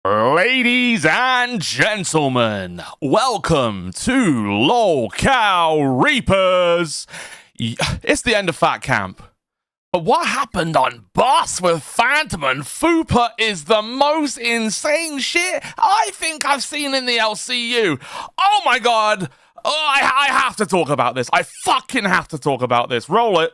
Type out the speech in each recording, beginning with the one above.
Ladies and gentlemen, welcome to Local Reapers. It's the end of Fat Camp. But what happened on Boss with Phantom and Fupa is the most insane shit I think I've seen in the LCU. Oh my god. Oh, I have to talk about this. I fucking have to talk about this. Roll it.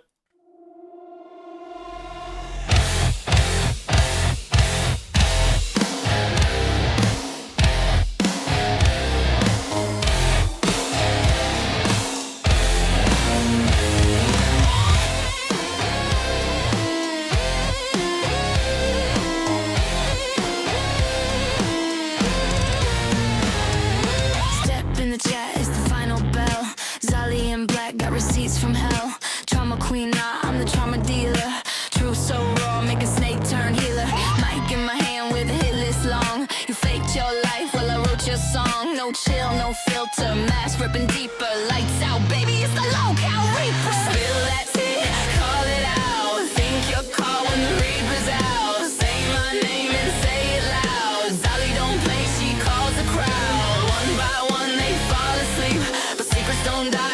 Receipts from hell, trauma queen, nah, I'm the trauma dealer. Truth so raw, make a snake turn healer. Mic in my hand with a hit list long. You faked your life while I wrote your song. No chill, no filter, mask ripping deeper. Lights out, baby, it's the Local Reaper. Spill that tea, call it out. Think you're caught when the Reaper's out. Say my name and say it loud. Zali don't play, she calls the crowd. One by one they fall asleep, but secrets don't die.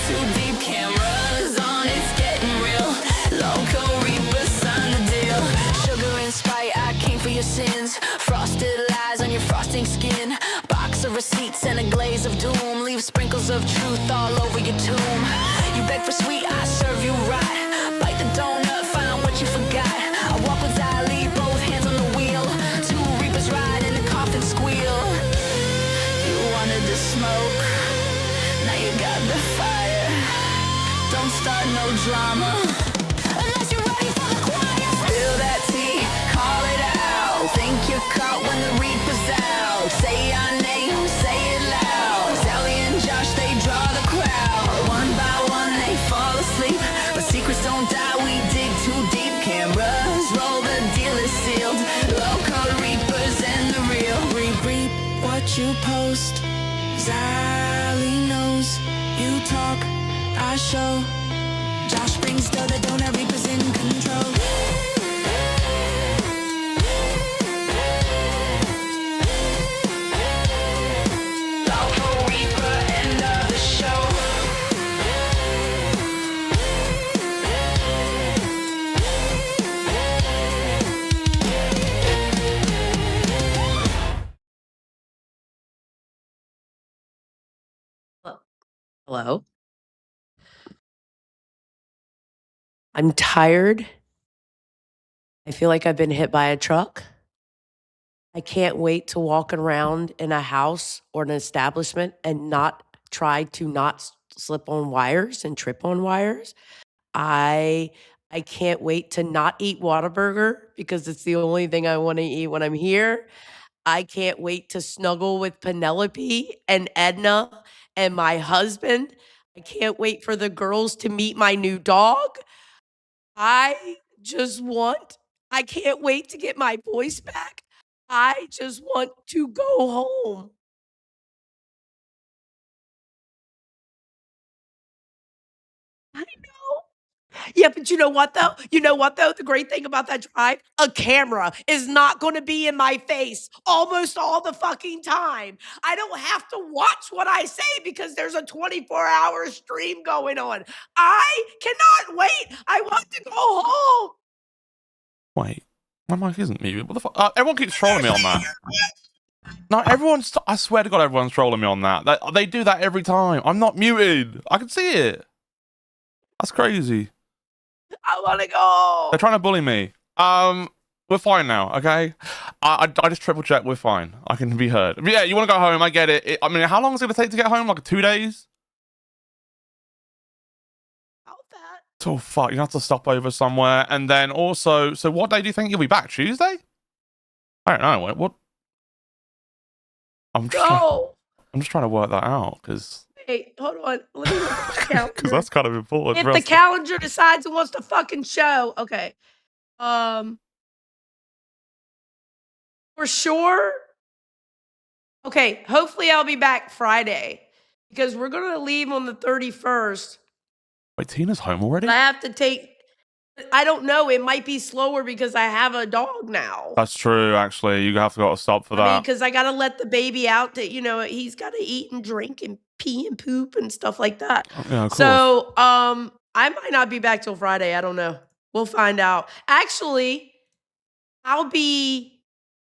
Too deep, cameras on, it's getting real. Local Reaper, sign the deal. Sugar and Sprite, I came for your sins. Frosted lies on your frosting skin. Box of receipts and a glaze of doom. Leave sprinkles of truth all over your tomb. You beg for sweet, I serve you right. Bite the donut, find what you forgot. I walk with Ali, both hands on the wheel. Two Reapers ride in the coffin squeal. You wanted the smoke, now you got the fire. Don't start no drama unless you're ready for the choir. Spill that tea, call it out. Think you're caught when the Reaper's out. Say your name, say it loud. Sally and Josh, they draw the crowd. One by one they fall asleep, but secrets don't die, we dig too deep. Cameras roll, the deal is sealed. Local Reapers and the real. Reap what you post. Sally knows you talk, I show. Josh brings dough, the donor Reapers in control. Local Reaper, end of the show. Hello. I'm tired. I feel like I've been hit by a truck. I can't wait to walk around in a house or an establishment and not try to not slip on wires and trip on wires. I can't wait to not eat Whataburger because it's the only thing I want to eat when I'm here. I can't wait to snuggle with Penelope and Edna and my husband. I can't wait for the girls to meet my new dog. I can't wait to get my voice back. I just want to go home. I know. Yeah, but you know what though? The great thing about that drive, a camera is not going to be in my face almost all the fucking time. I don't have to watch what I say because there's a 24-hour stream going on. I cannot wait. I want to go home. Wait, my mic isn't muted. What the fuck? Everyone keeps trolling me on that. No, I swear to God, everyone's trolling me on that. They do that every time. I'm not muted. I can see it. That's crazy. I want to go. They're trying to bully me. We're fine now, okay? I just triple checked. We're fine. I can be heard. But yeah, you want to go home? I get it. I mean, how long is it going to take to get home? Like 2 days? Oh fuck! You have to stop over somewhere, and then also, so what day do you think you'll be back? Tuesday? I don't know. What? I'm just trying to work that out because. Hey, hold on. Let me look at the calendar. Because that's kind of important. If the calendar decides it wants to fucking show, okay. For sure. Okay, hopefully I'll be back Friday because we're gonna leave on the 31st. Wait, Tina's home already? I have to take I don't know. It might be slower because I have a dog now. That's true, actually. You have to go to stop for I mean, that. because I got to let the baby out to, he's got to eat and drink and pee and poop and stuff like that. Yeah, of course. So, I might not be back till Friday. I don't know. We'll find out. Actually, I'll be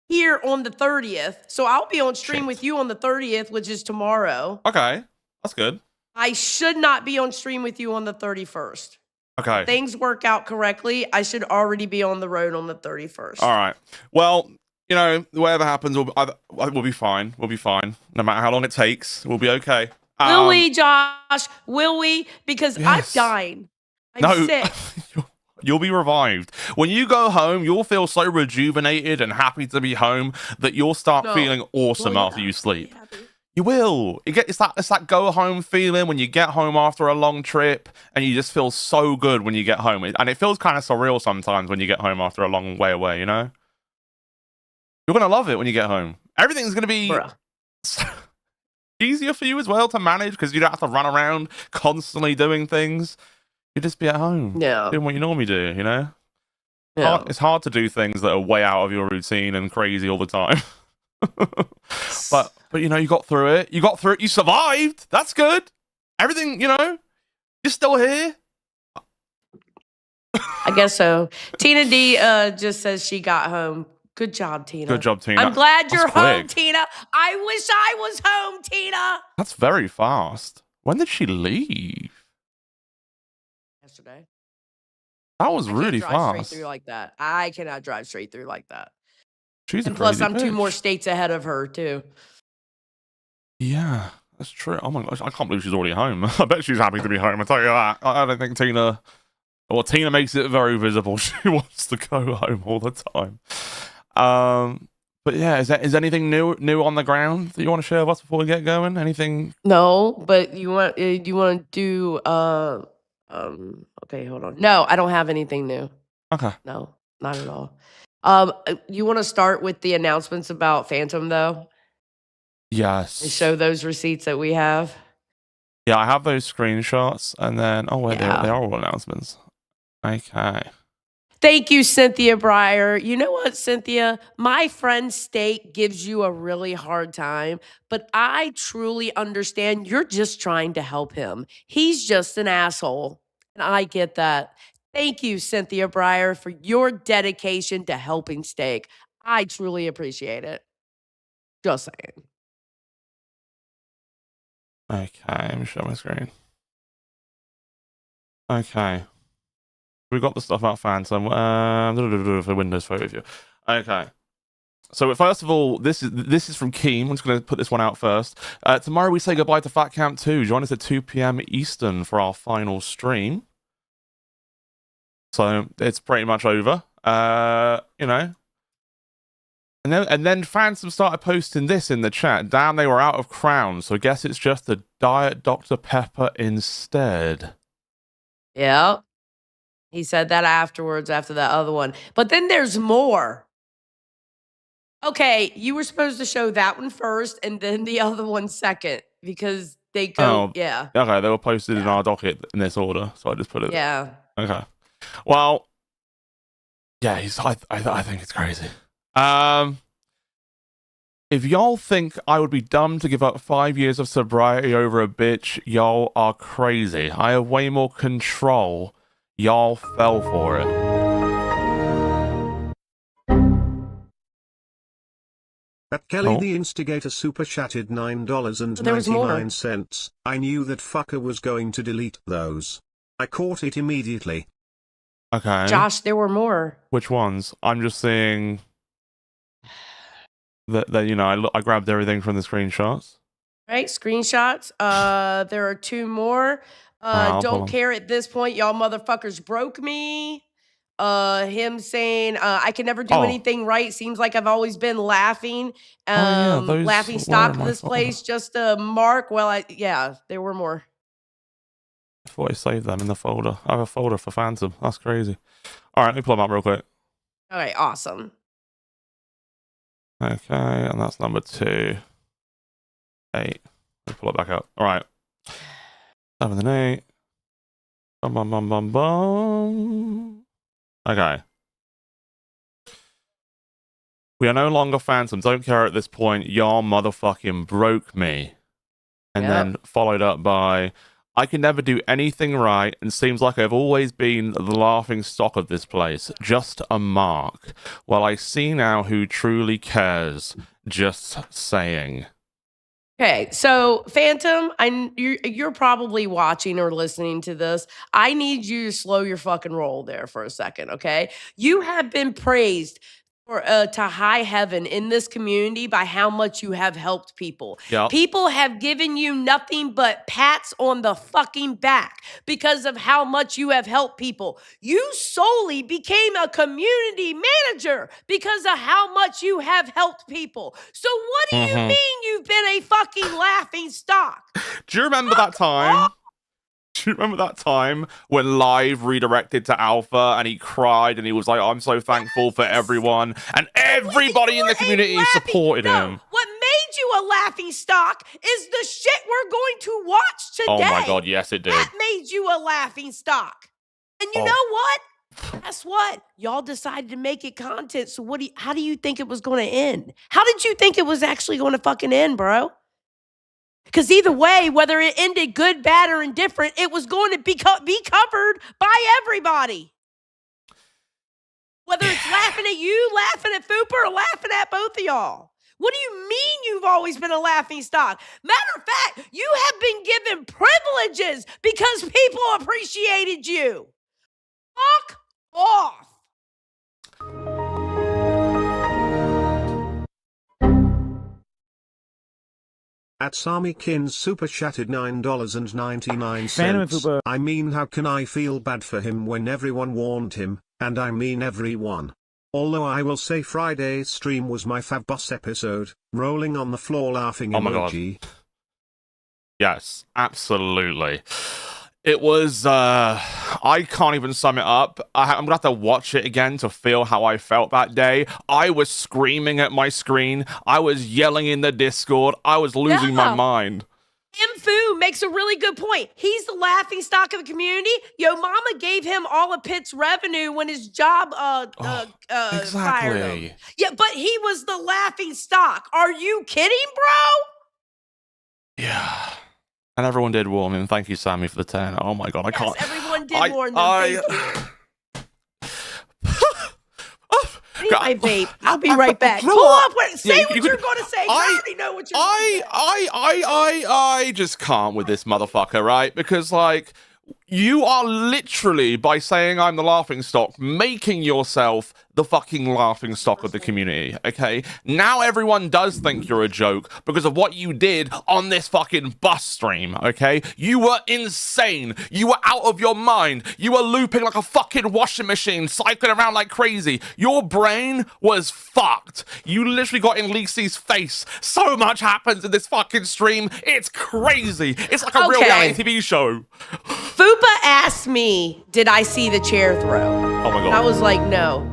here on the 30th. So I'll be on stream Shit. with you on the 30th, which is tomorrow. Okay, that's good. I should not be on stream with you on the 31st. Okay. Things work out correctly. I should already be on the road on the 31st. All right. Well, whatever happens, we'll be fine. We'll be fine. No matter how long it takes, we'll be okay. Will we, Josh? Will we? Because I'm Yes. dying. I'm sick. You'll be revived. When you go home, you'll feel so rejuvenated and happy to be home that you'll start feeling awesome after you sleep. You will. It's that go home feeling when you get home after a long trip, and you just feel so good when you get home. And it feels kind of surreal sometimes when you get home after a long way away. You're gonna love it when you get home. Everything's gonna be easier for you as well to manage because you don't have to run around constantly doing things. You just be at home, doing what you normally do. Yeah. It's hard to do things that are way out of your routine and crazy all the time. but you got through it. You survived. That's good. Everything, you're still here. I guess so. Tina D just says she got home. Good job, Tina. Good job, Tina. I'm glad you're home, quick. Tina. I wish I was home, Tina. That's very fast. When did she leave? Yesterday. That was really fast. Straight through like that. I cannot drive straight through like that. She's and a plus, crazy I'm 2 bitch. more states ahead of her too. Yeah, that's true. Oh my gosh, I can't believe she's already home. I bet she's happy to be home. I tell you that. I don't think Tina. Well, Tina makes it very visible. She wants to go home all the time. But yeah, is anything new on the ground that you want to share with us before we get going? Anything? No, but you want to do okay, hold on. No, I don't have anything new. Okay. No, not at all. You want to start with the announcements about Phantom though? Yes. And show those receipts that we have. Yeah, I have those screenshots, and then they are all announcements. Okay. Thank you, Cynthia Breyer. You know what, Cynthia? My friend Steak gives you a really hard time, but I truly understand you're just trying to help him. He's just an asshole, and I get that. Thank you, Cynthia Breyer, for your dedication to helping Steak. I truly appreciate it. Just saying. Okay, let me share my screen. Okay. We got the stuff about Phantom. For Windows Photo View. Okay. So first of all, this is from Keem. I'm just going to put this one out first. Tomorrow we say goodbye to Fat Camp 2. Join us at 2 p.m. Eastern for our final stream. So it's pretty much over. And then Phantom started posting this in the chat. Damn, they were out of crowns. So I guess it's just the Diet Dr. Pepper instead. Yeah. He said that afterwards, after that other one. But then there's more. Okay, you were supposed to show that one first and then the other one second because they go, yeah. Okay, they were posted in our docket in this order, so I just put it. Yeah. Okay. Well, yeah, I think it's crazy. If y'all think I would be dumb to give up 5 years of sobriety over a bitch, y'all are crazy. I have way more control. Y'all fell for it. At Kelly the Instigator super chatted $9.99. I knew that fucker was going to delete those. I caught it immediately. Okay. Josh, there were more. Which ones? I'm just seeing that I grabbed everything from the screenshots. Right, screenshots. There are 2 more. Don't care at this point. Y'all motherfuckers broke me. Him saying, I can never do anything right. Seems like I've always been laughing. Laughing stock of this place. Just a mark. Well, there were more. I thought I saved them in the folder. I have a folder for Phantom. That's crazy. All right, let me pull them up real quick. All right, awesome. Okay, and that's number 2. 8. Let me pull it back up. All right. 7 and 8. Bum, bum, bum, bum, bum. Okay. We are no longer phantoms. Don't care at this point. Y'all motherfucking broke me. And then followed up by, I can never do anything right and seems like I've always been the laughing stock of this place. Just a mark. Well, I see now who truly cares. Just saying. Okay, so Phantom, you're probably watching or listening to this. I need you to slow your fucking roll there for a second, okay? You have been praised to high heaven in this community by how much you have helped people. Yep. People have given you nothing but pats on the fucking back because of how much you have helped people. You solely became a community manager because of how much you have helped people. So what do you mean you've been a fucking laughing stock? Do you remember that time? Do you remember that time when Live redirected to Alpha and he cried and he was like, I'm so thankful for everyone, and everybody in the community supported him. What made you a laughing stock is the shit we're going to watch today. Oh my God, yes it did. That made you a laughing stock. And you know what? Guess what? Y'all decided to make it content. So how do you think it was going to end? How did you think it was actually going to fucking end, bro? Because either way, whether it ended good, bad, or indifferent, it was going to be covered by everybody. Whether it's laughing at you, laughing at Fupa, or laughing at both of y'all. What do you mean you've always been a laughing stock? Matter of fact, you have been given privileges because people appreciated you. Fuck off. At Samikins super chatted $9.99. I mean, how can I feel bad for him when everyone warned him, and I mean everyone. Although I will say Friday's stream was my fab boss episode, rolling on the floor laughing emoji. God. Yes, absolutely. It was, I can't even sum it up. I'm gonna have to watch it again to feel how I felt that day. I was screaming at my screen. I was yelling in the Discord. I was losing my mind. Mfu makes a really good point. He's the laughing stock of the community. Yo mama gave him all of Pitt's revenue when his job fired him. Yeah, but he was the laughing stock. Are you kidding, bro? Yeah. And everyone did warn him. Thank you, Sammy, for the 10. Oh my God, I can't. Everyone did warn them. Thank you. I vape. I'll be right back. Pull up. Say what you're going to say. I already know what you're going to say. I just can't with this motherfucker, right? Because, like, you are literally, by saying I'm the laughing stock, making yourself the fucking laughing stock of the community, okay? Now everyone does think you're a joke because of what you did on this fucking bus stream, okay? You were insane. You were out of your mind. You were looping like a fucking washing machine, cycling around like crazy. Your brain was fucked. You literally got in Lisi's face. So much happens in this fucking stream. It's crazy. It's like a real reality TV show. Fupa asked me, did I see the chair throw? Oh my God. I was like, no.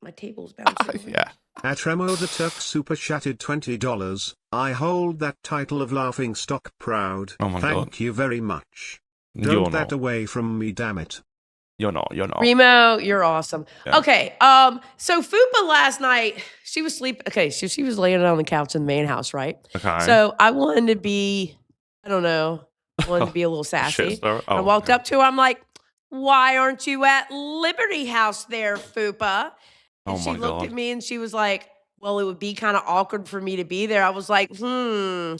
My table's bouncing. Yeah. At Remo the Turk super chatted $20. I hold that title of laughing stock proud. Oh my God. Thank you very much. Don't that away from me, damn it. You're not. Remo, you're awesome. Yeah. Okay, so Fupa last night, she was sleeping. Okay, so she was laying on the couch in the main house, right? Okay. So I wanted to be, I don't know, wanted to be a little sassy. I walked up to her, I'm like, why aren't you at Liberty House there, Fupa? And she looked at me and she was like, well, it would be kind of awkward for me to be there. I was like, I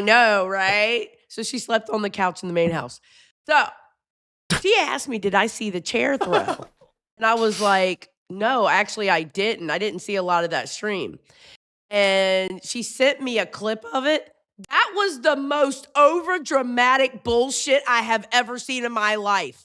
know, right? So she slept on the couch in the main house. So she asked me, did I see the chair throw? And I was like, no, actually I didn't. I didn't see a lot of that stream. And she sent me a clip of it. That was the most over-dramatic bullshit I have ever seen in my life.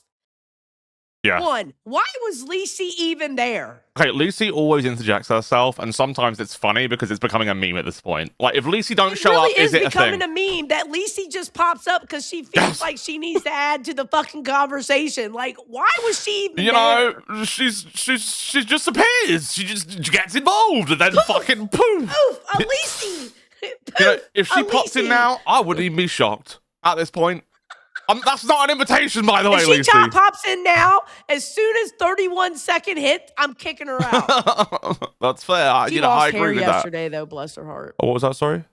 Yeah. One, why was Lisi even there? Okay, Lisi always interjects herself, and sometimes it's funny because it's becoming a meme at this point. Like, if Lisi don't show up, is it a thing? It's becoming a meme that Lisi just pops up because she feels like she needs to add to the fucking conversation. Like, why was she even there? You know, she's just appears. She just gets involved and then fucking poof. Poof, Lisi. You know, if she pops in now, I wouldn't even be shocked at this point. That's not an invitation, by the way, If she Lucy. pops in now, as soon as 31-second hit, I'm kicking her out. That's fair. She I lost agree hair with yesterday, though. Bless her heart. that. What was that, sorry?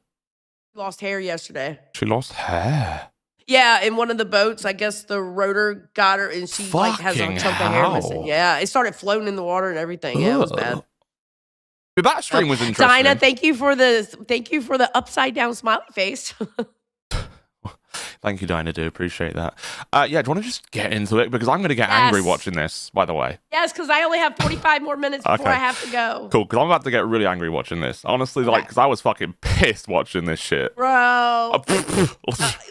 She lost hair yesterday. She lost hair. Yeah, in one of the boats, I guess the rotor got her, and she like has a Fucking chunk of hair missing. hell. Yeah, it started floating in the water and everything. Yeah, it was bad. But that stream was interesting. Dinah, thank you for the upside down smiley face. Thank you, Dinah. Do appreciate that. Yeah, do you want to just get into it? Because I'm going to get angry watching this, by the way. Yes, because I only have 45 more minutes before Okay. I have to go. Cool, because I'm about to get really angry watching this. Honestly, like, because I was fucking pissed watching this shit. Bro,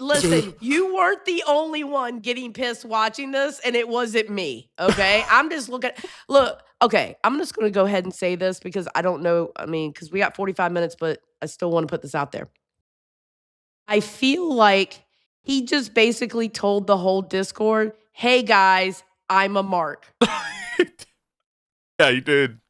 listen, you weren't the only one getting pissed watching this, and it wasn't me, okay? I'm just okay, I'm just going to go ahead and say this because I don't know, because we got 45 minutes, but I still want to put this out there. I feel like he just basically told the whole Discord, hey guys, I'm a mark. Yeah, he did.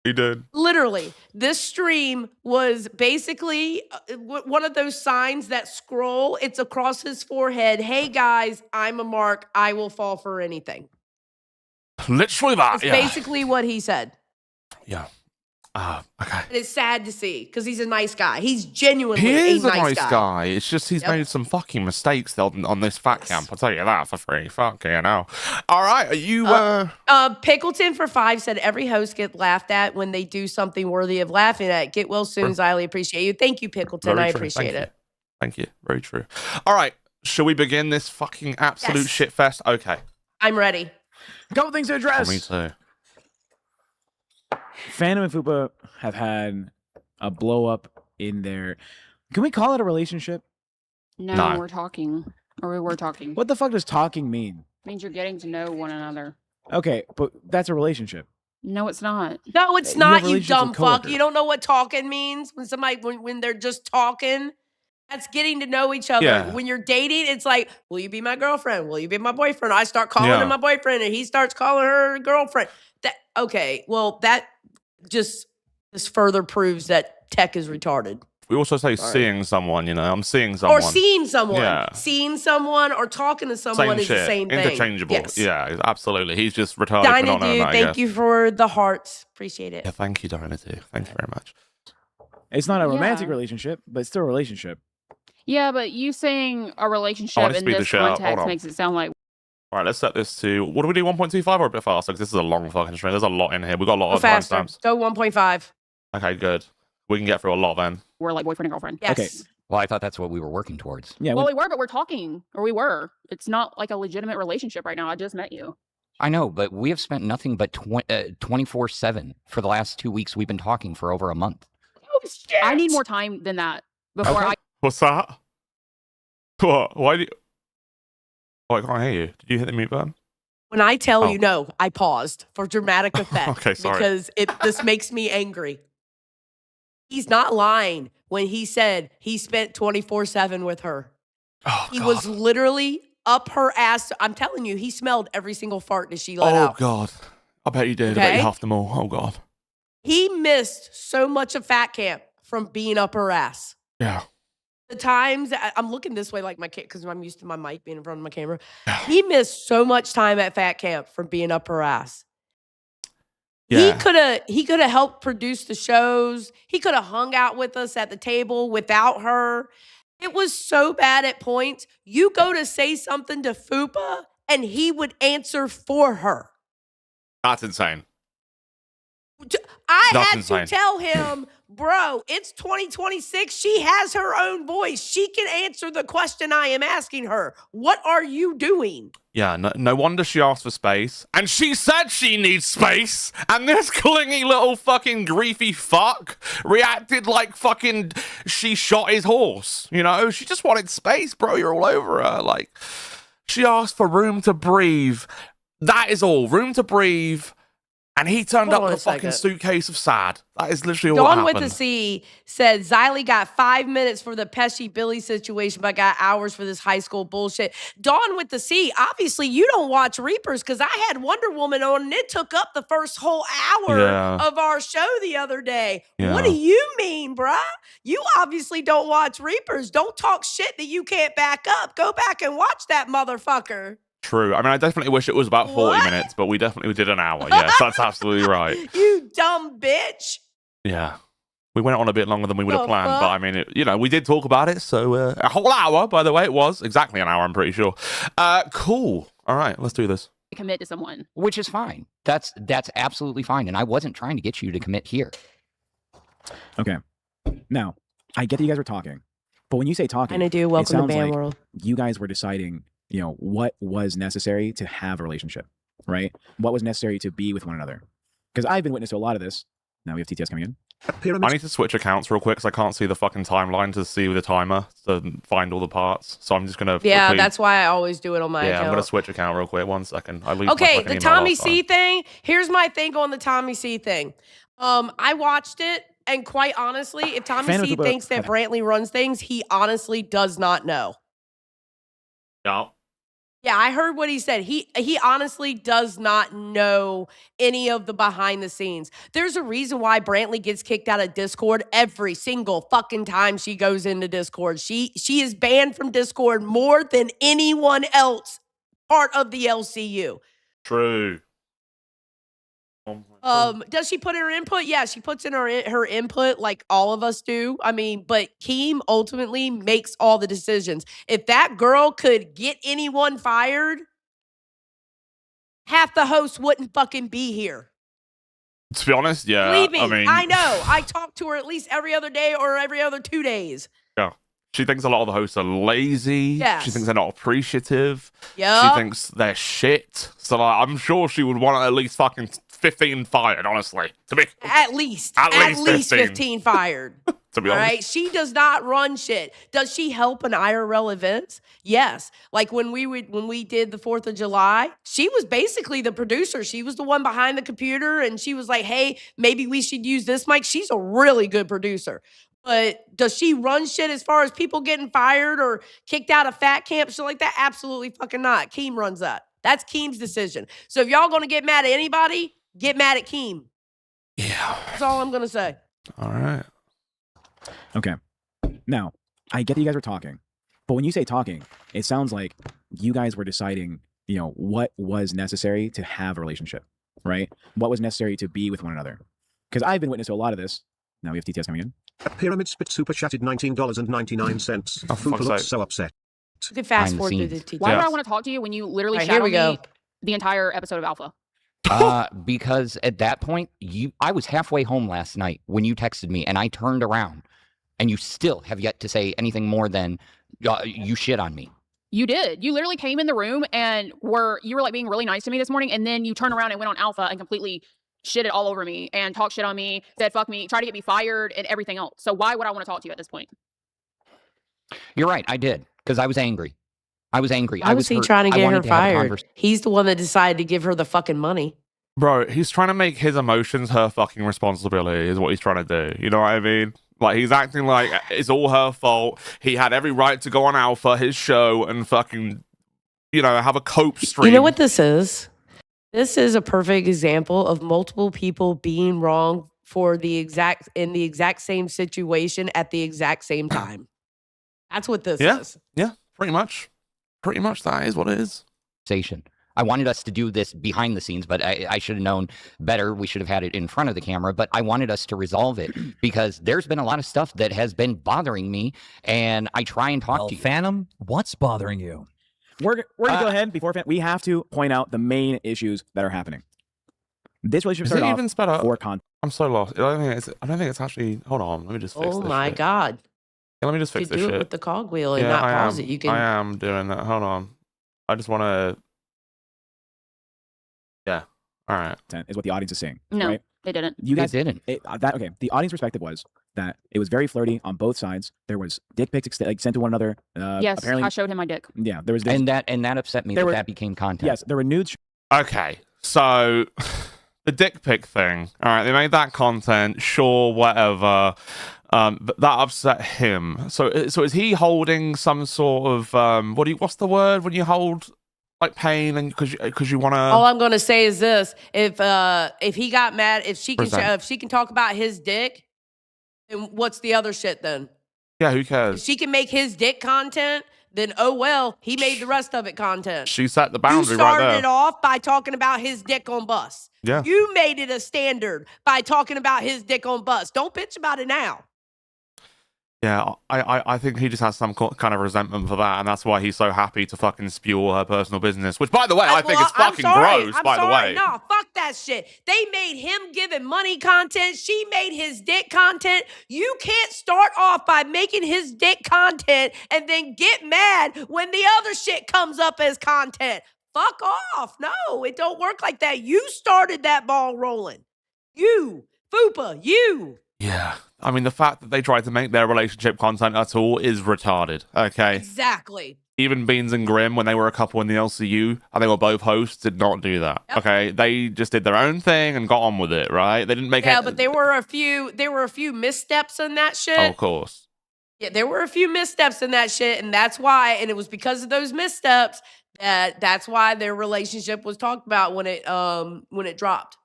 He did. Literally, this stream was basically one of those signs that scroll. It's across his forehead. Hey guys, I'm a mark. I will fall for anything. Literally that, That's basically what he said. Yeah. Okay. And it's sad to see because he's a nice guy. He's genuinely He is a nice guy. It's just he's made some fucking mistakes on this fat camp. I'll tell you that for free. Fucking hell. All right, are you... Pickleton for 5 said every host get laughed at when they do something worthy of laughing at. Get well soon, Xylee. Appreciate you. Thank you, Pickleton. Very I true. appreciate it. Thank you. Very true. All right, shall we begin this fucking absolute shit fest? Okay. I'm ready. A couple things to address. Me too. Phantom and Fupa have had a blow up in their. Can we call it a relationship? No, we're talking. Or we were talking. What the fuck does talking mean? Means you're getting to know one another. Okay, but that's a relationship. No, it's not. No, it's You have not, you relationships dumb with fuck. coworkers. You don't know what talking means when when they're just talking. That's getting to know each other. Yeah. When you're dating, it's like, will you be my girlfriend? Will you be my boyfriend? I start calling him my boyfriend, and he starts calling her girlfriend. That just further proves that tech is retarded. We also say seeing someone, you know. I'm seeing someone. Or seeing someone. Yeah. Seeing someone or talking to someone Same is shit. the same thing. Interchangeable. Yes. Yeah, absolutely. He's just retarded for Dinah, not knowing dude, that, I thank guess. you for the hearts. Appreciate it. Yeah, thank you, Dinah, too. Thank you very much. It's not a romantic Yeah. relationship, but it's still a relationship. Yeah, but you saying a relationship wanna in speed the this shit up. Hold context on. makes it sound like All right, let's set this to... What do we do, 1.25 or a bit faster? Because this is a long fucking stream. There's a lot in here. We've got a lot Go of faster. timestamps. Go 1.5. Okay, good. We can get through a lot then. we're like boyfriend and girlfriend. Yes. Okay. Well, I thought that's what we were working towards. Yeah, Well, we were, but we're talking. Or we were. It's not like a legitimate relationship right now. I just met you. I know, but we have spent nothing but 24/7 for the last 2 weeks. We've been talking for over a month. Oh, shit. I need more time than that before Okay. I What's that? What? Why do you... Oh, I can't hear you. Did you hit the mute button? When I tell Oh. you no, I paused for dramatic effect. Okay, sorry. Because this makes me angry. He's not lying when he said he spent 24/7 with her. Oh, He God. was literally up her ass. I'm telling you, he smelled every single fart that she let Oh, out. God. I bet you did. I bet Okay? you huffed them all. Oh, God. He missed so much of fat camp from being up her ass. Yeah. The times I'm looking this way, like because I'm used to my mic being in front of my camera. He missed so much time at fat camp from being up her ass. Yeah. He could have helped produce the shows. He could have hung out with us at the table without her. It was so bad at points. You go to say something to Fupa and he would answer for her. That's insane. I That's had insane. to tell him, bro, it's 2026. She has her own voice. She can answer the question I am asking her. What are you doing? Yeah, no wonder she asked for space. And she said she needs space. And this clingy little fucking griefy fuck reacted like fucking she shot his horse. You know, she just wanted space, bro. You're all over her. Like, she asked for room to breathe. That is all. Room to breathe And he turned Hold up on with a a fucking second. suitcase of sad. That is literally all that Gone with happened. the Sea said Xylee got 5 minutes for the Pesci Billy situation, but got hours for this high school bullshit. Dawn with the Sea, obviously you don't watch Reapers because I had Wonder Woman on and it took up the first whole hour of our show the other day. What do you mean, bruh? You obviously don't watch Reapers. Don't talk shit that you can't back up. Go back and watch that motherfucker. True. I mean, I definitely wish it was about 40 minutes, but we definitely did an hour. Yes, that's absolutely right. You dumb bitch. Yeah. We went on a bit longer than we would have The planned, fuck? but I mean, we did talk about it. So a whole hour, by the way, it was exactly an hour, I'm pretty sure. Cool. All right, let's do this. Commit to someone. Which is fine. That's absolutely fine. And I wasn't trying to get you to commit here. Okay. Now, I get that you guys were talking, but when you say talking, And I do. Welcome to sounds Band like World. you guys were deciding, what was necessary to have a relationship, right? What was necessary to be with one another? Because I've been witness to a lot of this. Now we have TTS coming in. I need to switch accounts real quick because I can't see the fucking timeline to see the timer to find all the parts. So I'm just going to Yeah, that's why I always do it on my account. I'm going to switch account real quick. 1 second. I lose Okay, my the fucking Tommy email last C time. thing. Here's my thing on the Tommy C thing. I watched it, and quite honestly, if Tommy Fan of C Fupa- thinks that Brantley runs things, he honestly does not know. No. Yeah, I heard what he said. He honestly does not know any of the behind the scenes. There's a reason why Brantley gets kicked out of Discord every single fucking time she goes into Discord. She is banned from Discord more than anyone else part of the LCU. True. Does she put in her input? Yeah, she puts in her input like all of us do. I mean, but Keem ultimately makes all the decisions. If that girl could get anyone fired, half the hosts wouldn't fucking be here. To be honest, yeah. Believe me, I mean, I know. I talk to her at least every other day or every other 2 days. Yeah. She thinks a lot of the hosts are lazy. Yes. She thinks they're not appreciative. Yup. She thinks they're shit. So like, I'm sure she would want at least fucking 15 fired, honestly. At least 15 fired. To be All honest. right. She does not run shit. Does she help in IRL events? Yes. Like when we did the 4th of July, she was basically the producer. She was the one behind the computer and she was like, hey, maybe we should use this mic. She's a really good producer. But does she run shit as far as people getting fired or kicked out of fat camp, shit like that? Absolutely fucking not. Keem runs that. That's Keem's decision. So if y'all gonna get mad at anybody, get mad at Keem. Yeah. That's all I'm gonna say. All right. Okay. Now, I get that you guys were talking, but when you say talking, it sounds like you guys were deciding, what was necessary to have a relationship, right? What was necessary to be with one another? Because I've been witness to a lot of this. Now we have TTS coming in. Pyramid Spit super chatted $19.99. Oh, Fupa fuck's looks sake. so upset. You can fast Behind the forward through the scenes. TT. Why would Yeah. I want to talk to you when you literally All right, here shadow we go. me the entire episode of Alpha? Because at that point, I was halfway home last night when you texted me, and I turned around, and you still have yet to say anything more than you shit on me. You did. You literally came in the room and you were like being really nice to me this morning, and then you turned around and went on Alpha and completely shit it all over me and talked shit on me, said fuck me, tried to get me fired and everything else. So why would I want to talk to you at this point? You're right, I did, because I was angry. I was angry. Why was he hurt. trying to I get her wanted to have a fired? convers- He's the one that decided to give her the fucking money. Bro, he's trying to make his emotions her fucking responsibility is what he's trying to do. You know what I mean? Like, he's acting like it's all her fault. He had every right to go on Alpha, his show, and fucking, have a cope stream. You know what this is? This is a perfect example of multiple people being wrong in the exact same situation at the exact same time. That's what this is. Yeah, pretty much. Pretty much that is what it is. I wanted us to do this behind the scenes, but I should have known better. We should have had it in front of the camera, but I wanted us to resolve it because there's been a lot of stuff that has been bothering me, and I try and talk to you. Phantom, what's bothering you? We're gonna go ahead before we have to point out the main issues that are happening. This relationship Is it started even off sped up? for content. I'm so lost. I don't think it's actually. Hold on, let me just fix Oh this my shit. God. Yeah, let me just You fix do this it shit. with the cogwheel and not pause it. You can. I am doing that. Hold on. I just want to. Yeah. All right. Is what the audience is saying. No, right? they didn't. You guys didn't. Okay. The audience perspective was that it was very flirty on both sides. There was dick pics sent to one another. Yes, apparently, I showed him my dick. yeah, there was. And that upset me that became content. Yes, there were nudes. Okay. So the dick pic thing. All right, they made that content. Sure, whatever. But that upset him. So is he holding some sort of what's the word when you hold like pain and because you want to? All I'm gonna say is this: if he got mad, if she can talk about his dick, then what's the other shit then? Yeah, who If cares? she can make his dick content, then oh well, he made the rest of it content. She set the boundary You right started there. it off by talking about his dick on bus. Yeah. You made it a standard by talking about his dick on bus. Don't bitch about it now. Yeah, I think he just has some kind of resentment for that, and that's why he's so happy to fucking spew all her personal business. Which, by the way, I think is fucking gross. By the way, no, fuck that shit. They made him giving money content. She made his dick content. You can't start off by making his dick content and then get mad when the other shit comes up as content. Fuck off. No, it don't work like that. You started that ball rolling. You, Fupa, you. yeah. I mean, the fact that they tried to make their relationship content at all is retarded. Okay. Exactly. Even Beans and Grimm, when they were a couple in the LCU and they were both hosts, did not do that. Yep. Okay, they just did their own thing and got on with it. Right? They didn't make it. Yeah, but there were a few missteps in that shit. Oh, of course. Yeah, there were a few missteps in that shit, and that's why, and it was because of those missteps that's why their relationship was talked about when it dropped,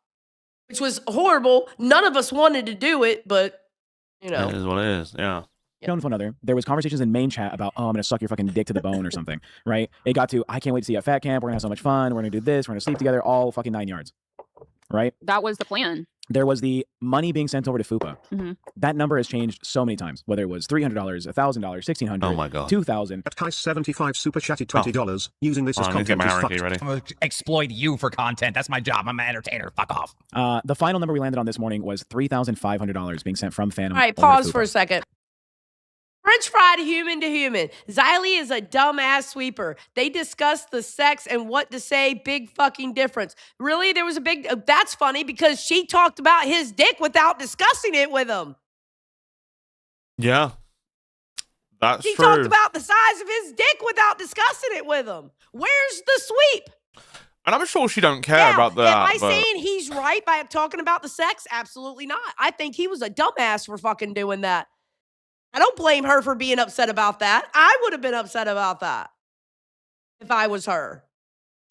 which was horrible. None of us wanted to do it, but you know, It is what it is. Yeah. known with one another. There was conversations in main chat about, oh, I'm gonna suck your fucking dick to the bone or something, right? It got to, I can't wait to see you at fat camp. We're gonna have so much fun. We're gonna do this. We're gonna sleep together. All fucking 9 yards, right? That was the plan. There was the money being sent over to Fupa. Mhm. That number has changed so many times. Whether it was $300, $1,000, $1,600, Oh my God. $2,000. At Kai75 super chatted $20. Using this as I need to get content my is hierarchy fucked. ready. I'm gonna exploit you for content. That's my job. I'm an entertainer. Fuck off. The final number we landed on this morning was $3,500 being sent from Phantom. all right, over to pause Fupa. for a second. French fried human to human. Xylee is a dumbass sweeper. They discussed the sex and what to say. Big fucking difference. Really, there was a big. That's funny because she talked about his dick without discussing it with him. Yeah. That's She true. talked about the size of his dick without discussing it with him. Where's the sweep? And I'm sure she don't care Now, about that. am I but saying he's right by talking about the sex? Absolutely not. I think he was a dumbass for fucking doing that. I don't blame her for being upset about that. I would have been upset about that if I was her.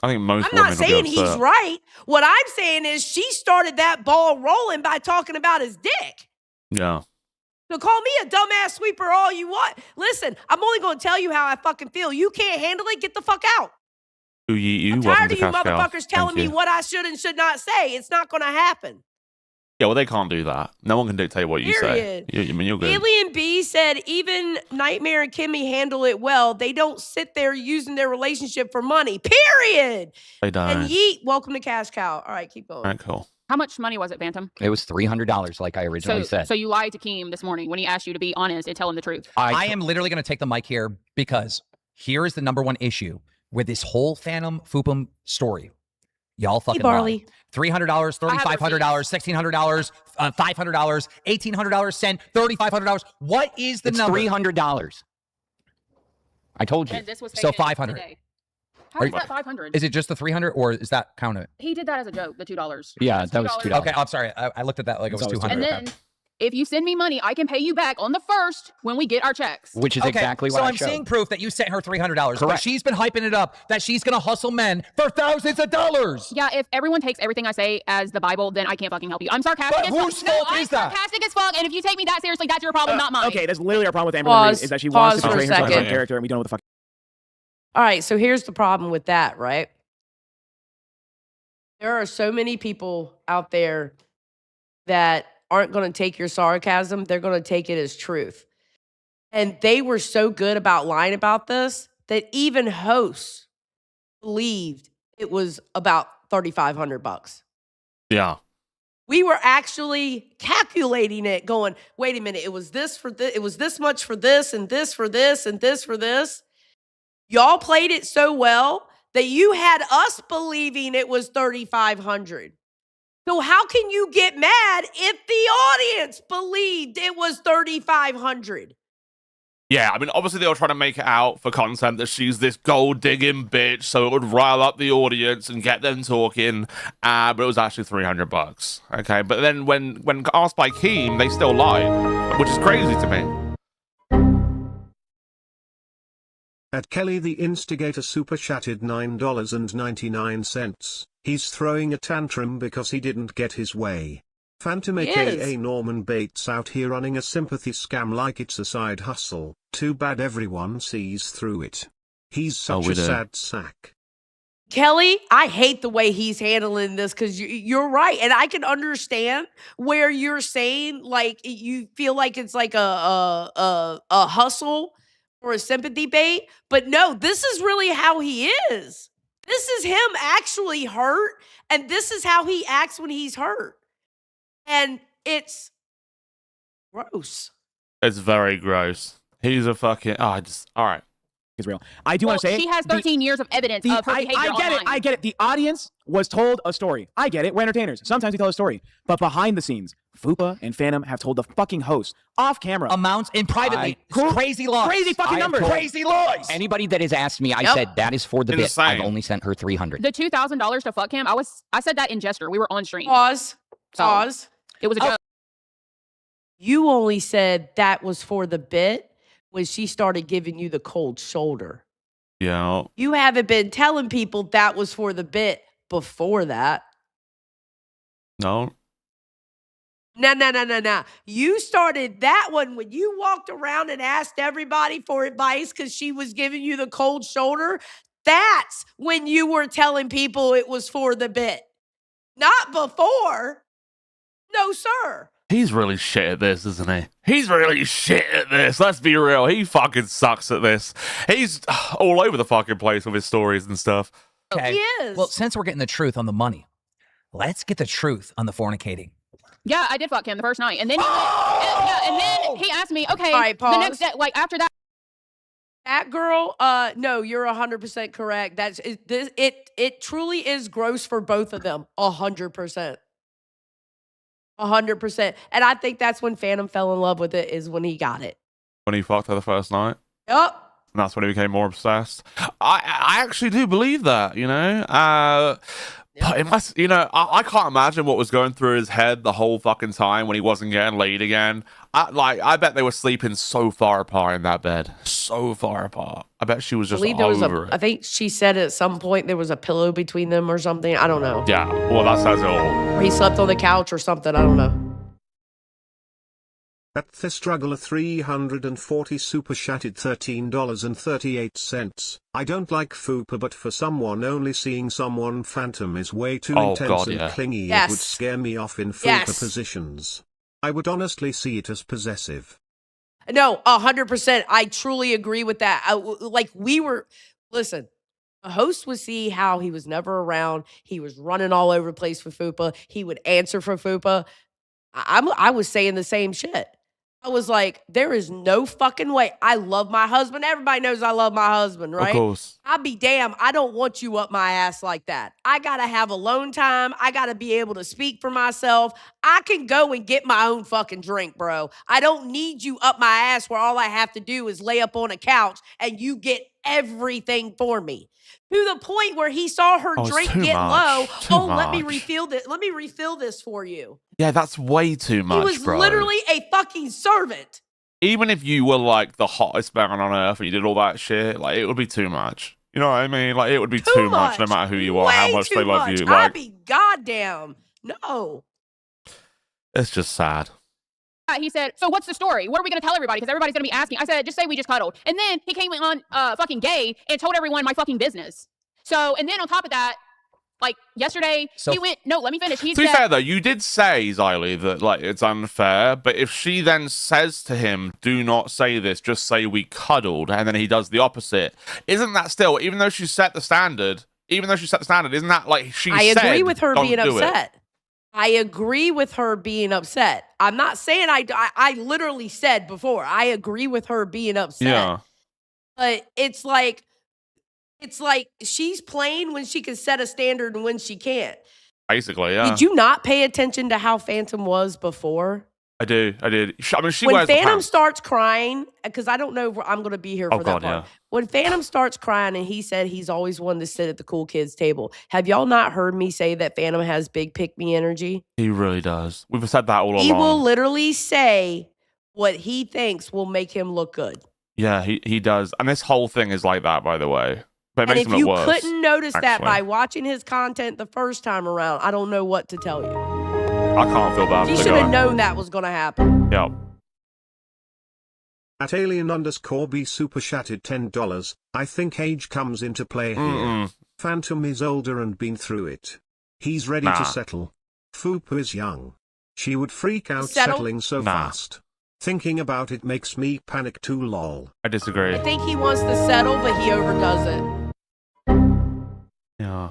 I think most I'm women not will be saying he's upset. right. What I'm saying is she started that ball rolling by talking about his dick. Yeah. So call me a dumbass sweeper all you want. Listen, I'm only going to tell you how I fucking feel. You can't handle it, get the fuck out. Who you I'm welcome tired to of you Cash Cow. motherfuckers telling Thank me you. what I should and should not say. It's not going to happen. Yeah, well, they can't do that. No one can dictate what you Period. say. I mean, you're good. Alien B said even Nightmare and Kimmy handle it well. They don't sit there using their relationship for money. Period. They don't. And Yeet, welcome to Cash Cow. All right, keep going. All right, cool. How much money was it, Phantom? It was $300, like I originally said. So you lied to Keem this morning when he asked you to be honest and tell him the truth. I am literally going to take the mic here because here is the number one issue with this whole Phantom Fupa story. Y'all fucking Barley. lied. $300, $3,500, $1,600, $500, $1,800 sent, $3,500. What is the It's number? $300. I told you. And this was So taken 500. today. How Are is you- that 500? Is it just the 300 or is that counted? He did that as a joke, the $2. Yeah, It's that was $2. Okay, I'm sorry. I looked at that like it was It's always 200. And then if you send me money, I can pay you back on the 1st when we get our checks. Which is Okay, exactly what so I I'm showed. seeing proof that you sent her $300. But Correct. she's been hyping it up that she's going to hustle men for thousands of dollars. Yeah, if everyone takes everything I say as the Bible, then I can't fucking help you. I'm sarcastic But as fuck. whose fault I'm is that? sarcastic as fuck, and if you take me that seriously, that's your problem, not mine. Okay, that's literally our problem with Amber Pause. Lee, is that she Pause wants to for a portray herself as second. a character, and we don't know what the fuck. All right, so here's the problem with that, right? There are so many people out there that aren't going to take your sarcasm. They're going to take it as truth. And they were so good about lying about this that even hosts believed it was about $3,500. Yeah. We were actually calculating it, going, wait a minute, it was this for this, it was this much for this, and this for this, and this for this. Y'all played it so well that you had us believing it was $3,500. So how can you get mad if the audience believed it was $3,500? Yeah, I mean, obviously they were trying to make it out for content that she's this gold-digging bitch, so it would rile up the audience and get them talking, but it was actually $300. Okay, but then when asked by Keem, they still lied, which is crazy to me. At Kelly the Instigator super chatted $9.99. He's throwing a tantrum because he didn't get his way. Phantom aka Norman Bates out here running a sympathy scam like it's a side hustle. Too bad everyone sees through it. He's such a sad sack. Kelly, I hate the way he's handling this because you're right. And I can understand where you're saying, like, you feel like it's like a hustle or a sympathy bait. But no, this is really how he is. This is him actually hurt. And this is how he acts when he's hurt. And it's gross. It's very gross. He's a fucking... all right. Is real. I do want to say she has 13 years of evidence of her behavior online. I get it. The audience was told a story. I get it. We're entertainers. Sometimes we tell a story. But behind the scenes, Fupa and Phantom have told the fucking host off camera amounts and privately. Crazy lies. Crazy fucking numbers. Crazy lies. Anybody that has asked me, I said that is for the bit. I've only sent her $300. The $2,000 to fuck him, I said that in gesture. We were on stream. Pause. It was a joke. You only said that was for the bit when she started giving you the cold shoulder. Yeah. You haven't been telling people that was for the bit before that. No. No. You started that one when you walked around and asked everybody for advice because she was giving you the cold shoulder. That's when you were telling people it was for the bit. Not before. No, sir. He's really shit at this, isn't he? He's really shit at this. Let's be real. He fucking sucks at this. He's all over the fucking place with his stories and stuff. Okay. He is. Well, since we're getting the truth on the money, let's get the truth on the fornicating. Yeah, I did fuck him the first night. And then and then he asked me, okay, all right, pause. the next day, like after that. That girl, no, you're 100% correct. It truly is gross for both of them. 100%. 100%. And I think that's when Phantom fell in love with it, is when he got it. When he fucked her the first night? Yup. And that's when he became more obsessed. I actually do believe that, you know? But it must, you know, I can't imagine what was going through his head the whole fucking time when he wasn't getting laid again. I bet they were sleeping so far apart in that bed. So far apart. I bet she was just over it. I think she said at some point there was a pillow between them or something. I don't know. Yeah, well, that says it all. Or he slept on the couch or something. I don't know. At the Struggler 340 super chatted $13.38. I don't like Fupa, but for someone only seeing someone Phantom is way too intense and clingy. It would scare me off in Fupa positions. I would honestly see it as possessive. No, 100%. I truly agree with that. Listen, a host would see how he was never around. He was running all over the place with Fupa. He would answer for Fupa. I was saying the same shit. I was like, there is no fucking way. I love my husband. Everybody knows I love my husband, right? Of course. I'll be damned. I don't want you up my ass like that. I got to have alone time. I got to be able to speak for myself. I can go and get my own fucking drink, bro. I don't need you up my ass where all I have to do is lay up on a couch and you get everything for me. To the point where he saw her drink get low. Let me refill this. Let me refill this for you. Yeah, that's way too much, He was bro. literally a fucking servant. Even if you were like the hottest man on earth and you did all that shit, like it would be too much. You know what I mean? Like it would be too much no matter who you are, how much they love you. Like, I'd be goddamn. No. It's just sad. He said, so what's the story? What are we going to tell everybody? Because everybody's going to be asking. I said, just say we just cuddled. And then he came on fucking gay and told everyone my fucking business. So, and then on top of that, like yesterday, he went, no, let me finish. He to be fair though, you did say, Xylee, that like it's unfair, but if she then says to him, do not say this, just say we cuddled, and then he does the opposite, isn't that still, even though she set the standard, isn't that like she I said, agree with her being upset. It. I agree with her being upset. I'm not saying I literally said before, I agree with her being upset. Yeah. But it's like she's playing when she can set a standard and when she can't. Basically, yeah. Did you not pay attention to how Phantom was before? I do. I mean, she When wears the Phantom pants. starts crying, because I don't know if I'm going to be here for that part. When Phantom starts crying and he said he's always wanted to sit at the cool kids table, have y'all not heard me say that Phantom has big pick-me energy? He really does. We've said that all along. He will literally say what he thinks will make him look good. Yeah, he does. And this whole thing is like that, by the way. But it And makes if him you look worse, couldn't notice that actually. by watching his content the first time around, I don't know what to tell you. I can't feel bad You for the should guy. have known that was going to happen. Yep. At alien_B super chatted $10. I think age comes into play here. Phantom is older and been through it. He's ready to settle. Fupa is young. She would freak out settling so fast. Thinking about it makes me panic too, lol. I disagree. I think he wants to settle, but he overdoes it. Yeah.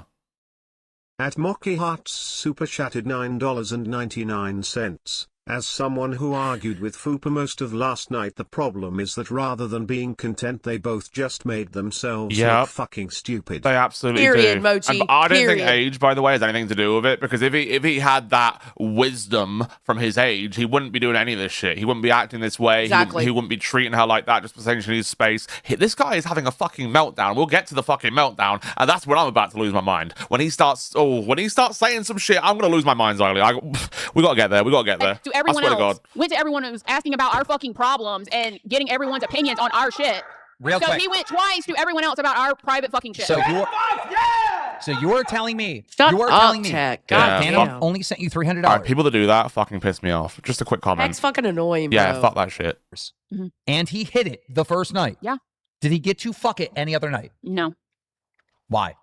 At Mocky Hearts super chatted $9.99. As someone who argued with Fupa most of last night, the problem is that rather than being content, they both just made themselves look fucking stupid. They absolutely Period, do. Mochi. And I don't think Period. age, by the way, has anything to do with it, because if he had that wisdom from his age, he wouldn't be doing any of this shit. He wouldn't be acting this way. Exactly. He wouldn't be treating her like that just for saying she needs space. This guy is having a fucking meltdown. We'll get to the fucking meltdown, and that's when I'm about to lose my mind. When he starts saying some shit, I'm gonna lose my mind, Xylee. We gotta get there. We gotta get there. To everyone I swear else, to God. went to everyone who was asking about our fucking problems and getting everyone's opinions on our shit. Real so quick. he went twice to everyone else about our private fucking shit. So you're telling me Shut you're up, telling me Tech. that Yeah, Phantom damn. only sent you $300. All right, people that do that fucking piss me off. Just a quick comment. That's fucking annoying, Yeah, bro. fuck that shit. And he hit it the first night. Yeah. Did he get to fuck it any other night? No, Why?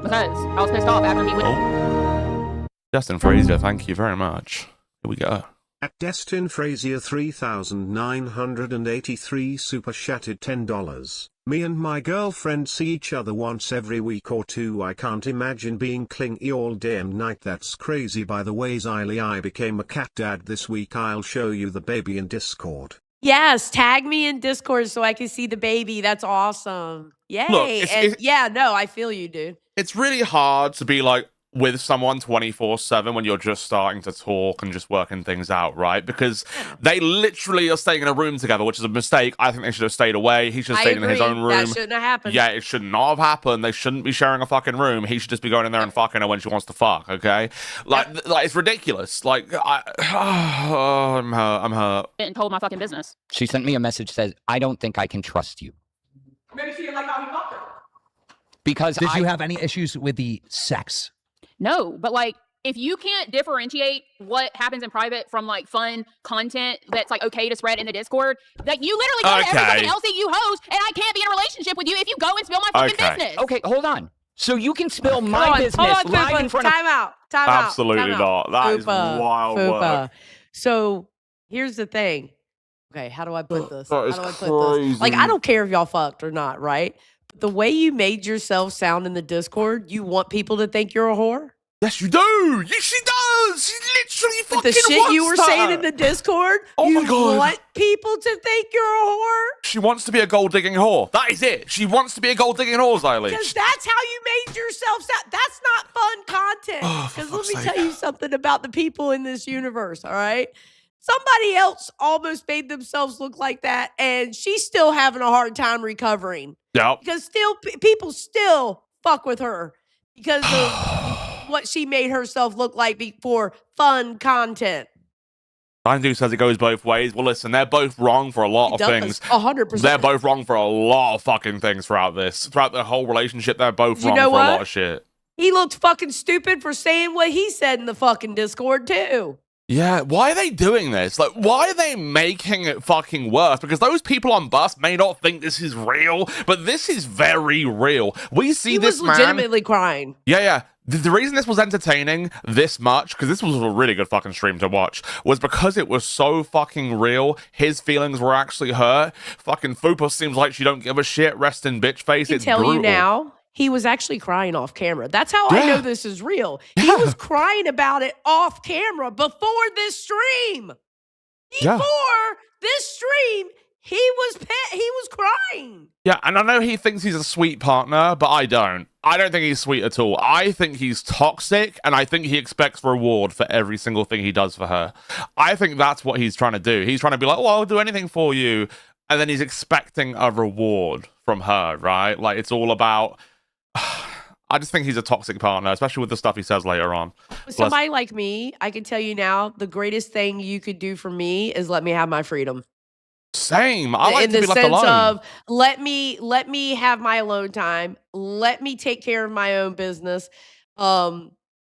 because I was pissed off after he went. Justin Frazier, thank you very much. Here we go. At Destin Frazier 3983 super chatted $10. Me and my girlfriend see each other once every week or two. I can't imagine being clingy all damn night. That's crazy. By the way, Xylee, I became a cat dad this week. I'll show you the baby in Discord. Yes, tag me in Discord so I can see the baby. That's awesome. Yay. Look, I feel you, dude. It's really hard to be like with someone 24/7 when you're just starting to talk and just working things out, right? Because they literally are staying in a room together, which is a mistake. I think they should have stayed away. He should have stayed in his own room. That shouldn't have happened. Yeah, it should not have happened. They shouldn't be sharing a fucking room. He should just be going in there and fucking her when she wants to fuck, okay? Like it's ridiculous. Like, I'm hurt. And told my fucking business. She sent me a message says, I don't think I can trust you. Maybe she didn't like how he fucked her. Because Did you have any issues with the sex? No, but like, if you can't differentiate what happens in private from like fun content that's like okay to spread in the Discord, like you literally go to every fucking LC you host, and I can't be in a relationship with you if you go and spill my fucking business. Okay, hold on. So you can spill my Hold on, business live in front of... Time out. Absolutely not. That is wild work. So here's the thing. Okay, how do I put this? That is How do I put this? Like, I don't care if y'all fucked or not, right? But the way you made yourself sound in the Discord, you want people to think you're a whore? Yes, you do. She does. She literally fucking With the shit you were wants saying that. in the Discord, Oh you my God. want people to think you're a whore? She wants to be a gold-digging whore. That is it. She wants to be a gold-digging whore, Xylee. Because that's how you made yourself sound. That's not fun content. Oh, for Because let fuck's me sake. tell you something about the people in this universe, all right? Somebody else almost made themselves look like that, and she's still having a hard time recovering. Yep. Because still, people still fuck with her because of what she made herself look like for fun content. Andu says it goes both ways. Well, listen, they're both wrong for a lot of things. 100%. They're both wrong for a lot of fucking things throughout this. Throughout the whole relationship, they're both You wrong know for a what? lot of shit. He looked fucking stupid for saying what he said in the fucking Discord, too. Yeah, why are they doing this? Like, why are they making it fucking worse? Because those people on bus may not think this is real, but this is very real. We see He this was man. legitimately crying. Yeah. The reason this was entertaining this much, because this was a really good fucking stream to watch, was because it was so fucking real. His feelings were actually hurt. Fucking Fupa seems like she don't give a shit. Rest in bitch face. I can It's tell brutal. you now, he was actually crying off camera. That's how I know this is real. He was crying about it off camera before this stream. Before this stream, he was crying. fine. Yeah, and I know he thinks he's a sweet partner, but I don't. I don't think he's sweet at all. I think he's toxic, and I think he expects reward for every single thing he does for her. I think that's what he's trying to do. He's trying to be like, oh, I'll do anything for you. And then he's expecting a reward from her, right? Like, it's all about... I just think he's a toxic partner, especially with the stuff he says later on. With somebody like me, I can tell you now, the greatest thing you could do for me is let me have my freedom. Same. I like in to the be left sense alone. of let me have my alone time. Let me take care of my own business. You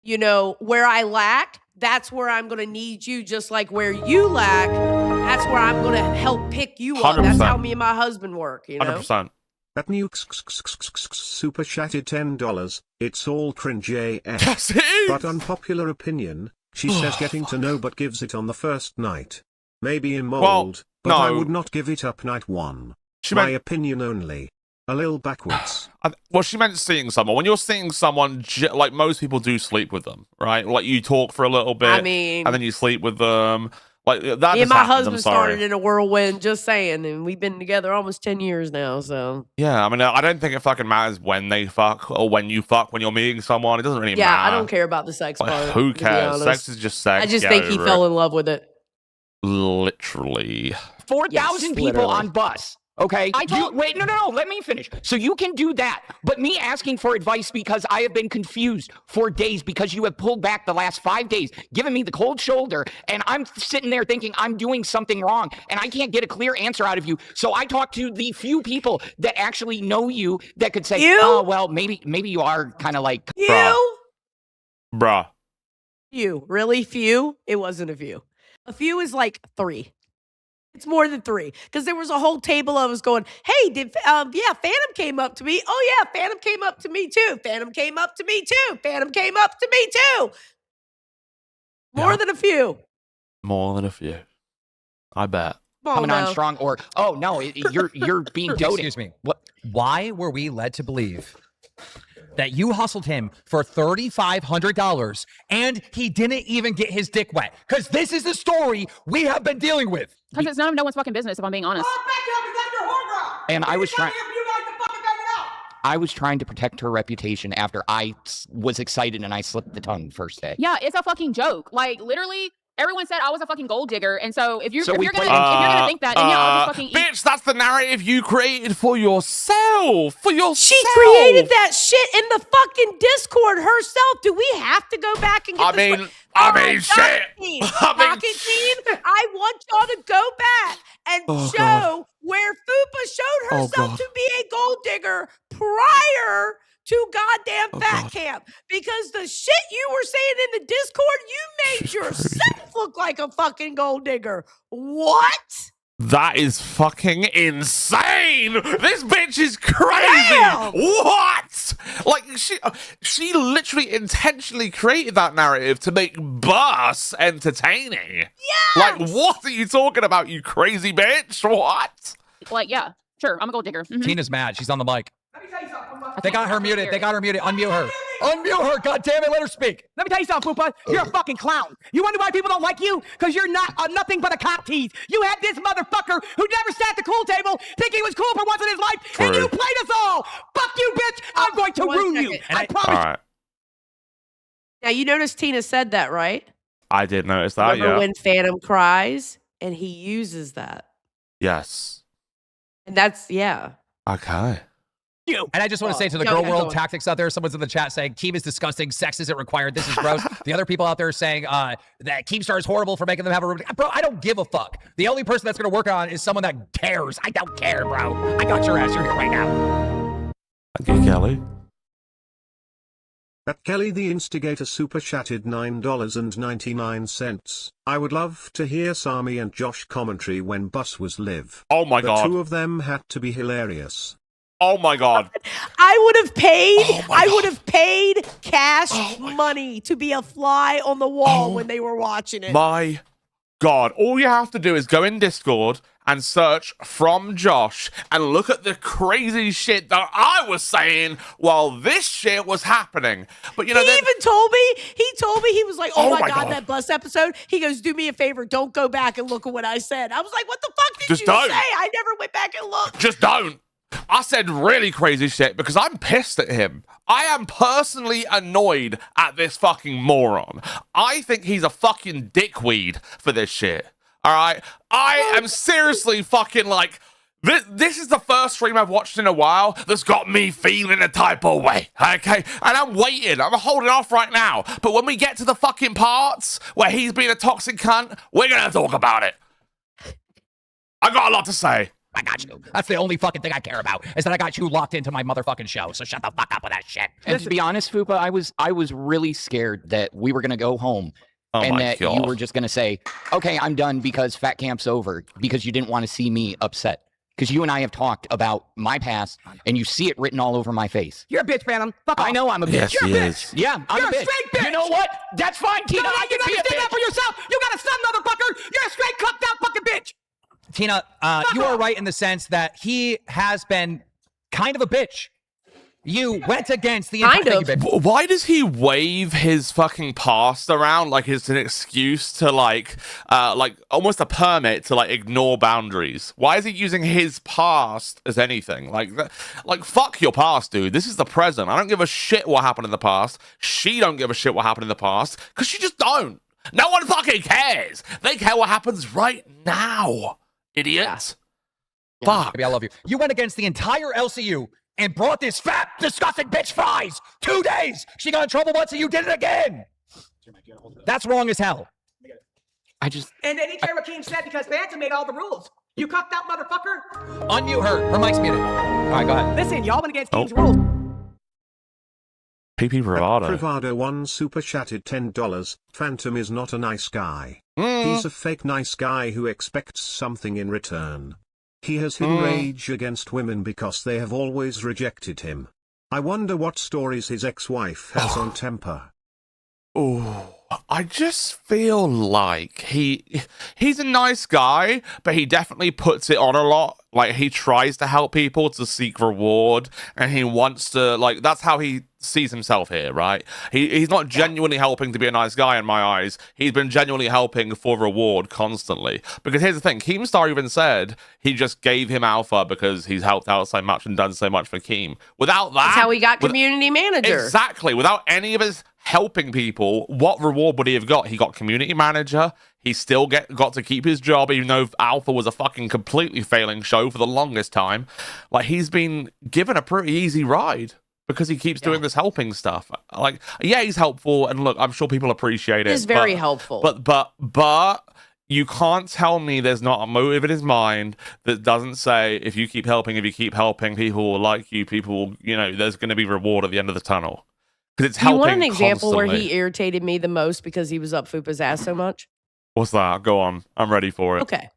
know, where I lack, that's where I'm going to need you. Just like where you lack, that's where I'm going to help pick you up. That's how me and my husband work. You know, 100%. That new super chatted $10. It's all cringe AF. Yes, it is. But unpopular opinion, she says getting to know but gives it on the first night. Maybe in mold, but I would not give it up night one. My opinion only. A little backwards. Well, she meant seeing someone. When you're seeing someone, like most people do sleep with them, right? Like you talk for a little bit, I mean, and then you sleep with them. Like that. Me and my husband started in a whirlwind, just saying, and we've been together almost 10 years now. So yeah, I mean, I don't think it fucking matters when they fuck or when you fuck when you're meeting someone. It doesn't really matter. Yeah, I don't care about the sex part. Who cares? Sex is just sex. I just think he fell in love with it. Literally. 4,000 people on bus. Okay. Wait, no. Let me finish. So you can do that. But me asking for advice because I have been confused for days because you have pulled back the last 5 days, giving me the cold shoulder, and I'm sitting there thinking I'm doing something wrong, and I can't get a clear answer out of you. So I talked to the few people that actually know you that could say, oh, well, maybe you are kind of like Bruh. Few. Really few? It wasn't a few. A few is like 3. It's more than 3 because there was a whole table of us going, hey, Phantom came up to me. Oh, yeah, Phantom came up to me, too. Phantom came up to me, too. Phantom came up to me, too. More than a few. More than a few. I bet. Coming on strong or, oh, no, you're being doted. Excuse me. What? Why were we led to believe that you hustled him for $3,500 and he didn't even get his dick wet? Because this is the story we have been dealing with. Because it's none of no one's fucking business, if I'm being honest. And I was trying to protect her reputation after I was excited and I slipped the tongue first day. Yeah, it's a fucking joke. Like, literally, everyone said I was a fucking gold digger. And so if you're gonna think that, then yeah, I'll just fucking bitch, that's the narrative you created for yourself. She created that shit in the fucking Discord herself. Do we have to go back and get shit. Pocket Team, I want y'all to go back and show where Fupa showed herself to be a gold digger prior to goddamn Fat Camp. Because the shit you were saying in the Discord, you made yourself look like a fucking gold digger. What? That is fucking insane. This bitch is crazy. Damn. What? Like she literally intentionally created that narrative to make Bus entertaining. Yes. Like, what are you talking about, you crazy bitch? What? Like, yeah, sure, I'm a gold digger. Mm-hmm. Tina's mad. She's on the mic. They got her muted. Unmute her. Unmute her. God damn it. Let her speak. Let me tell you something, Fupa. You're a fucking clown. You wonder why people don't like you? Because you're not nothing but a cop tease. You had this motherfucker who never sat at the cool table think he was cool for once in his life, and you played us all. Fuck you, bitch. I'm going to ruin you. I promise. All right. Now, you noticed Tina said that, right? I did notice that, Remember when Phantom cries, and he uses that. Yes. And that's, yeah. Okay. And I just want to say to the girl world tactics out there, someone's in the chat saying Keem is disgusting, sex isn't required, this is gross. The other people out there saying that Keemstar is horrible for making them have a room. Bro, I don't give a fuck. The only person that's going to work on is someone that cares. I don't care, bro. I got your ass. You're here right now. Thank you, Kelly. At Kelly the Instigator super chatted $9.99. I would love to hear Sami and Josh commentary when Bus was live. Oh my god. The two of them had to be hilarious. Oh my god. I would have paid cash money to be a fly on the wall when they were watching it. My god. All you have to do is go in Discord and search from Josh and look at the crazy shit that I was saying while this shit was happening. But you know, he even told me, he was like, oh my god, that Bus episode. He goes, do me a favor, don't go back and look at what I said. I was like, what the fuck did you say? I never went back and looked. Just don't. I said really crazy shit because I'm pissed at him. I am personally annoyed at this fucking moron. I think he's a fucking dickweed for this shit. All right? I am seriously fucking like, this is the first stream I've watched in a while that's got me feeling a type of way, okay? And I'm waiting. I'm holding off right now. But when we get to the fucking parts where he's being a toxic cunt, we're gonna talk about it. I got a lot to say. I got you. That's the only fucking thing I care about, is that I got you locked into my motherfucking show. So shut the fuck up with that shit. And to be honest, Fupa, I was really scared that we were gonna go home and that you were just gonna say, okay, I'm done because Fat Camp's over, because you didn't want to see me upset. Because you and I have talked about my past, and you see it written all over my face. You're a bitch, Phantom. Fuck off. I know I'm a bitch. Yes, You're a he bitch. is. Yeah, I'm You're a bitch. a straight bitch. You know what? That's fine, Tina. No, I you can be a understand that bitch. for yourself. You got a son, motherfucker. You're a straight cucked out fucking bitch. Tina, you are right in the sense that he has been kind of a bitch. You went against the Kind entire of. Why does he wave his fucking past around like it's an excuse to like almost a permit to like ignore boundaries? Why is he using his past as anything? Like fuck your past, dude. This is the present. I don't give a shit what happened in the past. She don't give a shit what happened in the past because she just don't. No one fucking cares. They care what happens right now, idiots. Fuck. Baby, I love you. You went against the entire LCU and brought this fat, disgusting bitch Fries. 2 days. She got in trouble once and you did it again. That's wrong as hell. I just... And then he cared what Keem said because Phantom made all the rules. You cucked out motherfucker. Unmute her. Her mic's muted. All right, go ahead. Listen, y'all went against Keem's rules. PP Bravado. Bravado 1 super chatted $10. Phantom is not a nice guy. He's a fake nice guy who expects something in return. He has hidden rage against women because they have always rejected him. I wonder what stories his ex-wife has on temper. Oh, I just feel like he's a nice guy, but he definitely puts it on a lot. Like, he tries to help people to seek reward, and he wants to, like, that's how he sees himself here, right? He's not genuinely helping to be a nice guy in my eyes. He's been genuinely helping for reward constantly. Because here's the thing, Keemstar even said he just gave him alpha because he's helped out so much and done so much for Keem. Without that... That's how he got community manager. Exactly. Without any of his helping people, what reward would he have got? He got community manager. He still got to keep his job, even though Alpha was a fucking completely failing show for the longest time. Like, he's been given a pretty easy ride because he keeps doing this helping stuff. Like, yeah, he's helpful, and look, I'm sure people appreciate it. He's very helpful. But you can't tell me there's not a motive in his mind that doesn't say, if you keep helping, people will like you, people will, there's going to be reward at the end of the tunnel. Because it's helping. You want an example where constantly. he irritated me the most because he was up Fupa's ass so much? What's that? Go on. I'm ready for it. Okay.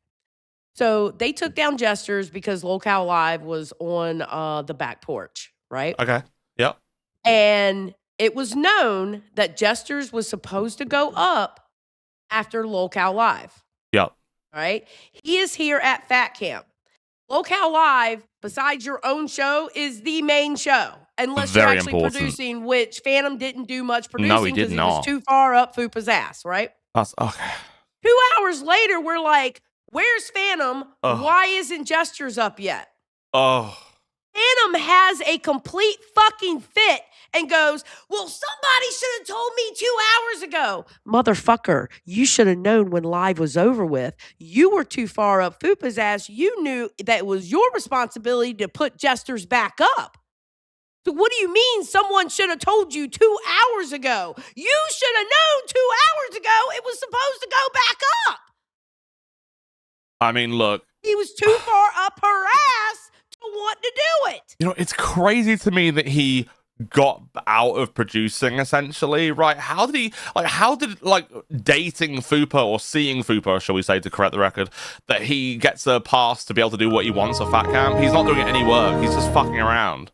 So they took down Jesters because Lolcow Live was on the back porch, right? Okay. Yep. And it was known that Jesters was supposed to go up after Lolcow Live. Yep. Right? He is here at Fat Camp. Lolcow Live, besides your own show, is the main show. Unless Very you're actually important. producing, which Phantom didn't do much producing No, he did he not. was too far up Fupa's ass, right? That's okay. 2 hours later, we're like, where's Phantom? Ugh. Why isn't Jesters up yet? Oh. Phantom has a complete fucking fit and goes, well, somebody should have told me 2 hours ago. Motherfucker, you should have known when live was over with. You were too far up Fupa's ass. You knew that it was your responsibility to put Jesters back up. So what do you mean someone should have told you 2 hours ago? You should have known 2 hours ago it was supposed to go back up. I mean, look. He was too far up her ass to want to do it. It's crazy to me that he got out of producing, essentially, right? How did dating Fupa or seeing Fupa, shall we say, to correct the record, that he gets a pass to be able to do what he wants at Fat Camp? He's not doing any work. He's just fucking around.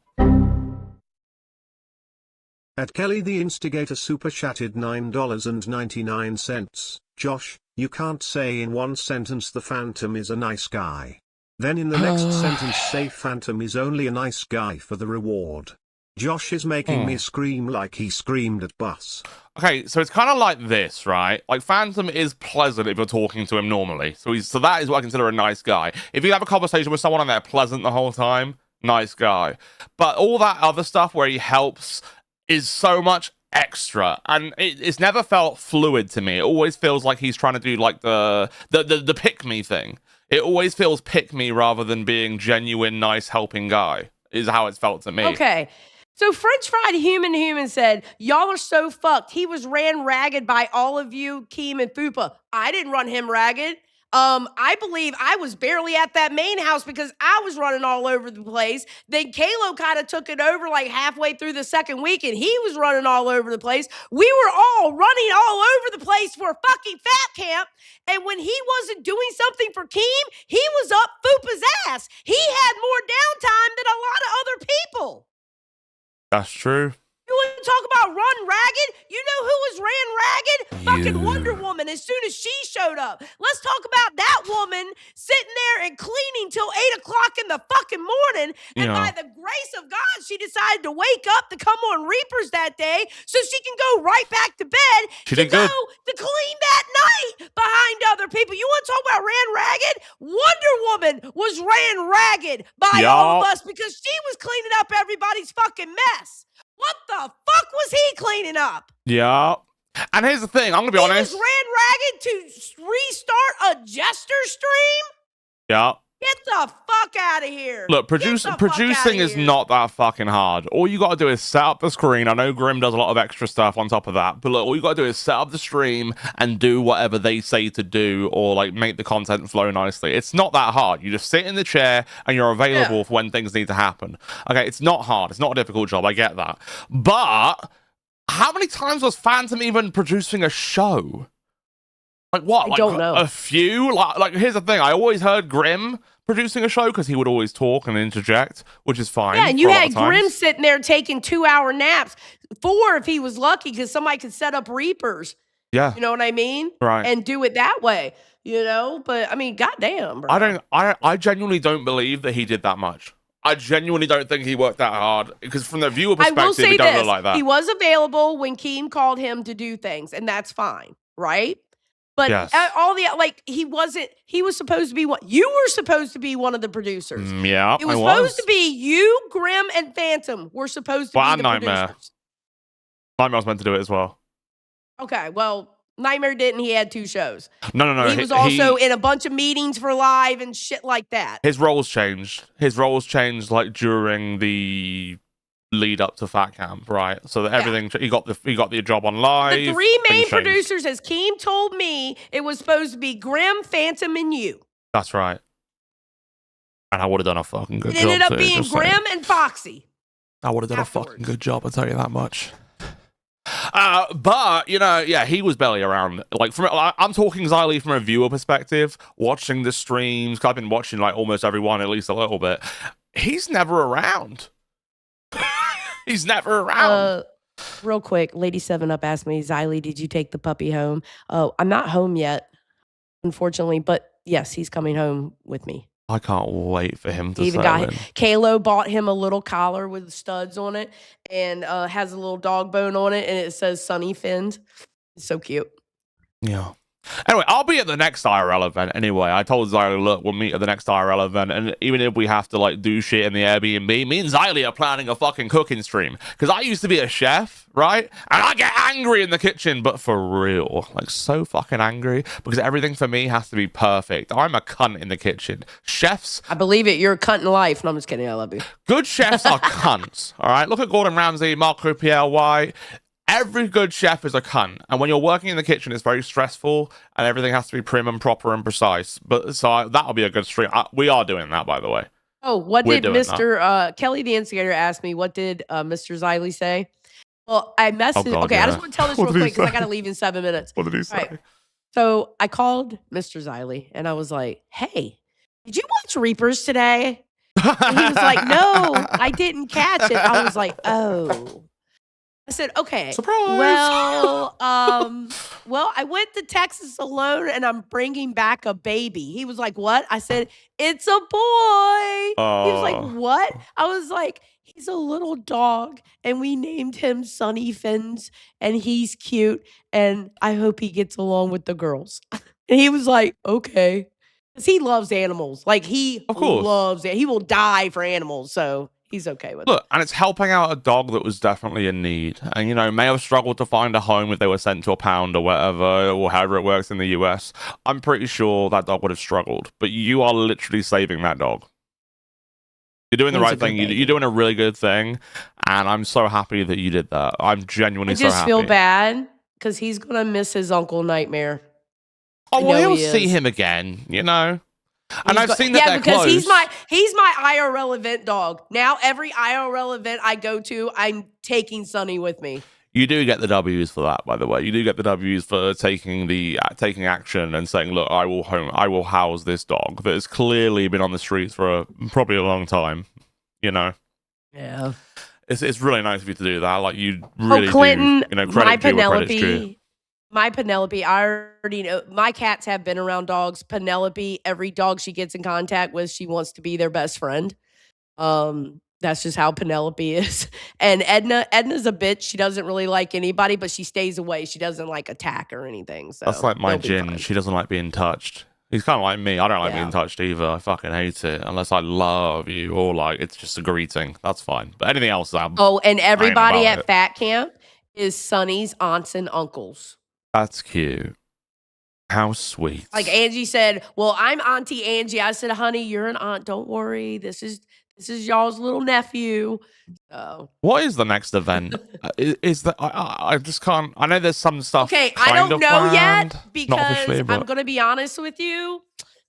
At Kelly the Instigator super chatted $9.99. Josh, you can't say in one sentence the Phantom is a nice guy. Then in the next sentence say Phantom is only a nice guy for the reward. Josh is making me scream like he screamed at Bus. Okay, so it's kind of like this, right? Like, Phantom is pleasant if you're talking to him normally. So that is what I consider a nice guy. If you have a conversation with someone and they're pleasant the whole time, nice guy. But all that other stuff where he helps is so much extra, and it's never felt fluid to me. It always feels like he's trying to do like the pick me thing. It always feels pick me rather than being genuine, nice, helping guy, is how it's felt to me. Okay. So French Fried Human said, y'all are so fucked. He was ran ragged by all of you, Keem and Fupa. I didn't run him ragged. I believe I was barely at that main house because I was running all over the place. Then Kalo kind of took it over like halfway through the second week, and he was running all over the place. We were all running all over the place for fucking Fat Camp. And when he wasn't doing something for Keem, he was up Fupa's ass. He had more downtime than a lot of other people. That's true. You want to talk about run ragged? You know who was ran ragged? Fucking Wonder Woman as soon as she showed up. Let's talk about that woman sitting there and cleaning till 8 o'clock in the fucking morning. And by the grace of God, she decided to wake up to come on Reapers that day so she can go right back to bed to clean that night behind other people. You want to talk about ran ragged? Wonder Woman was ran ragged by all of us because she was cleaning up everybody's fucking mess. What the fuck was he cleaning up? Yeah. And here's the thing, I'm going to be honest. He was ran ragged to restart a Jester stream? Yeah. Get the fuck out of here. Look, producing is not that fucking hard. All you got to do is set up the screen. I know Grim does a lot of extra stuff on top of that, but look, all you got to do is set up the stream and do whatever they say to do, or like make the content flow nicely. It's not that hard. You just sit in the chair and you're available for when things need to happen. Okay, it's not hard. It's not a difficult job. I get that. But how many times was Phantom even producing a show? Like what? I don't know. A few? Like here's the thing. I always heard Grim producing a show because he would always talk and interject, which is fine. Yeah, and you had Grim sitting there taking 2-hour naps, 4 if he was lucky, because somebody could set up Reapers. Yeah. You know what I mean? Right. And do it that way, you know? But, I mean, goddamn, bro. I genuinely don't believe that he did that much. I genuinely don't think he worked that hard, because from the viewer perspective, it don't look like that. He was available when Keem called him to do things, and that's fine, right? But all the he was supposed to be one. You were supposed to be one of the producers. Yeah, it was supposed to be you, Grim, and Phantom were supposed to be the producers. Nightmare was meant to do it as well. Okay, well, Nightmare didn't. He had 2 shows. No. He was also in a bunch of meetings for live and shit like that. His roles changed. Like during the lead up to Fat Camp, right? So that everything he got the job on live. The 3 main producers, as Keem told me, it was supposed to be Grim, Phantom, and you. That's right. And I would have done a fucking good job. It ended up being Grim and Foxy. I would have done a fucking good job, I'll tell you that much. But you know, yeah, he was barely around. Like I'm talking Xylee from a viewer perspective, watching the streams. 'Cause I've been watching like almost everyone at least a little bit. He's never around. He's never around. Real quick, Lady 7up asked me, Xylee, did you take the puppy home? I'm not home yet, unfortunately, but yes, he's coming home with me. I can't wait for him to even got Kalo bought him a little collar with studs on it and has a little dog bone on it, and it says Sunny Fins. It's so cute. Yeah. Anyway, I'll be at the next IRL event anyway. I told Xylee, look, we'll meet at the next IRL event, and even if we have to like do shit in the Airbnb, me and Xylee are planning a fucking cooking stream. Because I used to be a chef, right? And I get angry in the kitchen, but for real. Like, so fucking angry. Because everything for me has to be perfect. I'm a cunt in the kitchen. Chefs... I believe it. You're a cunt in life. No, I'm just kidding. I love you. Good chefs are cunts, all right? Look at Gordon Ramsay, Marco Pierre White. Every good chef is a cunt, and when you're working in the kitchen, it's very stressful, and everything has to be prim and proper and precise. But so that'll be a good stream. We are doing that, by the way. Oh, what did Mr. Kelly the Instigator ask me? What did Mr. Xylee say? Well, I messaged. I just want to tell this real quick because I got to leave in 7 minutes. What did he say? Right. So I called Mr. Xylee, and I was like, "Hey, did you watch Reapers today?" And he was like, "No, I didn't catch it." I was like, "Oh." I said, okay, surprise. Well, I went to Texas alone and I'm bringing back a baby. He was like, what? I said, it's a boy. He was like, what? I was like, he's a little dog and we named him Sunny Fins and he's cute and I hope he gets along with the girls. And he was like, okay. he loves animals. Like he Of course. loves it. He will die for animals. So he's okay with Look, it. and it's helping out a dog that was definitely in need, and may have struggled to find a home if they were sent to a pound or whatever, or however it works in the US. I'm pretty sure that dog would have struggled, but you are literally saving that dog. You're doing the He's a right good thing. baby. You're doing a really good thing, and I'm so happy that you did that. I'm genuinely I so just happy. feel bad because he's gonna miss his Uncle Nightmare. Oh, I well, know he'll he see is. him again, And He's I've seen that they're because close. he's my IRL event dog. Now every IRL event I go to, I'm taking Sonny with me. You do get the W's for that, by the way. You do get the W's for taking action and saying, "Look, I will house this dog that has clearly been on the streets for probably a long time." Yeah. It's really nice of you to do that. Like you really Clinton, do. Credit my due where credit's due. Penelope, I already know my cats have been around dogs. Penelope, every dog she gets in contact with, she wants to be their best friend. That's just how Penelope is. And Edna's a bitch. She doesn't really like anybody, but she stays away. She doesn't like attack or anything. So That's like my they'll be Jin. fine. She doesn't like being touched. He's kind of like me. I don't like being touched either. I fucking hate it unless I love you or like it's just a greeting. That's fine. But anything else, Oh, and everybody about at Fat Camp is Sonny's aunts and uncles. That's cute. How sweet. Like Angie said, well, I'm Auntie Angie. I said, honey, you're an aunt. Don't worry. This is y'all's little nephew. So What is the next event? Is that I just can't. I know there's some stuff. okay, I kind don't of know planned, yet not because officially, I'm but gonna be honest with you.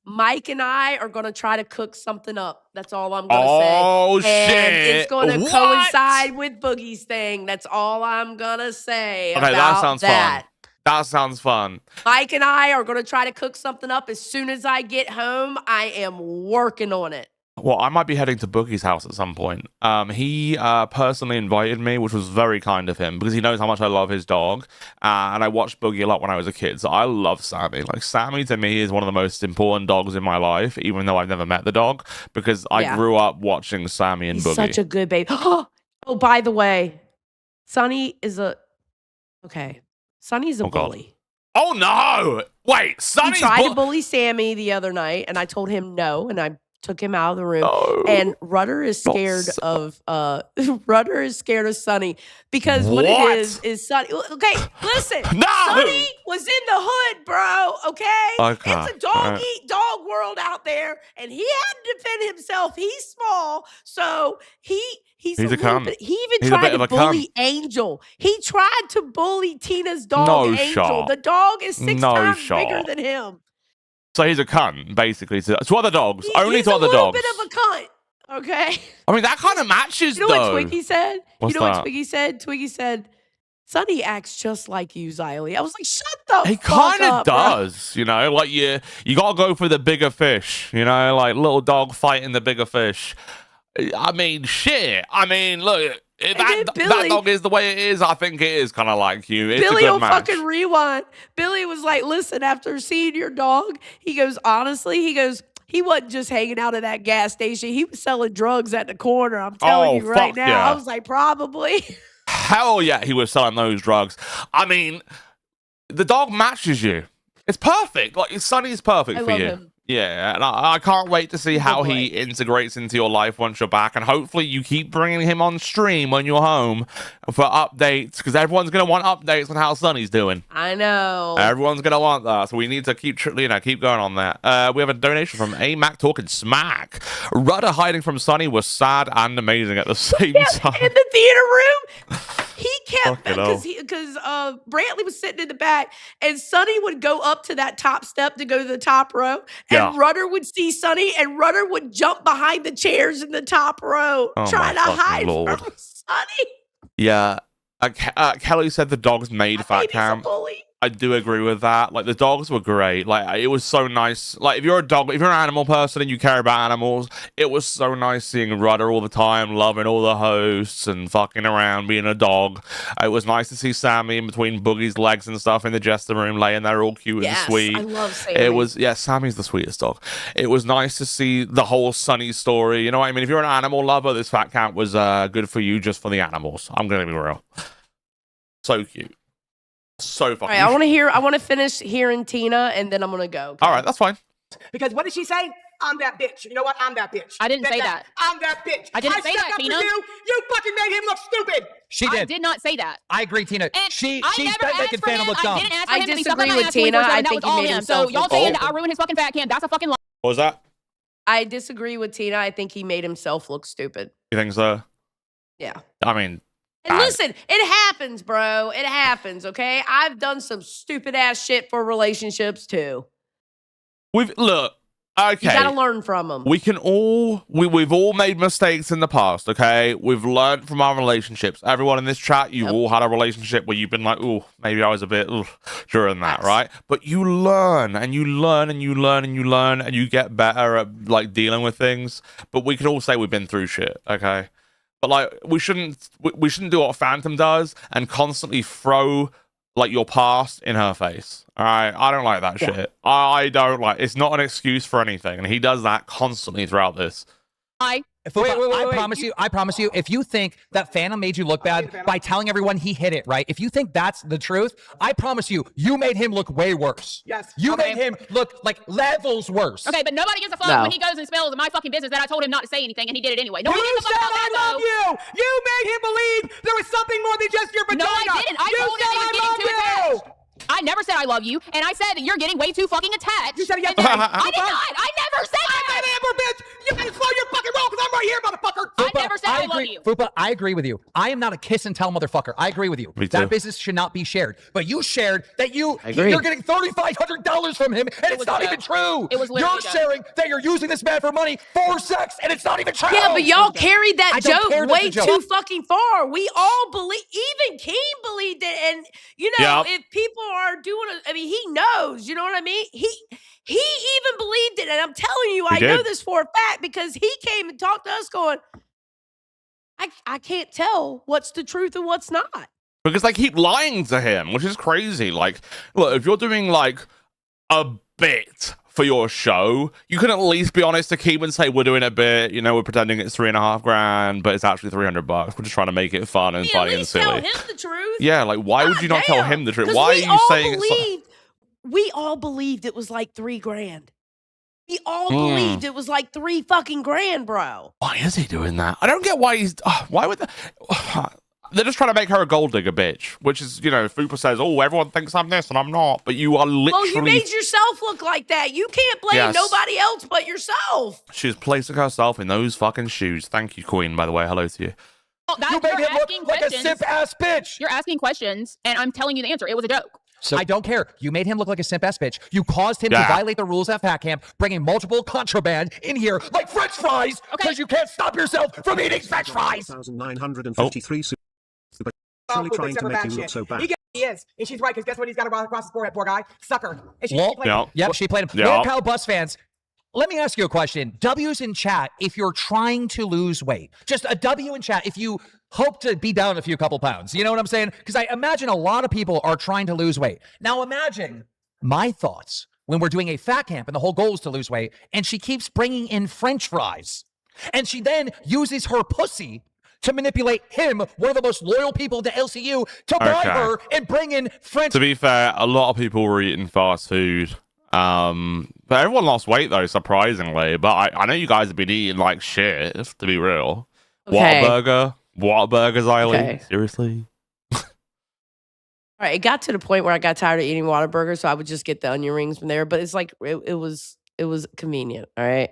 Mike and I are gonna try to cook something up. That's all I'm gonna say. Oh, And shit. it's gonna What? coincide with Boogie's thing. That's all I'm gonna say. Okay, about that sounds that. fun. That sounds fun. Mike and I are gonna try to cook something up as soon as I get home. I am working on it. Well, I might be heading to Boogie's house at some point. He personally invited me, which was very kind of him because he knows how much I love his dog. And I watched Boogie a lot when I was a kid, so I love Sammy. Like, Sammy to me is one of the most important dogs in my life, even though I've never met the dog, because I grew up watching Sammy and He's Boogie. such a good baby. Oh, by the way, Sonny's a God. bully. Oh, no! Wait, Sonny's He tried to bully Sammy the other night, and I told him no, and I took him out of the room. No. And Rudder is scared of Rudder is scared of Sonny because what What? it is Sonny. Okay, listen. No! Sonny was in the hood, bro. Okay, Okay, it's a dog alright. eat dog world out there, and he had to defend himself. He's small, so he's a little cunt. bit- He even He's a tried bit to of a bully cunt. Angel. He tried to bully Tina's dog, No Angel. shot. The dog is 6 No times shot. bigger than him. So he's a cunt, basically, to other dogs. Only He's to a other little dogs. bit of a cunt. Okay. I mean, that kind of matches, You know though. what Twiggy said? What's you know that? what Twiggy said? Twiggy said, Sonny acts just like you, Xylee. I was like, shut the He fuck kind of up, bro. does, like you gotta go for the bigger fish, like little dog fighting the bigger fish. I mean, shit. I mean, look, if then that Billy- dog is the way it is, I think it is kind of like you. It's Billy a will good match. fucking rewind. Billy was like, listen, after seeing your dog, he goes, honestly, he wasn't just hanging out at that gas station. He was selling drugs at the corner. I'm telling Oh, you right fuck now. yeah. I was like, probably. Hell yeah, he was selling those drugs. I mean, the dog matches you. It's perfect. Like, Sonny's perfect I for love you. him. Yeah, and I can't wait to see how boy. he integrates into your life once you're back, and hopefully you keep bringing him on stream when you're home for updates, because everyone's going to want updates on how Sonny's doing. I know. Everyone's going to want that, so we need to keep going on that. We have a donation from A-Mac talking smack. Rudder hiding from Sonny was sad and amazing at the same time. In the theater room, he kept Fucking hell. because Brantley was sitting in the back, and Sonny would go up to that top step to go to the top row, and Yeah. Rudder would see Sonny, and Rudder would jump behind the chairs in the top row, Oh, trying to my fucking hide Lord. from Sonny. Yeah. Kelly said the dogs made Fat Baby's a Camp. bully. I do agree with that. Like, the dogs were great. Like, it was so nice. Like, if you're an animal person and you care about animals, it was so nice seeing Rudder all the time, loving all the hosts and fucking around, being a dog. It was nice to see Sammy in between Boogie's legs and stuff in the jester room, laying there all cute and sweet. I love Sammy. It was, Sammy's the sweetest dog. It was nice to see the whole Sonny story. You know what I mean? If you're an animal lover, this Fat Camp was good for you just for the animals. I'm going to be real. So cute. So fucking All right, I want to finish hearing Tina, and then I'm gonna go. Okay? All right, that's fine. Because what did she say? I'm that bitch. You know what? I'm that bitch. I didn't say that. I'm that bitch. I didn't say that, stuck up Tina. for you. You fucking made him look stupid. She I did. did not say that. I agree, Tina. And She's I been never making asked for Phantom him. look dumb. I didn't ask for I him to be stuck on disagree my with ass Tina. 24/7. I That think was he all made him. himself So y'all look saying dumb. that I ruined his fucking fat camp, that's a fucking lie. What was that? I disagree with Tina. I think he made himself look stupid. You think so? Yeah. I mean, And listen, it happens, bro. It happens, okay? I've done some stupid ass shit for relationships too. look. Okay. You gotta learn from them. We can all we've all made mistakes in the past, okay? We've learned from our relationships. Everyone in this chat, you've all had a relationship where you've been like, oh, maybe I was a bit during that, right? But you learn and you learn and you learn and you learn and you get better at like dealing with things. But we can all say we've been through shit, okay? But like we shouldn't do what Phantom does and constantly throw like your past in her face. All right, I don't like that shit. I don't like. It's not an excuse for anything, and he does that constantly throughout this. I promise you, if you think that Phantom made you look bad by telling everyone he hit it, right? If you think that's the truth, I promise you, you made him look way worse. Yes. You made him look like levels worse. Okay, but nobody gives a fuck when he goes and spills my fucking business that I told him not to say anything and he did it anyway. Nobody gives a fuck about that, I love you. You made him believe there was something more than just your vagina. No, I didn't. I told him he was getting too attached. I never said I love you, and I said that you're getting way too fucking attached. You said it And yesterday. then- I did not. I never said that. I said Amber, bitch. You better slow your fucking roll because I'm right here, motherfucker. I never said I love you. Fupa, I agree with you. I am not a kiss and tell motherfucker. I agree with you. Me too. That business should not be shared. But you shared that you're agree. getting $3,500 from him, and it's not even true. It was literally You're a joke. sharing that you're using this man for money for sex, and it's not even true. Yeah, but y'all carried that I don't care joke that's way a joke. too fucking far. We all believe, even Keem believed it. And, you know, if people are doing it, I mean, he knows, you know what I mean? He even believed it. And I'm telling you, I know did. this for a fact because he came and talked to us going, I can't tell what's the truth and what's not. Because they keep lying to him, which is crazy. Like, look, if you're doing like a bit for your show, you can at least be honest to Keem and say, we're doing a bit, you know, we're pretending it's $3.5 grand, but it's actually $300. We're just trying to make it fun and funny and silly. Tell him the truth. Yeah, like, why would you not tell him the truth? Why are you saying We all believed it was like $3 grand. We all believed it was like $3 fucking grand, bro. Why is he doing that? I don't get why he's. Why would they're just trying to make her a gold digger bitch, which is, you know, Fupa says, oh, everyone thinks I'm this and I'm not, but you are literally. Oh, you made yourself look like that. You can't blame nobody else but yourself. She's placing herself in those fucking shoes. Thank you, Queen, by the way. Hello to you. You made him look like a simp ass bitch. You're asking questions, and I'm telling you the answer. It was a joke. So I don't care. You made him look like a simp ass bitch. You caused him to violate the rules at Fat Camp, bringing multiple contraband in here like French fries because you can't stop yourself from eating French fries. 1,953 super. Actually trying to make you look so bad. He is. And she's right, because guess what he's got across his forehead, poor guy? Sucker. And she She played him. Yeah. Kyle Bus fans, let me ask you a question. W's in chat if you're trying to lose weight. Just a W in chat if you hope to be down a couple pounds. You know what I'm saying? Because I imagine a lot of people are trying to lose weight. Now imagine my thoughts when we're doing a Fat Camp and the whole goal is to lose weight, and she keeps bringing in French fries. And she then uses her pussy to manipulate him, one of the most loyal people to LCU, to buy her and bring in French. To be fair, a lot of people were eating fast food. But everyone lost weight though, surprisingly. But I know you guys have been eating like shit, to be real. Okay. Whataburgers, Eileen. Okay. Seriously? All right, it got to the point where I got tired of eating Whataburger, so I would just get the onion rings from there. But it's like it was convenient, all right?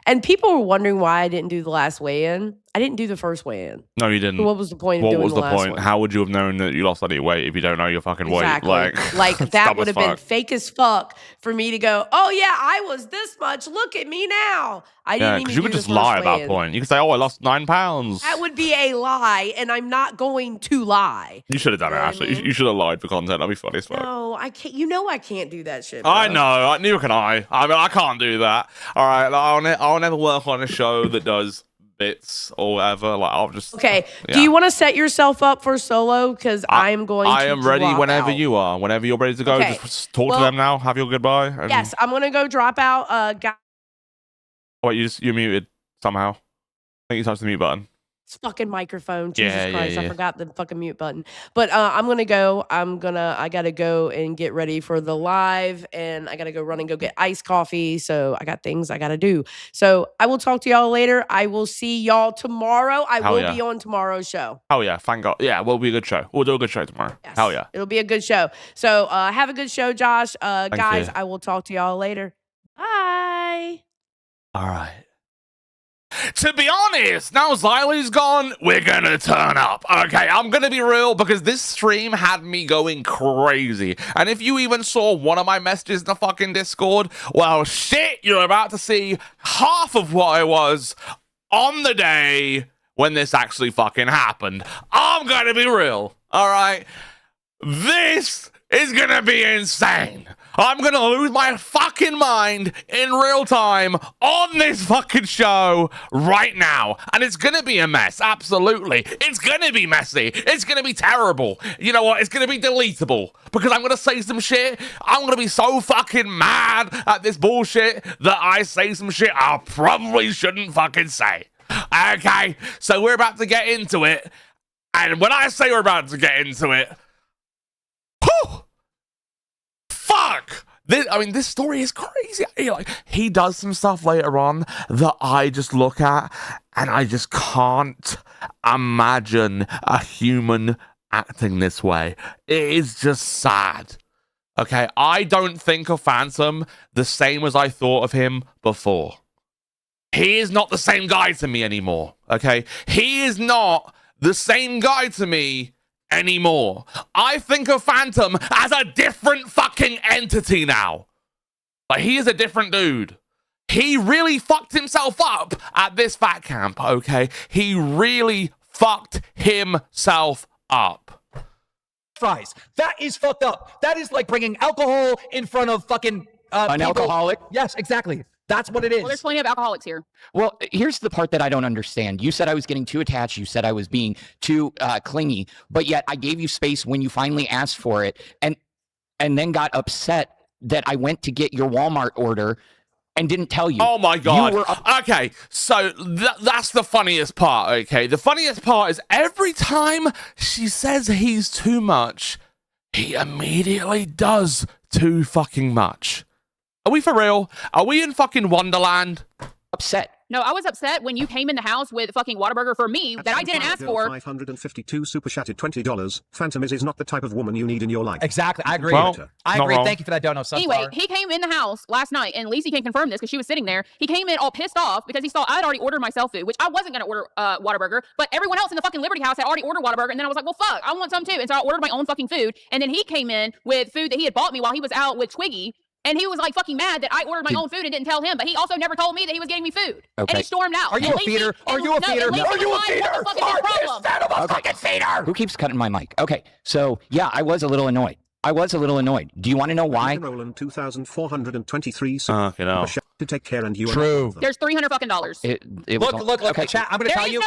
And people were wondering why I didn't do the last weigh-in. I didn't do the first weigh-in. No, you didn't. So what was the point of doing the last one? How would you have known that you lost any weight if you don't know your fucking Exactly. weight? Like dumb that as would have been fuck. fake as fuck for me to go, oh yeah, I was this much. Look at me now. I didn't Yeah, even because you do could the just first lie at that weigh-in. point. You could say, oh, I lost 9 pounds. That would be a lie, and I'm not going to lie. You should have done it, You know what I Ashley. mean? You should have lied for content. That'd be funny as fuck. No, I can't. You know I can't do that shit. I bro. know. Neither can I. I mean, I can't do that. All right, I'll never work on a show that does bits or whatever. Like, I'll just. Okay. Yeah. Do you want to set yourself up for solo? Because I'm going to. I am ready drop whenever out. you are. Whenever you're ready to go, Okay. just talk to Well, them now. Have your goodbye. And, Yes, I'm going to go drop out. Oh, wait, you're muted somehow. I think you touched the mute button. It's fucking microphone. Yeah, Jesus Christ. yeah. I forgot the fucking mute button. But I'm going to go. I got to go and get ready for the live. And I got to go run and go get iced coffee. So I got things I got to do. So I will talk to y'all later. I will see y'all tomorrow. I Hell will yeah. be on tomorrow's show. Oh yeah, thank God. Yeah, we'll be a good show. We'll do a good show tomorrow. Yes. Hell yeah. It'll be a good show. So have a good show, Josh. Guys, you. I will talk to y'all later. Bye. All right. To be honest, now Xylee's gone, we're gonna turn up. Okay, I'm gonna be real because this stream had me going crazy. And if you even saw one of my messages in the fucking Discord, well, shit, you're about to see half of what I was on the day when this actually fucking happened. I'm gonna be real, all right? This is gonna be insane. I'm gonna lose my fucking mind in real time on this fucking show right now. And it's gonna be a mess, absolutely. It's gonna be messy. It's gonna be terrible. You know what? It's gonna be deletable because I'm gonna say some shit. I'm gonna be so fucking mad at this bullshit that I say some shit I probably shouldn't fucking say. Okay, so we're about to get into it. And when I say we're about to get into it, whew, fuck! This story is crazy. He does some stuff later on that I just look at and I just can't imagine a human acting this way. It is just sad. Okay, I don't think of Phantom the same as I thought of him before. He is not the same guy to me anymore. Okay, he is not the same guy to me anymore. I think of Phantom as a different fucking entity now. Like, he is a different dude. He really fucked himself up at this fat camp, okay? He really fucked himself up. Fries. That is fucked up. That is like bringing alcohol in front of fucking An people. alcoholic? Yes, exactly. That's what it is. Well, there's plenty of alcoholics here. Well, here's the part that I don't understand. You said I was getting too attached. You said I was being too clingy, but yet I gave you space when you finally asked for it, and then got upset that I went to get your Walmart order and didn't tell you. Oh my God. You were okay, so that's the funniest part, okay? The funniest part is every time she says he's too much, he immediately does too fucking much. Are we for real? Are we in fucking Wonderland? upset. No, I was upset when you came in the house with fucking Whataburger for me that I didn't ask for. 552 super chatted $20. Phantom is not the type of woman you need in your life. Exactly. I agree. Well, I not agree. wrong. Thank you for that dono, Sunflower. Anyway, he came in the house last night, and Lacey can confirm this because she was sitting there. He came in all pissed off because he saw I'd already ordered myself food, which I wasn't going to order Whataburger, but everyone else in the fucking Liberty House had already ordered Whataburger, and then I was like, well, fuck, I want some too. And so I ordered my own fucking food, and then he came in with food that he had bought me while he was out with Twiggy, and he was like fucking mad that I ordered my own food and didn't tell him, but he also never told me that he was getting me food. Okay. And he stormed out. Are you And a Lacey- feeder? Are and- you a no, feeder? and Lacey Are you a was like, feeder? What the fuck is his problem? Son of a fucking feeder! Who keeps cutting my mic? Okay, so yeah, I was a little annoyed. Do you want to know why? Roland 2,423 Okay, no. to take care and you are True. not There's $300 fucking dollars. It was Look, okay. chat. I'm gonna There tell is you, no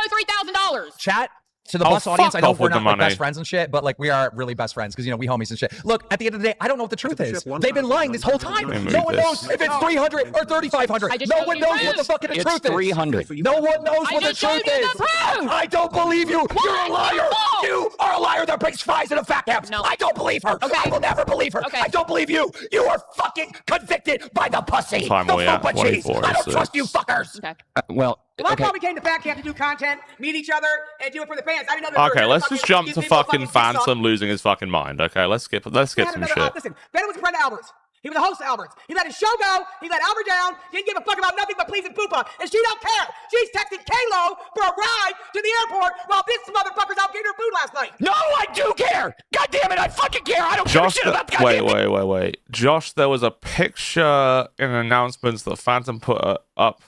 $3,000. chat. To the Oh, bus audience, I fuck know off we're with the not like money. best friends and shit, but like we are really best friends because you know we homies and shit. Look, at the end of the day, I don't know what the truth is. They've been lying this whole time. Let me No read one this. knows if it's 300 or 3,500. I just No showed one you knows the what the truth. fucking It's truth is. 300. No one knows I what the just showed truth you is. the proof. I don't believe you. You're a liar. No. You are a liar that brings fries in a fat camp. No. I don't believe her. Okay. I will never believe her. Okay. I don't believe you. You are fucking convicted by the pussy. Time The we at? Fupa cheese. 24, I don't 6. trust you fuckers. Okay. Well, Well, I okay. probably came to Fat Camp to do content, meet each other, and do it for the fans. I didn't know that. Okay, let's just jump to fucking Phantom losing his fucking mind. Okay, let's skip some shit. Listen, Ben was a friend of Albert's. He was a host of Albert's. He let his show go. He let Albert down. He didn't give a fuck about nothing but pleasing Fupa. And she don't care. She's texting Kalo for a ride to the airport while this motherfucker's out getting her food last night. No, I do care. God damn it, I fucking care. I don't give a Josh, shit about the goddamn wait. Josh, there was a picture in announcements that Phantom put up.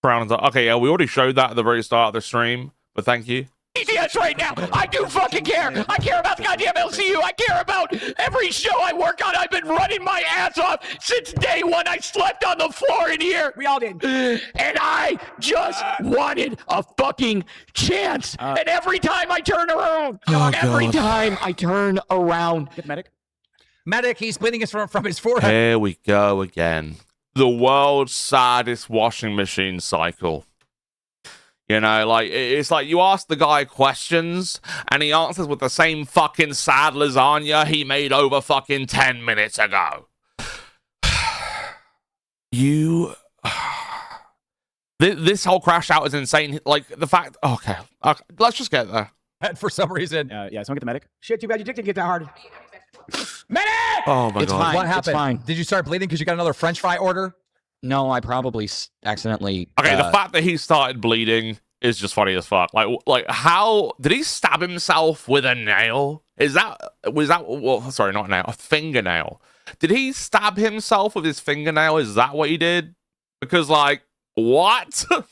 Okay, yeah, we already showed that at the very start of the stream, but thank you. ETS right now. I do fucking care. I care about the goddamn LCU. I care about every show I work on. I've been running my ass off since day one. I slept on the floor in here. We all did. And I just wanted a fucking chance. And every time I turn around, Get medic. Medic, he's bleeding from his forehead. Here we go again. The world's saddest washing machine cycle. You know, like, it's like you ask the guy questions and he answers with the same fucking sad lasagna he made over fucking 10 minutes ago. This whole crash out is insane. Like, the fact... Okay, let's just get there. And for some reason... yeah, someone get the medic? Shit, too bad your dick didn't get that hard. Medic! Oh, my It's God. fine. What happened? It's fine. Did you start bleeding because you got another French fry order? No, I probably accidentally... Okay, the fact that he started bleeding is just funny as fuck. Like how... Did he stab himself with a nail? Well, sorry, not a nail. A fingernail. Did he stab himself with his fingernail? Is that what he did? Because, like, what? I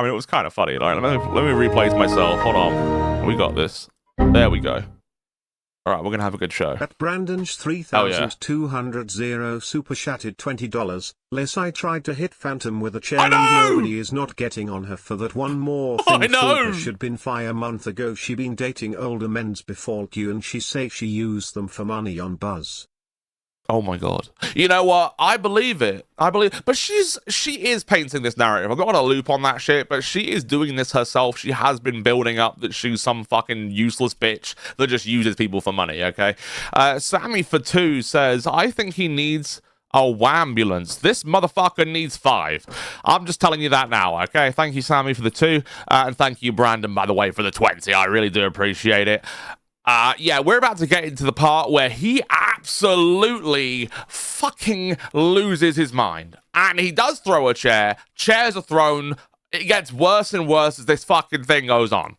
mean, it was kind of funny. Like, let me replace myself. Hold on. We got this. There we go. All right, we're gonna have a good show. At Brandon's 3,200 super chatted $20. Less I tried to hit Phantom with a chair and nobody is not getting on her for that. One more thing. I know. Fupa should been fired a month ago. She been dating older men's before you and she say she used them for money on Buzz. Oh my God. You know what? I believe it. But she is painting this narrative. I'm not gonna loop on that shit, but she is doing this herself. She has been building up that she's some fucking useless bitch that just uses people for money, okay? Sammy for 2 says, I think he needs a wambulance. This motherfucker needs 5. I'm just telling you that now, okay? Thank you, Sammy, for the 2. And thank you, Brandon, by the way, for the 20. I really do appreciate it. Yeah, we're about to get into the part where he absolutely fucking loses his mind. And he does throw a chair. Chairs are thrown. It gets worse and worse as this fucking thing goes on.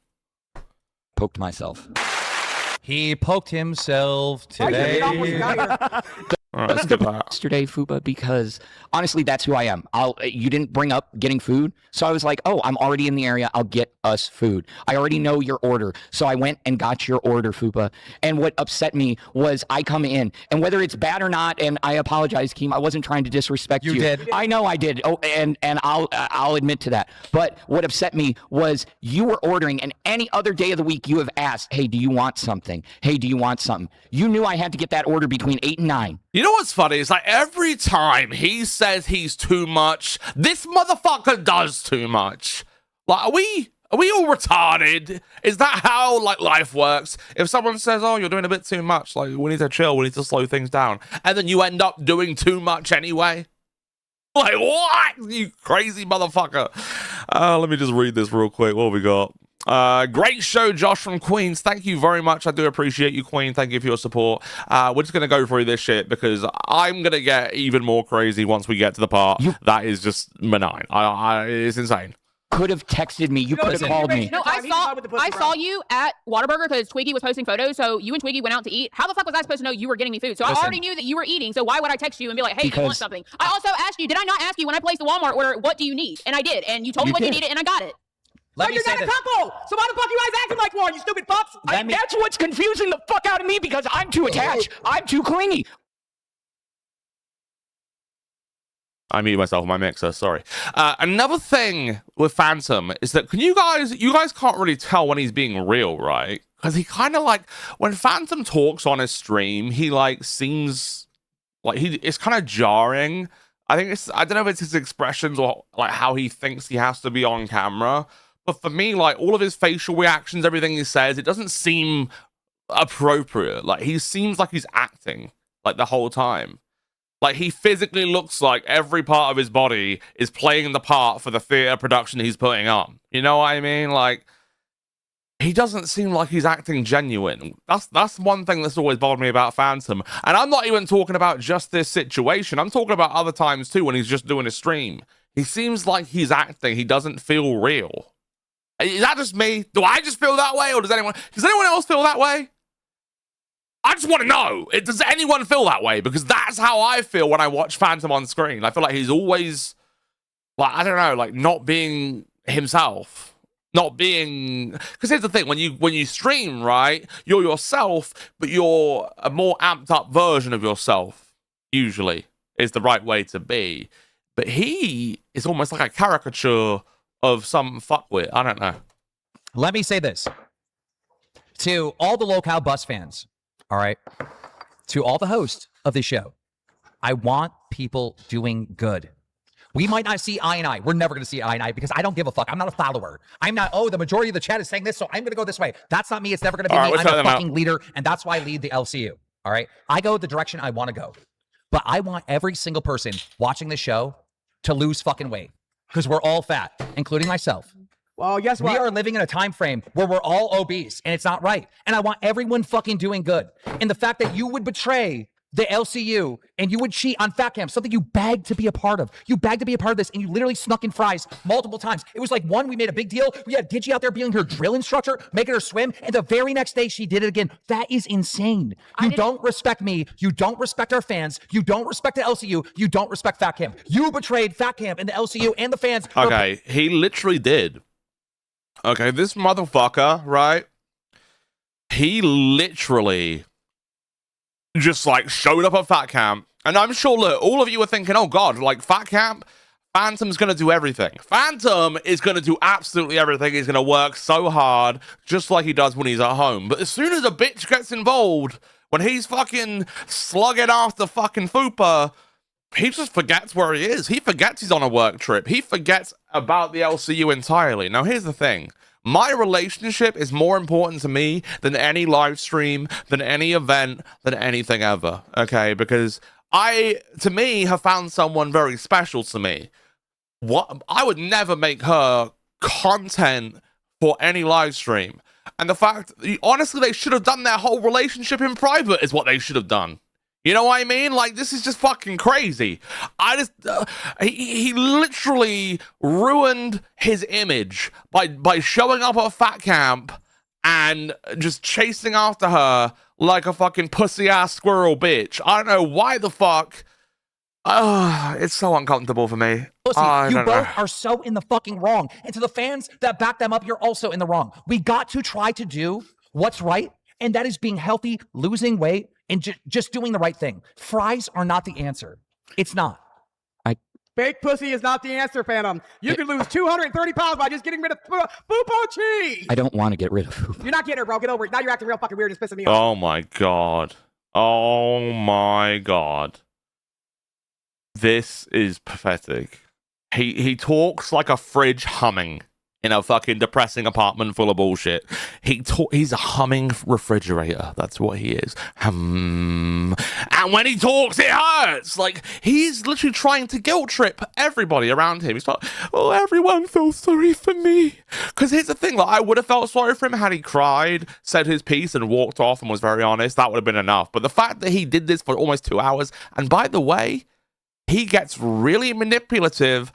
Poked myself. He poked himself today. All right, let's get that. Yesterday, Fupa, because honestly, that's who I am. You didn't bring up getting food, so I was like, oh, I'm already in the area. I'll get us food. I already know your order, so I went and got your order, Fupa. And what upset me was I come in, and whether it's bad or not, and I apologize, Keem, I wasn't trying to disrespect you. You did. I know I did. Oh, and I'll admit to that. But what upset me was you were ordering, and any other day of the week you have asked, hey, do you want something? Hey, do you want something? You knew I had to get that order between 8 and 9. You know what's funny? It's like every time he says he's too much, this motherfucker does too much. Like, are we all retarded? Is that how, like, life works? If someone says, oh, you're doing a bit too much, like, we need to chill, we need to slow things down, and then you end up doing too much anyway? Like, what? You crazy motherfucker. Let me just read this real quick. What have we got? Great show, Josh from Queens. Thank you very much. I do appreciate you, Queen. Thank you for your support. We're just going to go through this shit because I'm going to get even more crazy once we get to the part that is just benign. It's insane. Could have texted me. You could have called me. No, I saw you at Whataburger because Twiggy was posting photos. So you and Twiggy went out to eat. How the fuck was I supposed to know you were getting me food? So I already knew that you were eating. So why would I text you and be like, hey, do you want something? I also asked you, did I not ask you when I placed the Walmart order, what do you need? And I did. And you told me what you needed and I got it. You're not a couple! So why the fuck you guys acting like one, you stupid fucks? That's what's confusing the fuck out of me because I'm too attached. I'm too clingy. I muted myself on my mixer, sorry. Another thing with Phantom is that you guys can't really tell when he's being real, right? Because he kind of like, when Phantom talks on his stream, he like seems like it's kind of jarring. I don't know if it's his expressions or like how he thinks he has to be on camera. But for me, like, all of his facial reactions, everything he says, it doesn't seem appropriate. Like, he seems like he's acting, like, the whole time. Like, he physically looks like every part of his body is playing the part for the theater production he's putting on. You know what I mean? Like, he doesn't seem like he's acting genuine. That's one thing that's always bothered me about Phantom. And I'm not even talking about just this situation. I'm talking about other times, too, when he's just doing a stream. He seems like he's acting. He doesn't feel real. Is that just me? Do I just feel that way? Or does anyone else feel that way? I just want to know. Does anyone feel that way? Because that's how I feel when I watch Phantom on screen. I feel like he's always, like, I don't know, like not being himself. Not being... Because here's the thing. When you stream, right, you're yourself, but you're a more amped up version of yourself, usually, is the right way to be. But he is almost like a caricature of some fuckwit. I don't know. Let me say this. To all the locale bus fans, all right? To all the hosts of the show, I want people doing good. We might not see eye and eye. We're never going to see eye and eye because I don't give a fuck. I'm not a follower. I'm not, oh, the majority of the chat is saying this, so I'm going to go this way. That's not me. It's never going to be me. I'm a fucking leader, and that's why I lead the LCU. All right? I go the direction I want to go. But I want every single person watching this show to lose fucking weight because we're all fat, including myself. Well, guess what? We are living in a time frame where we're all obese, and it's not right. And I want everyone fucking doing good. And the fact that you would betray the LCU and you would cheat on Fat Camp, something you begged to be a part of. You begged to be a part of this, and you literally snuck in fries multiple times. It was like, one, we made a big deal. We had Gigi out there being her drill instructor, making her swim, and the very next day she did it again. That is insane. You don't respect me. You don't respect our fans. You don't respect the LCU. You don't respect Fat Camp. You betrayed Fat Camp and the LCU and the fans. Okay, he literally did. Okay, this motherfucker, right? He literally just like showed up at Fat Camp. And I'm sure, look, all of you are thinking, oh God, like Fat Camp, Phantom's going to do everything. Phantom is going to do absolutely everything. He's going to work so hard, just like he does when he's at home. But as soon as a bitch gets involved, when he's fucking slugging after fucking Fupa, he just forgets where he is. He forgets he's on a work trip. He forgets about the LCU entirely. Now, here's the thing. My relationship is more important to me than any live stream, than any event, than anything ever. Okay? Because I, to me, have found someone very special to me. What I would never make her content for any live stream. And the fact, honestly, they should have done their whole relationship in private is what they should have done. You know what I mean? Like, this is just fucking crazy. I just, he literally ruined his image by showing up at Fat Camp and just chasing after her like a fucking pussy-ass squirrel bitch. I don't know why the fuck. It's so uncomfortable for me. Pussy, you both are so in the fucking wrong. And to the fans that back them up, you're also in the wrong. We got to try to do what's right, and that is being healthy, losing weight, and just doing the right thing. Fries are not the answer. It's not. Fake pussy is not the answer, Phantom. You could lose 230 pounds by just getting rid of Fupa cheese. I don't want to get rid of Fupa. You're not getting her, bro. Get over it. Now you're acting real fucking weird. It's pissing me off. Oh my God. Oh my God. This is pathetic. He talks like a fridge humming in a fucking depressing apartment full of bullshit. He's a humming refrigerator. That's what he is. And when he talks, it hurts. Like, he's literally trying to guilt trip everybody around him. He's like, oh, everyone feels sorry for me. Because here's the thing, like, I would have felt sorry for him had he cried, said his piece, and walked off and was very honest. That would have been enough. But the fact that he did this for almost 2 hours, and by the way, he gets really manipulative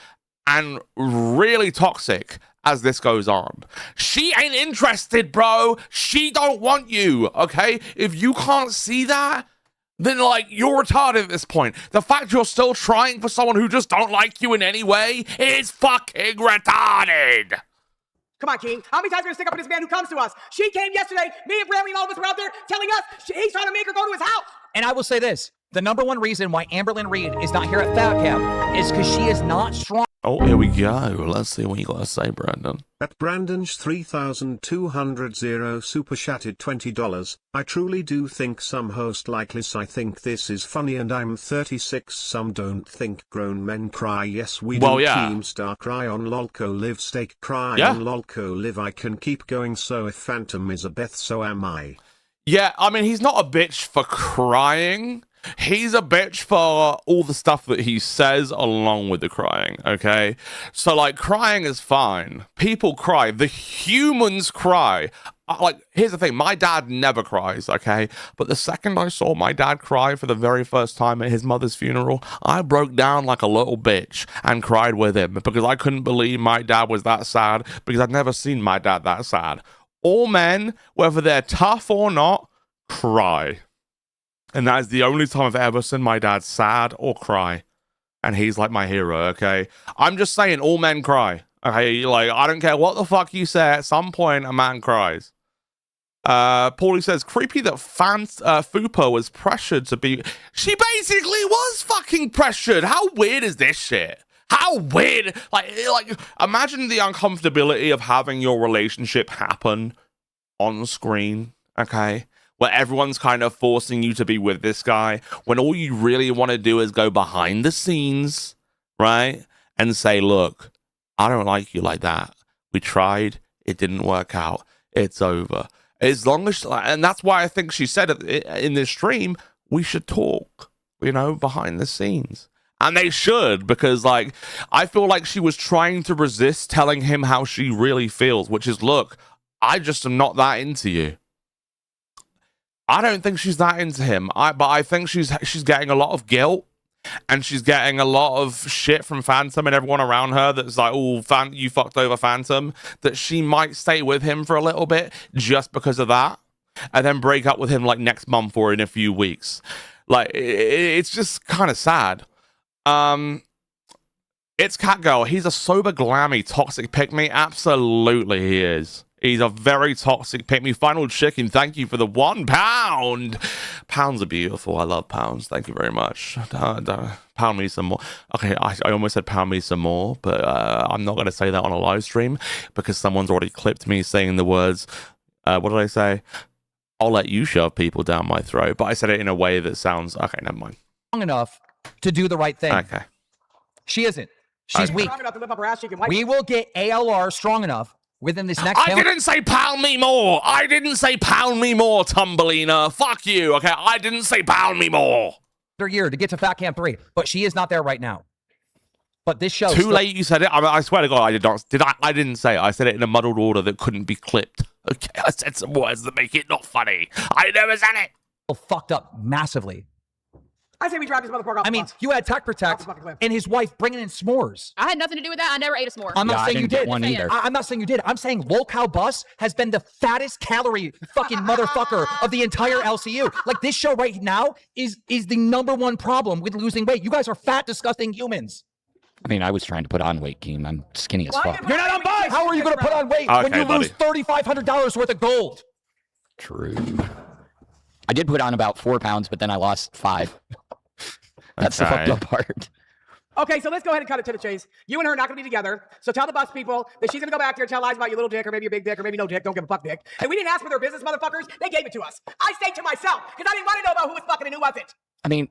and really toxic as this goes on. She ain't interested, bro. She don't want you, okay? If you can't see that, then, like, you're retarded at this point. The fact you're still trying for someone who just don't like you in any way is fucking retarded. Come on, Keem. How many times are we gonna stick up with this man who comes to us? She came yesterday. Me and Bradley and all of us were out there telling us he's trying to make her go to his house. And I will say this. The number one reason why Amberlynn Reed is not here at Fat Camp is because she is not strong. Oh, here we go. Let's see what you got to say, Brandon. At Brandon's 3,200 super chatted $20. I truly do think some host like this. I think this is funny and I'm 36. Some don't think grown men cry. Yes, we do. Yeah. Team Star cry on Lolco Live. Steak cry Yeah. on Lolco Live. I can keep going. So if Phantom is a Beth, so am I. Yeah, I mean, he's not a bitch for crying. He's a bitch for all the stuff that he says along with the crying, okay? So, like, crying is fine. People cry. The humans cry. Like, here's the thing. My dad never cries, okay? But the second I saw my dad cry for the very first time at his mother's funeral, I broke down like a little bitch and cried with him because I couldn't believe my dad was that sad because I'd never seen my dad that sad. All men, whether they're tough or not, cry. And that is the only time I've ever seen my dad sad or cry. And he's like my hero, okay? I'm just saying, all men cry, okay? Like, I don't care what the fuck you say, at some point, a man cries. Paulie says, creepy that Fupa was pressured to be... She basically was fucking pressured. How weird is this shit? How weird. Like, imagine the uncomfortability of having your relationship happen on screen, okay? Where everyone's kind of forcing you to be with this guy, when all you really want to do is go behind the scenes, right? and say, look, I don't like you like that. We tried. It didn't work out. It's over. As long as, and that's why I think she said in this stream, we should talk, you know, behind the scenes. And they should, because, like, I feel like she was trying to resist telling him how she really feels, which is, look, I just am not that into you. I don't think she's that into him. But I think she's getting a lot of guilt, and she's getting a lot of shit from Phantom and everyone around her that's like, oh, you fucked over Phantom, that she might stay with him for a little bit just because of that, and then break up with him, like, next month or in a few weeks. Like, it's just kind of sad. It's Catgirl. He's a sober, glammy, toxic pick-me. Absolutely he is. He's a very toxic pick-me. Final Chicken, thank you for the £1. Pounds are beautiful. I love pounds. Thank you very much. Pound me some more. Okay, I almost said pound me some more, but I'm not going to say that on a live stream because someone's already clipped me saying the words, what did I say? I'll let you shove people down my throat. But I said it in a way that sounds... Okay, never mind. Long enough to do the right thing. Okay. She isn't. She's weak. Strong enough to lift up her ass, she can wipe We will get ALR strong enough within this next... I didn't say pound me more. I didn't say pound me more, Tumbelina. Fuck you, okay? I didn't say pound me more. ...year to get to Fat Camp 3, but she is not there right now. But this show... Too late you said it. I swear to God, I did not. I didn't say it. I said it in a muddled order that couldn't be clipped. Okay, I said some words that make it not funny. I never said it. Fucked up massively. I say we drive this motherfucker off. I mean, you had Tech Protect and his wife bringing in s'mores. I had nothing to do with that. I never ate a s'more. I'm not saying you did. One either. I'm not saying you did. I'm saying Lol Bus has been the fattest calorie fucking motherfucker of the entire LCU. Like, this show right now is the #1 problem with losing weight. You guys are fat, disgusting humans. I mean, I was trying to put on weight, Keem. I'm skinny as fuck. You're not on bike. How are you going to put on weight when you lose $3,500 worth of gold? True. I did put on about 4 pounds, but then I lost 5. That's the fucked up part. Okay, so let's go ahead and cut it to the chase. You and her are not going to be together. So tell the bus people that she's going to go back there and tell lies about your little dick or maybe your big dick or maybe no dick. Don't give a fuck dick. And we didn't ask for their business, motherfuckers. They gave it to us. I stayed to myself because I didn't want to know about who was fucking and who wasn't. I mean,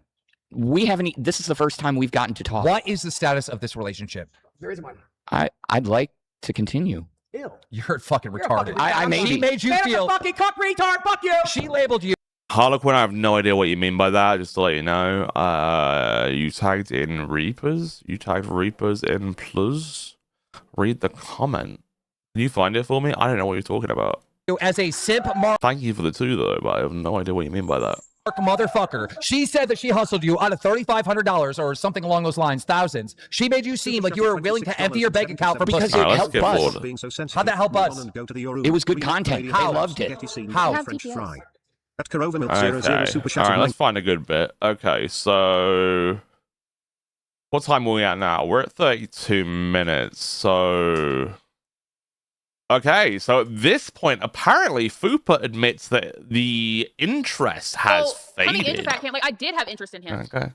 we haven't... This is the first time we've gotten to talk. What is the status of this relationship? There isn't one. I'd like to continue. Ew. You're fucking retarded. I made She made you Man, feel... I'm a fucking cuck retard. Fuck you. She labeled you. Harlequin, I have no idea what you mean by that, just to let you know. You tagged in Reapers? You tagged Reapers in Plus? Read the comment. Can you find it for me? I don't know what you're talking about. As a simp mark Thank you for the 2, though, but I have no idea what you mean by that. motherfucker. She said that she hustled you out of $3,500 or something along those lines, thousands. She made you seem like you were willing to empty your bank account for because pussy. it helped us. How'd that help us? It was good content. I loved it. How? At Corova Milk Okay. 00 Super Chat. All right, let's find a good bit. Okay, so what time are we at now? We're at 32 minutes. So okay, so at this point, apparently Fupa admits that the interest has faded. Coming into Fat Camp, like, I did have interest in him. Okay.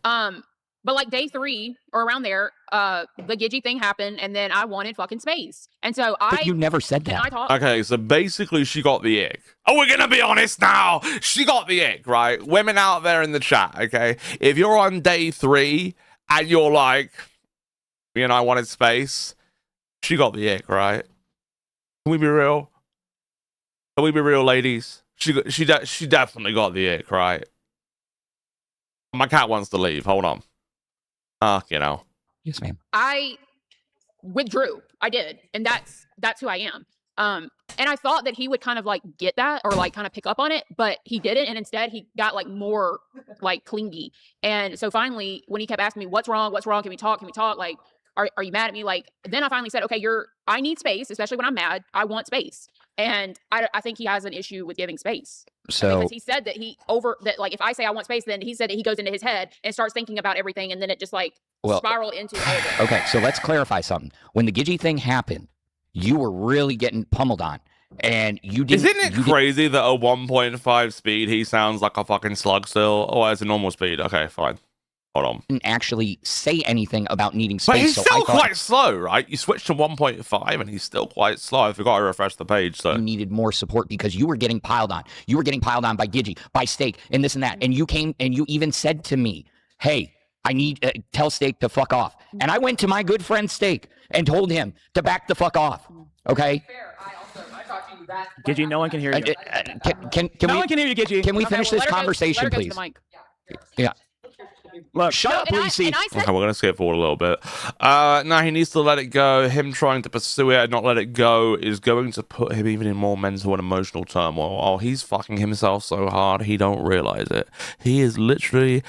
But like day 3 or around there, the Gidgy thing happened, and then I wanted fucking space, and so But you never said that. I talked. Okay, so basically she got the ick. Oh, we're gonna be honest now. She got the ick, right? Women out there in the chat, okay? If you're on day 3 and you're like, you know, I wanted space, she got the ick, right? Can we be real? Can we be real, ladies? She definitely got the ick, right? My cat wants to leave. Hold on. You know. Yes, ma'am. I withdrew. I did, and that's who I am. And I thought that he would kind of like get that or like kind of pick up on it, but he didn't, and instead he got like more like clingy. And so finally, when he kept asking me, "What's wrong? What's wrong? Can we talk? Can we talk?" Like, are you mad at me? Like, then I finally said, "Okay, I need space, especially when I'm mad. I want space." And I think he has an issue with giving space. So because he said that like if I say I want space, then he said that he goes into his head and starts thinking about everything, and then it just like spiraled into all of it. Okay, so let's clarify something. When the Gidgy thing happened, you were really getting pummeled on, and you didn't. Isn't it crazy that at 1.5 speed he sounds like a fucking slug still? Oh, it's a normal speed. Okay, fine. Hold on. Didn't actually say anything about needing space. But he's so still I thought quite slow, right? You switch to 1.5 and he's still quite slow. I forgot to refresh the page. So you needed more support because you were getting piled on. You were getting piled on by Gidgy, by Steak, and this and that. And you came and you even said to me, "Hey, I need tell Steak to fuck off. And I went to my good friend Steak and told him to back the fuck off. Okay. Gidgey, no one can hear you. No one can hear you, Gidgey. Can we finish this conversation, please? Yeah. Look, shut up, Lacey. Okay, we're gonna skip forward a little bit. No, he needs to let it go. Him trying to pursue it and not let it go is going to put him even in more mental and emotional turmoil. Oh, he's fucking himself so hard he don't realize it. He is literally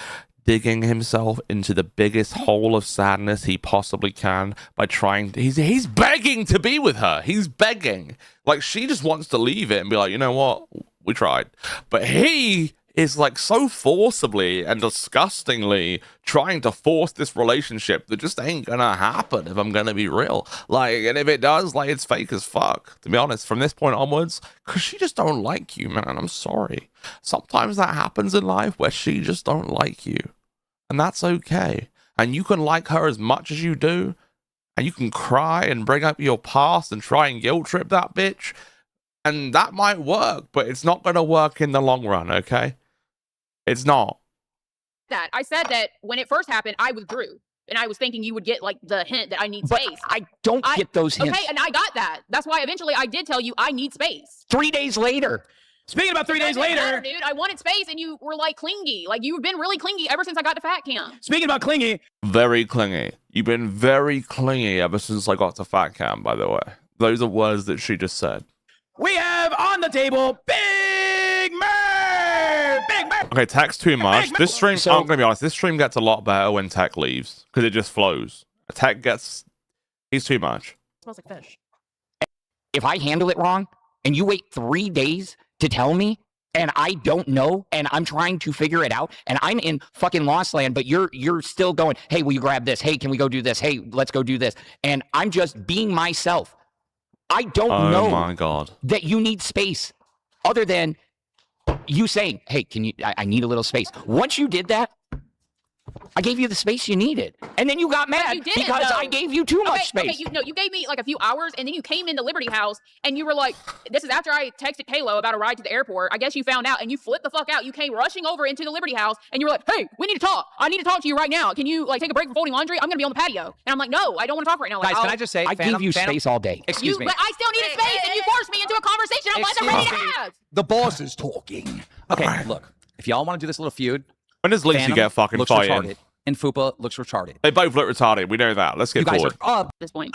digging himself into the biggest hole of sadness he possibly can by trying to, he's begging to be with her. He's begging. Like, she just wants to leave it and be like, you know what? We tried. But he is like so forcibly and disgustingly trying to force this relationship that just ain't gonna happen, if I'm gonna be real. Like, and if it does, like, it's fake as fuck, to be honest, from this point onwards, because she just don't like you, man. I'm sorry. Sometimes that happens in life where she just don't like you, and that's okay. And you can like her as much as you do, and you can cry and bring up your past and try and guilt trip that bitch, and that might work, but it's not gonna work in the long run, okay? It's not. I said that when it first happened, I withdrew. And I was thinking you would get, like, the hint that I need But space. I don't get those hints. Okay, and I got that. That's why eventually I did tell you I need space. 3 days later. Speaking about 3 days later, matter, dude, I wanted space, and you were, like, clingy. Like, you've been really clingy ever since I got to fat camp. speaking about clingy, Very clingy. You've been very clingy ever since I got to fat camp, by the way. Those are words that she just said. we have on the table Big Mer! Big Mer! Okay, Tech's too much. This stream, So- I'm gonna be honest, this stream gets a lot better when Tech leaves, because it just flows. Tech gets, he's too much. It smells like fish. If I handle it wrong and you wait 3 days to tell me and I don't know and I'm trying to figure it out and I'm in fucking lost land, but you're still going, hey, will you grab this? Hey, can we go do this? Hey, let's go do this. And I'm just being myself. I don't know Oh my god. that you need space other than you saying, hey, can you, I need a little space. Once you did that, I gave you the space you needed. And then you got mad you didn't, because though. I gave you too much space. Okay, you gave me like a few hours, and then you came into Liberty House, and you were like, this is after I texted Kalo about a ride to the airport. I guess you found out, and you flipped the fuck out. You came rushing over into the Liberty House, and you were like, hey, we need to talk. I need to talk to you right now. Can you, like, take a break from folding laundry? I'm going to be on the patio. And I'm like, no, I don't want to talk right now. Like, Guys, can I just say, I gave you space all day. Excuse me. But I still needed space, and you forced me into a conversation I wasn't ready to have. The boss is talking. Okay, look. If y'all want to do this little feud, When does Lacey Phantom get fucking looks fighting? retarded, and Fupa looks retarded. They both look retarded. We know that. Let's get You guys forward. are up. At this point.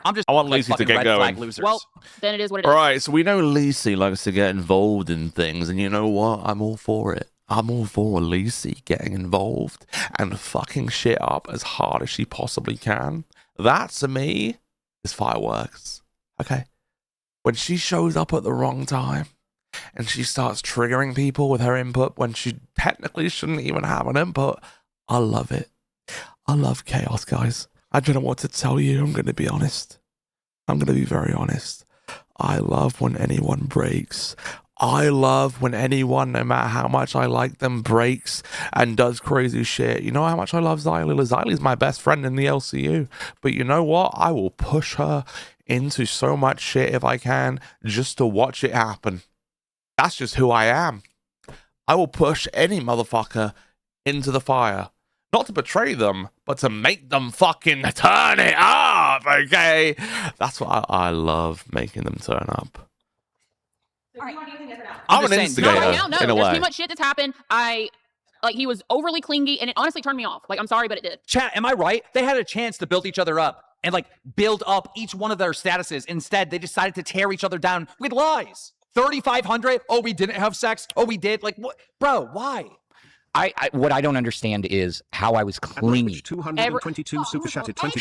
I'm just I want like Lacey to fucking get red going. flag losers. Well, then it is what it is. All right, so we know Lacey likes to get involved in things, and you know what? I'm all for it. I'm all for Lacey getting involved and fucking shit up as hard as she possibly can. That, to me, is fireworks. Okay? When she shows up at the wrong time, and she starts triggering people with her input when she technically shouldn't even have an input, I love it. I love chaos, guys. I don't know what to tell you. I'm going to be honest. I'm going to be very honest. I love when anyone breaks. I love when anyone, no matter how much I like them, breaks and does crazy shit. You know how much I love Xylee? Xylee's my best friend in the LCU. But you know what? I will push her into so much shit if I can just to watch it happen. That's just who I am. I will push any motherfucker into the fire. Not to betray them, but to make them fucking turn it up, okay? That's what I love, making them turn up. I'm an instigator, Right now, no. in a There's way. too much shit that's happened. He was overly clingy, and it honestly turned me off. Like, I'm sorry, but it did. Chat, am I right? They had a chance to build each other up and like build up each one of their statuses. Instead, they decided to tear each other down with lies. 3,500. Oh, we didn't have sex. Oh, we did. Like, what, bro? Why? What I don't understand is how I was clingy. 222 super chatted 20.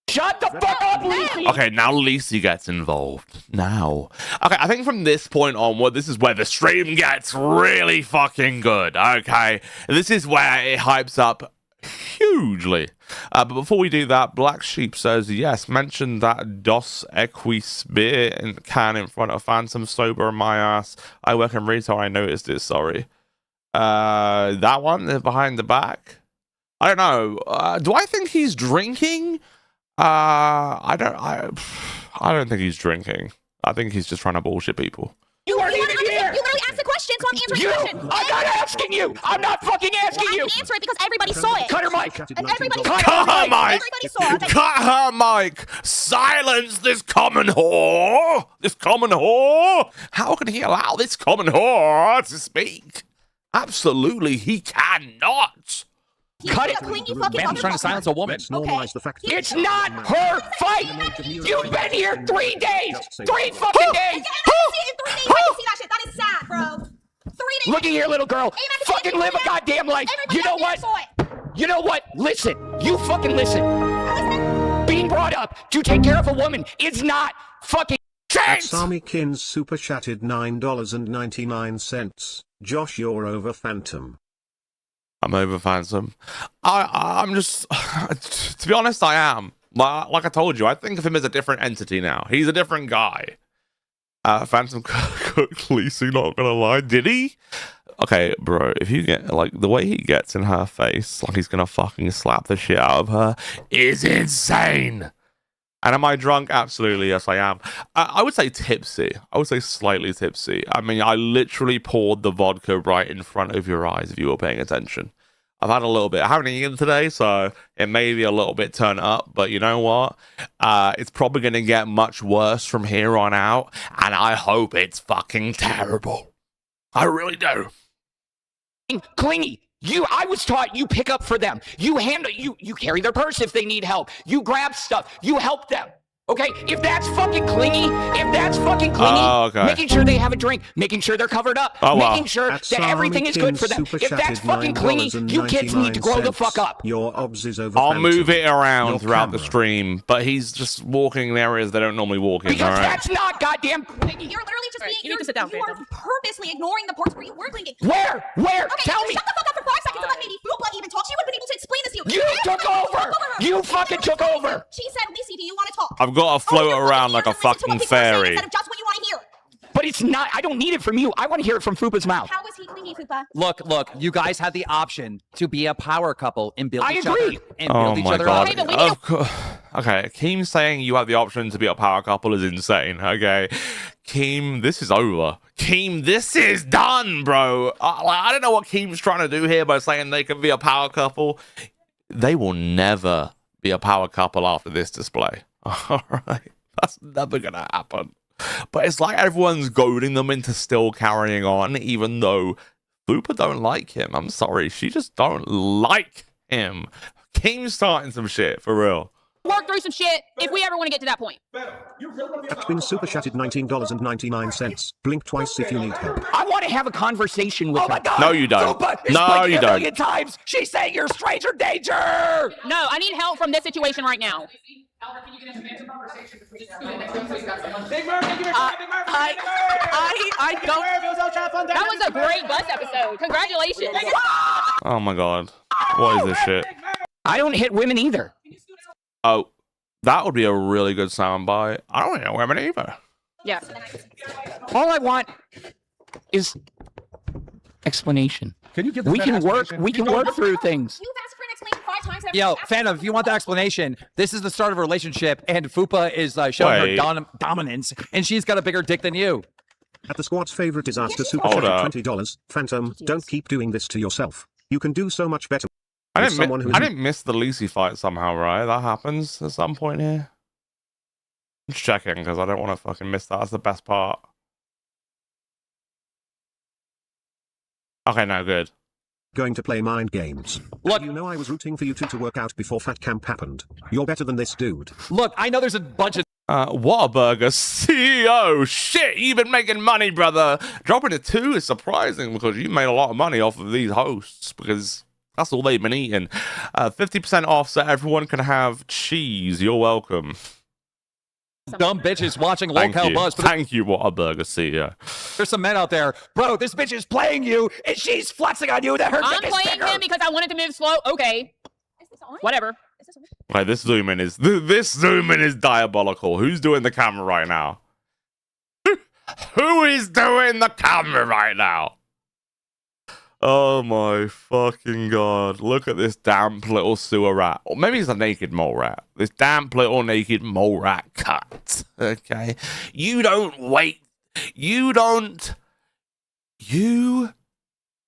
Shut the fuck up, Lacey! Okay, now Lacey gets involved. Now. Okay, I think from this point onward, this is where the stream gets really fucking good, okay? This is where it hypes up hugely. But before we do that, Black Sheep says, yes, mention that Dos Equis beer can in front of Phantom sober in my ass. I work in retail, I noticed it, sorry. That one behind the back? I don't know. Do I think he's drinking? I don't think he's drinking. I think he's just trying to bullshit people. You weren't even here! You literally asked the question. question, so I'm answering the question. I'm not asking you. I'm not fucking asking I you. can answer it because everybody saw it. Cut her mic. Everybody Cut her mic. Everybody saw it. Okay. Cut her mic. Silence this common whore. This common whore. How can he allow this common whore to speak? Absolutely, he cannot. Cut it. Clingy fucking Man, I'm trying to silence a woman. Let's normalize the fact that It's not her fight. You've been here 3 days. 3 fucking days. I can see it in 3 days. I can see that shit. That is sad, bro. 3 days. Look at here, little girl. Fucking live a goddamn life. You know what? You know what? Listen. You fucking listen. Being brought up to take care of a woman is not fucking chance. Sami Kins super chatted $9.99. Josh, you're over Phantom. I'm over Phantom. I'm just, to be honest, I am. Like I told you, I think of him as a different entity now. He's a different guy. Phantom cooked Lisa, not gonna lie. Did he? Okay, bro, if you get, like, the way he gets in her face, like he's gonna fucking slap the shit out of her, is insane. And am I drunk? Absolutely, yes, I am. I would say tipsy. I would say slightly tipsy. I mean, I literally poured the vodka right in front of your eyes if you were paying attention. I've had a little bit. I haven't eaten today, so it may be a little bit turned up. But you know what? It's probably going to get much worse from here on out. And I hope it's fucking terrible. I really do. Clingy. I was taught you pick up for them. You handle, you carry their purse if they need help. You grab stuff. You help them. Okay? If that's fucking clingy, making sure they have a drink, making sure they're covered up, making sure that everything is good for them. If that's fucking clingy, you kids need to grow the fuck up. Your obs is over. I'll move it around throughout the stream, but he's just walking in areas they don't normally walk in. Because that's not goddamn clingy. You're literally just being. You need to sit down, You are purposely ignoring the parts where you were clingy. Where? Okay, Tell me. Shut the fuck up for 5 seconds and let maybe Fupa even talk. She would have been able to explain this to you. You took over. You fucking took over. She said, Lacey, do you want to talk? I've got to float around like a fucking fairy. Instead of just what you want to hear. But it's not. I don't need it from you. I want to hear it from Fupa's mouth. How is he clingy, Fupa? Look, you guys had the option to be a power couple and build each agree. other and build each other God. up. Okay, but we need Of course. Okay, Keem saying you have the option to be a power couple is insane. Okay, Keem, this is over. Keem, this is done, bro. I don't know what Keem's trying to do here by saying they can be a power couple. They will never be a power couple after this display. All right, that's never gonna happen. But it's like everyone's goading them into still carrying on, even though Fupa don't like him. I'm sorry, she just don't like him. Keem's starting some shit, for real. Work through some shit if we ever want to get to that point. That's been super chatted $19.99. Blink twice if you need help. I want to have a conversation with her. my God. No, you don't. Fupa is No, blinking you a don't. million times. She's saying you're stranger danger. No, I need help from this situation right now. I don't. That was a great bus episode. Congratulations. Oh my God, what is this shit? I don't hit women either. Oh, that would be a really good soundbite. I don't know women either. Yeah. All I want is explanation. Can you give We can work through things. You've asked for an explanation 5 times. Yo, Phantom, if you want the explanation, this is the start of a relationship, and Fupa is showing Wait. her dominance, and she's got a bigger dick than you. At the squad's favorite disaster super Hold chat up. $20. Phantom, don't keep doing this to yourself. You can do so much better. I As someone who I didn't miss the Lucy fight somehow, right? That happens at some point here. I'm just checking because I don't want to fucking miss that. That's the best part. Okay, no, good. Going to play mind games. Look, You know I was rooting for you two to work out before Fat Camp happened. You're better than this dude. look, I know there's a bunch of Whataburger CEO. Shit, you've been making money, brother. Dropping it 2 is surprising because you made a lot of money off of these hosts because that's all they've been eating. 50% off so everyone can have cheese. You're welcome. dumb bitches watching Thank Locale you. Buzz, but Thank you, Whataburger CEO. there's some men out there. Bro, this bitch is playing you, and she's flexing on you that her I'm dick is playing bigger. him because I wanted to move slow. Okay. Is this on? Whatever. Is this on? Right, this zoom in is diabolical. Who's doing the camera right now? Who is doing the camera right now? Oh my fucking God. Look at this damp little sewer rat. Or maybe it's a naked mole rat. This damp little naked mole rat cut. Okay. You don't wait. You don't You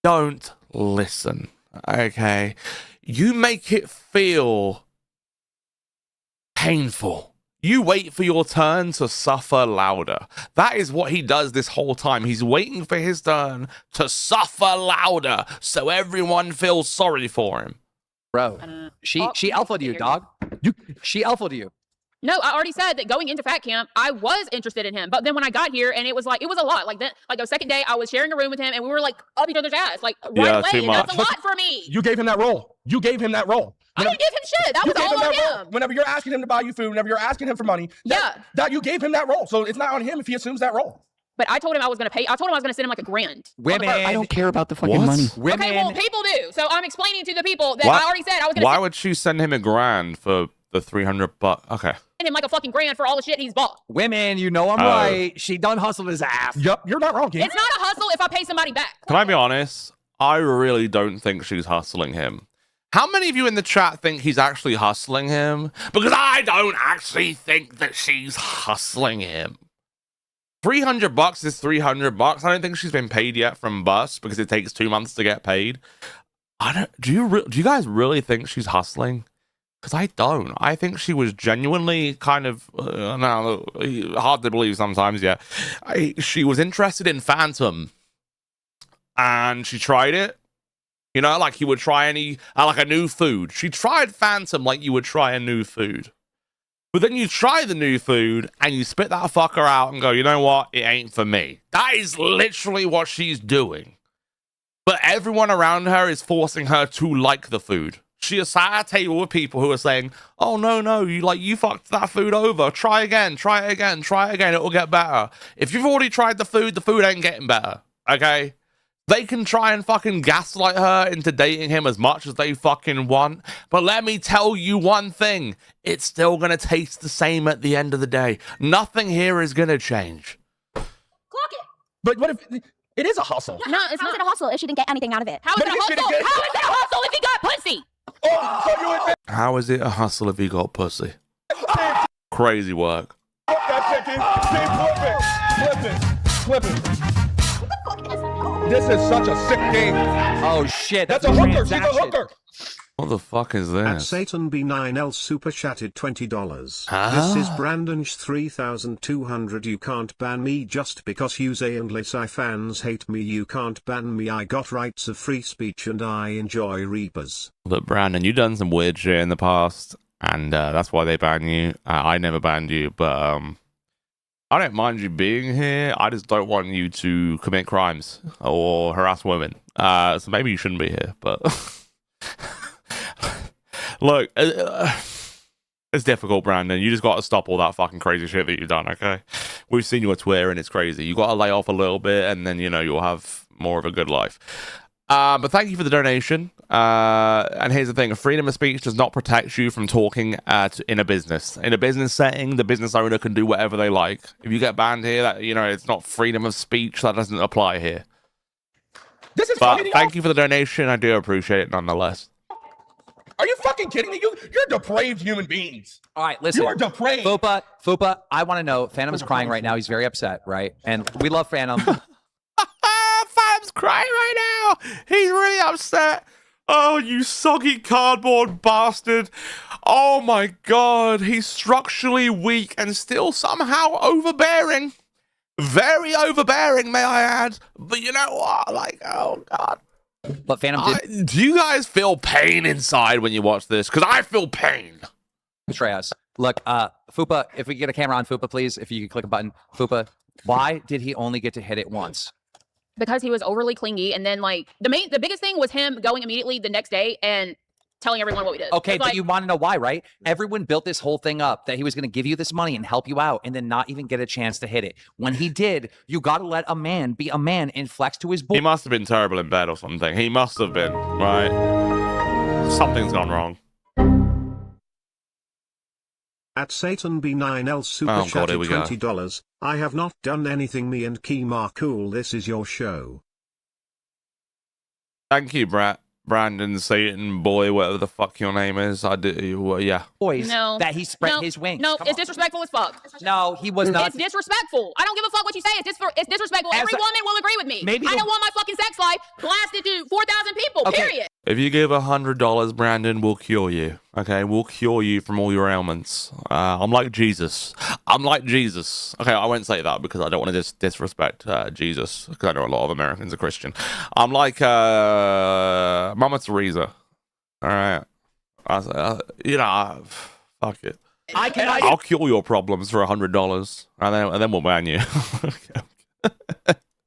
don't listen, okay? You make it feel painful. You wait for your turn to suffer louder. That is what he does this whole time. He's waiting for his turn to suffer louder so everyone feels sorry for him. Bro, she alphaed you, dog. She alphaed you. No, I already said that going into fat camp, I was interested in him. But then when I got here, and it was a lot. Like the second day, I was sharing a room with him, and we were like up each other's ass, like right away. And that's a lot for me. You gave him that role. I didn't give him shit. That was all on him. Whenever you're asking him to buy you food, whenever you're asking him for money, that you gave him that role. So it's not on him if he assumes that role. But I told him I was going to pay. I told him I was going to send him like $1,000. Women, I don't care about the fucking money. Women. Okay, well, people do. So I'm explaining to the people that I already said I was going to. Why would she send him $1,000 for the $300? Okay. Send him like a fucking $1,000 for all the shit he's bought. Women, you know I'm right. She done hustled his ass. Yep, you're not wrong, Keem. It's not a hustle if I pay somebody back. Can I be honest? I really don't think she's hustling him. How many of you in the chat think he's actually hustling him? Because I don't actually think that she's hustling him. $300 is $300. I don't think she's been paid yet from Bus because it takes 2 months to get paid. Do you guys really think she's hustling? Because I don't. I think she was genuinely kind of hard to believe sometimes. Yeah, she was interested in Phantom, and she tried it. You know, like you would try like a new food. She tried Phantom like you would try a new food. But then you try the new food and you spit that fucker out and go, you know what? It ain't for me. That is literally what she's doing. But everyone around her is forcing her to like the food. She is sat at a table with people who are saying, oh, no, you fucked that food over. Try again, try it again, try it again. It will get better. If you've already tried the food ain't getting better. Okay? They can try and fucking gaslight her into dating him as much as they fucking want. But let me tell you one thing. It's still going to taste the same at the end of the day. Nothing here is going to change. Clock it. But what if it is a hustle? No, it's not a hustle if she didn't get anything out of it. How is it a hustle? How is it a hustle if he got pussy? How is it a hustle if he got pussy? Crazy work. Flip it. This is such a sick game. Oh shit, that's a hooker. She's a hooker. What the fuck is this? At Satan B9L super chatted $20. This is Brandon's 3200. You can't ban me just because you say and Lissai fans hate me. You can't ban me. I got rights of free speech and I enjoy Reapers. Look, Brandon, you've done some weird shit in the past, and that's why they ban you. I never banned you, but I don't mind you being here. I just don't want you to commit crimes or harass women. So maybe you shouldn't be here, but look, it's difficult, Brandon. You just got to stop all that fucking crazy shit that you've done, okay? We've seen you on Twitter and it's crazy. You got to lay off a little bit and then, you'll have more of a good life. But thank you for the donation. And here's the thing. Freedom of speech does not protect you from talking in a business. In a business setting, the business owner can do whatever they like. If you get banned here, that it's not freedom of speech. That doesn't apply here. But thank you for the donation. I do appreciate it nonetheless. Are you fucking kidding me? You're depraved human beings. All right, listen. You are depraved. Fupa, I want to know. Phantom is crying right now. He's very upset, right? And we love Phantom. Phantom's crying right now. He's really upset. Oh, you soggy cardboard bastard. Oh my god. He's structurally weak and still somehow overbearing. Very overbearing, may I add. But you know what? Oh god. But Phantom did. Do you guys feel pain inside when you watch this? Because I feel pain. Betray us. Look, Fupa, if we could get a camera on Fupa, please. If you could click a button. Fupa, why did he only get to hit it once? Because he was overly clingy, and then the biggest thing was him going immediately the next day and telling everyone what we did. Okay, but you want to know why, right? Everyone built this whole thing up that he was going to give you this money and help you out, and then not even get a chance to hit it. When he did, you got to let a man be a man and flex to his boy. He must have been terrible in bed or something. He must have been, right? Something's gone wrong. At Satan B9L super chatted $20. I have not done anything. Me and Keem are cool. This is your show. Thank you, Brett. Brandon Satan boy, whatever the fuck your name is. I do. Well, yeah. Boys, No. that he spread No. his wings. No, Come it's on. disrespectful as fuck. No, he was not. It's disrespectful. I don't give a fuck what you say. It's disrespectful. As Every a- woman will agree with me. Maybe I the- don't want my fucking sex life blasted to 4,000 people, Okay. period. If you give $100, Brandon, we'll cure you. Okay, we'll cure you from all your ailments. I'm like Jesus. I'm like Jesus. Okay, I won't say that because I don't want to disrespect Jesus, because I know a lot of Americans are Christian. I'm like Mama Teresa. All right, fuck it. I'll cure your problems for $100, and then we'll ban you.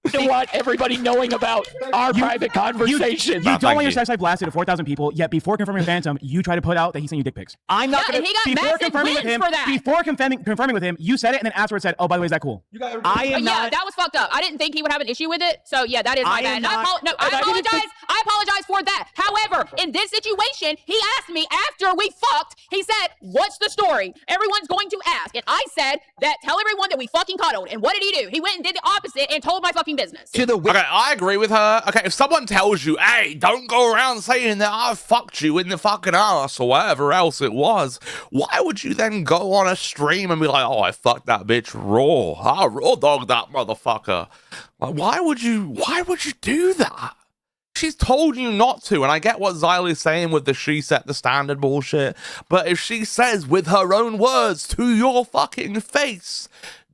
You don't want everybody knowing about our private conversations. You don't want your sex life blasted to 4,000 people, yet before confirming with Phantom, you try to put out that he sent you dick pics. I'm not Yeah, gonna. and he got Before massive confirming wins with him, for that. before confirming with him, you said it, and then afterwards said, "Oh, by the way, is that cool?" I am Yeah, not. that was fucked up. I didn't think he would have an issue with it. So yeah, that is my I bad. am not- I apologize. I apologize for that. However, in this situation, he asked me after we fucked, he said, "What's the story?" Everyone's going to ask. And I said that tell everyone that we fucking cuddled. And what did he do? He went and did the opposite and told my fucking business. To the Okay, I agree with her. Okay, if someone tells you, hey, don't go around saying that I fucked you in the fucking ass or whatever else it was, why would you then go on a stream and be like, oh, I fucked that bitch raw. I raw dog that motherfucker. Like, why would you do that? She's told you not to, and I get what Xylie's saying with the she set the standard bullshit, but if she says with her own words to your fucking face,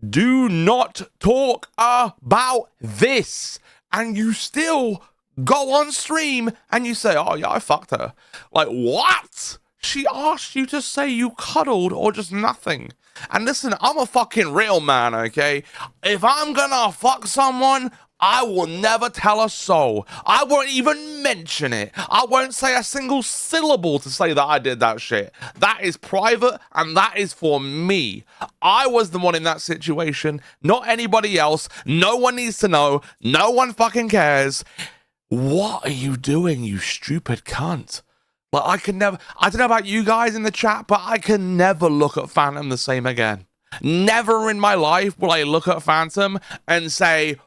do not talk about this, and you still go on stream and you say, oh yeah, I fucked her. Like, what? She asked you to say you cuddled or just nothing. And listen, I'm a fucking real man, okay? If I'm gonna fuck someone, I will never tell a soul. I won't even mention it. I won't say a single syllable to say that I did that shit. That is private and that is for me. I was the one in that situation, not anybody else. No one needs to know. No one fucking cares. What are you doing, you stupid cunt? Like, I don't know about you guys in the chat, but I can never look at Phantom the same again. Never in my life will I look at Phantom and say,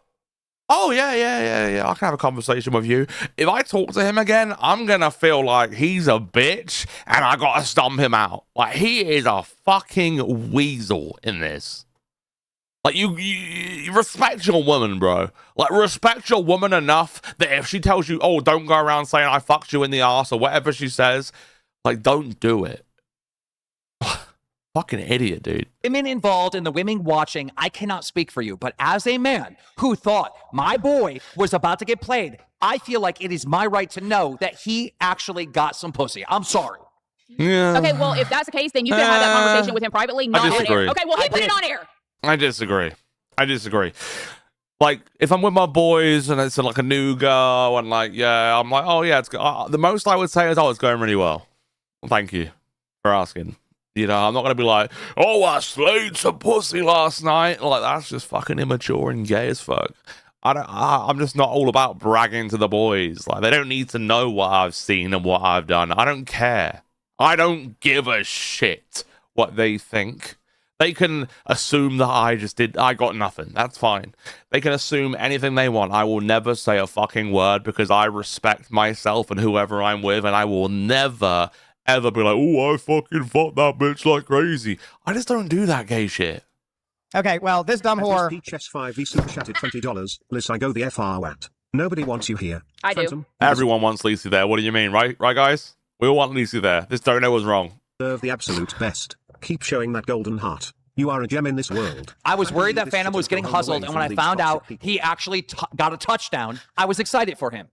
oh, yeah, I can have a conversation with you. If I talk to him again, I'm gonna feel like he's a bitch and I gotta stomp him out. Like, he is a fucking weasel in this. Like, you respect your woman, bro. Like, respect your woman enough that if she tells you, oh, don't go around saying I fucked you in the ass or whatever she says, like, don't do it. Fucking idiot, dude. women involved and the women watching, I cannot speak for you, but as a man who thought my boy was about to get played, I feel like it is my right to know that he actually got some pussy. I'm sorry. Yeah. Okay, well, if that's the case, then you can have that conversation with him privately, not on disagree. air. Okay, well, he put it on air. I disagree. Like, if I'm with my boys and it's like a new girl and like, yeah, I'm like, oh yeah, it's the most I would say is, oh, it's going really well. Thank you for asking. You know, I'm not going to be like, oh, I slayed some pussy last night. Like, that's just fucking immature and gay as fuck. I'm just not all about bragging to the boys. Like, they don't need to know what I've seen and what I've done. I don't care. I don't give a shit what they think. They can assume that I got nothing. That's fine. They can assume anything they want. I will never say a fucking word because I respect myself and whoever I'm with, and I will never, ever be like, oh, I fucking fucked that bitch like crazy. I just don't do that gay shit. Okay, well, this dumb whore. HS5V super chatted $20. Liz, I go the FR wat. Nobody wants you here. I do. Phantom, Everyone wants Lacey there. What do you mean, right? Right, guys? We all want Lacey there. This dono was wrong. Deserve the absolute best. Keep showing that golden heart. You are a gem in this world. I was worried that Phantom was getting hustled, and when I found out he actually got a touchdown, I was excited for him.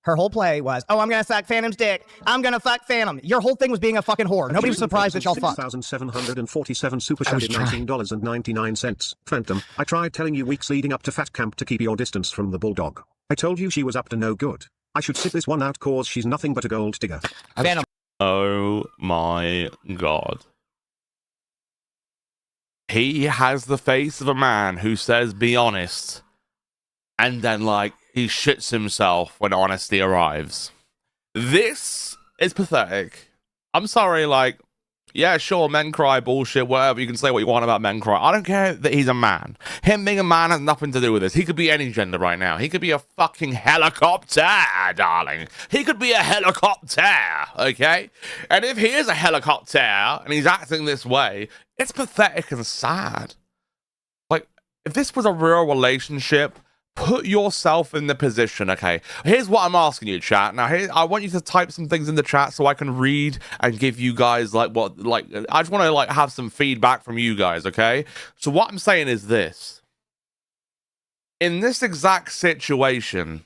Her whole play was, oh, I'm going to suck Phantom's dick. I'm going to fuck Phantom. Your whole thing was being a fucking whore. Nobody was surprised that y'all fucked. 6,747 super chatted $19.99. Phantom, I tried telling you weeks leading up to Fat Camp to keep your distance from the bulldog. I told you she was up to no good. I should sit this one out cause she's nothing but a gold digger. Phantom. Oh my god. He has the face of a man who says, be honest. And then, like, he shits himself when honesty arrives. This is pathetic. I'm sorry, like, Yeah, sure, men cry, bullshit, whatever. You can say what you want about men cry. I don't care that he's a man. Him being a man has nothing to do with this. He could be any gender right now. He could be a fucking helicopter, darling. He could be a helicopter, okay? And if he is a helicopter and he's acting this way, it's pathetic and sad. Like, if this was a real relationship, put yourself in the position, okay? Here's what I'm asking you, chat. Now, I want you to type some things in the chat so I can read and give you guys, I just want to, have some feedback from you guys, okay? So what I'm saying is this. In this exact situation,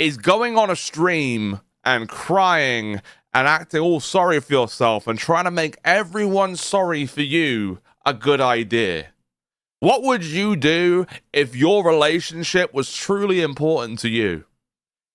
is going on a stream and crying and acting all sorry for yourself and trying to make everyone sorry for you a good idea? What would you do if your relationship was truly important to you?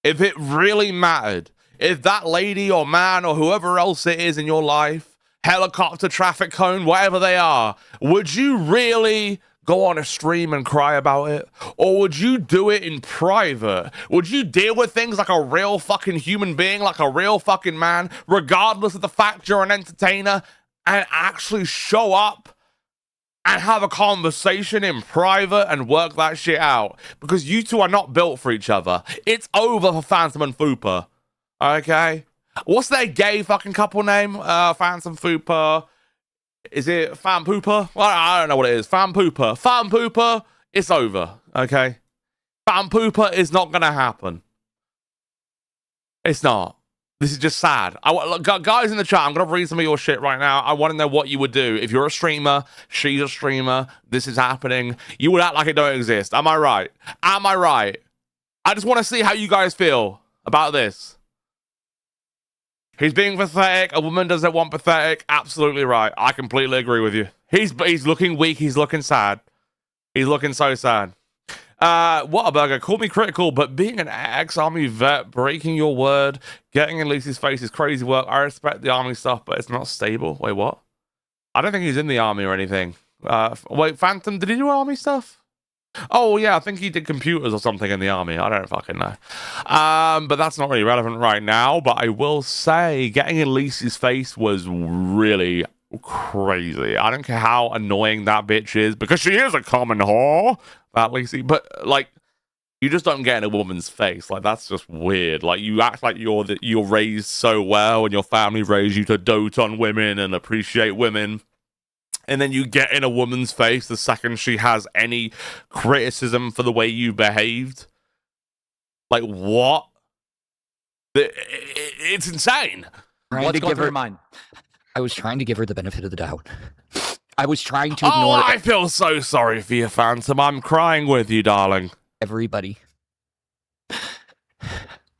If it really mattered? If that lady or man or whoever else it is in your life, helicopter, traffic cone, whatever they are, would you really go on a stream and cry about it? Or would you do it in private? Would you deal with things like a real fucking human being, like a real fucking man, regardless of the fact you're an entertainer, and actually show up and have a conversation in private and work that shit out? Because you two are not built for each other. It's over for Phantom and Fupa. Okay? What's their gay fucking couple name? Phantom Fupa. Is it Fan Pooper? Well, I don't know what it is. Fan Pooper. Fan Pooper, it's over. Okay? Fan Pooper is not gonna happen. It's not. This is just sad. Guys in the chat, I'm going to read some of your shit right now. I want to know what you would do. If you're a streamer, she's a streamer, this is happening, you would act like it don't exist. Am I right? Am I right? I just want to see how you guys feel about this. He's being pathetic. A woman doesn't want pathetic. Absolutely right. I completely agree with you. He's looking weak. He's looking sad. He's looking so sad. Whataburger, call me critical, but being an ex-army vet, breaking your word, getting in Lucy's face is crazy work. I respect the army stuff, but it's not stable. Wait, what? I don't think he's in the army or anything. Wait, Phantom, did he do army stuff? Oh, yeah, I think he did computers or something in the army. I don't fucking know. But that's not really relevant right now. But I will say, getting in Lucy's face was really crazy. I don't care how annoying that bitch is, because she is a common whore. That Lacey, but you just don't get in a woman's face. That's just weird. You act like you're raised so well and your family raised you to dote on women and appreciate women, and then you get in a woman's face the second she has any criticism for the way you behaved. What? It's insane. What's going through your mind? I was trying to give her the benefit of the doubt. I was trying to ignore. I feel so sorry for you, Phantom. I'm crying with you, darling. Everybody.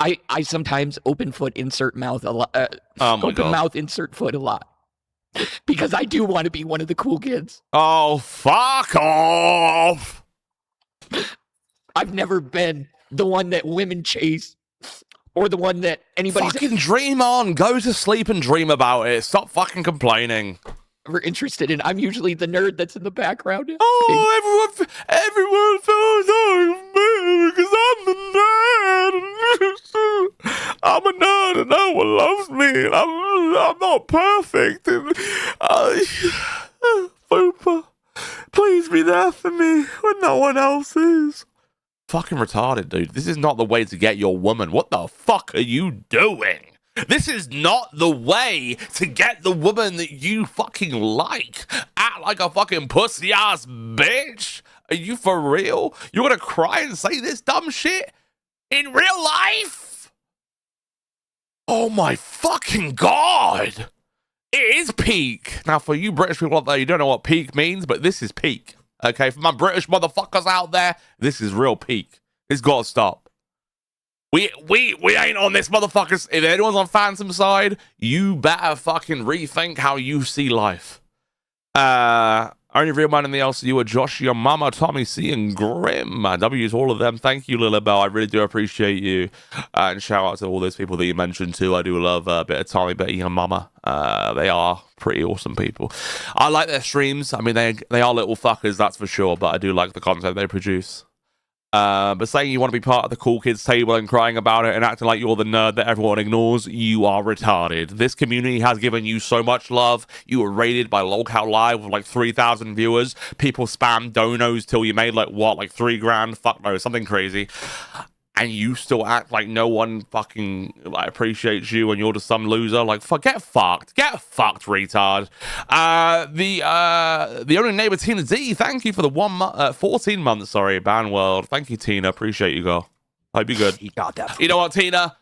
I sometimes open foot, insert mouth a lot. Open mouth, insert foot a lot. Because I do want to be one of the cool kids. Oh, fuck off. I've never been the one that women chase. Or the one that anybody's... Fucking dream on. Go to sleep and dream about it. Stop fucking complaining. We're interested in. I'm usually the nerd that's in the background. Oh, everyone feels sorry for me because I'm the nerd. I'm a nerd and no one loves me. And I'm not perfect. And Fupa, please be there for me when no one else is. Fucking retarded, dude. This is not the way to get your woman. What the fuck are you doing? This is not the way to get the woman that you fucking like. Act like a fucking pussy-ass bitch. Are you for real? You're gonna cry and say this dumb shit in real life? Oh my fucking God. It is peak. Now, for you British people out there, you don't know what peak means, but this is peak. Okay, for my British motherfuckers out there, this is real peak. It's gotta stop. We ain't on this, motherfuckers. If anyone's on Phantom's side, you better fucking rethink how you see life. Only real man in the LCU are Josh, your mama, Tommy C, and Grim. W's all of them. Thank you, Lilibel. I really do appreciate you. And shout out to all those people that you mentioned too. I do love a bit of Tommy, Betty, and Mama. They are pretty awesome people. I like their streams. I mean, they are little fuckers, that's for sure. But I do like the content they produce. But saying you want to be part of the cool kids table and crying about it and acting like you're the nerd that everyone ignores, you are retarded. This community has given you so much love. You were rated by Lolcow Live with like 3,000 viewers. People spam donos till you made like what, like $3,000? Fuck no, something crazy. And you still act like no one fucking like appreciates you and you're just some loser. Like, get fucked, retard. The only neighbor, Tina D, thank you for the 14 months, sorry, ban world. Thank you, Tina, appreciate you, girl. Hope you're good. He got that. You know what, Tina?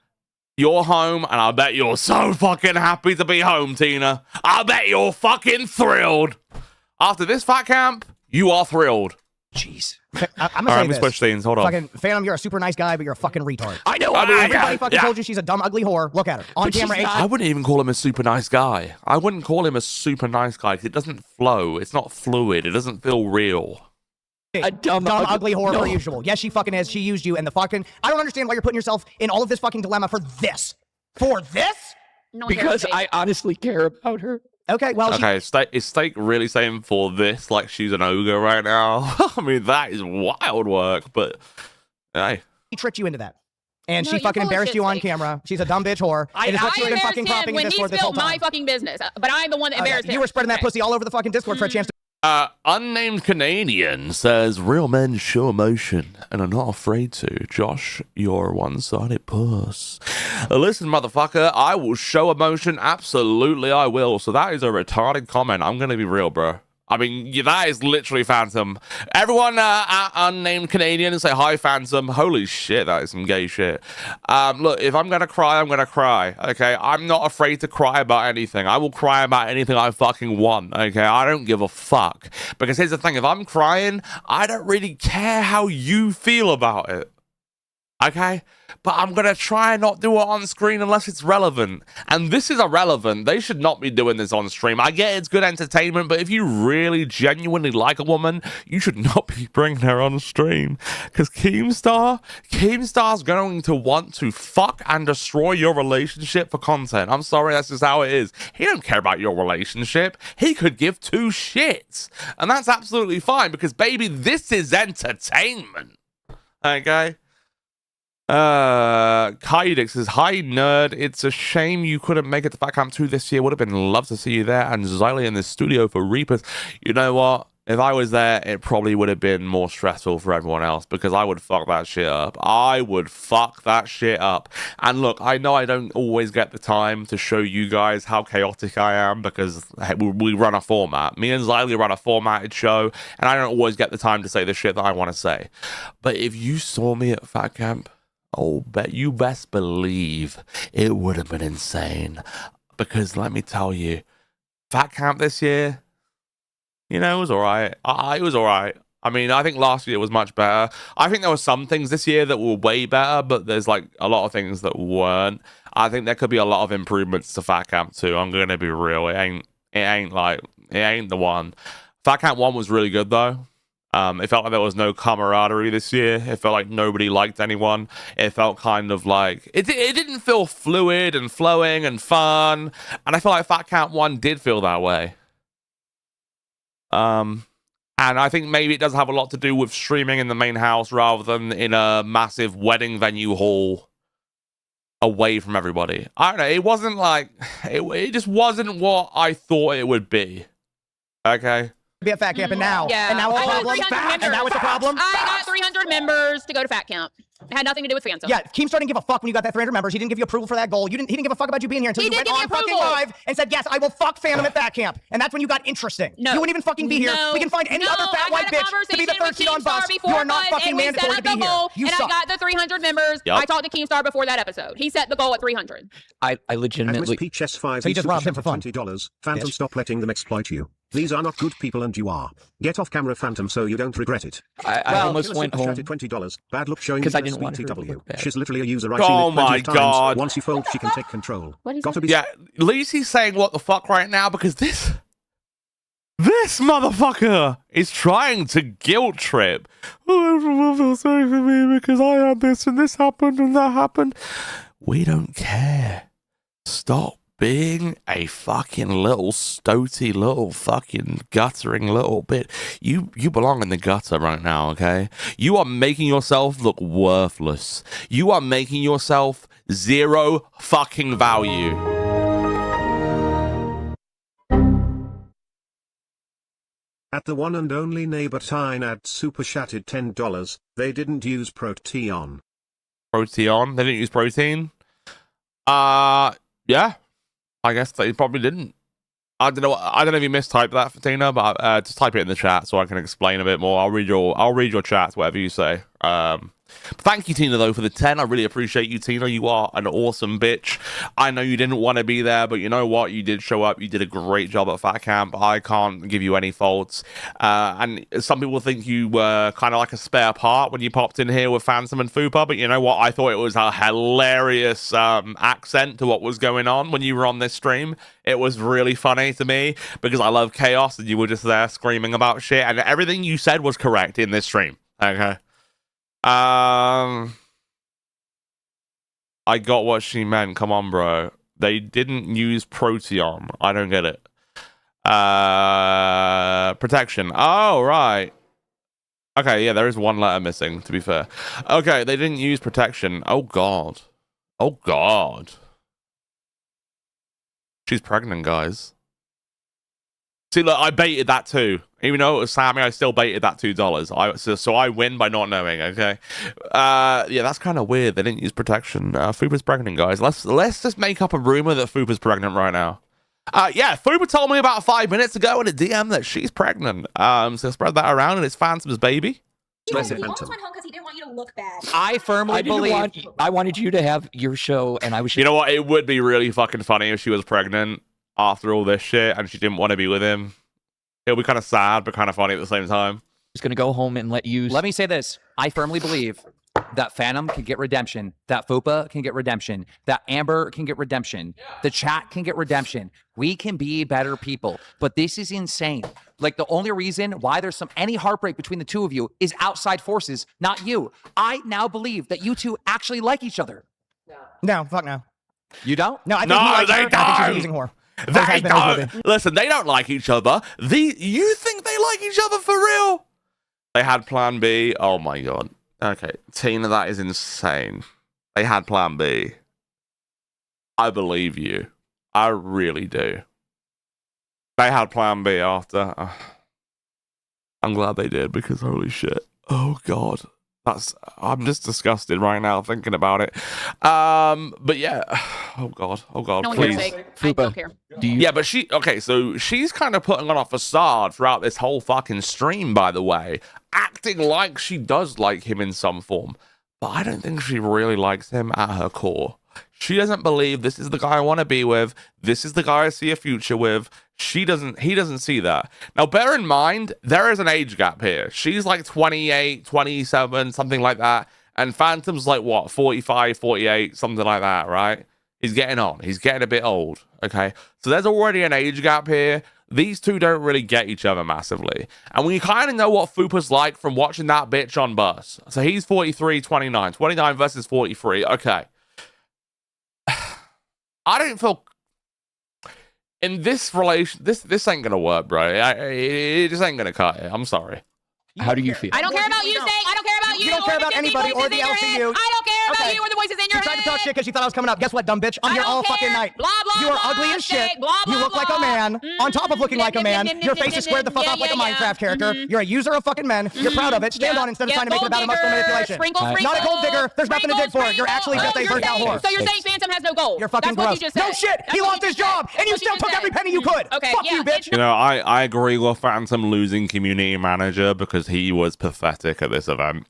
You're home, and I bet you're so fucking happy to be home, Tina. I bet you're fucking thrilled. After this fat camp, you are thrilled. Jeez. I'm gonna say this. Switch scenes. Hold on. Fucking Phantom, you're a super nice guy, but you're a fucking retard. I know. Everybody fucking told you she's a dumb, ugly whore. Look at her on camera. I wouldn't even call him a super nice guy. I wouldn't call him a super nice guy because it doesn't flow. It's not fluid. It doesn't feel real. A dumb ugly whore per usual. Yes, she fucking is. She used you, and the fucking. I don't understand why you're putting yourself in all of this fucking dilemma for this. For this? No, because I honestly care about her. Okay, well, okay, is Steak really saying for this like she's an ogre right now? I mean, that is wild work, but hey. She tricked you into that. And she fucking embarrassed you on camera. She's a dumb bitch whore. I embarrassed him when he spilled my fucking business, but I'm the one that embarrassed him. You were spreading that pussy all over the fucking Discord for a chance to... Unnamed Canadian says, real men show emotion and are not afraid to. Josh, you're a one-sided puss. Listen, motherfucker, I will show emotion. Absolutely, I will. So that is a retarded comment. I'm going to be real, bro. I mean, that is literally Phantom. Everyone, unnamed Canadian, say hi, Phantom. Holy shit, that is some gay shit. Look, if I'm gonna cry, I'm gonna cry. Okay, I'm not afraid to cry about anything. I will cry about anything I fucking want. Okay, I don't give a fuck. Because here's the thing: if I'm crying, I don't really care how you feel about it. Okay, but I'm gonna try and not do it on screen unless it's relevant, and this is irrelevant. They should not be doing this on stream. I get it's good entertainment, but if you really genuinely like a woman, you should not be bringing her on stream, because Keemstar's going to want to fuck and destroy your relationship for content. I'm sorry, that's just how it is. He don't care about your relationship. He could give two shits, and that's absolutely fine, because baby, this is entertainment. Okay. Kaidix says, hi nerd, it's a shame you couldn't make it to Fat Camp 2 this year. Would have been love to see you there, and Xylee in the studio for Reapers. You know what, if I was there, it probably would have been more stressful for everyone else, because I would fuck that shit up. I would fuck that shit up. And look, I know I don't always get the time to show you guys how chaotic I am, because we run a format. Me and Xylee run a formatted show, and I don't always get the time to say the shit that I want to say. But if you saw me at Fat Camp, oh, bet you best believe it would have been insane. Because let me tell you, Fat Camp this year, you know, it was all right. It was all right. I mean, I think last year was much better. I think there were some things this year that were way better, but there's like a lot of things that weren't. I think there could be a lot of improvements to Fat Camp 2. I'm going to be real. It ain't the one. Fat Camp 1 was really good though. It felt like there was no camaraderie this year. It felt like nobody liked anyone. It felt kind of like it didn't feel fluid and flowing and fun. And I feel like Fat Camp 1 did feel that way. And I think maybe it does have a lot to do with streaming in the main house rather than in a massive wedding venue hall away from everybody. I don't know. It wasn't like it just wasn't what I thought it would be. Okay. Be at Fat Camp, and now, yeah. and now it's a problem. And now it's a problem. I got 300 members to go to Fat Camp. It had nothing to do with Phantom. Yeah, Keemstar didn't give a fuck when you got that 300 members. He didn't give you approval for that goal. He didn't give a fuck about you being here until you went on fucking live and said, yes, I will fuck Phantom at Fat Camp. And that's when you got interesting. No. You wouldn't even fucking be here. We can find any other fat white bitch to be the third seat on bus. You are not fucking mandatory to be here. You suck. And I got the 300 members. Yep. I talked to Keemstar before that episode. He set the goal at 300. I legitimately... And Miss Peach S5 so you just robbed him for fun. $20. Phantom, stop letting them exploit you. These are not good people, and you are. Get off camera, Phantom, so you don't regret it. I almost went home. $20. Bad luck showing because I didn't want her to TW. bad. She's literally a user. Oh my god! Once you fold, she can take control. Got to be. Yeah, Lucy's saying what the fuck right now because this motherfucker is trying to guilt trip. Oh, everyone feels sorry for me because I had this and this happened and that happened. We don't care. Stop being a fucking little stoaty little fucking guttering little bit. You belong in the gutter right now, okay? You are making yourself look worthless. You are making yourself zero fucking value. At the one and only neighbor Tyne at super chatted $10. They didn't use Proteon. Proteon? They didn't use protein? Yeah. I guess they probably didn't. I don't know if you mistyped that, Fatina, but just type it in the chat so I can explain a bit more. I'll read your chats, whatever you say. Thank you, Tina, though, for the 10. I really appreciate you, Tina. You are an awesome bitch. I know you didn't want to be there, but you know what? You did show up. You did a great job at Fat Camp. I can't give you any faults. And some people think you were kind of like a spare part when you popped in here with Phantom and Fupa, but you know what? I thought it was a hilarious accent to what was going on when you were on this stream. It was really funny to me because I love chaos and you were just there screaming about shit, and everything you said was correct in this stream. Okay. I got what she meant. Come on, bro. They didn't use Proteon. I don't get it. Protection. Oh, right. Okay, yeah, there is one letter missing, to be fair. Okay, they didn't use protection. Oh, God. Oh, God. She's pregnant, guys. See, look, I baited that too. Even though it was Sammy, I still baited that $2. So I win by not knowing, okay? Yeah, that's kind of weird. They didn't use protection. Fupa's pregnant, guys. Let's just make up a rumor that Fupa's pregnant right now. Yeah, Fupa told me about 5 minutes ago in a DM that she's pregnant. So spread that around, and it's Phantom's baby. Listen, he almost went home because he didn't want you to look bad. I firmly believe I wanted you to have your show, and I was. You know what? It would be really fucking funny if she was pregnant after all this shit and she didn't want to be with him. It'll be kind of sad, but kind of funny at the same time. He's gonna go home and let you. Let me say this: I firmly believe that Phantom can get redemption, that Fupa can get redemption, that Amber can get redemption, the chat can get redemption. We can be better people, but this is insane. Like, the only reason why there's any heartbreak between the two of you is outside forces, not you. I now believe that you two actually like each other. No, fuck no. You don't? No, I think he likes her. I think she's a using whore. They don't. Listen, they don't like each other. You think they like each other for real? They had Plan B. Oh my God. Okay, Tina, that is insane. They had Plan B. I believe you. I really do. They had Plan B after. I'm glad they did because holy shit. Oh God. I'm just disgusted right now thinking about it. But yeah. Oh God. Oh God. No one please. cares. I don't care. Yeah, but so she's kind of putting on a facade throughout this whole fucking stream, by the way, acting like she does like him in some form. But I don't think she really likes him at her core. She doesn't believe this is the guy I want to be with. This is the guy I see a future with. He doesn't see that. Now, bear in mind, there is an age gap here. She's like 28, 27, something like that. And Phantom's like, what, 45, 48, something like that, right? He's getting on. He's getting a bit old, okay? So there's already an age gap here. These two don't really get each other massively. And we kind of know what Fupa's like from watching that bitch on Bus. So he's 43, 29. 29 versus 43, okay. I don't feel... In this relation, this ain't gonna work, bro. It just ain't gonna cut it. I'm sorry. How do you feel? I don't care about you, State. I don't care about you. You don't care about anybody or the LCU. I don't care about you or the voices in your head. You tried to talk shit because you thought I was coming up. Guess what, dumb bitch? I'm here all fucking night. Blah, blah, you are blah, ugly as shit. Blah, blah, you look like a man. On top of looking like a man, your face is squared the fuck off like a Minecraft character. You're a user of fucking men. You're proud of it. Stand on instead of trying to make it about emotional manipulation. Not a gold digger. There's nothing to dig for. You're actually just a burnt out whore. So you're saying Phantom has no gold? You're fucking gross. No shit. He lost his job, and you still took every penny you could. Okay. Fuck you, bitch. You know, I agree with Phantom losing community manager because he was pathetic at this event.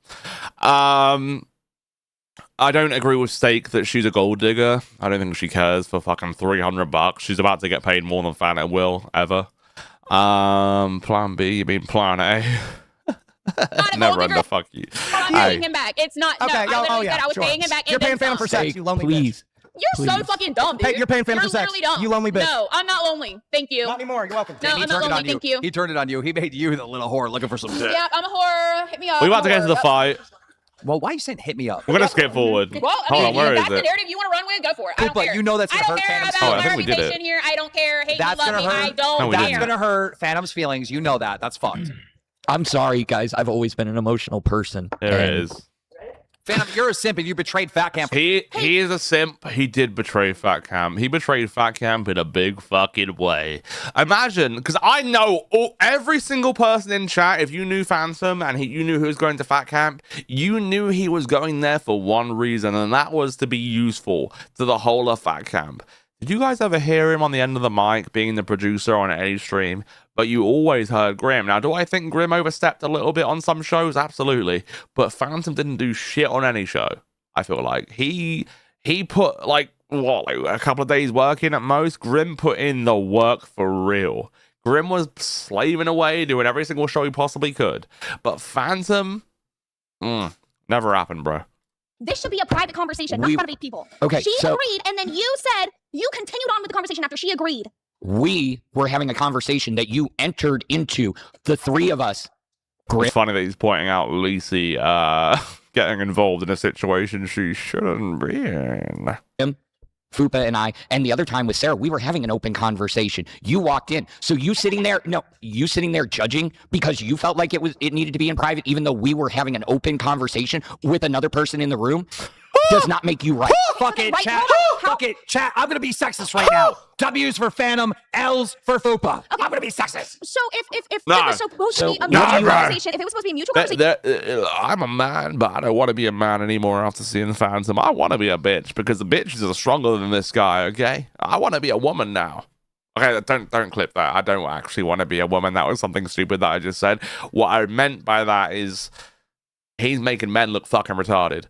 I don't agree with Stake that she's a gold digger. I don't think she cares for fucking $300. She's about to get paid more than Phantom will ever. Plan B, you mean Plan A? Never end. Fuck you. I'm paying him back. It's not. Okay. No, I literally said I was paying him back. You're paying Phantom for sex. You lonely bitch. You're so fucking dumb, dude. Hey, you're paying Phantom for sex. Literally dumb. You lonely bitch. No, I'm not lonely. Thank you. Not anymore. You're welcome. No, I'm not lonely. Thank you. He turned it on you. He made you the little whore looking for some dick. Yeah, I'm a whore. Hit me up. We're about to get into the fight. Well, why are you saying hit me up? We're gonna skip forward. Well, I Hold mean, on, where is that's the it? narrative you want to run with. Go for it. I don't But care. you know that's I gonna don't hurt care Phantom's about Oh, I my think we did it. reputation here. I don't care. Hate That's me, love gonna me. hurt. I don't No, we care. didn't. That's gonna hurt Phantom's feelings. You know that. That's fucked. I'm sorry, guys. I've always been an emotional person. There it and is. Phantom, you're a simp and you betrayed Fat Camp. He is a simp. He did betray Fat Camp. He betrayed Fat Camp in a big fucking way. Imagine, because I know every single person in chat, if you knew Phantom and you knew who was going to Fat Camp, you knew he was going there for one reason, and that was to be useful to the whole of Fat Camp. Did you guys ever hear him on the end of the mic being the producer on any stream? But you always heard Grim. Now, do I think Grim overstepped a little bit on some shows? Absolutely. But Phantom didn't do shit on any show, I feel like. He put, like a couple of days work in at most. Grim put in the work for real. Grim was slaving away, doing every single show he possibly could. But Phantom, never happened, bro. This should be a private conversation, not in front of 8 people. Okay, She so- agreed, and then you said you continued on with the conversation after she agreed. We were having a conversation that you entered into, the three of us. It's funny that he's pointing out Lacey getting involved in a situation she shouldn't be in. Fupa and I, and the other time with Sarah, we were having an open conversation. You walked in. So you sitting there judging because you felt like it needed to be in private, even though we were having an open conversation with another person in the room, does not make you right. Fuck it, chat. Fuck it, chat. I'm gonna be sexist right now. W's for Phantom, L's for Fupa. I'm gonna be sexist. So if it No. was supposed to be a No, mutual bro. conversation, if it was supposed to be a mutual conversation, I'm a man, but I don't want to be a man anymore after seeing Phantom. I want to be a bitch because the bitches are stronger than this guy, okay? I want to be a woman now. Okay, don't clip that. I don't actually want to be a woman. That was something stupid that I just said. What I meant by that is he's making men look fucking retarded.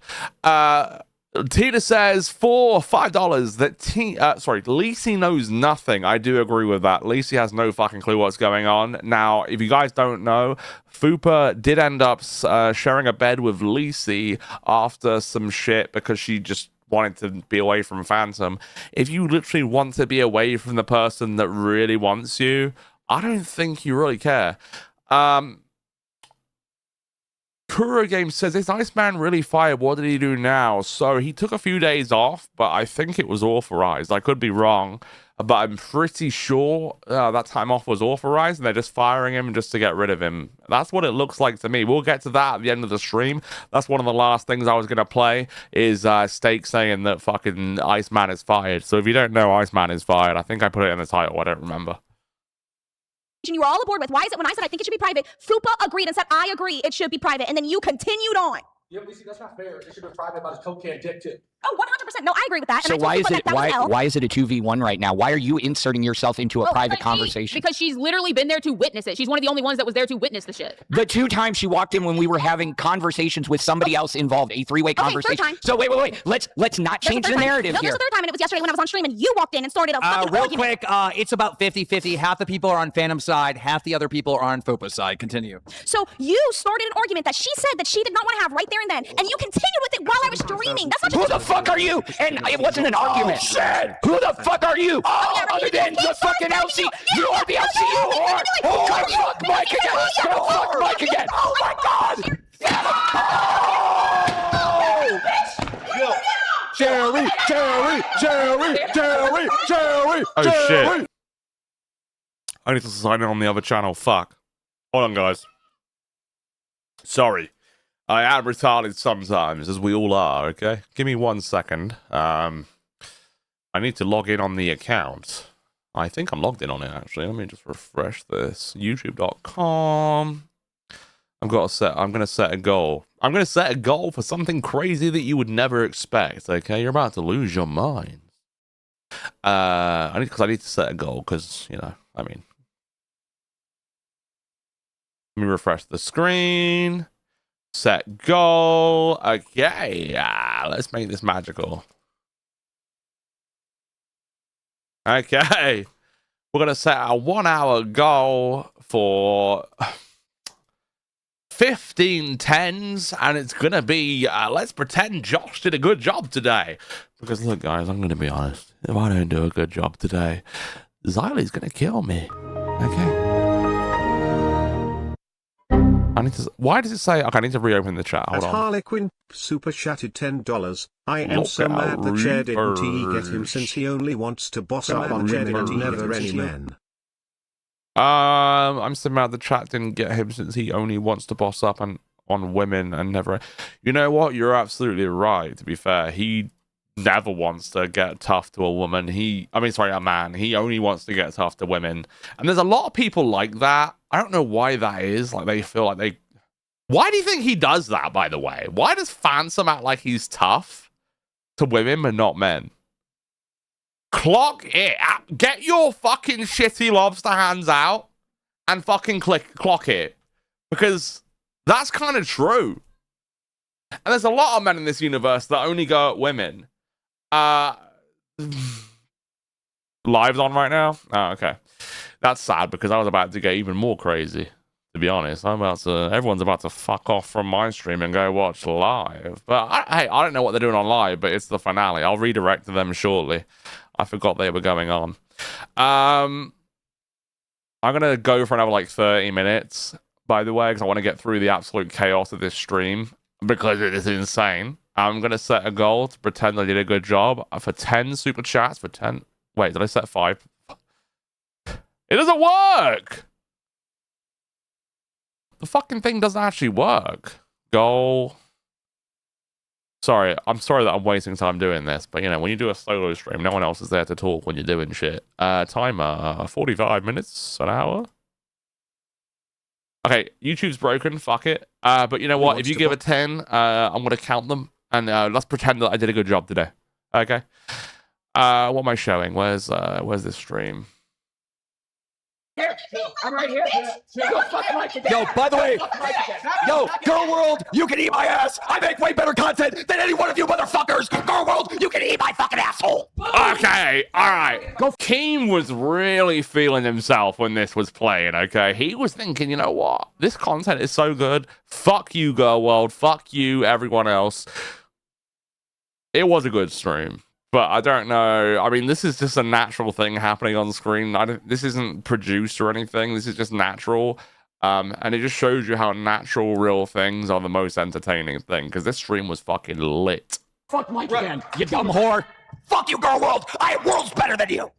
Tina says for $5 that Lacey knows nothing. I do agree with that. Lacey has no fucking clue what's going on. Now, if you guys don't know, Fupa did end up sharing a bed with Lacey after some shit because she just wanted to be away from Phantom. If you literally want to be away from the person that really wants you, I don't think you really care. Kuro Game says, is Iceman really fired? What did he do now? So he took a few days off, but I think it was authorized. I could be wrong, but I'm pretty sure that time off was authorized and they're just firing him just to get rid of him. That's what it looks like to me. We'll get to that at the end of the stream. That's one of the last things I was going to play is Steak saying that fucking Iceman is fired. So if you don't know, Iceman is fired. I think I put it in the title. I don't remember. you were all aboard with. Why is it when I said I think it should be private, Fupa agreed and said I agree it should be private, and then you continued on? Yeah, Lacey, that's not fair. It should be private about his cocaine dick too. Oh, 100%. No, I agree with that. So and I told Fupa that was L. why is it a 2v1 right now? Why are you inserting yourself into a private conversation? Because she's literally been there to witness it. She's one of the only ones that was there to witness the shit. The 2 times she walked in when we were having conversations with somebody else involved, a 3-way conversation. Third time. So wait. Let's not change the narrative No, here. there's a third time, and it was yesterday when I was on stream, and you walked in and started a fucking real argument. quick, it's about 50-50. Half the people are on Phantom's side, half the other people are on Fupa's side. Continue. So you started an argument that she said that she did not want to have right there and then, and you continued with it while I was streaming. That's not just Who the fuck are you? And it wasn't an argument. Shit! Who the fuck are you? Other than the fucking LC. You are the LC, you whore! Oh, fuck Mike again! Fuck Mike again! Oh my god! Jerry! Oh shit. I need to sign in on the other channel. Fuck. Hold on, guys. Sorry. I am retarded sometimes, as we all are, okay? Give me 1 second. I need to log in on the account. I think I'm logged in on it, actually. Let me just refresh this. YouTube.com. I'm going to set a goal. I'm going to set a goal for something crazy that you would never expect, okay? You're about to lose your mind. I need to set a goal, because, you know, I mean. Let me refresh the screen. Set goal. Okay, let's make this magical. Okay, we're gonna set a 1 hour goal for 15 10s, and it's gonna be let's pretend Josh did a good job today. Because look, guys, I'm gonna be honest. If I don't do a good job today, Xylie's gonna kill me. Okay. I need to. Why does it say? Okay, I need to reopen the chat. Hold As on. Harlequin super chatted $10. I am so mad the chair didn't he get him since he only wants to boss up on women and never any men. I'm so mad the chat didn't get him since he only wants to boss up on women and never. You know what? You're absolutely right. To be fair, he never wants to get tough to a woman. A man. He only wants to get tough to women. And there's a lot of people like that. I don't know why that is. Like, they feel like they. Why do you think he does that, by the way? Why does Phantom act like he's tough to women but not men? Clock it. Get your fucking shitty lobster hands out and fucking clock it. Because that's kind of true. And there's a lot of men in this universe that only go at women. Live's on right now? Oh, okay. That's sad because I was about to get even more crazy. To be honest, everyone's about to fuck off from my stream and go watch live. But I don't know what they're doing on live, but it's the finale. I'll redirect to them shortly. I forgot they were going on. I'm gonna go for another like 30 minutes, by the way, because I want to get through the absolute chaos of this stream because it is insane. I'm gonna set a goal to pretend I did a good job for 10 super chats for 10. Wait, did I set 5? It doesn't work. The fucking thing doesn't actually work. Goal. Sorry, I'm sorry that I'm wasting time doing this, but you know, when you do a solo stream, no one else is there to talk when you're doing shit. Timer, 45 minutes, an hour. Okay, YouTube's broken, fuck it. But you know what? If you give a 10, I'm gonna count them, and let's pretend that I did a good job today. Okay. What am I showing? Where's this stream? Here, I'm right here. Yo, by the way, yo, Girl World, you can eat my ass. I make way better content than any one of you motherfuckers. Girl World, you can eat my fucking asshole. Okay, all right. Keem was really feeling himself when this was playing, okay? He was thinking, you know what? This content is so good. Fuck you, Girl World. Fuck you, everyone else. It was a good stream. But I don't know. I mean, this is just a natural thing happening on screen. This isn't produced or anything. This is just natural. And it just shows you how natural, real things are the most entertaining thing. Because this stream was fucking lit. Fuck Mike again, you dumb whore. Fuck you, Girl World. I am worlds better than you.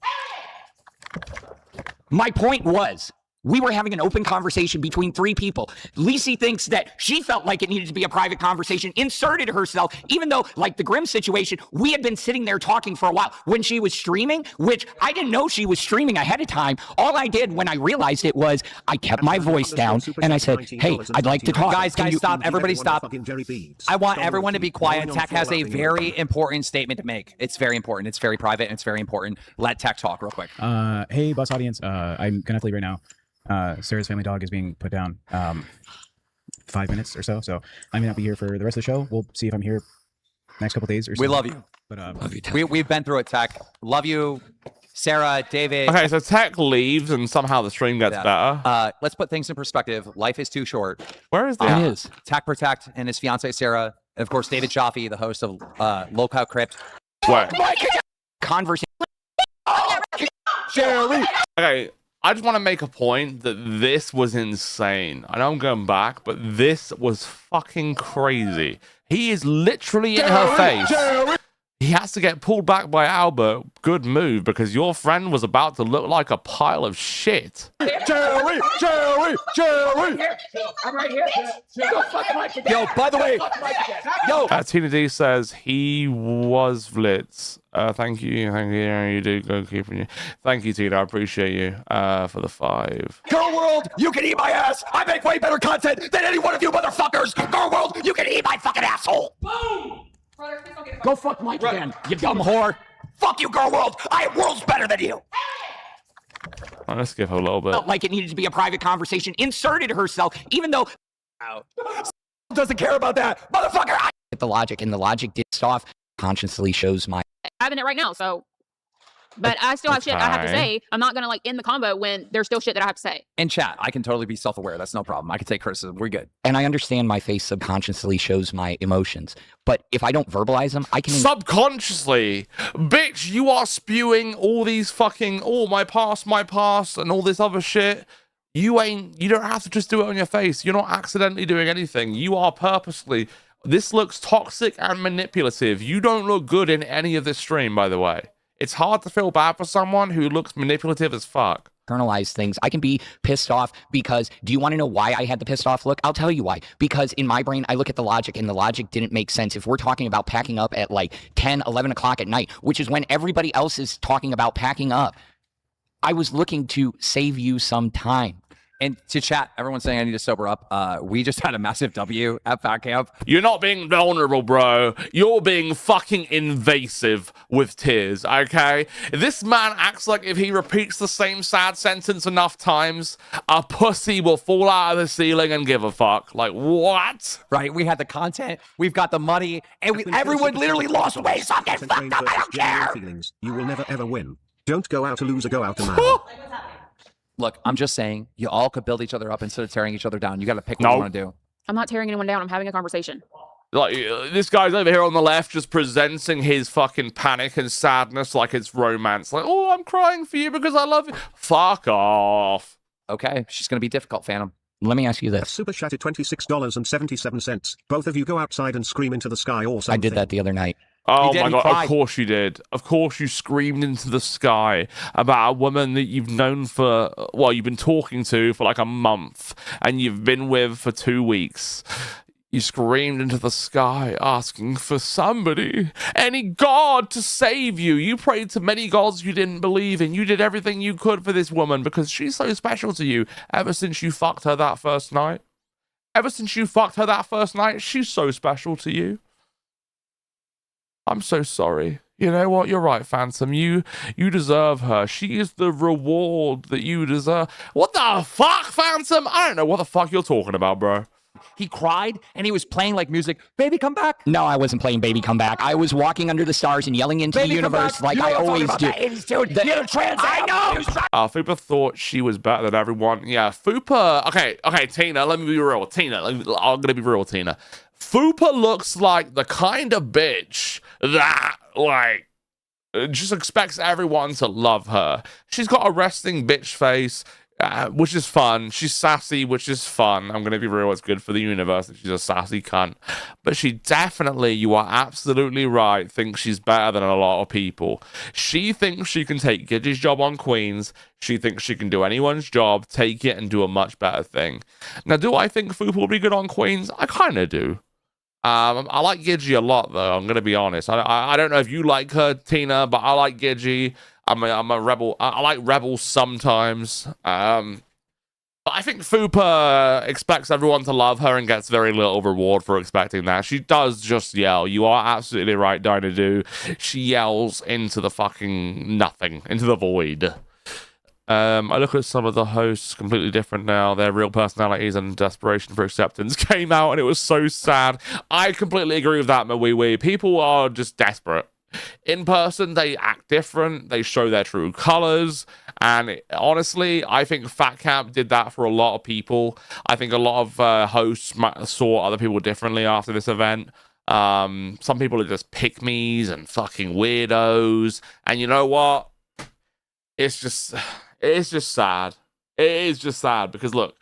My point was, we were having an open conversation between 3 people. Lisi thinks that she felt like it needed to be a private conversation, inserted herself, even though, like the Grimm situation, we had been sitting there talking for a while. When she was streaming, which I didn't know she was streaming ahead of time, all I did when I realized it was I kept my voice down and I said, hey, I'd like to talk. Guys, stop. Everybody stop. I want everyone to be quiet. Tech has a very important statement to make. It's very important. It's very private and it's very important. Let Tech talk real quick. Hey, bus audience. I'm gonna have to leave right now. Sarah's family dog is being put down 5 minutes or so, so I may not be here for the rest of the show. We'll see if I'm here next couple days or so. We love you. But love you, Tech. We've been through it, Tech. Love you, Sarah, David. Okay, so Tech leaves and somehow the stream gets better. Let's put things in perspective. Life is too short. Where is the It is. Tech Protect and his fiance Sarah, and of course David Chaffee, the host of Local Crypt. Where? Conversation. Jerry. Okay. I just want to make a point that this was insane. I know I'm going back, but this was fucking crazy. He is literally in her face. He has to get pulled back by Albert. Good move, because your friend was about to look like a pile of shit. Jerry. I'm right here. Yo, by the way, yo. Tina D says he was Blitz. Thank you. You do go keeping you. Thank you, Tina. I appreciate you for the 5. Girl World, you can eat my ass. I make way better content than any one of you motherfuckers. Girl World, you can eat my fucking asshole. Boom. Go fuck Mike again, you dumb whore. Fuck you, Girl World. I am worlds better than you. Let's give her a little bit. Felt like it needed to be a private conversation, inserted herself, even though doesn't care about that, motherfucker. the logic, and the logic did off consciously shows my having it right now. So, but I still have shit I have to say. I'm not gonna like end the combo when there's still shit that I have to say. In chat, I can totally be self-aware. That's no problem. I can take criticism. We're good. And I understand my face subconsciously shows my emotions, but if I don't verbalize them, I can subconsciously. Bitch, you are spewing all these fucking my past, and all this other shit. You don't have to just do it on your face. You're not accidentally doing anything. You are purposely. This looks toxic and manipulative. You don't look good in any of this stream, by the way. It's hard to feel bad for someone who looks manipulative as fuck. Internalize things. I can be pissed off because, do you want to know why I had the pissed off look? I'll tell you why. Because in my brain, I look at the logic, and the logic didn't make sense. If we're talking about packing up at like 10, 11 o'clock at night, which is when everybody else is talking about packing up, I was looking to save you some time. And to chat, everyone's saying I need to sober up. We just had a massive W at Fat Camp. You're not being vulnerable, bro. You're being fucking invasive with tears, okay? This man acts like if he repeats the same sad sentence enough times, a pussy will fall out of the ceiling and give a fuck. Like, what? Right, we had the content, we've got the money, and everyone literally lost weight, so I'm getting fucked up, I don't care. Feelings. You will never ever win. Don't go out a loser, go out a man. Look, I'm just saying, you all could build each other up instead of tearing each other down. You got to pick what you want to do. I'm not tearing anyone down. I'm having a conversation. Like, this guy's over here on the left just presenting his fucking panic and sadness like it's romance. Like, oh, I'm crying for you because I love you. Fuck off. Okay, she's going to be difficult, Phantom. Let me ask you this. Super chat at $26.77. Both of you go outside and scream into the sky or something. I did that the other night. Oh my god, of course you did. Of course you screamed into the sky about a woman that you've known for, well, you've been talking to for like a month and you've been with for 2 weeks. You screamed into the sky asking for somebody, any god to save you. You prayed to many gods you didn't believe in. You did everything you could for this woman because she's so special to you ever since you fucked her that first night. Ever since you fucked her that first night, she's so special to you. I'm so sorry. You know what? You're right, Phantom. You deserve her. She is the reward that you deserve. What the fuck, Phantom? I don't know what the fuck you're talking about, bro. He cried, and he was playing like music. Baby, come back. No, I wasn't playing Baby Come Back. I was walking under the stars and yelling into the universe like I always do. You're trans. I know. Fupa thought she was better than everyone. Yeah, Fupa. Okay, Tina, let me be real. I'm gonna be real, Tina. Fupa looks like the kind of bitch that, like, just expects everyone to love her. She's got a resting bitch face, which is fun. She's sassy, which is fun. I'm going to be real, it's good for the universe that she's a sassy cunt. But she definitely, you are absolutely right, thinks she's better than a lot of people. She thinks she can take Gidget's job on Queens. She thinks she can do anyone's job, take it, and do a much better thing. Now, do I think Fupa will be good on Queens? I kind of do. I like Gidget a lot, though. I'm gonna be honest. I don't know if you like her, Tina, but I like Gidget. I'm a rebel. I like rebels sometimes. But I think Fupa expects everyone to love her and gets very little reward for expecting that. She does just yell. You are absolutely right, Dinah Do. She yells into the fucking nothing, into the void. I look at some of the hosts completely different now. Their real personalities and desperation for acceptance came out, and it was so sad. I completely agree with that, Mawiwi. People are just desperate. In person, they act different. They show their true colors. And honestly, I think Fat Camp did that for a lot of people. I think a lot of hosts saw other people differently after this event. Some people are just pick-me's and fucking weirdos. And you know what? It's just sad. It is just sad because look,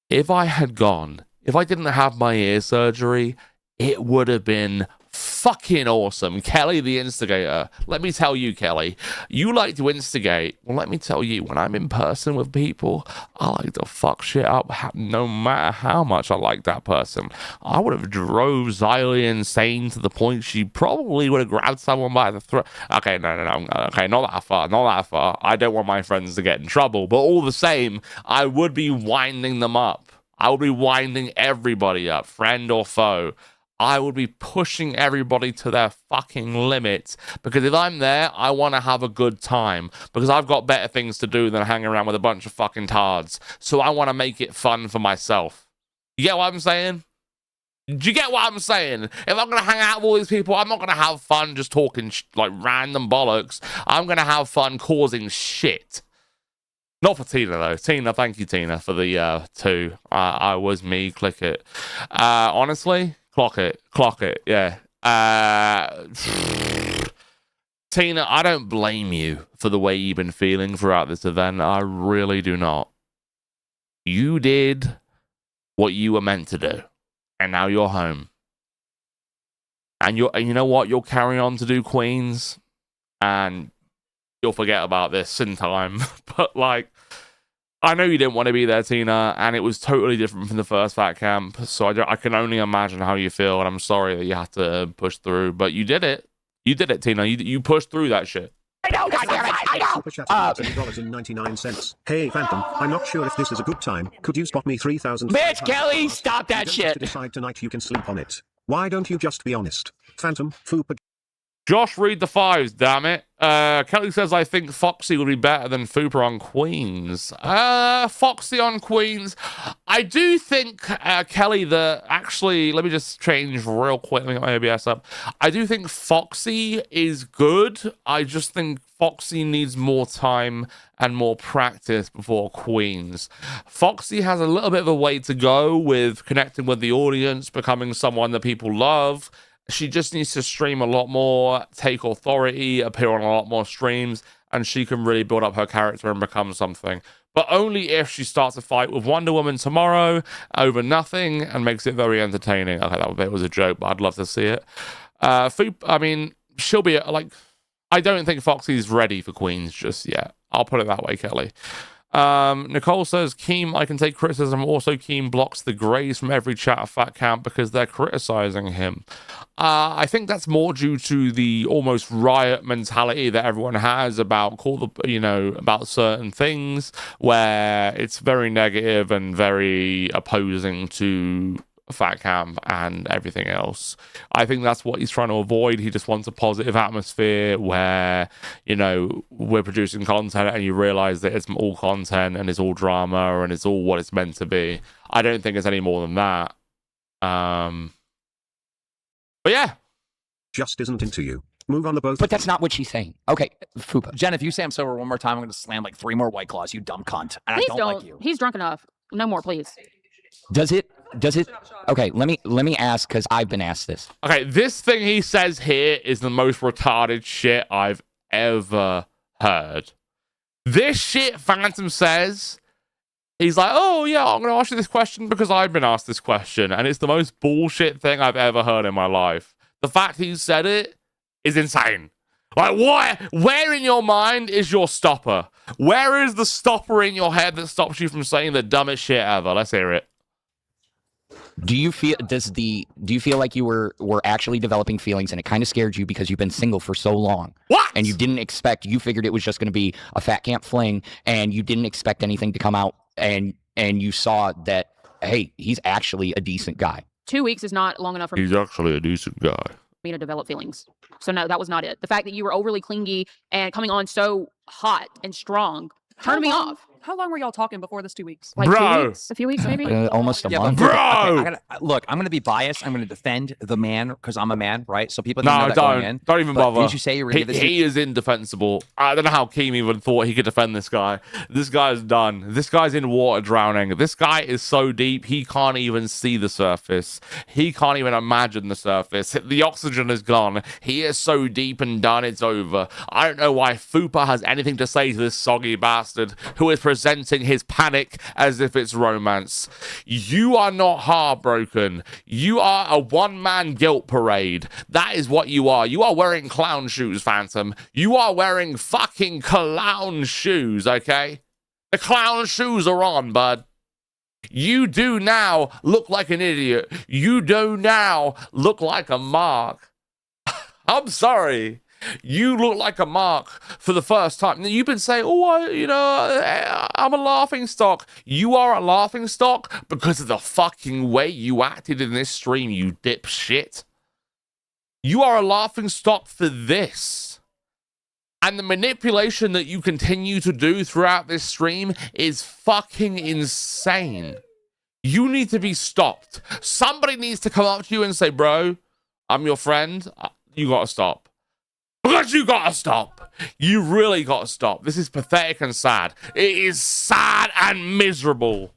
if I didn't have my ear surgery, it would have been fucking awesome. Kelly the instigator. Let me tell you, Kelly, you like to instigate. Well, let me tell you, when I'm in person with people, I like to fuck shit up no matter how much I like that person. I would have drove Xylee insane to the point she probably would have grabbed someone by the throat. Okay, no. Okay, not that far. I don't want my friends to get in trouble, but all the same, I would be winding them up. I would be winding everybody up, friend or foe. I would be pushing everybody to their fucking limits because if I'm there, I want to have a good time because I've got better things to do than hang around with a bunch of fucking tards. So I want to make it fun for myself. You get what I'm saying? Do you get what I'm saying? If I'm going to hang out with all these people, I'm not going to have fun just talking like random bollocks. I'm going to have fun causing shit. Not for Tina, though. Tina, thank you, Tina, for the 2. I was me. Click it. Honestly... Clock it, yeah. Tina, I don't blame you for the way you've been feeling throughout this event. I really do not. You did what you were meant to do, and now you're home. And you know what? You'll carry on to do Queens, and you'll forget about this in time. But like, I know you didn't want to be there, Tina, and it was totally different from the first Fat Camp. So I can only imagine how you feel, and I'm sorry that you had to push through, but you did it. You did it, Tina. You pushed through that shit. I know, Super chat $8.99. Hey, Phantom, I'm not sure if this is a good time. Could you spot me 3,000? Bitch, Kelly, stop that shit. To decide tonight you can sleep on it. Why don't you just be honest? Phantom, Fupa. Josh, read the fives, damn it. Kelly says, I think Foxy would be better than Fupa on Queens. Foxy on Queens. I do think, Kelly, actually, let me just change real quick. Let me get my OBS up. I do think Foxy is good. I just think Foxy needs more time and more practice before Queens. Foxy has a little bit of a way to go with connecting with the audience, becoming someone that people love. She just needs to stream a lot more, take authority, appear on a lot more streams, and she can really build up her character and become something. But only if she starts a fight with Wonder Woman tomorrow over nothing and makes it very entertaining. Okay, that bit was a joke, but I'd love to see it. I mean, she'll be like, I don't think Foxy's ready for Queens just yet. I'll put it that way, Kelly. Nicole says, Keem, I can take criticism. Also, Keem blocks the Greys from every chat of Fat Camp because they're criticizing him. I think that's more due to the almost riot mentality that everyone has about about certain things, where it's very negative and very opposing to Fat Camp and everything else. I think that's what he's trying to avoid. He just wants a positive atmosphere where, we're producing content and you realize that it's all content and it's all drama and it's all what it's meant to be. I don't think it's any more than that. But yeah. Just isn't into you. Move on the both. But that's not what she's saying. Okay, Fupa. Jen, if you say I'm sober one more time, I'm going to slam like 3 more White Claws, you dumb cunt. And Please I don't like you. He's drunk enough. No more, please. Does it? Okay, let me ask, because I've been asked this. Okay, this thing he says here is the most retarded shit I've ever heard. This shit Phantom says, he's like, oh yeah, I'm going to ask you this question because I've been asked this question. And it's the most bullshit thing I've ever heard in my life. The fact he said it is insane. Like, what? Where in your mind is your stopper? Where is the stopper in your head that stops you from saying the dumbest shit ever? Let's hear it. Do you feel like you were actually developing feelings and it kind of scared you because you've been single for so long? What? And you figured it was just going to be a Fat Camp fling and you didn't expect anything to come out and you saw that, hey, he's actually a decent guy. 2 weeks is not long enough for He's actually a decent guy. me to develop feelings. So no, that was not it. The fact that you were overly clingy and coming on so hot and strong turned me off. How long were y'all talking before this 2 weeks? Like 2 weeks? A few weeks, maybe? Almost a month. Bro! Okay, look, I'm going to be biased. I'm going to defend the man because I'm a man, right? So people know that going in. Don't even bother. Did you say you were going to He is indefensible. I don't know how Keem even thought he could defend this guy. This guy's done. This guy's in water drowning. This guy is so deep, he can't even see the surface. He can't even imagine the surface. The oxygen is gone. He is so deep and done, it's over. I don't know why Fupa has anything to say to this soggy bastard who is presenting his panic as if it's romance. You are not heartbroken. You are a one-man guilt parade. That is what you are. You are wearing clown shoes, Phantom. You are wearing fucking clown shoes, okay? The clown shoes are on, bud. You do now look like an idiot. You do now look like a mark. I'm sorry. You look like a mark for the first time. You've been saying, I'm a laughing stock. You are a laughing stock because of the fucking way you acted in this stream, you dipshit. You are a laughing stock for this. And the manipulation that you continue to do throughout this stream is fucking insane. You need to be stopped. Somebody needs to come up to you and say, bro, I'm your friend. You gotta stop. Because you gotta stop. You really gotta stop. This is pathetic and sad. It is sad and miserable.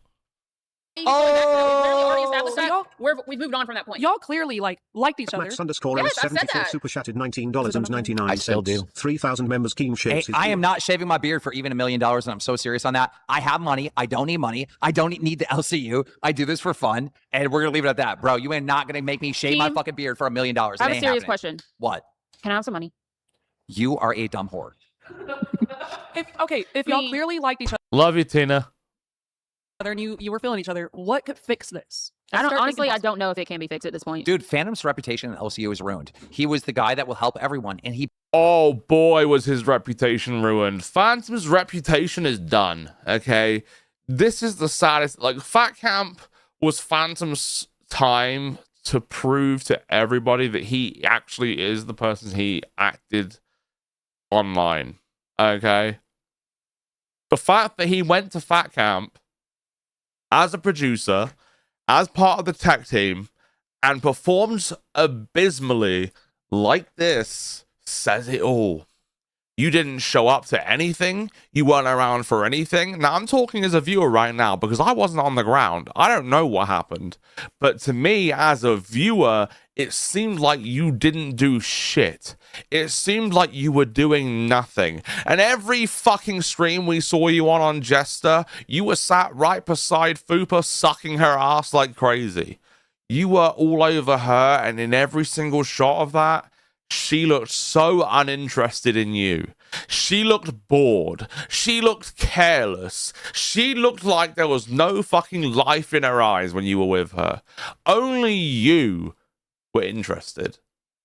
Oh! we've moved on from that point. Y'all clearly like liked each other. Max underscore Yes, I've said 74 that. super chatted $19.99. I still do. 3,000 members. Keem shaves his I am beard. not shaving my beard for even $1 million, and I'm so serious on that. I have money. I don't need money. I don't need the LCU. I do this for fun, and we're gonna leave it at that, bro. You ain't not gonna make me shave my Keem, fucking beard for $1 million. I have a serious happening. question. What? Can I have some money? You are a dumb whore. If y'all clearly liked each Love you, Tina. other and you were feeling each other, what could fix this? Honestly, I don't know if it can be fixed at this point. Dude, Phantom's reputation in LCU is ruined. He was the guy that will help everyone, and he... Oh boy, was his reputation ruined. Phantom's reputation is done, okay? This is the saddest. Like, Fat Camp was Phantom's time to prove to everybody that he actually is the person he acted online, okay? The fact that he went to Fat Camp as a producer, as part of the tech team, and performs abysmally like this says it all. You didn't show up to anything. You weren't around for anything. Now, I'm talking as a viewer right now because I wasn't on the ground. I don't know what happened. But to me, as a viewer, it seemed like you didn't do shit. It seemed like you were doing nothing. And every fucking stream we saw you on Jester, you were sat right beside Fupa sucking her ass like crazy. You were all over her, and in every single shot of that, she looked so uninterested in you. She looked bored. She looked careless. She looked like there was no fucking life in her eyes when you were with her. Only you were interested.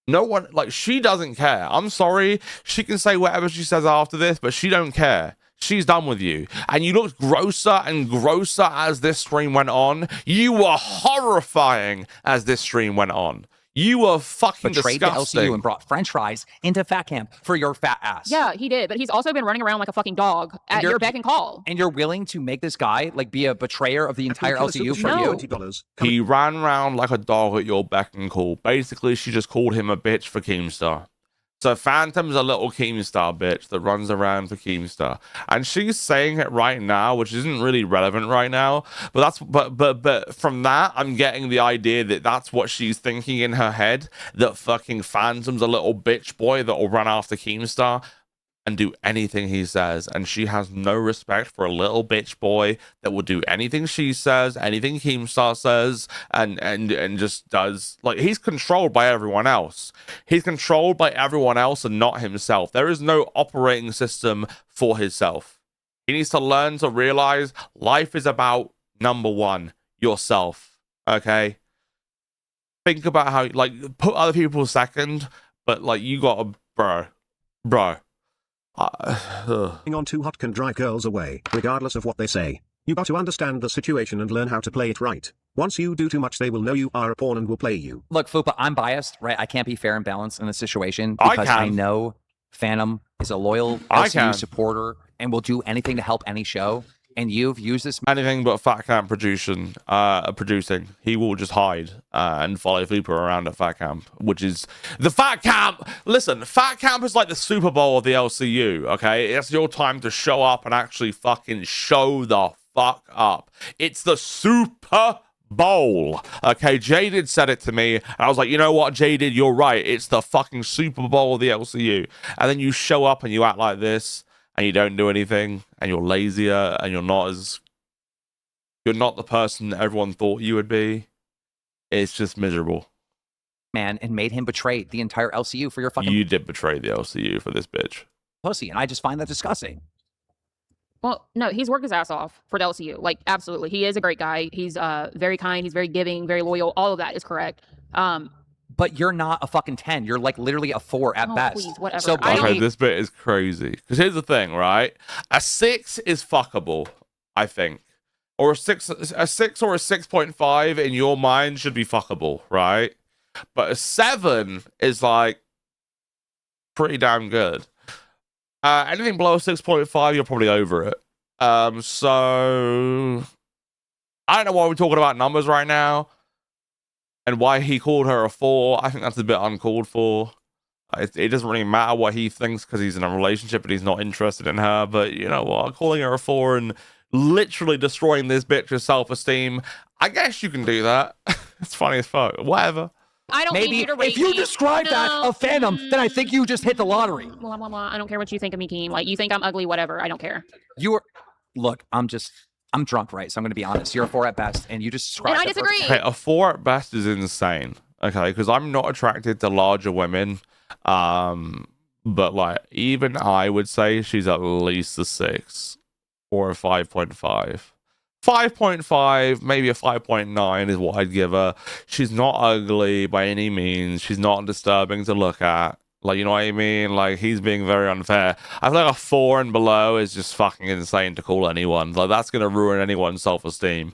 No one, like, she doesn't care. I'm sorry. She can say whatever she says after this, but she don't care. She's done with you. And you looked grosser and grosser as this stream went on. You were horrifying as this stream went on. You were fucking betrayed disgusting. the LCU and brought French fries into Fat Camp for your fat ass. Yeah, he did. But he's also been running around like a fucking dog at your beck and call. And you're willing to make this guy like be a betrayer of the entire LCU for you? He ran around like a dog at your beck and call. Basically, she just called him a bitch for Keemstar. So Phantom's a little Keemstar bitch that runs around for Keemstar, and she's saying it right now, which isn't really relevant right now. But from that, I'm getting the idea that that's what she's thinking in her head. That fucking Phantom's a little bitch boy that will run after Keemstar and do anything he says, and she has no respect for a little bitch boy that will do anything she says, anything Keemstar says, and just does. Like, he's controlled by everyone else. He's controlled by everyone else and not himself. There is no operating system for himself. He needs to learn to realize life is about, number one, yourself. Okay? Think about how, like, put other people second, but, like, you gotta, bro. Being on too hot can drive girls away, regardless of what they say. You got to understand the situation and learn how to play it right. Once you do too much, they will know you are a pawn and will play you. Look, Fupa, I'm biased, right? I can't be fair and balanced in this situation because I know Phantom is a loyal LCU supporter and will do anything to help any show. And you've used this anything but Fat Camp producing. He will just hide and follow Fupa around at Fat Camp, which is the Fat Camp. Listen, Fat Camp is like the Super Bowl of the LCU. Okay, it's your time to show up and actually fucking show the fuck up. It's the Super Bowl. Okay, Jaded said it to me, and I was like, you know what, Jaded, you're right. It's the fucking Super Bowl of the LCU. And then you show up and you act like this, and you don't do anything, and you're lazier, and you're not the person that everyone thought you would be. It's just miserable. Man, and made him betray the entire LCU for your fucking... You did betray the LCU for this bitch. Pussy, and I just find that disgusting. Well, no, he's worked his ass off for the LCU. Like, absolutely. He is a great guy. He's very kind. He's very giving, very loyal. All of that is correct. But you're not a fucking 10. You're like literally a 4 at best. Please, whatever. So, okay, this bit is crazy. Because here's the thing, right? A 6 is fuckable, I think. Or a 6 or a 6.5 in your mind should be fuckable, right? But a 7 is like pretty damn good. Anything below 6.5, you're probably over it. So I don't know why we're talking about numbers right now. And why he called her a 4, I think that's a bit uncalled for. It doesn't really matter what he thinks because he's in a relationship and he's not interested in her. But you know what? Calling her a 4 and literally destroying this bitch's self-esteem, I guess you can do that. It's funny as fuck. Whatever. I don't need Maybe you to rate if you me. describe that No. a Phantom, then I think you just hit the lottery. Blah, blah, blah. I don't care what you think of me, Keem. Like, you think I'm ugly, whatever. I don't care. You were, look, I'm drunk, right? So I'm going to be honest. You're a 4 at best, and you just described. And I disagree. Okay, a 4 at best is insane. Okay, because I'm not attracted to larger women. But like, even I would say she's at least a 6 or a 5.5. 5.5, maybe a 5.9 is what I'd give her. She's not ugly by any means. She's not disturbing to look at. Like, you know what I mean? Like, he's being very unfair. I feel like a 4 and below is just fucking insane to call anyone. Like, that's going to ruin anyone's self-esteem.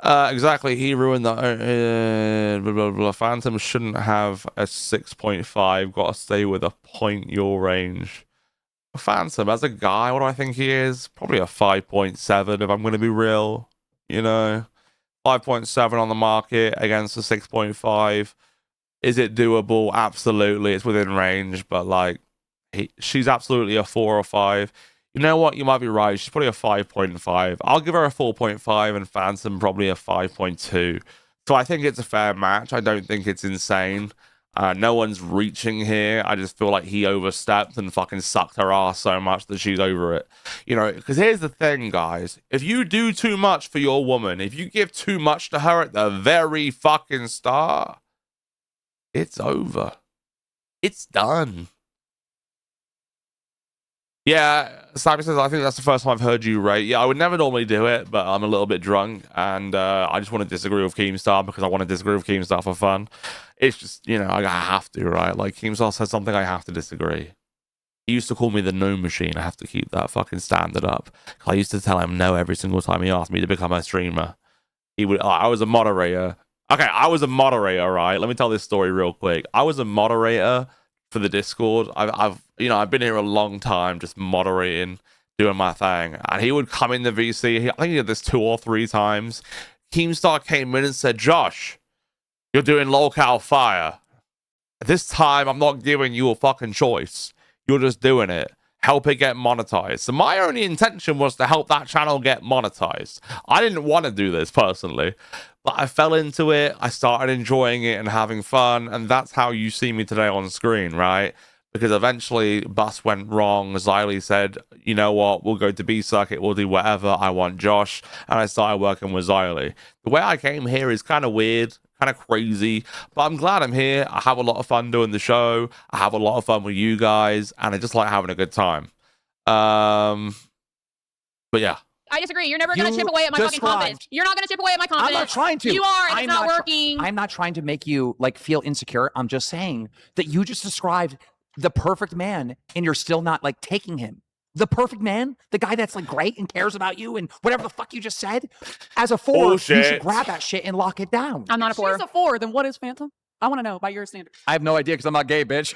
Exactly, he ruined that. Blah, blah, blah. Phantom shouldn't have a 6.5. Got to stay with a point your range. Phantom, as a guy, what do I think he is? Probably a 5.7 if I'm going to be real. You know? 5.7 on the market against a 6.5. Is it doable? Absolutely. It's within range, but like, she's absolutely a 4 or 5. You know what? You might be right. She's probably a 5.5. I'll give her a 4.5 and Phantom probably a 5.2. So I think it's a fair match. I don't think it's insane. No one's reaching here. I just feel like he overstepped and fucking sucked her ass so much that she's over it. You know, because here's the thing, guys. If you do too much for your woman, if you give too much to her at the very fucking start, it's over. It's done. Yeah, Sammy says, I think that's the first time I've heard you rate. Yeah, I would never normally do it, but I'm a little bit drunk, and I just want to disagree with Keemstar because I want to disagree with Keemstar for fun. It's just, you know, I have to, right? Like, Keemstar says something, I have to disagree. He used to call me the no machine. I have to keep that fucking standard up. I used to tell him no every single time he asked me to become a streamer. He would. I was a moderator. Okay, I was a moderator, right? Let me tell this story real quick. I was a moderator for the Discord. I've been here a long time, just moderating, doing my thing. And he would come in the VC. I think he did this 2 or 3 times. Keemstar came in and said, "Josh, you're doing locale fire. This time, I'm not giving you a fucking choice. You're just doing it. Help it get monetized." So my only intention was to help that channel get monetized. I didn't want to do this personally, but I fell into it. I started enjoying it and having fun. And that's how you see me today on screen, right? Because eventually bus went wrong. Xylee said, you know what? We'll go to B circuit. We'll do whatever. I want Josh. And I started working with Xylee. The way I came here is kind of weird, kind of crazy, but I'm glad I'm here. I have a lot of fun doing the show. I have a lot of fun with you guys. And I just like having a good time. But yeah. I disagree. You're never going to chip away at my fucking confidence. You're not going to chip away at my confidence. I'm not trying to. You are, and it's not working. I'm not trying to make you like feel insecure. I'm just saying that you just described the perfect man and you're still not like taking him. The perfect man, the guy that's like great and cares about you and whatever the fuck you just said. As a 4, Bullshit. You should grab that shit and lock it down. I'm not a 4. She's a 4. Then what is Phantom? I want to know by your standards. I have no idea because I'm not gay, bitch.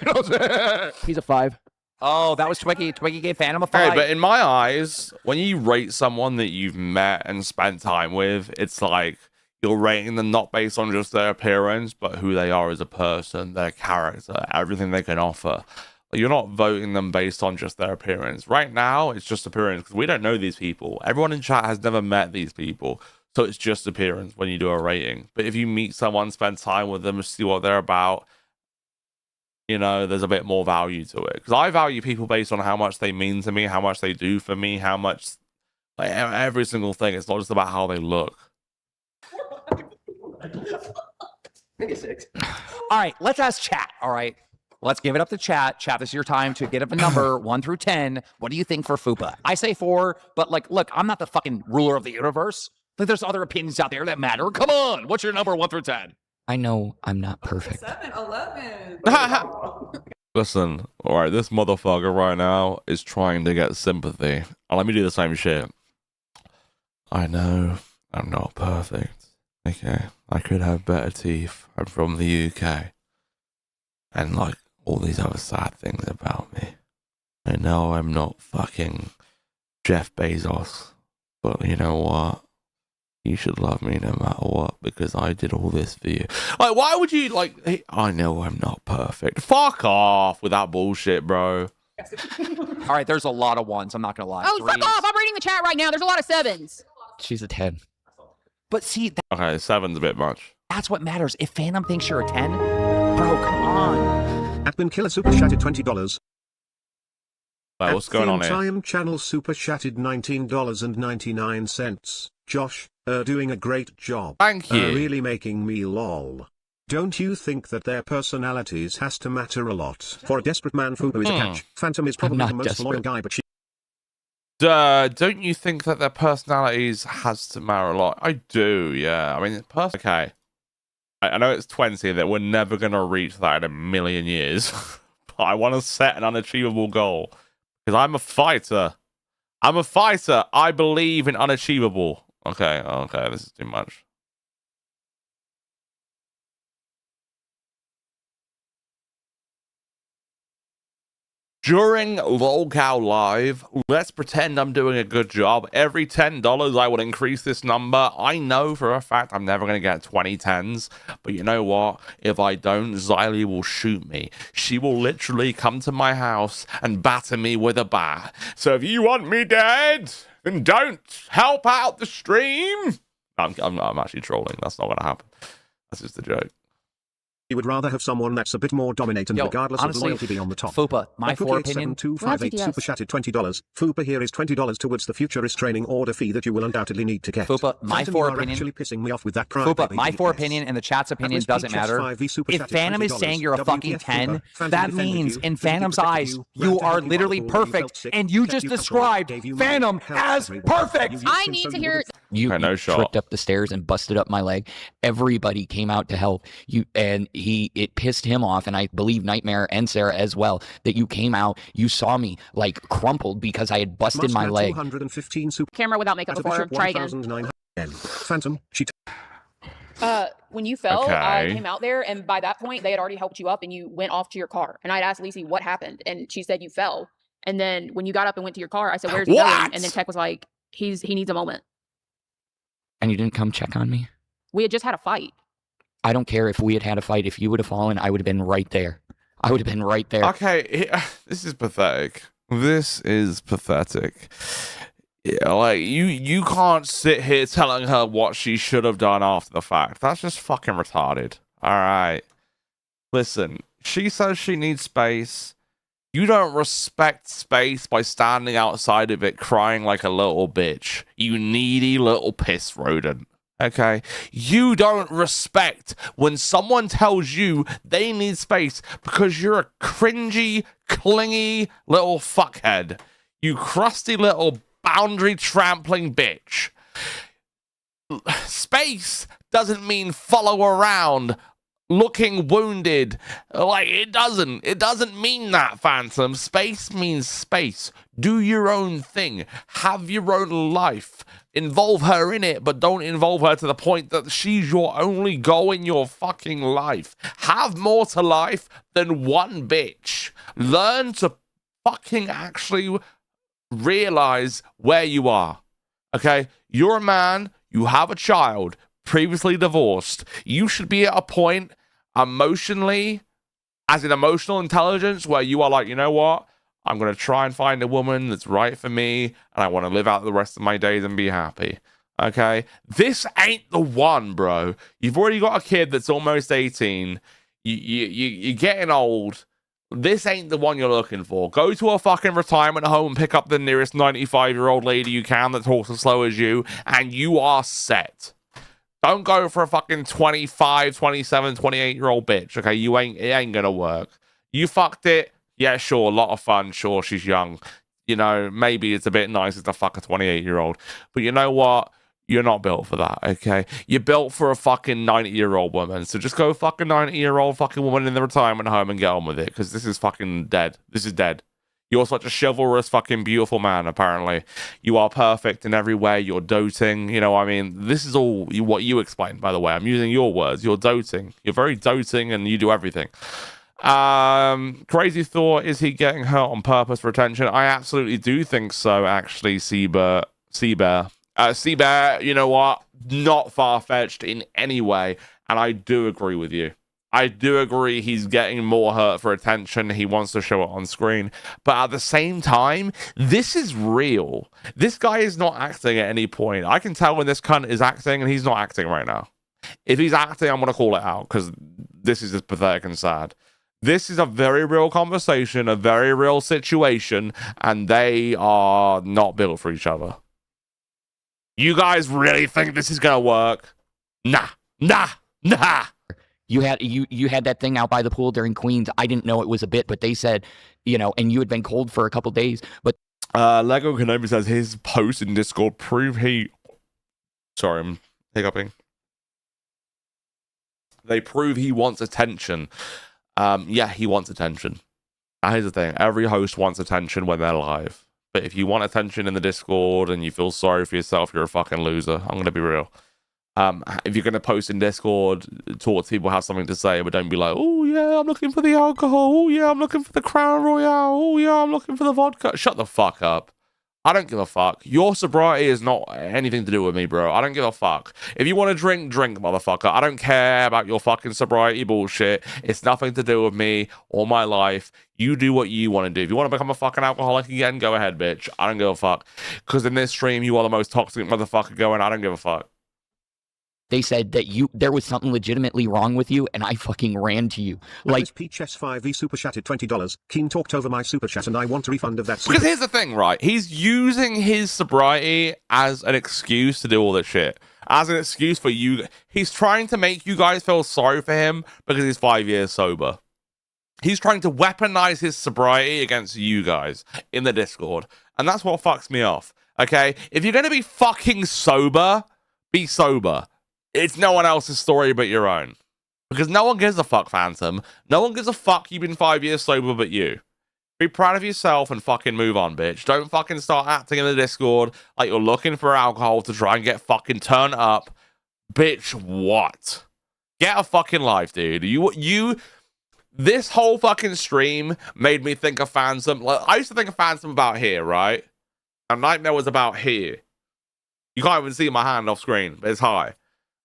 He's a 5. Oh, that was Twiggy. Twiggy gave Phantom a 5. Hey, but in my eyes, when you rate someone that you've met and spent time with, it's like you're rating them not based on just their appearance, but who they are as a person, their character, everything they can offer. You're not voting them based on just their appearance. Right now, it's just appearance because we don't know these people. Everyone in chat has never met these people. So it's just appearance when you do a rating. But if you meet someone, spend time with them, see what they're about, you know, there's a bit more value to it. Because I value people based on how much they mean to me, how much they do for me, how much, like, every single thing. It's not just about how they look. Maybe 6. All right, let's ask chat. All right, let's give it up to chat. Chat, this is your time to get up a number 1 through 10. What do you think for Fupa? I say 4, but like, look, I'm not the fucking ruler of the universe. Like, there's other opinions out there that matter. Come on, what's your number 1 through 10? I know I'm not perfect. 7, 11. Listen, all right, this motherfucker right now is trying to get sympathy. Let me do the same shit. I know I'm not perfect. Okay, I could have better teeth. I'm from the UK. And like all these other sad things about me. I know I'm not fucking Jeff Bezos. But you know what? You should love me no matter what, because I did all this for you. Like, why would you, like, hey, I know I'm not perfect. Fuck off with that bullshit, bro. All right, there's a lot of 1s. I'm not going to lie. Oh, fuck off. I'm reading the chat right now. There's a lot of 7s. She's a 10. But see... Okay, 7's a bit much. That's what matters. If Phantom thinks you're a 10, bro, come on. Admin Killer Super Chatted $20. What's going on here? Time Channel Super Chatted $19.99. Josh, doing a great job. Thank you. Really making me lol. Don't you think that their personalities has to matter a lot? For a desperate man, Fupa is a catch. Phantom is probably the most loyal guy, but she... Don't you think that their personalities has to matter a lot? I do, yeah. I mean, okay. I know it's 20 that we're never going to reach that in a million years. But I want to set an unachievable goal. Because I'm a fighter. I'm a fighter. I believe in unachievable. Okay, this is too much. During LolCow Live, let's pretend I'm doing a good job. Every $10, I will increase this number. I know for a fact I'm never going to get 20 10s. But you know what? If I don't, Xylee will shoot me. She will literally come to my house and batter me with a bat. So if you want me dead, then don't help out the stream. I'm actually trolling. That's not going to happen. That's just a joke. You would rather have someone that's a bit more dominant and regardless honestly, of loyalty be on the top. Fupa, my 4 opinion. 7258 super chatted $20. Fupa, here is $20 towards the future restraining order fee that you will undoubtedly need to get. Fupa, my Phantom, 4 you are opinion. actually pissing me off with that Fupa, my 4 opinion and the chat's opinion doesn't matter. If Phantom is saying you're a fucking 10, that means in Phantom's eyes, you are literally perfect, and you just described Phantom as perfect. I need to hear. You tripped up the stairs and busted up my leg. Everybody came out to help you, and it pissed him off, and I believe Nightmare and Sarah as well, that you came out, you saw me like crumpled because I had busted my leg. Camera without makeup before. Try again. Phantom, when you fell, I came out there, and by that point, they had already helped you up, and you went off to your car. And I'd asked Lacey what happened, and she said you fell. And then when you got up and went to your car, I said, "Where's he going?" And then Tech was like, "He needs a moment." And you didn't come check on me? We had just had a fight. I don't care if we had had a fight. If you would have fallen, I would have been right there. I would have been right there. Okay, this is pathetic. This is pathetic. Yeah, like, you can't sit here telling her what she should have done after the fact. That's just fucking retarded. All right. Listen, she says she needs space. You don't respect space by standing outside of it crying like a little bitch. You needy little piss rodent. Okay? You don't respect when someone tells you they need space because you're a cringy, clingy little fuckhead. You crusty little boundary trampling bitch. Space doesn't mean follow around looking wounded. Like, it doesn't mean that, Phantom. Space means space. Do your own thing. Have your own life. Involve her in it, but don't involve her to the point that she's your only goal in your fucking life. Have more to life than one bitch. Learn to fucking actually realize where you are. Okay? You're a man. You have a child. Previously divorced. You should be at a point emotionally, as in emotional intelligence, where you are like, you know what? I'm going to try and find a woman that's right for me, and I want to live out the rest of my days and be happy. Okay? This ain't the one, bro. You've already got a kid that's almost 18. You're getting old. This ain't the one you're looking for. Go to a fucking retirement home and pick up the nearest 95-year-old lady you can that talks as slow as you, and you are set. Don't go for a fucking 25, 27, 28-year-old bitch, okay? It ain't gonna work. You fucked it. Yeah, sure, a lot of fun. Sure, she's young. You know, maybe it's a bit nicer to fuck a 28-year-old. But you know what? You're not built for that, okay? You're built for a fucking 90-year-old woman. So just go fuck a 90-year-old fucking woman in the retirement home and get on with it, because this is fucking dead. This is dead. You're such a chivalrous, fucking beautiful man, apparently. You are perfect in every way. You're doting. You know, I mean, this is all what you explained, by the way. I'm using your words. You're doting. You're very doting, and you do everything. Crazy thought, is he getting hurt on purpose for attention? I absolutely do think so, actually, Seabear. Seabear, you know what? Not far-fetched in any way, and I do agree with you. I do agree he's getting more hurt for attention. He wants to show it on screen. But at the same time, this is real. This guy is not acting at any point. I can tell when this cunt is acting, and he's not acting right now. If he's acting, I'm going to call it out because this is just pathetic and sad. This is a very real conversation, a very real situation, and they are not built for each other. You guys really think this is going to work? Nah. You had that thing out by the pool during Queens. I didn't know it was a bit, but they said, and you had been cold for a couple days. But Lego Kenobi says his post in Discord prove he. Sorry, I'm hiccuping. They prove he wants attention. Yeah, he wants attention. Now, here's the thing: every host wants attention when they're live. But if you want attention in the Discord and you feel sorry for yourself, you're a fucking loser. I'm gonna be real. If you're going to post in Discord, talk to people, have something to say, but don't be like, oh, yeah, I'm looking for the alcohol. Oh, yeah, I'm looking for the Crown Royale. Oh, yeah, I'm looking for the vodka. Shut the fuck up. I don't give a fuck. Your sobriety is not anything to do with me, bro. I don't give a fuck. If you want to drink, drink, motherfucker. I don't care about your fucking sobriety bullshit. It's nothing to do with me or my life. You do what you want to do. If you want to become a fucking alcoholic again, go ahead, bitch. I don't give a fuck. Because in this stream, you are the most toxic motherfucker going. I don't give a fuck. they said that there was something legitimately wrong with you, and I fucking ran to you. Like, Peach S5V super chatted $20. Keem talked over my super chat and I want a refund of that super. Because here's the thing, right? He's using his sobriety as an excuse to do all this shit. As an excuse for you. He's trying to make you guys feel sorry for him because he's 5 years sober. He's trying to weaponize his sobriety against you guys in the Discord. And that's what fucks me off. Okay? If you're going to be fucking sober, be sober. It's no one else's story but your own. Because no one gives a fuck, Phantom. No one gives a fuck you've been 5 years sober but you. Be proud of yourself and fucking move on, bitch. Don't fucking start acting in the Discord like you're looking for alcohol to try and get fucking turned up. Bitch, what? Get a fucking life, dude. This whole fucking stream made me think of Phantom. Like, I used to think of Phantom about here, right? And Nightmare was about here. You can't even see my hand off screen, but it's high.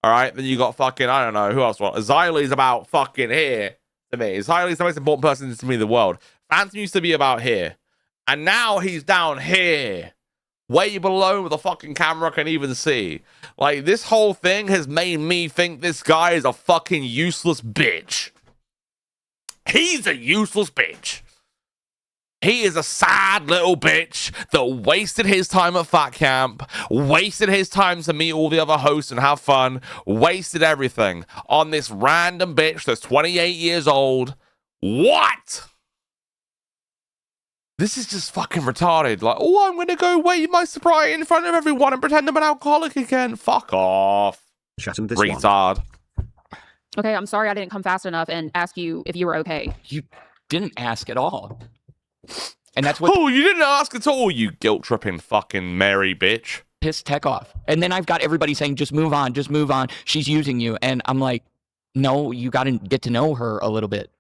All right? Then you got fucking, I don't know, who else? Xylie's about fucking here to me. Xylie's the most important person to me in the world. Phantom used to be about here. And now he's down here. Way below where the fucking camera can even see. Like, this whole thing has made me think this guy is a fucking useless bitch. He's a useless bitch. He is a sad little bitch that wasted his time at Fat Camp, wasted his time to meet all the other hosts and have fun, wasted everything on this random bitch that's 28 years old. What? This is just fucking retarded. Like, oh, I'm going to go wave my sobriety in front of everyone and pretend I'm an alcoholic again. Fuck off. Retard. Okay, I'm sorry I didn't come fast enough and ask you if you were okay. You didn't ask at all. And that's what... Oh, you didn't ask at all, you guilt-tripping fucking Mary bitch. Pissed tech off. And then I've got everybody saying, just move on, just move on. She's using you. And I'm like, no, you got to get to know her a little bit.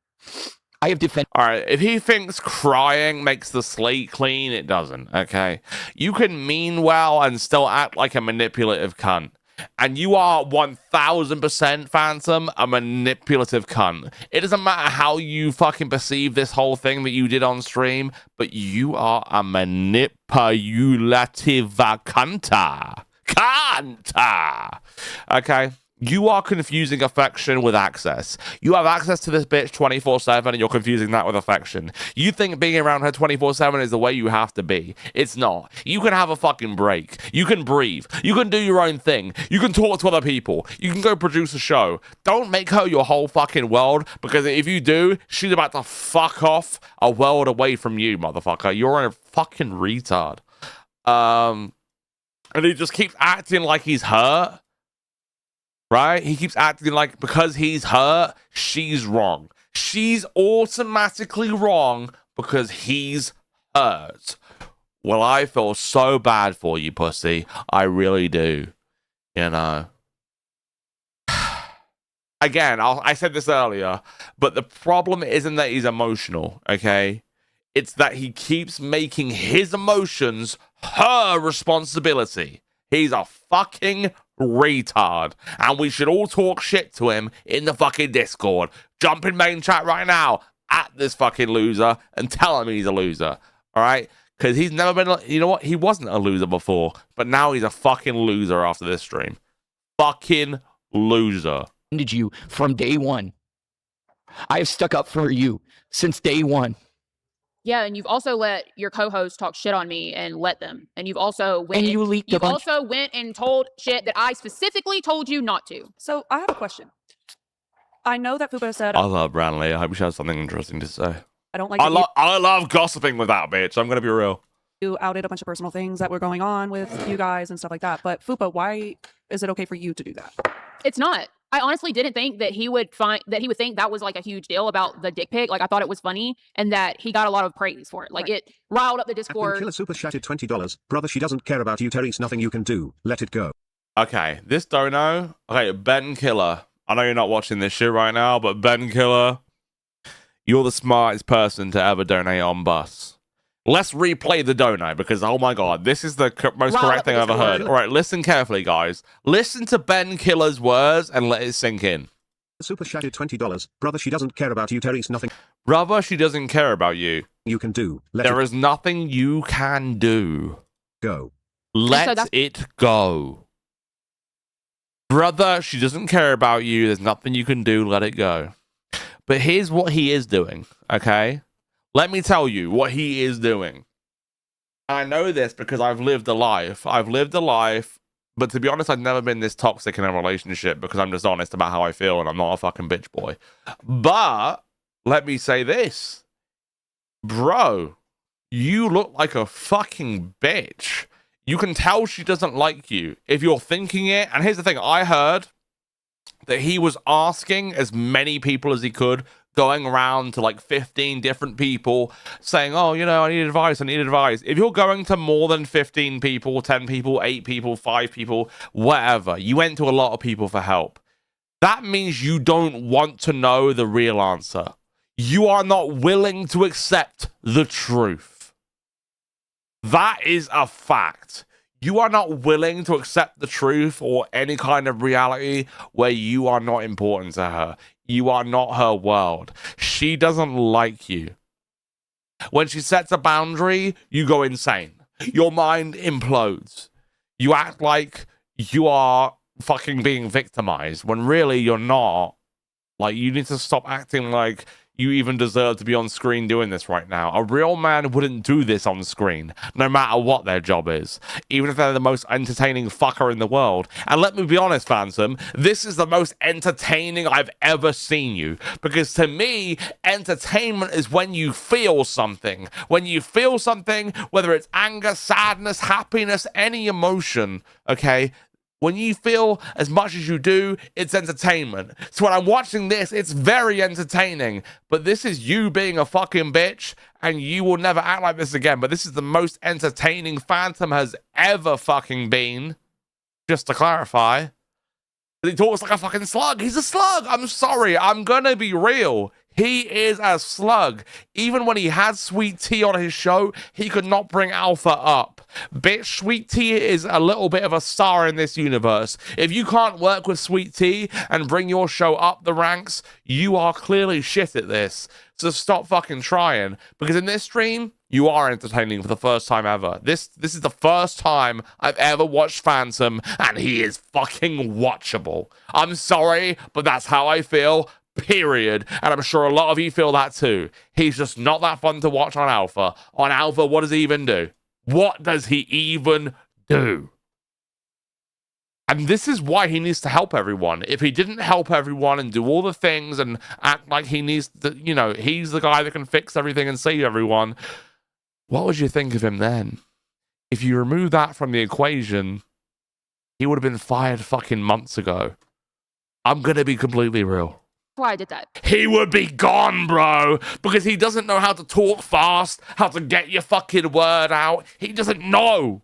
I have defended... All right, if he thinks crying makes the slate clean, it doesn't, okay? You can mean well and still act like a manipulative cunt. And you are 1000% Phantom, a manipulative cunt. It doesn't matter how you fucking perceive this whole thing that you did on stream, but you are a manipulative cunta. Cunta! Okay? You are confusing affection with access. You have access to this bitch 24/7 and you're confusing that with affection. You think being around her 24/7 is the way you have to be. It's not. You can have a fucking break. You can breathe. You can do your own thing. You can talk to other people. You can go produce a show. Don't make her your whole fucking world, because if you do, she's about to fuck off a world away from you, motherfucker. You're a fucking retard. And he just keeps acting like he's hurt. Right? He keeps acting like because he's hurt, she's wrong. She's automatically wrong because he's hurt. Well, I feel so bad for you, pussy. I really do. You know. Again, I said this earlier, but the problem isn't that he's emotional, okay? It's that he keeps making his emotions her responsibility. He's a fucking retard, and we should all talk shit to him in the fucking Discord. Jump in main chat right now at this fucking loser and tell him he's a loser, all right? Because he's never been, you know what? He wasn't a loser before, but now he's a fucking loser after this stream. Fucking loser. defended you from day one. I have stuck up for you since day one. Yeah, and you've also let your co-host talk shit on me and let them. And you've also went And you leaked a bunch. also went and told shit that I specifically told you not to. So I have a question. I know that Fupa said I love Branley. I hope she has something interesting to say. I don't like I love gossiping with that bitch. I'm gonna be real. you outed a bunch of personal things that were going on with you guys and stuff like that. But Fupa, why is it okay for you to do that? It's not. I honestly didn't think that he would think that was like a huge deal about the dick pic. Like I thought it was funny and that he got a lot of praise for it. Like it riled up the Discord. Killer super chatted $20. Brother, she doesn't care about you, Therese. Nothing you can do. Let it go. Okay, this dono. Okay, Ben Killer. I know you're not watching this shit right now, but Ben Killer, you're the smartest person to ever donate on Bus. Let's replay the dono because, oh my god, this is the most correct thing I've ever heard. All right, listen carefully, guys. Listen to Ben Killer's words and let it sink in. Super chatted $20. Brother, she doesn't care about you, Therese. Nothing. Brother, she doesn't care about you. You can do. There is nothing you can do. Go. Let it go. Brother, she doesn't care about you. There's nothing you can do. Let it go. But here's what he is doing, okay? Let me tell you what he is doing. I know this because I've lived a life. But to be honest, I've never been this toxic in a relationship because I'm just honest about how I feel and I'm not a fucking bitch boy. But let me say this. Bro, you look like a fucking bitch. You can tell she doesn't like you if you're thinking it. And here's the thing. I heard that he was asking as many people as he could, going around to like 15 different people saying, oh, you know, I need advice. If you're going to more than 15 people, 10 people, 8 people, 5 people, whatever, you went to a lot of people for help. That means you don't want to know the real answer. You are not willing to accept the truth. That is a fact. You are not willing to accept the truth or any kind of reality where you are not important to her. You are not her world. She doesn't like you. When she sets a boundary, you go insane. Your mind implodes. You act like you are fucking being victimized when really you're not. Like, you need to stop acting like you even deserve to be on screen doing this right now. A real man wouldn't do this on screen, no matter what their job is, even if they're the most entertaining fucker in the world. And let me be honest, Phantom, this is the most entertaining I've ever seen you. Because to me, entertainment is when you feel something. When you feel something, whether it's anger, sadness, happiness, any emotion, okay? When you feel as much as you do, it's entertainment. So when I'm watching this, it's very entertaining. But this is you being a fucking bitch, and you will never act like this again. But this is the most entertaining Phantom has ever fucking been. Just to clarify. He talks like a fucking slug. He's a slug. I'm sorry. I'm gonna be real. He is a slug. Even when he had Sweet Tea on his show, he could not bring Alpha up. Bitch, Sweet Tea is a little bit of a star in this universe. If you can't work with Sweet Tea and bring your show up the ranks, you are clearly shit at this. So stop fucking trying. Because in this stream, you are entertaining for the first time ever. This is the first time I've ever watched Phantom, and he is fucking watchable. I'm sorry, but that's how I feel. Period. And I'm sure a lot of you feel that too. He's just not that fun to watch on Alpha. On Alpha, what does he even do? What does he even do? And this is why he needs to help everyone. If he didn't help everyone and do all the things and act like he needs to, you know, he's the guy that can fix everything and save everyone, what would you think of him then? If you remove that from the equation, he would have been fired fucking months ago. I'm gonna be completely real. Why I did that. He would be gone, bro, because he doesn't know how to talk fast, how to get your fucking word out. He doesn't know.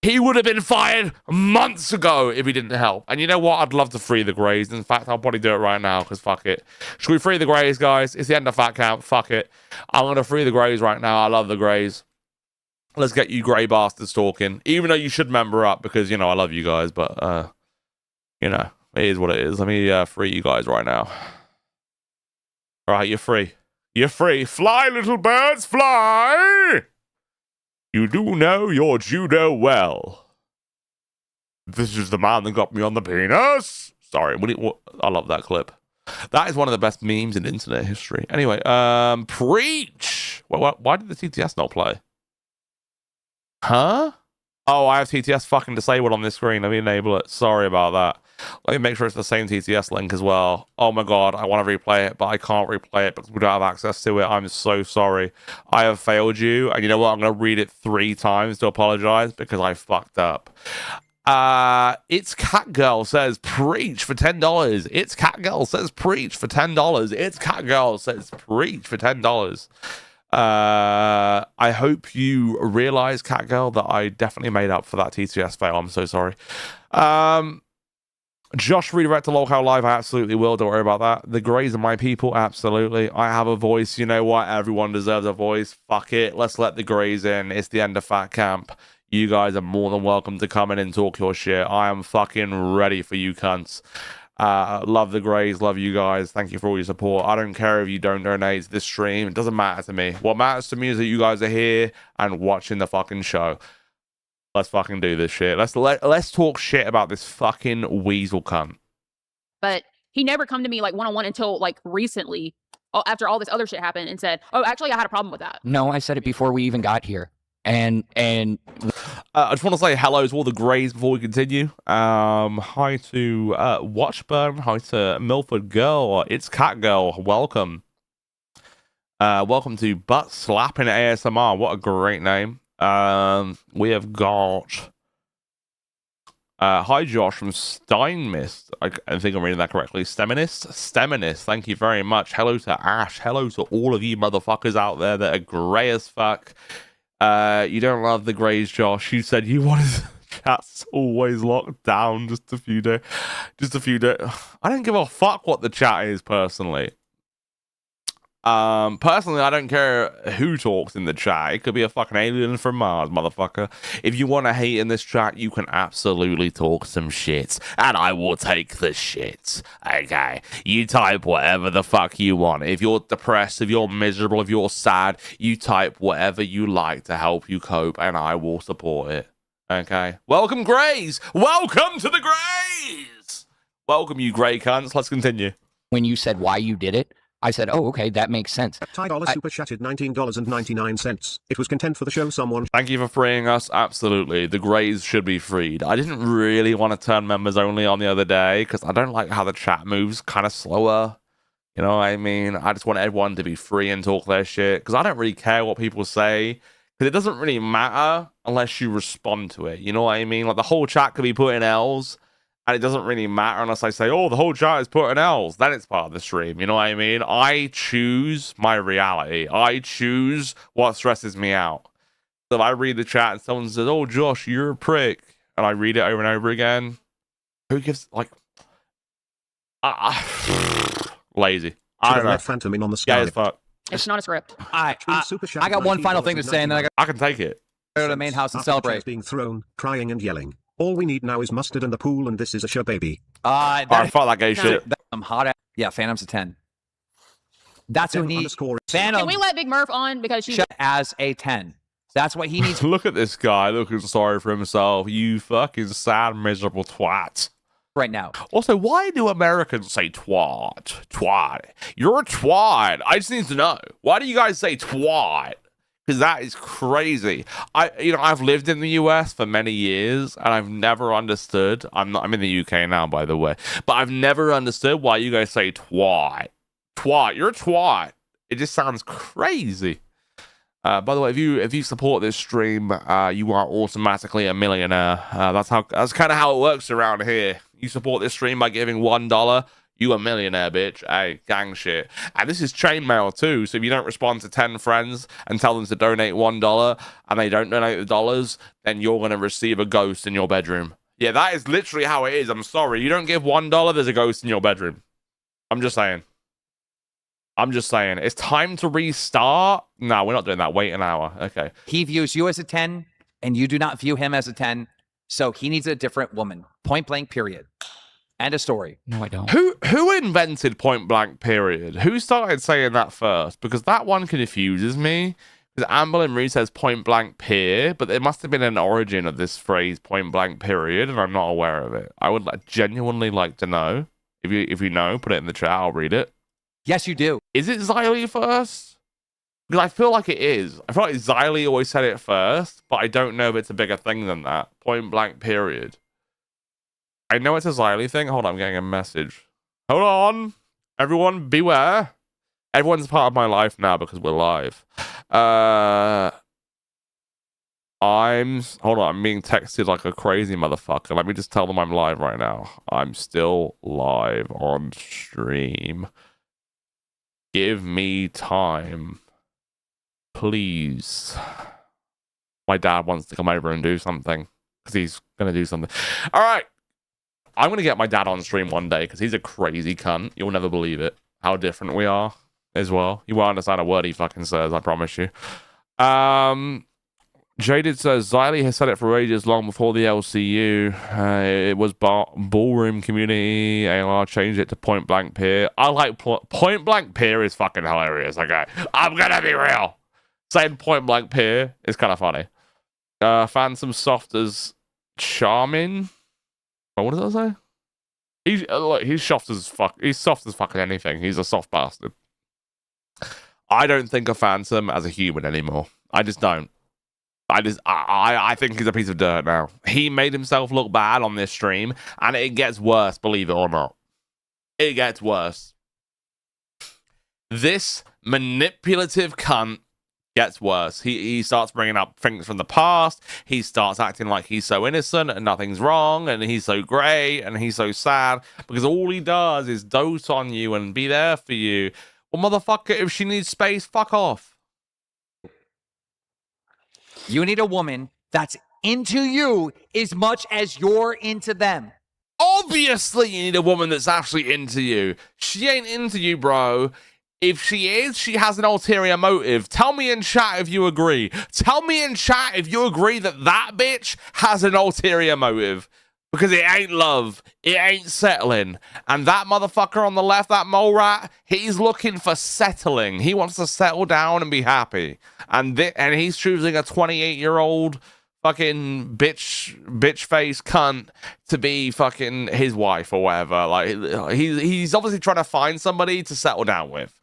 He would have been fired months ago if he didn't help. And you know what? I'd love to free the Greys. In fact, I'll probably do it right now because fuck it. Should we free the Greys, guys? It's the end of Fat Camp. Fuck it. I'm going to free the Greys right now. I love the Greys. Let's get you Grey bastards talking. Even though you should member up because, you know, I love you guys. But, you know. It is what it is. Let me free you guys right now. All right, you're free. You're free. Fly, little birds, fly! You do know your judo well. This is the man that got me on the penis. Sorry, I love that clip. That is one of the best memes in internet history. Anyway, preach. Why did the TTS not play? Huh? Oh, I have TTS fucking disabled on this screen. Let me enable it. Sorry about that. Let me make sure it's the same TTS link as well. Oh my god, I want to replay it, but I can't replay it because we don't have access to it. I'm so sorry. I have failed you, and you know what? I'm going to read it 3 times to apologize because I fucked up. It's Catgirl says preach for $10. It's Catgirl says preach for $10. It's Catgirl says preach for $10. I hope you realize, Catgirl, that I definitely made up for that TTS fail. I'm so sorry. Josh, redirect to Lolcow Live. I absolutely will. Don't worry about that. The Greys are my people. Absolutely. I have a voice. You know what? Everyone deserves a voice. Fuck it. Let's let the Greys in. It's the end of Fat Camp. You guys are more than welcome to come in and talk your shit. I am fucking ready for you cunts. Love the Greys. Love you guys. Thank you for all your support. I don't care if you don't donate to this stream. It doesn't matter to me. What matters to me is that you guys are here and watching the fucking show. Let's fucking do this shit. Let's talk shit about this fucking weasel cunt. But he never come to me like one-on-one until like recently, after all this other shit happened, and said, "Oh, actually, I had a problem with that." No, I said it before we even got here. And I just want to say hello to all the Greys before we continue. Hi to Watchburn. Hi to Milford Girl. It's Catgirl. Welcome. Welcome to Butt Slapping ASMR. What a great name. We have got hi Josh from Steinmist. I think I'm reading that correctly. Steminist, thank you very much. Hello to Ash. Hello to all of you motherfuckers out there that are grey as fuck. You don't love the Greys, Josh. You said you wanted chat's always locked down. Just a few days. I don't give a fuck what the chat is personally. Personally, I don't care who talks in the chat. It could be a fucking alien from Mars, motherfucker. If you want to hate in this chat, you can absolutely talk some shit, and I will take the shit. Okay, you type whatever the fuck you want. If you're depressed, if you're miserable, if you're sad, you type whatever you like to help you cope, and I will support it. Okay, welcome Greys. Welcome to the Greys. Welcome you grey cunts. Let's continue. When you said why you did it, I said, oh, okay, that makes sense. $10 super chatted $19.99. It was content for the show someone. Thank you for freeing us. Absolutely. The Greys should be freed. I didn't really want to turn members only on the other day because I don't like how the chat moves kind of slower. You know what I mean? I just want everyone to be free and talk their shit because I don't really care what people say because it doesn't really matter unless you respond to it. You know what I mean? Like the whole chat could be put in L's. And it doesn't really matter unless I say, oh, the whole chat is putting L's. Then it's part of the stream. You know what I mean? I choose my reality. I choose what stresses me out. So if I read the chat and someone says, oh, Josh, you're a prick. And I read it over and over again. Who gives, like... lazy. I don't know. Phantom in on the sky. Yeah, as fuck. It's not a script. I got one final thing to say, and then I can take it. Go to the main house and celebrate. Being thrown, crying and yelling. All we need now is mustard and the pool, and this is a show, baby. Fuck that gay shit. I'm hot at. Yeah, Phantom's a 10. That's who needs. Phantom. Can we let Big Murph on because she's as a 10? That's what he needs. Look at this guy looking sorry for himself. You fucking sad, miserable twat. Right now. Also, why do Americans say twat? Twat. You're a twat. I just need to know. Why do you guys say twat? Because that is crazy. I've lived in the US for many years, and I've never understood. I'm in the UK now, by the way, but I've never understood why you guys say twat. Twat. You're a twat. It just sounds crazy. By the way, if you support this stream, you are automatically a millionaire. That's kind of how it works around here. You support this stream by giving $1. You a millionaire, bitch. Hey, gang shit. And this is chainmail too, so if you don't respond to 10 friends and tell them to donate $1 and they don't donate the dollars, then you're going to receive a ghost in your bedroom. Yeah, that is literally how it is. I'm sorry. You don't give $1, there's a ghost in your bedroom. I'm just saying. It's time to restart. No, we're not doing that. Wait an hour. Okay. He views you as a 10, and you do not view him as a 10, so he needs a different woman. Point blank, period. End of story. No, I don't. Who invented point blank period? Who started saying that first? Because that one confuses me. Because Amberlyn Marie says point blank peer, but there must have been an origin of this phrase point blank period, and I'm not aware of it. I would genuinely like to know. If you know, put it in the chat. I'll read it. Yes, you do. Is it Xylee first? Because I feel like it is. I feel like Xylee always said it first, but I don't know if it's a bigger thing than that. Point blank period. I know it's a Xylee thing. Hold on, I'm getting a message. Hold on. Everyone, beware. Everyone's part of my life now because we're live. Hold on, I'm being texted like a crazy motherfucker. Let me just tell them I'm live right now. I'm still live on stream. Give me time, please. My dad wants to come over and do something because he's gonna do something. All right, I'm gonna get my dad on stream one day because he's a crazy cunt. You'll never believe it. How different we are as well. You won't understand a word he fucking says, I promise you. Jaded says, Xylee has said it for ages, long before the LCU. It was ballroom community. ALR changed it to point blank peer. I like point blank peer is fucking hilarious. Okay, I'm gonna be real. Saying point blank peer is kind of funny. Phantom soft as charming. What does that say? He's soft as fuck. He's soft as fucking anything. He's a soft bastard. I don't think of Phantom as a human anymore. I just don't. I think he's a piece of dirt now. He made himself look bad on this stream, and it gets worse, believe it or not. It gets worse. This manipulative cunt gets worse. He starts bringing up things from the past. He starts acting like he's so innocent and nothing's wrong, and he's so great, and he's so sad, because all he does is dote on you and be there for you. Well, motherfucker, if she needs space, fuck off. You need a woman that's into you as much as you're into them. Obviously, you need a woman that's actually into you. She ain't into you, bro. If she is, she has an ulterior motive. Tell me in chat if you agree. Tell me in chat if you agree that that bitch has an ulterior motive. Because it ain't love. It ain't settling. And that motherfucker on the left, that mole rat, he's looking for settling. He wants to settle down and be happy. And he's choosing a 28-year-old fucking bitch face cunt to be fucking his wife or whatever. Like, he's obviously trying to find somebody to settle down with.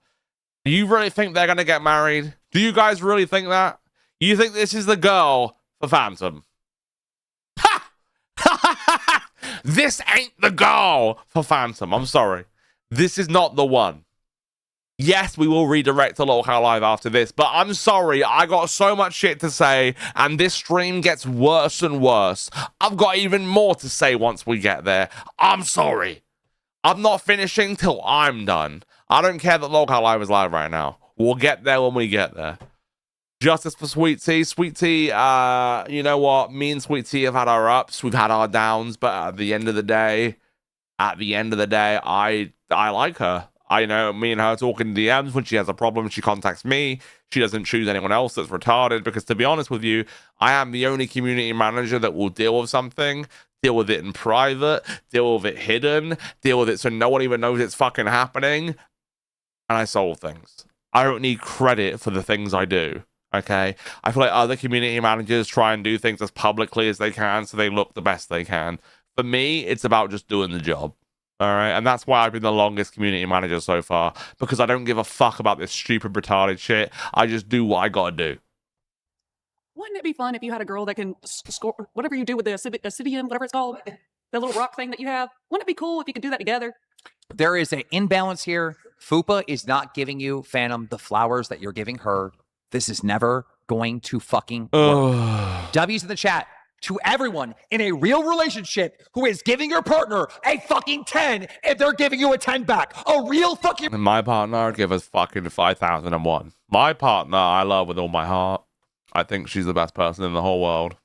Do you really think they're going to get married? Do you guys really think that? You think this is the girl for Phantom? This ain't the goal for Phantom. I'm sorry. This is not the one. Yes, we will redirect to Local Live after this, but I'm sorry. I got so much shit to say, and this stream gets worse and worse. I've got even more to say once we get there. I'm sorry. I'm not finishing till I'm done. I don't care that Local Live is live right now. We'll get there when we get there. Justice for Sweet Tea. Sweet Tea, you know what? Me and Sweet Tea have had our ups. We've had our downs. But at the end of the day, I like her. I know me and her talk in DMs. When she has a problem, she contacts me. She doesn't choose anyone else that's retarded. Because to be honest with you, I am the only community manager that will deal with something, deal with it in private, deal with it hidden, deal with it so no one even knows it's fucking happening. And I solve things. I don't need credit for the things I do. Okay, I feel like other community managers try and do things as publicly as they can so they look the best they can. For me, it's about just doing the job. All right, and that's why I've been the longest community manager so far, because I don't give a fuck about this stupid, retarded shit. I just do what I gotta do. Wouldn't it be fun if you had a girl that can score whatever you do with the obsidian, whatever it's called, that little rock thing that you have? Wouldn't it be cool if you could do that together? There is an imbalance here. Fupa is not giving you, Phantom, the flowers that you're giving her. This is never going to fucking work. W's in the chat to everyone in a real relationship who is giving your partner a fucking 10 if they're giving you a 10 back. A real fucking... My partner give us fucking 5,001. My partner I love with all my heart. I think she's the best person in the whole world.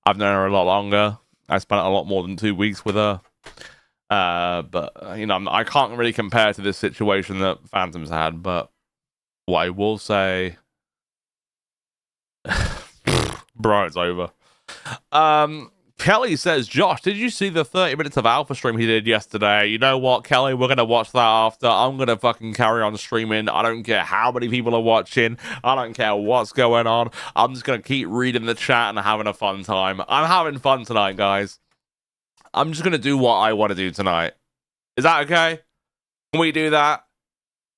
I've known her a lot longer. I spent a lot more than 2 weeks with her. But, you know, I can't really compare to this situation that Phantom's had, but what I will say, bro, it's over. Kelly says, Josh, did you see the 30 minutes of Alpha stream he did yesterday? You know what, Kelly? We're going to watch that after. I'm going to fucking carry on streaming. I don't care how many people are watching. I don't care what's going on. I'm just going to keep reading the chat and having a fun time. I'm having fun tonight, guys. I'm just going to do what I want to do tonight. Is that okay? Can we do that?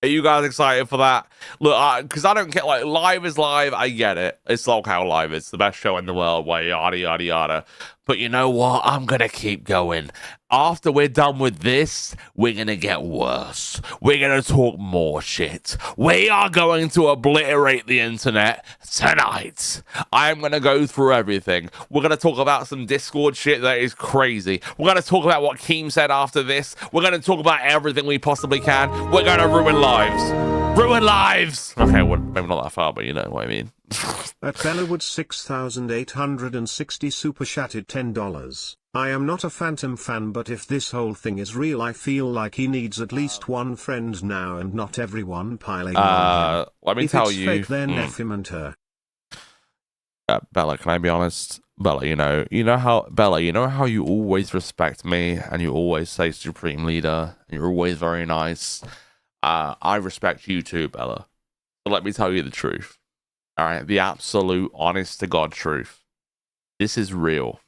Are you guys excited for that? Look, because I don't care, like, live is live. I get it. It's Lolcow Live. It's the best show in the world. Why, yada, yada, yada. But you know what? I'm going to keep going. After we're done with this, we're going to get worse. We're going to talk more shit. We are going to obliterate the internet tonight. I'm going to go through everything. We're going to talk about some Discord shit that is crazy. We're going to talk about what Keem said after this. We're going to talk about everything we possibly can. We're going to ruin lives. Ruin lives! Okay, well, maybe not that far, but you know what I mean. At Bellawood 6,860 super chatted $10. I am not a Phantom fan, but if this whole thing is real, I feel like he needs at least one friend now and not everyone piling on him. Let me if tell it's you. Fake, then F him and her. Bella, can I be honest? Bella, you know how you always respect me and you always say Supreme Leader. And you're always very nice. I respect you too, Bella. So let me tell you the truth. All right, the absolute, honest to God truth. This is real.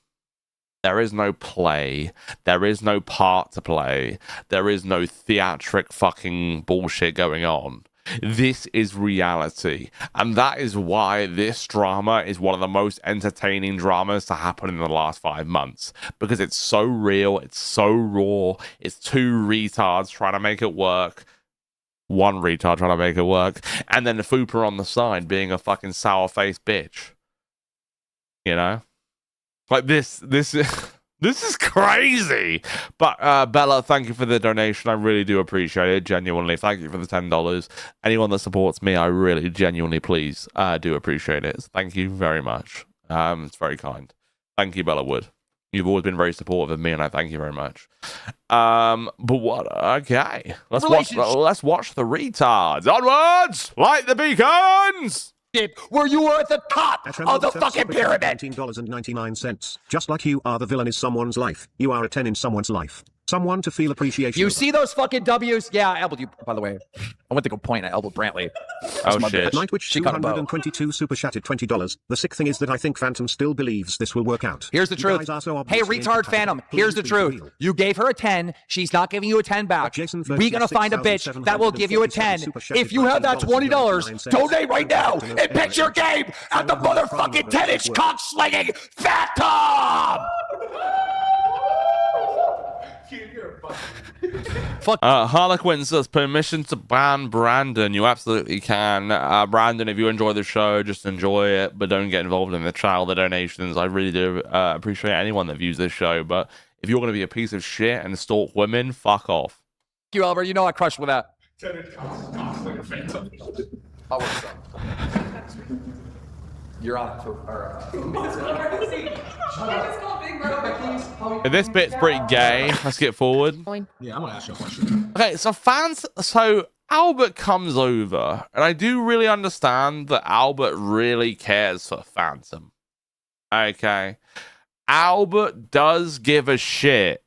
There is no play. There is no part to play. There is no theatric fucking bullshit going on. This is reality. And that is why this drama is one of the most entertaining dramas to happen in the last 5 months. Because it's so real. It's so raw. It's two retards trying to make it work. One retard trying to make it work. And then the Fupa on the side being a fucking sour-faced bitch. You know? Like this is crazy. But Bella, thank you for the donation. I really do appreciate it. Genuinely. Thank you for the $10. Anyone that supports me, I really genuinely please do appreciate it. So thank you very much. It's very kind. Thank you, Bella Wood. You've always been very supportive of me, and I thank you very much. But what? Okay, let's watch the retards. Onwards, light the beacons. Where you are at the top of the fucking pyramid. $19.99. Just like you are the villain in someone's life, you are a 10 in someone's life. Someone to feel appreciation. You see those fucking W's? Yeah, I elbowed you, by the way. I went to go point, I elbowed Brantley. Oh, shit. At Nightwitch 222 super chatted $20. The sick thing is that I think Phantom still believes this will work out. Here's the truth. Hey, retard Phantom, here's the truth. You gave her a 10. She's not giving you a 10 back. We're going to find a bitch that will give you a 10. If you have that $20, donate right now and pitch your game at the motherfucking 10-inch cock-slinging Phantom! Harlequin says permission to ban Brandon. You absolutely can. Brandon, if you enjoy the show, just enjoy it, but don't get involved in the child donations. I really do appreciate anyone that views this show, but if you're going to be a piece of shit and stalk women, fuck off. Thank you, Albert. You know I crushed with that. You're on If this bit's pretty gay, let's get forward. Yeah, I'm gonna ask you a question. Okay, so Albert comes over, and I do really understand that Albert really cares for Phantom. Okay. Albert does give a shit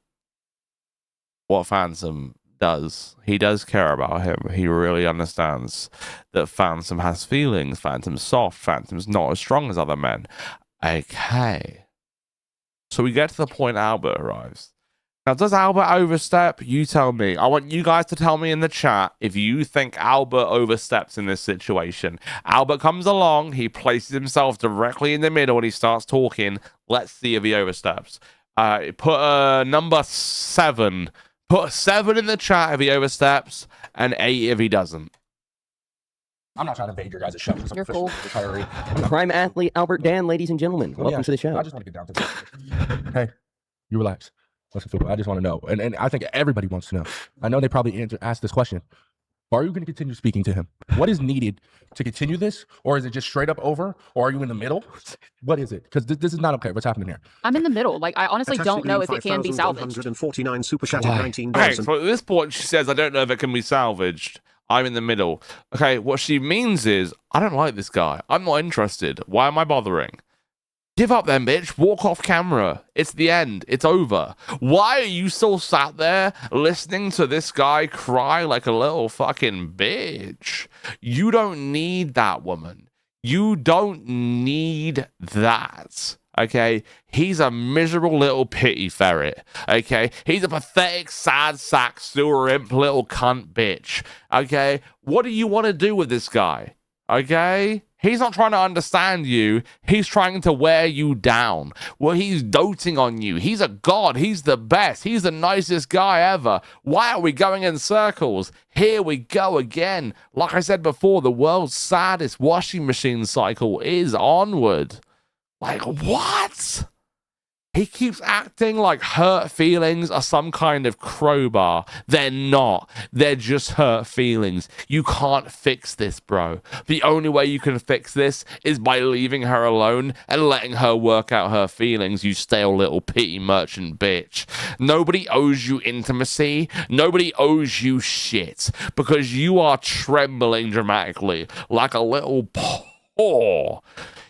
what Phantom does. He does care about him. He really understands that Phantom has feelings. Phantom's soft. Phantom's not as strong as other men. Okay. So we get to the point Albert arrives. Now, does Albert overstep? You tell me. I want you guys to tell me in the chat if you think Albert oversteps in this situation. Albert comes along. He places himself directly in the middle and he starts talking. Let's see if he oversteps. Put number 7. Put 7 in the chat if he oversteps, and 8 if he doesn't. I'm not trying to invade your guys' show. You're cool. Crime athlete Albert Dan, ladies and gentlemen. Welcome to the show. I just want to get down to this. Hey, you relax. Listen, I just want to know, and I think everybody wants to know. I know they probably asked this question. Are you going to continue speaking to him? What is needed to continue this? Or is it just straight up over? Or are you in the middle? What is it? Because this is not okay. What's happening here? I'm in the middle. Like, I honestly don't know if it can be salvaged. 149 super chatted $19. Okay, so at this point, she says, I don't know if it can be salvaged. I'm in the middle. Okay, what she means is, I don't like this guy. I'm not interested. Why am I bothering? Give up then, bitch. Walk off camera. It's the end. It's over. Why are you still sat there listening to this guy cry like a little fucking bitch? You don't need that, woman. You don't need that. Okay? He's a miserable little pity ferret. Okay? He's a pathetic, sad sack, sewer imp little cunt bitch. Okay? What do you want to do with this guy? Okay? He's not trying to understand you. He's trying to wear you down. Well, he's doting on you. He's a god. He's the best. He's the nicest guy ever. Why are we going in circles? Here we go again. Like I said before, the world's saddest washing machine cycle is onward. Like, what? He keeps acting like hurt feelings are some kind of crowbar. They're not. They're just hurt feelings. You can't fix this, bro. The only way you can fix this is by leaving her alone and letting her work out her feelings, you stale little pity merchant bitch. Nobody owes you intimacy. Nobody owes you shit because you are trembling dramatically like a little paw.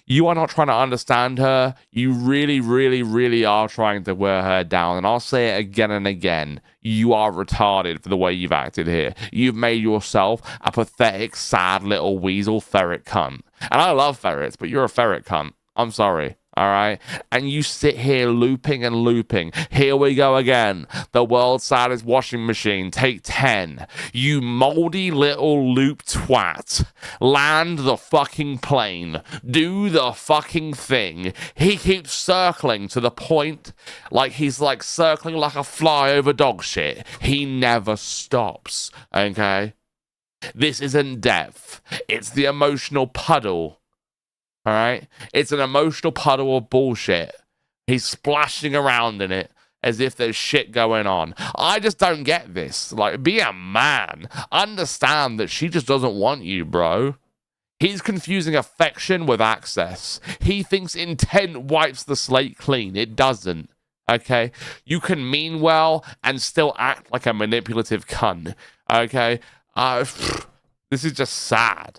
You are not trying to understand her. You really, really, really are trying to wear her down. And I'll say it again and again. You are retarded for the way you've acted here. You've made yourself a pathetic, sad little weasel ferret cunt. And I love ferrets, but you're a ferret cunt. I'm sorry. All right. And you sit here looping and looping. Here we go again. The world's saddest washing machine. Take 10. You moldy little loop twat. Land the fucking plane. Do the fucking thing. He keeps circling to the point like he's like circling like a fly over dog shit. He never stops. Okay. This isn't depth. It's the emotional puddle. All right? It's an emotional puddle of bullshit. He's splashing around in it as if there's shit going on. I just don't get this. Like, be a man. Understand that she just doesn't want you, bro. He's confusing affection with access. He thinks intent wipes the slate clean. It doesn't. Okay? You can mean well and still act like a manipulative cunt. Okay? This is just sad.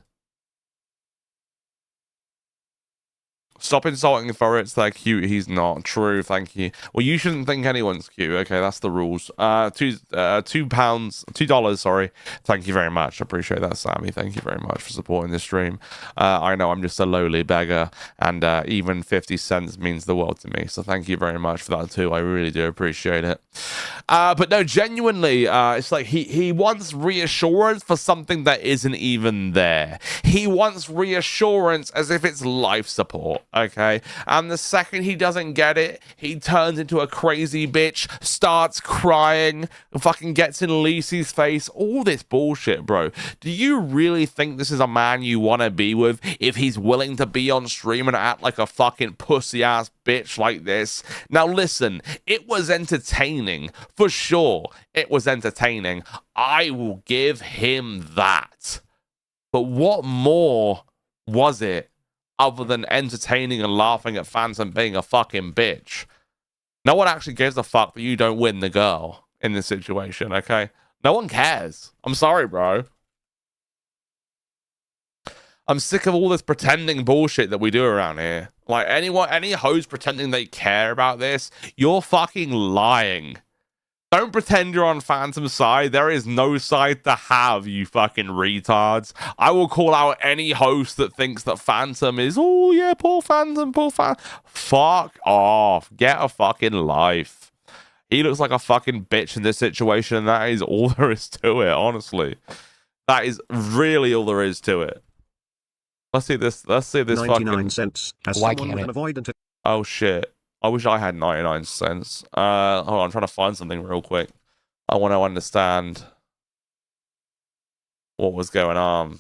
Stop insulting ferrets. They're cute. He's not. True. Thank you. Well, you shouldn't think anyone's cute. Okay, that's the rules. $2. Sorry. Thank you very much. I appreciate that, Sammy. Thank you very much for supporting this stream. I know I'm just a lowly beggar, and even 50 cents means the world to me. So thank you very much for that too. I really do appreciate it. But no, genuinely, it's like he wants reassurance for something that isn't even there. He wants reassurance as if it's life support. Okay, and the second he doesn't get it, he turns into a crazy bitch, starts crying, fucking gets in Lisi's face, all this bullshit, bro. Do you really think this is a man you want to be with if he's willing to be on stream and act like a fucking pussy-ass bitch like this? Now listen, it was entertaining, for sure, it was entertaining. I will give him that. But what more was it? Other than entertaining and laughing at fans and being a fucking bitch. No one actually gives a fuck that you don't win the girl in this situation, okay? No one cares. I'm sorry, bro. I'm sick of all this pretending bullshit that we do around here. Like, any hoes pretending they care about this, you're fucking lying. Don't pretend you're on Phantom's side. There is no side to have, you fucking retards. I will call out any host that thinks that Phantom is, oh yeah, poor Phantom, poor Phantom. Fuck off. Get a fucking life. He looks like a fucking bitch in this situation, and that is all there is to it, honestly. That is really all there is to it. Let's see this 99 fucking... cents. Why can't it? Oh shit. I wish I had 99 cents. Hold on, I'm trying to find something real quick. I want to understand what was going on.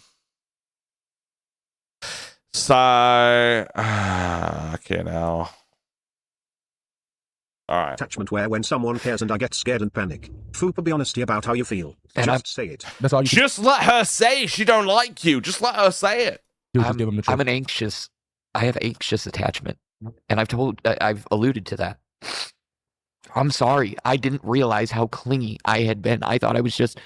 So, okay now. All right. Attachment where when someone cares and I get scared and panic. Fupa, be honesty about how you feel. And just say it. That's all you can. Just let her say she don't like you. Just let her say it. Just give him the truth. I have anxious attachment. And I've alluded to that. I'm sorry. I didn't realize how clingy I had been. I thought I was just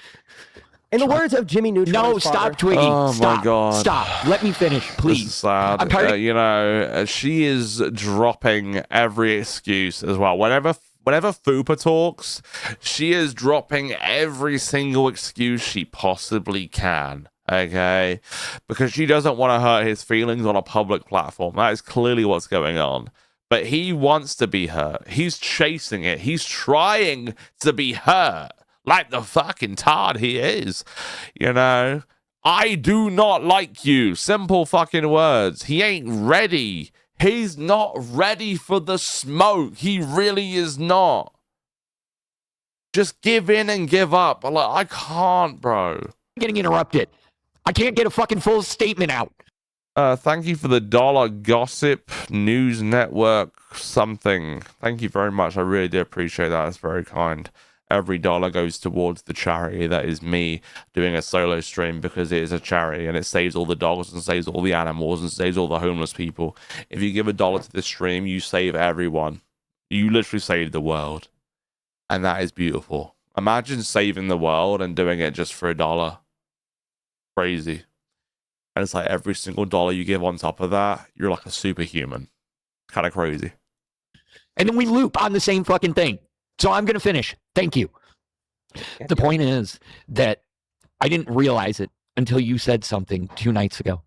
In the words of Jimmy Neutron. No, stop tweeting. Oh stop. my God. Stop. Let me finish, please. This is sad. I'm tired. You know, she is dropping every excuse as well. Whenever Fupa talks, she is dropping every single excuse she possibly can. Okay, because she doesn't want to hurt his feelings on a public platform. That is clearly what's going on. But he wants to be hurt. He's chasing it. He's trying to be hurt. Like the fucking tard he is. You know? I do not like you. Simple fucking words. He ain't ready. He's not ready for the smoke. He really is not. Just give in and give up. Like, I can't, bro. Getting interrupted. I can't get a fucking full statement out. Thank you for the $1 Gossip News Network something. Thank you very much. I really do appreciate that. That's very kind. Every dollar goes towards the charity that is me doing a solo stream because it is a charity and it saves all the dogs and saves all the animals and saves all the homeless people. If you give $1 to this stream, you save everyone. You literally save the world. And that is beautiful. Imagine saving the world and doing it just for $1. Crazy. And it's like every single dollar you give on top of that, you're like a superhuman. Kind of crazy. And then we loop on the same fucking thing. So I'm going to finish. Thank you. The point is that I didn't realize it until you said something 2 nights ago.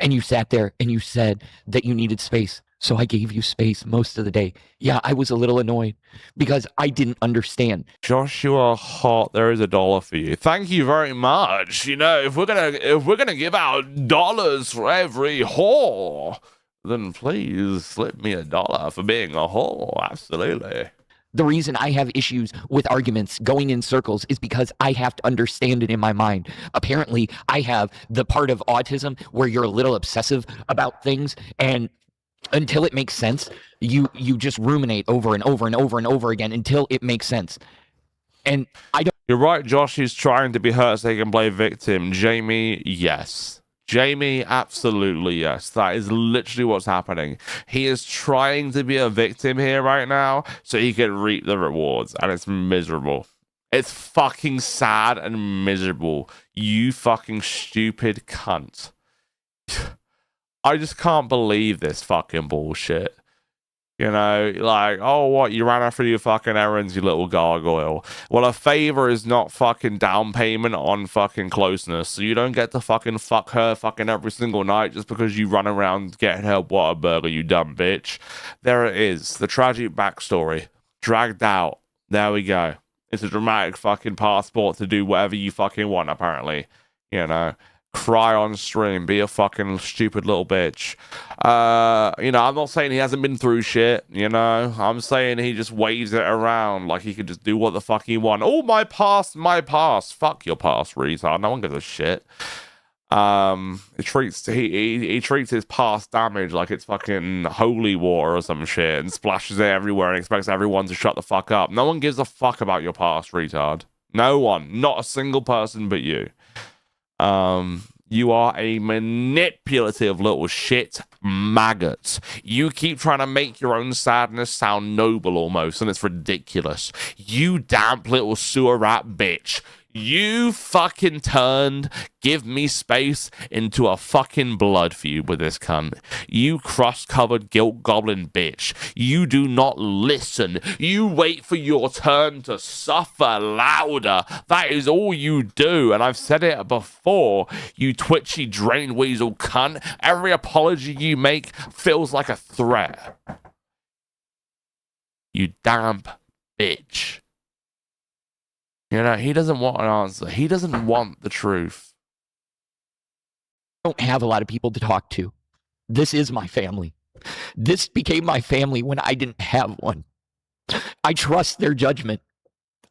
And you sat there and you said that you needed space. So I gave you space most of the day. Yeah, I was a little annoyed because I didn't understand. Joshua Hot, there is $1 for you. Thank you very much. You know, if we're gonna give out dollars for every whore, then please slip me $1 for being a whore. Absolutely. The reason I have issues with arguments going in circles is because I have to understand it in my mind. Apparently, I have the part of autism where you're a little obsessive about things, and until it makes sense, you just ruminate over and over and over and over again until it makes sense. And I don't. You're right, Josh. He's trying to be hurt so he can play victim. Jamie, yes. Jamie, absolutely yes. That is literally what's happening. He is trying to be a victim here right now so he can reap the rewards, and it's miserable. It's fucking sad and miserable. You fucking stupid cunt. I just can't believe this fucking bullshit. You know, like, oh, what? You ran after your fucking errands, you little gargoyle. Well, a favor is not fucking down payment on fucking closeness. So you don't get to fucking fuck her fucking every single night just because you run around getting her Whataburger, you dumb bitch. There it is. The tragic backstory. Dragged out. There we go. It's a dramatic fucking passport to do whatever you fucking want, apparently. You know. Cry on stream, be a fucking stupid little bitch. You know, I'm not saying he hasn't been through shit, you know. I'm saying he just waves it around like he could just do what the fuck he wants. Oh, my past, my past. Fuck your past, retard. No one gives a shit. He treats his past damage like it's fucking holy water or some shit and splashes it everywhere and expects everyone to shut the fuck up. No one gives a fuck about your past, retard. No one. Not a single person but you. You are a manipulative little shit maggot. You keep trying to make your own sadness sound noble almost, and it's ridiculous. You damp little sewer rat bitch. You fucking turned Give Me Space into a fucking blood feud with this cunt. You crust-covered guilt goblin bitch. You do not listen. You wait for your turn to suffer louder. That is all you do. And I've said it before, you twitchy drain weasel cunt. Every apology you make feels like a threat. You damp bitch. You know, he doesn't want an answer. He doesn't want the truth. I don't have a lot of people to talk to. This is my family. This became my family when I didn't have one. I trust their judgment.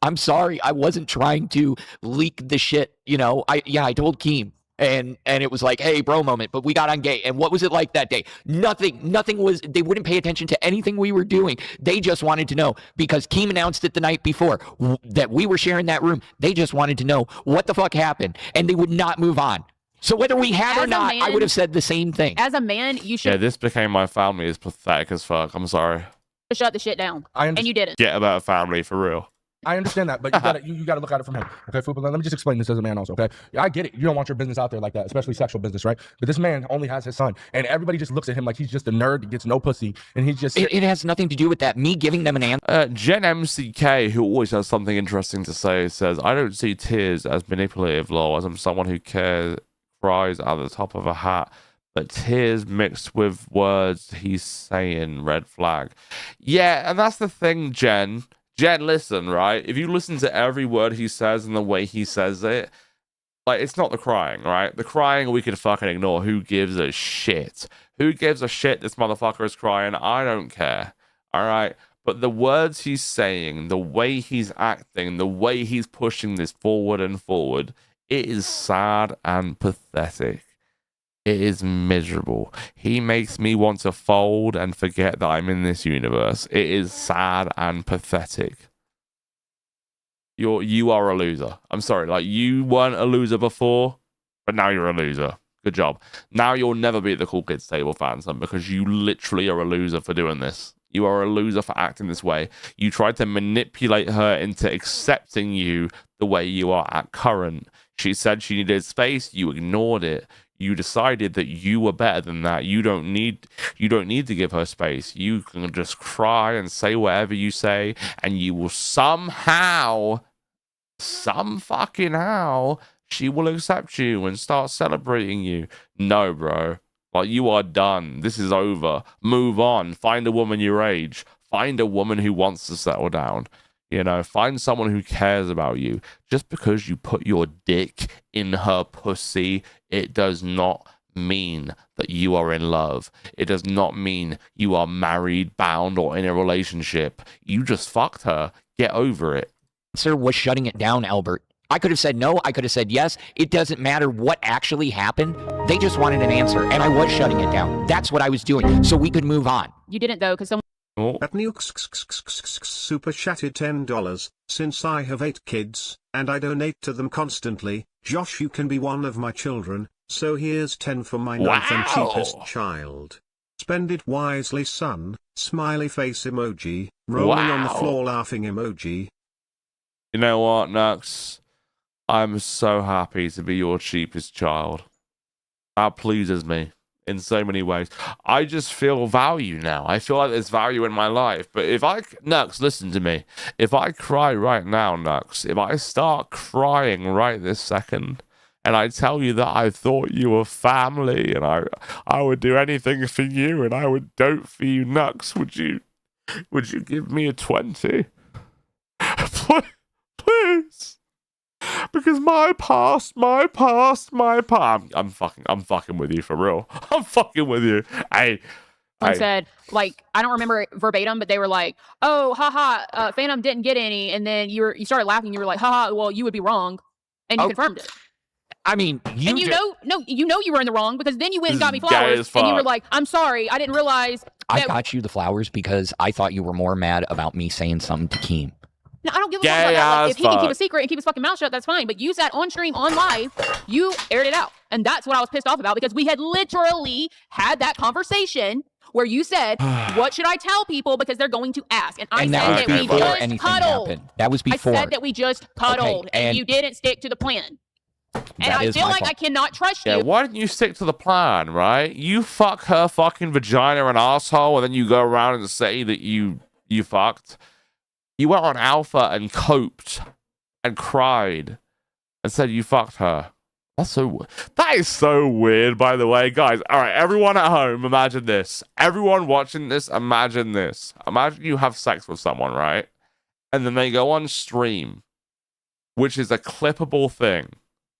I'm sorry. I wasn't trying to leak the shit. You know, I told Keem. And it was like, hey, bro moment, but we got on gay. And what was it like that day? Nothing was, they wouldn't pay attention to anything we were doing. They just wanted to know because Keem announced it the night before that we were sharing that room. They just wanted to know what the fuck happened and they would not move on. So whether we had or not, I would have said the same thing. As a man, you should. Yeah, this became my family is pathetic as fuck. I'm sorry. Shut the shit down. And you didn't. Get about a family for real. I understand that, but you gotta look at it from him. Okay, Fupa, let me just explain this as a man also, okay? I get it. You don't want your business out there like that, especially sexual business, right? But this man only has his son, and everybody just looks at him like he's just a nerd that gets no pussy, and he's just... It has nothing to do with that. Me giving them an answer. Jen MCK, who always has something interesting to say, says, I don't see tears as manipulative, lol, as I'm someone who cries at the top of a hat, but tears mixed with words he's saying, red flag. Yeah, and that's the thing, Jen. Jen, listen, right? If you listen to every word he says and the way he says it, like, it's not the crying, right? The crying we can fucking ignore. Who gives a shit? Who gives a shit this motherfucker is crying? I don't care, all right? But the words he's saying, the way he's acting, the way he's pushing this forward and forward, it is sad and pathetic. It is miserable. He makes me want to fold and forget that I'm in this universe. It is sad and pathetic. You are a loser. I'm sorry, like, you weren't a loser before, but now you're a loser. Good job. Now you'll never be at the Cool Kids table, fandom, because you literally are a loser for doing this. You are a loser for acting this way. You tried to manipulate her into accepting you the way you are at current. She said she needed space. You ignored it. You decided that you were better than that. You don't need to give her space. You can just cry and say whatever you say, and you will somehow, she will accept you and start celebrating you. No, bro. Like, you are done. This is over. Move on. Find a woman your age. Find a woman who wants to settle down. You know, find someone who cares about you. Just because you put your dick in her pussy, it does not mean that you are in love. It does not mean you are married, bound, or in a relationship. You just fucked her. Get over it. Sir was shutting it down, Albert. I could have said no. I could have said yes. It doesn't matter what actually happened. They just wanted an answer, and I was shutting it down. That's what I was doing, so we could move on. You didn't, though, because someone... That nukes super chatted $10. Since I have 8 kids, and I donate to them constantly, Josh, you can be one of my children, so here's 10 for my ninth and cheapest child. Spend it wisely, son. Smiley face emoji. Rolling on the floor laughing emoji. You know what, Nux? I'm so happy to be your cheapest child. That pleases me in so many ways. I just feel value now. I feel like there's value in my life. But if Nux, listen to me. If I cry right now, Nux, if I start crying right this second, and I tell you that I thought you were family, and I would do anything for you, and I would dote for you, Nux, would you give me a 20? Please. Because my past. I'm fucking with you for real. I'm fucking with you. I said, like, I don't remember it verbatim, but they were like, "Oh, haha, Phantom didn't get any," and then you started laughing. You were like, "Haha, well, you would be wrong," and you confirmed it. I mean, you know you were in the wrong, because then you went and got me flowers, and you were like, "I'm sorry, I didn't realize." I got you the flowers because I thought you were more mad about me saying something to Keem. No, I don't give a fuck about that. Like, if he can keep a secret and keep his fucking mouth shut, that's fine. But you sat on stream, on live, you aired it out. And that's what I was pissed off about, because we had literally had that conversation where you said, what should I tell people because they're going to ask? And I said that we just cuddled. That was before. I said that we just cuddled, and you didn't stick to the plan. And I feel like I cannot trust you. Yeah, why didn't you stick to the plan, right? You fuck her fucking vagina and asshole, and then you go around and say that you fucked. You went on Alpha and coped and cried and said you fucked her. That is so weird, by the way. Guys, all right, everyone at home, imagine this. Everyone watching this, imagine this. Imagine you have sex with someone, right? And then they go on stream, which is a clippable thing,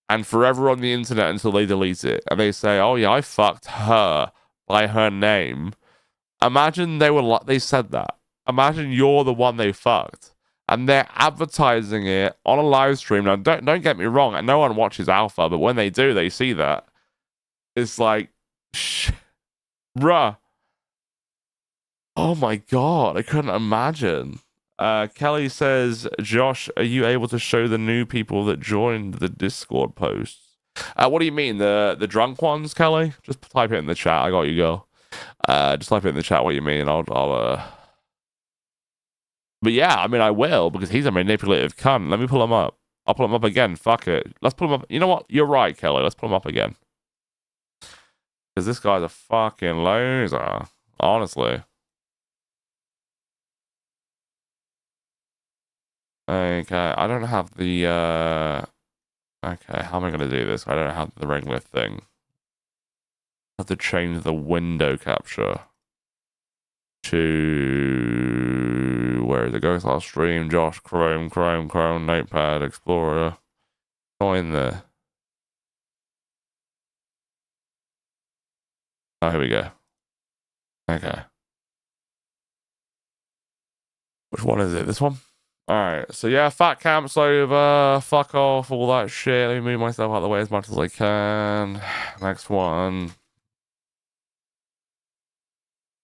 and forever on the internet until they delete it. And they say, oh yeah, I fucked her by her name. Imagine they said that. Imagine you're the one they fucked, and they're advertising it on a live stream. Now, don't get me wrong, and no one watches Alpha, but when they do, they see that. It's like, bruh. Oh my god, I couldn't imagine. Kelly says, Josh, are you able to show the new people that joined the Discord posts? What do you mean, the drunk ones, Kelly? Just type it in the chat. I got you, girl. Just type it in the chat what you mean. I'll But yeah, I mean, I will, because he's a manipulative cunt. Let me pull him up. I'll pull him up again. Fuck it. Let's pull him up. You know what? You're right, Kelly. Let's pull him up again. Because this guy's a fucking loser. Honestly. Okay, I don't have the, okay, how am I going to do this? I don't have the regular thing. I have to change the window capture to, where is it? Go to stream, Josh, Chrome, Notepad, Explorer. Not in there. Oh, here we go. Okay. Which one is it? This one? Alright, so yeah, fat camp's over. Fuck off, all that shit. Let me move myself out of the way as much as I can. Next one.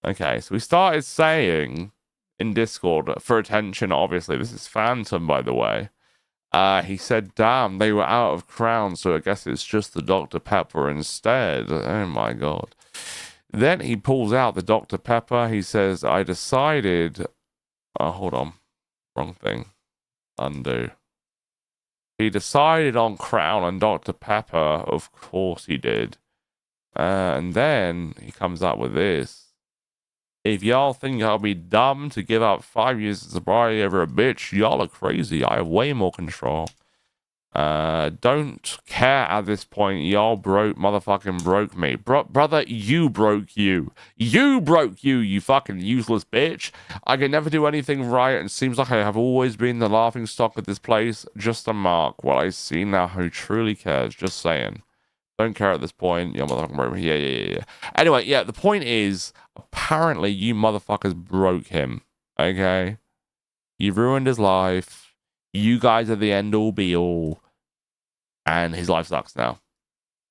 Okay, so we started saying in Discord, for attention, obviously, this is Phantom, by the way. He said, damn, they were out of Crown, so I guess it's just the Dr. Pepper instead. Oh my god. Then he pulls out the Dr. Pepper. He says, I decided... Oh, hold on. Wrong thing. Undo. He decided on Crown and Dr. Pepper. Of course he did. And then he comes up with this. If y'all think I'll be dumb to give up 5 years of sobriety over a bitch, y'all are crazy. I have way more control. Don't care at this point. Y'all motherfucking broke me. Brother, you broke you. You broke you, you fucking useless bitch. I can never do anything right, and seems like I have always been the laughing stock of this place. Just a mark. Well, I see now who truly cares. Just saying. Don't care at this point. You motherfucking broke me. Yeah. Anyway, yeah, the point is, apparently you motherfuckers broke him. Okay? You ruined his life. You guys are the end-all, be-all. And his life sucks now.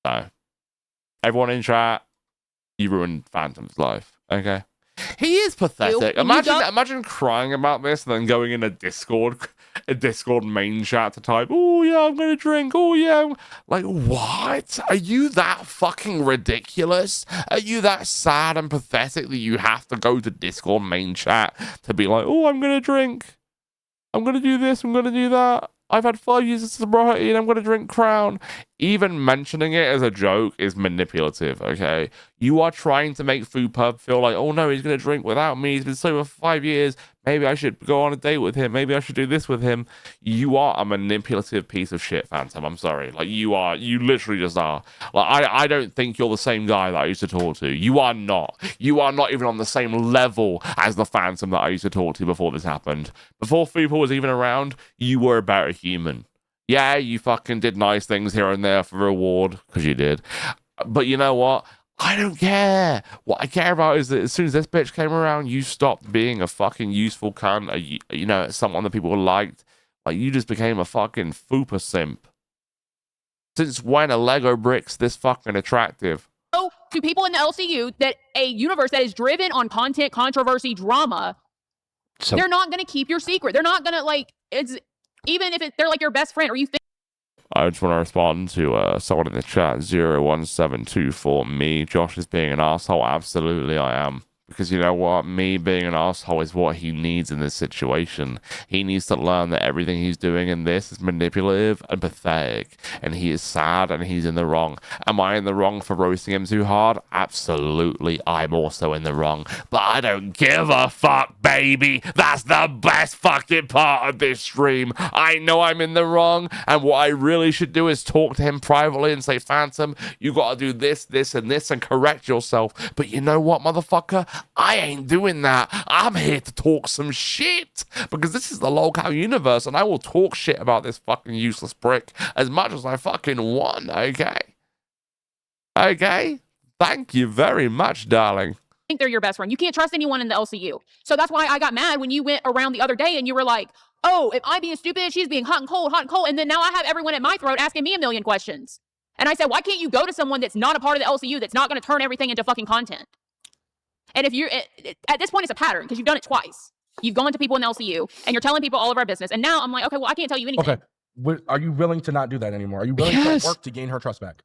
So, everyone in chat, you ruined Phantom's life. Okay? He is pathetic. Imagine crying about this and then going in a Discord main chat to type, oh yeah, I'm gonna drink, oh yeah. Like, what? Are you that fucking ridiculous? Are you that sad and pathetic that you have to go to Discord main chat to be like, oh, I'm gonna drink. I'm going to do this, I'm going to do that. I've had 5 years of sobriety and I'm going to drink Crown. Even mentioning it as a joke is manipulative, okay? You are trying to make Fupa feel like, oh no, he's going to drink without me. He's been sober for 5 years. Maybe I should go on a date with him. Maybe I should do this with him. You are a manipulative piece of shit, Phantom. I'm sorry. Like, you literally just are. Like, I don't think you're the same guy that I used to talk to. You are not. You are not even on the same level as the Phantom that I used to talk to before this happened. Before Fupa was even around, you were a better human. Yeah, you fucking did nice things here and there for reward, because you did. But you know what? I don't care. What I care about is that as soon as this bitch came around, you stopped being a fucking useful cunt, you know, someone that people liked. Like, you just became a fucking Fupa simp. Since when are Lego bricks this fucking attractive? To people in the LCU that a universe that is driven on content, controversy, drama, they're not going to keep your secret. They're not going to, like, even if they're like your best friend or you think. I just want to respond to someone in the chat, 01724. Me, Josh is being an asshole. Absolutely, I am. Because you know what? Me being an asshole is what he needs in this situation. He needs to learn that everything he's doing in this is manipulative and pathetic. And he is sad and he's in the wrong. Am I in the wrong for roasting him too hard? Absolutely, I'm also in the wrong. But I don't give a fuck, baby. That's the best fucking part of this stream. I know I'm in the wrong. And what I really should do is talk to him privately and say, Phantom, you gotta do this, this, and this and correct yourself. But you know what, motherfucker? I ain't doing that. I'm here to talk some shit because this is the lolcow universe and I will talk shit about this fucking useless prick as much as I fucking want, okay? Okay? Thank you very much, darling. Think they're your best friend. You can't trust anyone in the LCU. So that's why I got mad when you went around the other day and you were like, oh, if I'm being stupid, she's being hot and cold. And then now I have everyone at my throat asking me a million questions. And I said, why can't you go to someone that's not a part of the LCU that's not going to turn everything into fucking content? And if you're at this point, it's a pattern because you've done it twice. You've gone to people in the LCU and you're telling people all of our business. And now I'm like, okay, well, I can't tell you anything. Okay. Are you willing to not do that anymore? Are you willing to work to gain her trust back?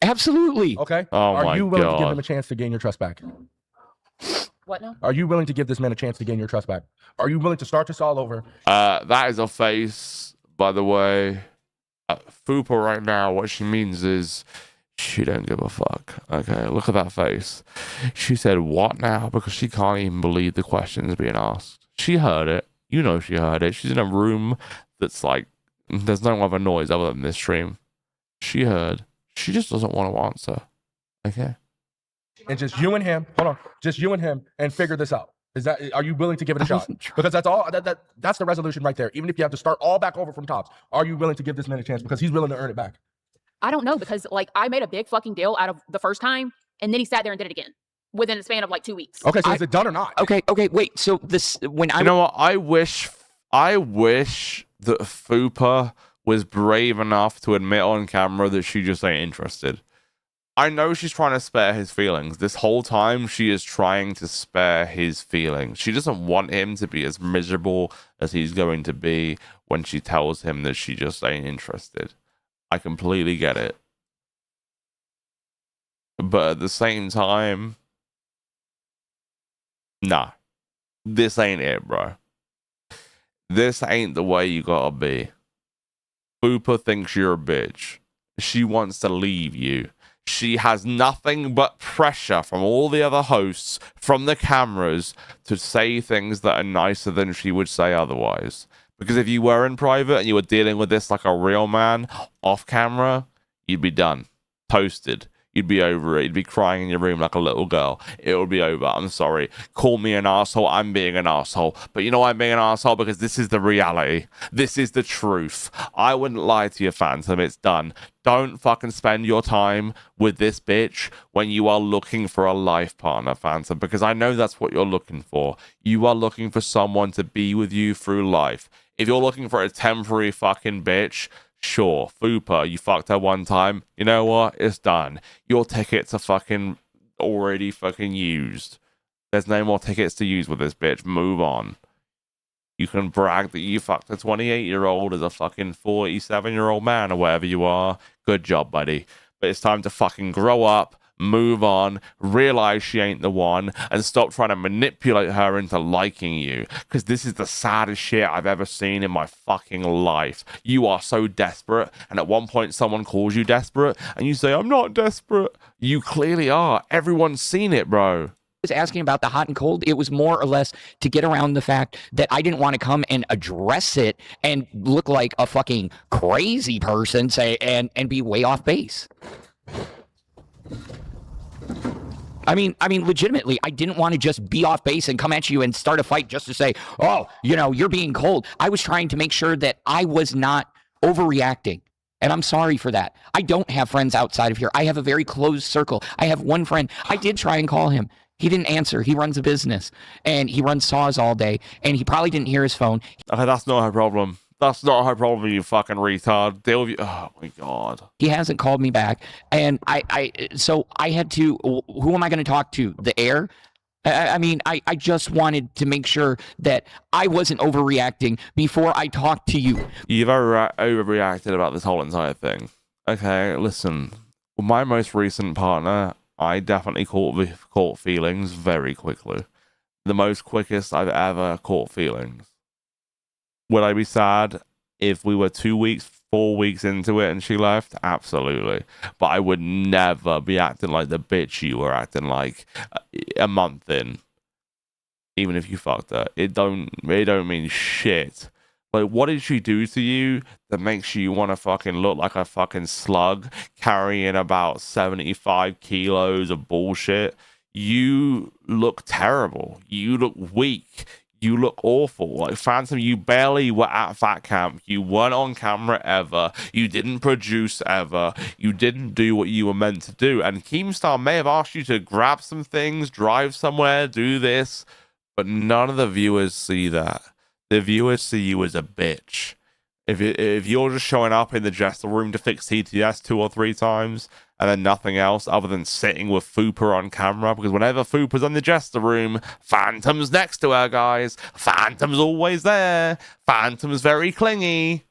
Absolutely. Okay. Oh Are you willing God. to give him a chance to gain your trust back? What now? Are you willing to give this man a chance to gain your trust back? Are you willing to start this all over? That is a face, by the way. Fupa right now, what she means is she don't give a fuck. Okay, look at that face. She said, what now? Because she can't even believe the questions being asked. She heard it. You know she heard it. She's in a room that's like, there's no other noise other than this stream. She heard. She just doesn't want to answer. Okay. And just you and him, hold on, just you and him, and figure this out. Are you willing to give it a shot? Because that's all. That's the resolution right there. Even if you have to start all back over from tops, are you willing to give this man a chance? Because he's willing to earn it back. I don't know, because like I made a big fucking deal out of the first time, and then he sat there and did it again within a span of like 2 weeks. Okay, so is it done or not? Okay, wait. So this when I you know what? I wish that Fupa was brave enough to admit on camera that she just ain't interested. I know she's trying to spare his feelings. This whole time, she is trying to spare his feelings. She doesn't want him to be as miserable as he's going to be when she tells him that she just ain't interested. I completely get it. But at the same time, nah. This ain't it, bro. This ain't the way you gotta be. Fupa thinks you're a bitch. She wants to leave you. She has nothing but pressure from all the other hosts, from the cameras, to say things that are nicer than she would say otherwise. Because if you were in private and you were dealing with this like a real man, off camera, you'd be done. Toasted. You'd be over it. You'd be crying in your room like a little girl. It would be over. I'm sorry. Call me an asshole. I'm being an asshole. But you know I'm being an asshole because this is the reality. This is the truth. I wouldn't lie to you, Phantom. It's done. Don't fucking spend your time with this bitch when you are looking for a life partner, Phantom, because I know that's what you're looking for. You are looking for someone to be with you through life. If you're looking for a temporary fucking bitch, sure, Fupa, you fucked her one time. You know what? It's done. Your tickets are fucking already fucking used. There's no more tickets to use with this bitch. Move on. You can brag that you fucked a 28-year-old as a fucking 47-year-old man or whatever you are. Good job, buddy. But it's time to fucking grow up, move on, realize she ain't the one, and stop trying to manipulate her into liking you. Because this is the saddest shit I've ever seen in my fucking life. You are so desperate, and at one point someone calls you desperate, and you say, I'm not desperate. You clearly are. Everyone's seen it, bro. Was asking about the hot and cold, it was more or less to get around the fact that I didn't want to come and address it and look like a fucking crazy person, say, and be way off base. I mean, legitimately, I didn't want to just be off base and come at you and start a fight just to say, oh, you know, you're being cold. I was trying to make sure that I was not overreacting. And I'm sorry for that. I don't have friends outside of here. I have a very closed circle. I have one friend. I did try and call him. He didn't answer. He runs a business and he runs saws all day and he probably didn't hear his phone. Okay, that's not her problem. That's not her problem, you fucking retard. Deal with you. Oh my God. He hasn't called me back. And so I had to, who am I going to talk to? The air? I just wanted to make sure that I wasn't overreacting before I talked to you. You've overreacted about this whole entire thing. Okay, listen. My most recent partner, I definitely caught feelings very quickly. The most quickest I've ever caught feelings. Would I be sad if we were 2 weeks, 4 weeks into it and she left? Absolutely. But I would never be acting like the bitch you were acting like a month in. Even if you fucked her. It don't mean shit. Like, what did she do to you that makes you want to fucking look like a fucking slug carrying about 75 kilos of bullshit? You look terrible. You look weak. You look awful. Like, Phantom, you barely were at Fat Camp. You weren't on camera ever. You didn't produce ever. You didn't do what you were meant to do. And Keemstar may have asked you to grab some things, drive somewhere, do this, but none of the viewers see that. The viewers see you as a bitch. If you're just showing up in the dressing room to fix TTS 2 or 3 times and then nothing else other than sitting with Fupa on camera, because whenever Fupa's in the dressing room, Phantom's next to her, guys. Phantom's always there. Phantom's very clingy.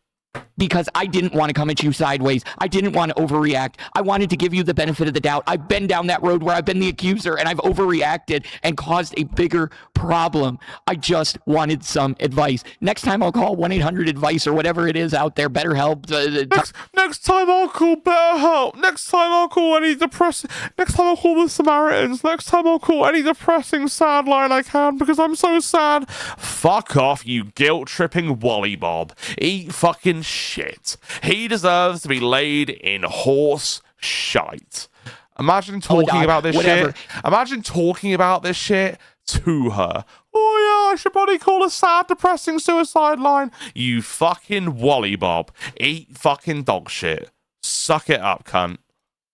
because I didn't want to come at you sideways. I didn't want to overreact. I wanted to give you the benefit of the doubt. I've been down that road where I've been the accuser and I've overreacted and caused a bigger problem. I just wanted some advice. Next time I'll call 1-800-ADVICE or whatever it is out there, BetterHelp. Next time I'll call BetterHelp. Next time I'll call any depressing. Next time I'll call the Samaritans. Next time I'll call any depressing sad line I can because I'm so sad. Fuck off, you guilt-tripping Wally Bob. Eat fucking shit. He deserves to be laid in horse shite. Imagine talking about this shit. Imagine talking about this shit to her. Oh yeah, I should probably call a sad, depressing suicide line. You fucking Wally Bob. Eat fucking dog shit. Suck it up, cunt.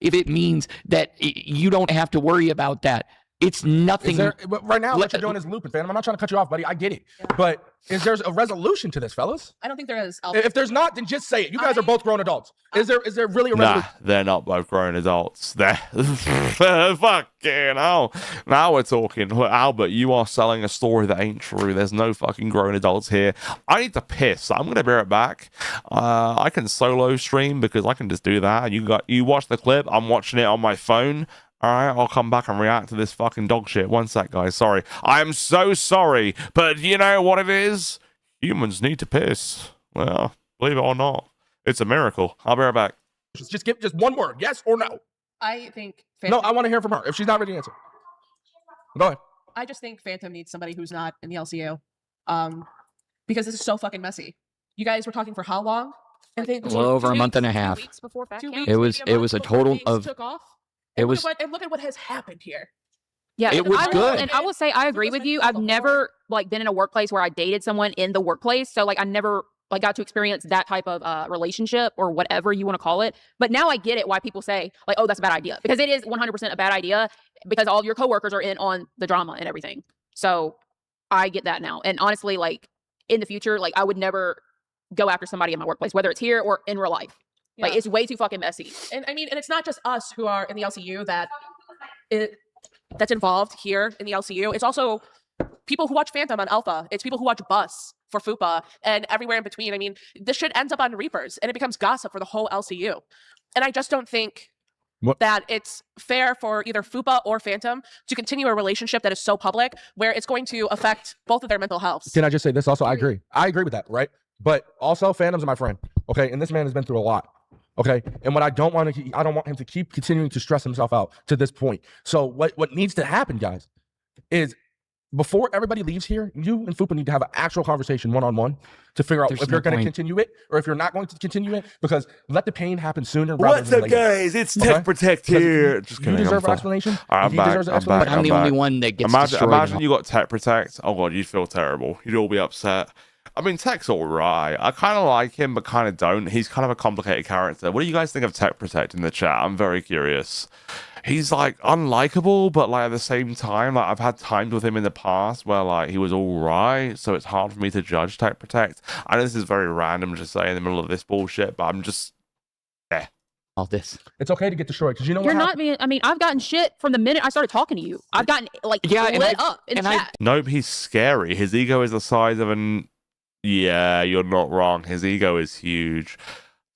If it means that you don't have to worry about that. It's nothing. Right now, what you're doing is looping, fam. I'm not trying to cut you off, buddy. I get it. But is there a resolution to this, fellas? I don't think there is. If there's not, then just say it. You guys are both grown adults. Is there really a resolution? Nah, they're not both grown adults. They're fucking hell. Now we're talking. Look, Albert, you are selling a story that ain't true. There's no fucking grown adults here. I need to piss. I'm gonna be right back. I can solo stream because I can just do that. And you watch the clip. I'm watching it on my phone. All right, I'll come back and react to this fucking dog shit. One sec, guys. Sorry. I am so sorry. But you know what it is? Humans need to piss. Well, believe it or not, it's a miracle. I'll be right back. Just give one word. Yes or no? I think... No, I want to hear from her. If she's not ready to answer. Go ahead. I just think Phantom needs somebody who's not in the LCU. Because this is so fucking messy. You guys were talking for how long? A little over a month and a half. 2 weeks before Fat It was a total of... Took off. It was, and look at what has happened here. Yeah, it was good. And I will say I agree with you. I've never been in a workplace where I dated someone in the workplace, so I never got to experience that type of relationship or whatever you want to call it. But now I get it why people say oh, that's a bad idea, because it is 100% a bad idea because all of your coworkers are in on the drama and everything. So I get that now. And honestly, in the future, I would never go after somebody in my workplace, whether it's here or in real life. Yeah. It's way too fucking messy. And I mean, and it's not just us who are in the LCU that's involved here in the LCU. It's also people who watch Phantom on Alpha. It's people who watch Bus for Fupa and everywhere in between. I mean, this shit ends up on Reapers and it becomes gossip for the whole LCU. And I just don't think that it's fair for either Fupa or Phantom to continue a relationship that is so public where it's going to affect both of their mental health. Can I just say this also? I agree. I agree with that, right? But also, Phantom's my friend, okay? And this man has been through a lot. Okay. And what I don't want him to keep continuing to stress himself out to this point. So what needs to happen, guys, is before everybody leaves here, you and Fupa need to have an actual conversation one-on-one to figure out if you're going to continue it or if you're not going to continue it, because let the pain happen sooner rather than later. What's up, guys? It's Tech Protect here. You deserve an explanation. I'm back. I'm the only one that gets destroyed. Imagine you got Tech Protect. Oh, God, you'd feel terrible. You'd all be upset. I mean, Tech's all right. I kind of like him, but kind of don't. He's kind of a complicated character. What do you guys think of Tech Protect in the chat? I'm very curious. He's unlikable, but at the same time, I've had times with him in the past where he was all right. So it's hard for me to judge Tech Protect. I know this is very random to say in the middle of this bullshit, but I'm just all this. It's okay to get destroyed because you know you're not being. I mean, I've gotten shit from the minute I started talking to you. I've gotten lit up in chat. Nope, he's scary. His ego is the size of an. Yeah, you're not wrong. His ego is huge.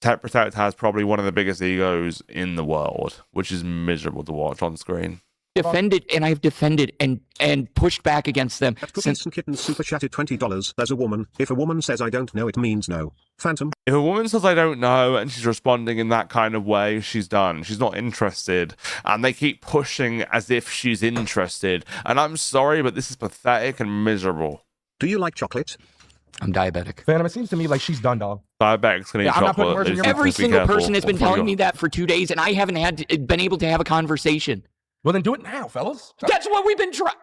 Tech Protect has probably one of the biggest egos in the world, which is miserable to watch on screen. Defended, and I've defended and pushed back against them. Cookies and Kittens super chatted $20. There's a woman. If a woman says I don't know, it means no. Phantom. If a woman says I don't know and she's responding in that kind of way, she's done. She's not interested. And they keep pushing as if she's interested. And I'm sorry, but this is pathetic and miserable. Do you like chocolate? I'm diabetic. Phantom, it seems to me like she's done, dog. Diabetic's gonna eat chocolate. Every single person has been telling me that for 2 days, and I haven't been able to have a conversation. Well, then do it now, fellas. That's what we've been trying.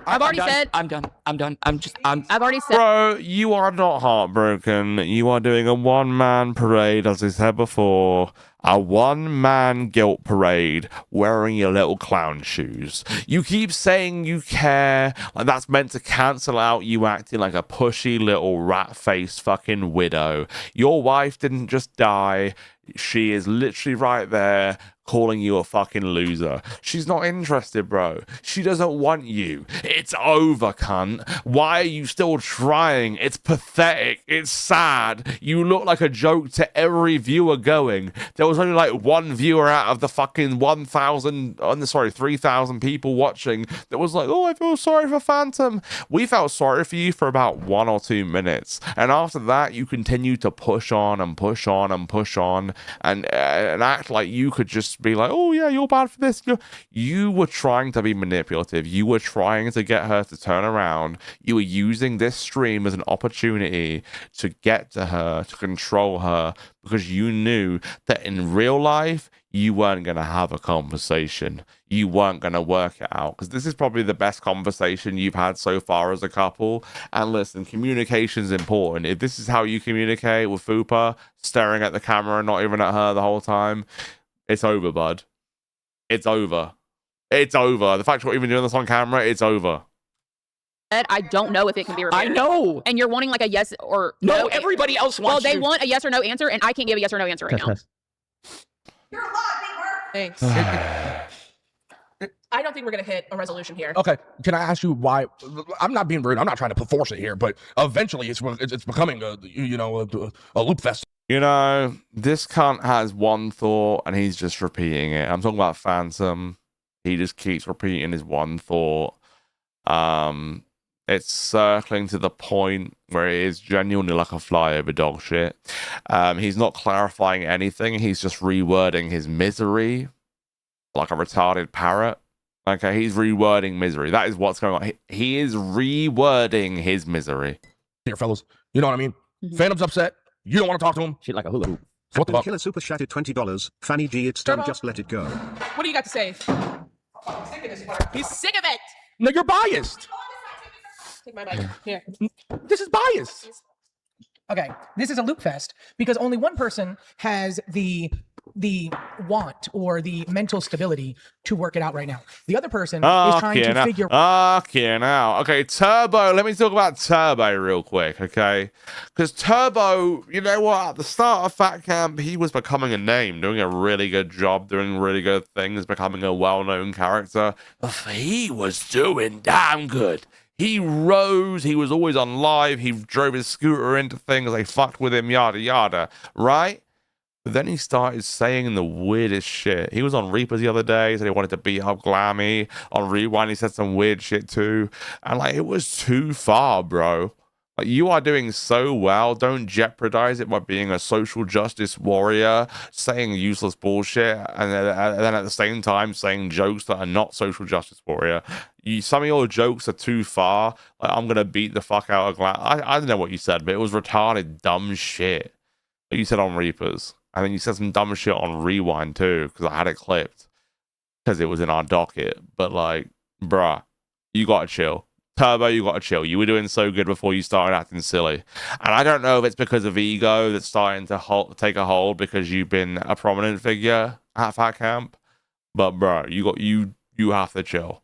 I've already said. I'm done. I've already said. Bro, you are not heartbroken. You are doing a one-man parade, as I said before. A one-man guilt parade wearing your little clown shoes. You keep saying you care, that's meant to cancel out you acting like a pushy little rat-faced fucking widow. Your wife didn't just die. She is literally right there calling you a fucking loser. She's not interested, bro. She doesn't want you. It's over, cunt. Why are you still trying? It's pathetic. It's sad. You look like a joke to every viewer going. There was only like one viewer out of the fucking 3,000 people watching that was like, oh, I feel sorry for Phantom. We felt sorry for you for about 1 or 2 minutes. And after that, you continue to push on and push on and push on and act like you could just be like, oh yeah, you're bad for this. You were trying to be manipulative. You were trying to get her to turn around. You were using this stream as an opportunity to get to her, to control her, because you knew that in real life, you weren't going to have a conversation. You weren't going to work it out, because this is probably the best conversation you've had so far as a couple. And listen, communication's important. If this is how you communicate with Fupa, staring at the camera and not even at her the whole time, it's over, bud. It's over. It's over. The fact you're even doing this on camera, it's over. I don't know if it can be repaired. I know. And you're wanting like a yes or no. Everybody else wants. Well, they want a yes or no answer, and I can't give a yes or no answer right now. You're a lot, big Thanks. I don't think we're gonna hit a resolution here. Okay, can I ask you why? I'm not being rude. I'm not trying to force it here, but eventually it's becoming a loop fest. You know, this cunt has one thought and he's just repeating it. I'm talking about Phantom. He just keeps repeating his one thought. It's circling to the point where it is genuinely like a fly over dog shit. He's not clarifying anything. He's just rewording his misery like a retarded parrot. Okay, he's rewording misery. That is what's going on. He is rewording his misery. Here, fellas. You know what I mean? Phantom's upset. You don't want to talk to him. Shit like a hula hoop. What the fuck? Killer super chatted $20. Fanny G, it's done. Just let it go. What do you got to say? He's sick of this. He's sick of it. No, you're biased. Take my mic. Here. This is biased. Okay, this is a loop fest because only one person has the want or the mental stability to work it out right now. The other person is trying to figure. Okay, Turbo. Let me talk about Turbo real quick, okay? Because Turbo, you know what? At the start of Fat Camp, he was becoming a name, doing a really good job, doing really good things, becoming a well-known character. He was doing damn good. He rose. He was always on live. He drove his scooter into things. They fucked with him, yada, yada, right? But then he started saying the weirdest shit. He was on Reapers the other day, said he wanted to beat up Glammy. On Rewind, he said some weird shit too. And like, it was too far, bro. Like, you are doing so well. Don't jeopardize it by being a social justice warrior, saying useless bullshit, and then at the same time saying jokes that are not social justice warrior. Some of your jokes are too far. Like, I'm gonna beat the fuck out of Glam. I don't know what you said, but it was retarded, dumb shit that you said on Reapers. And then you said some dumb shit on Rewind too, because I had it clipped because it was in our docket. But like, bruh, you gotta chill. Turbo, you gotta chill. You were doing so good before you started acting silly. And I don't know if it's because of ego that's starting to take a hold because you've been a prominent figure at Fat Camp. But bruh, you have to chill.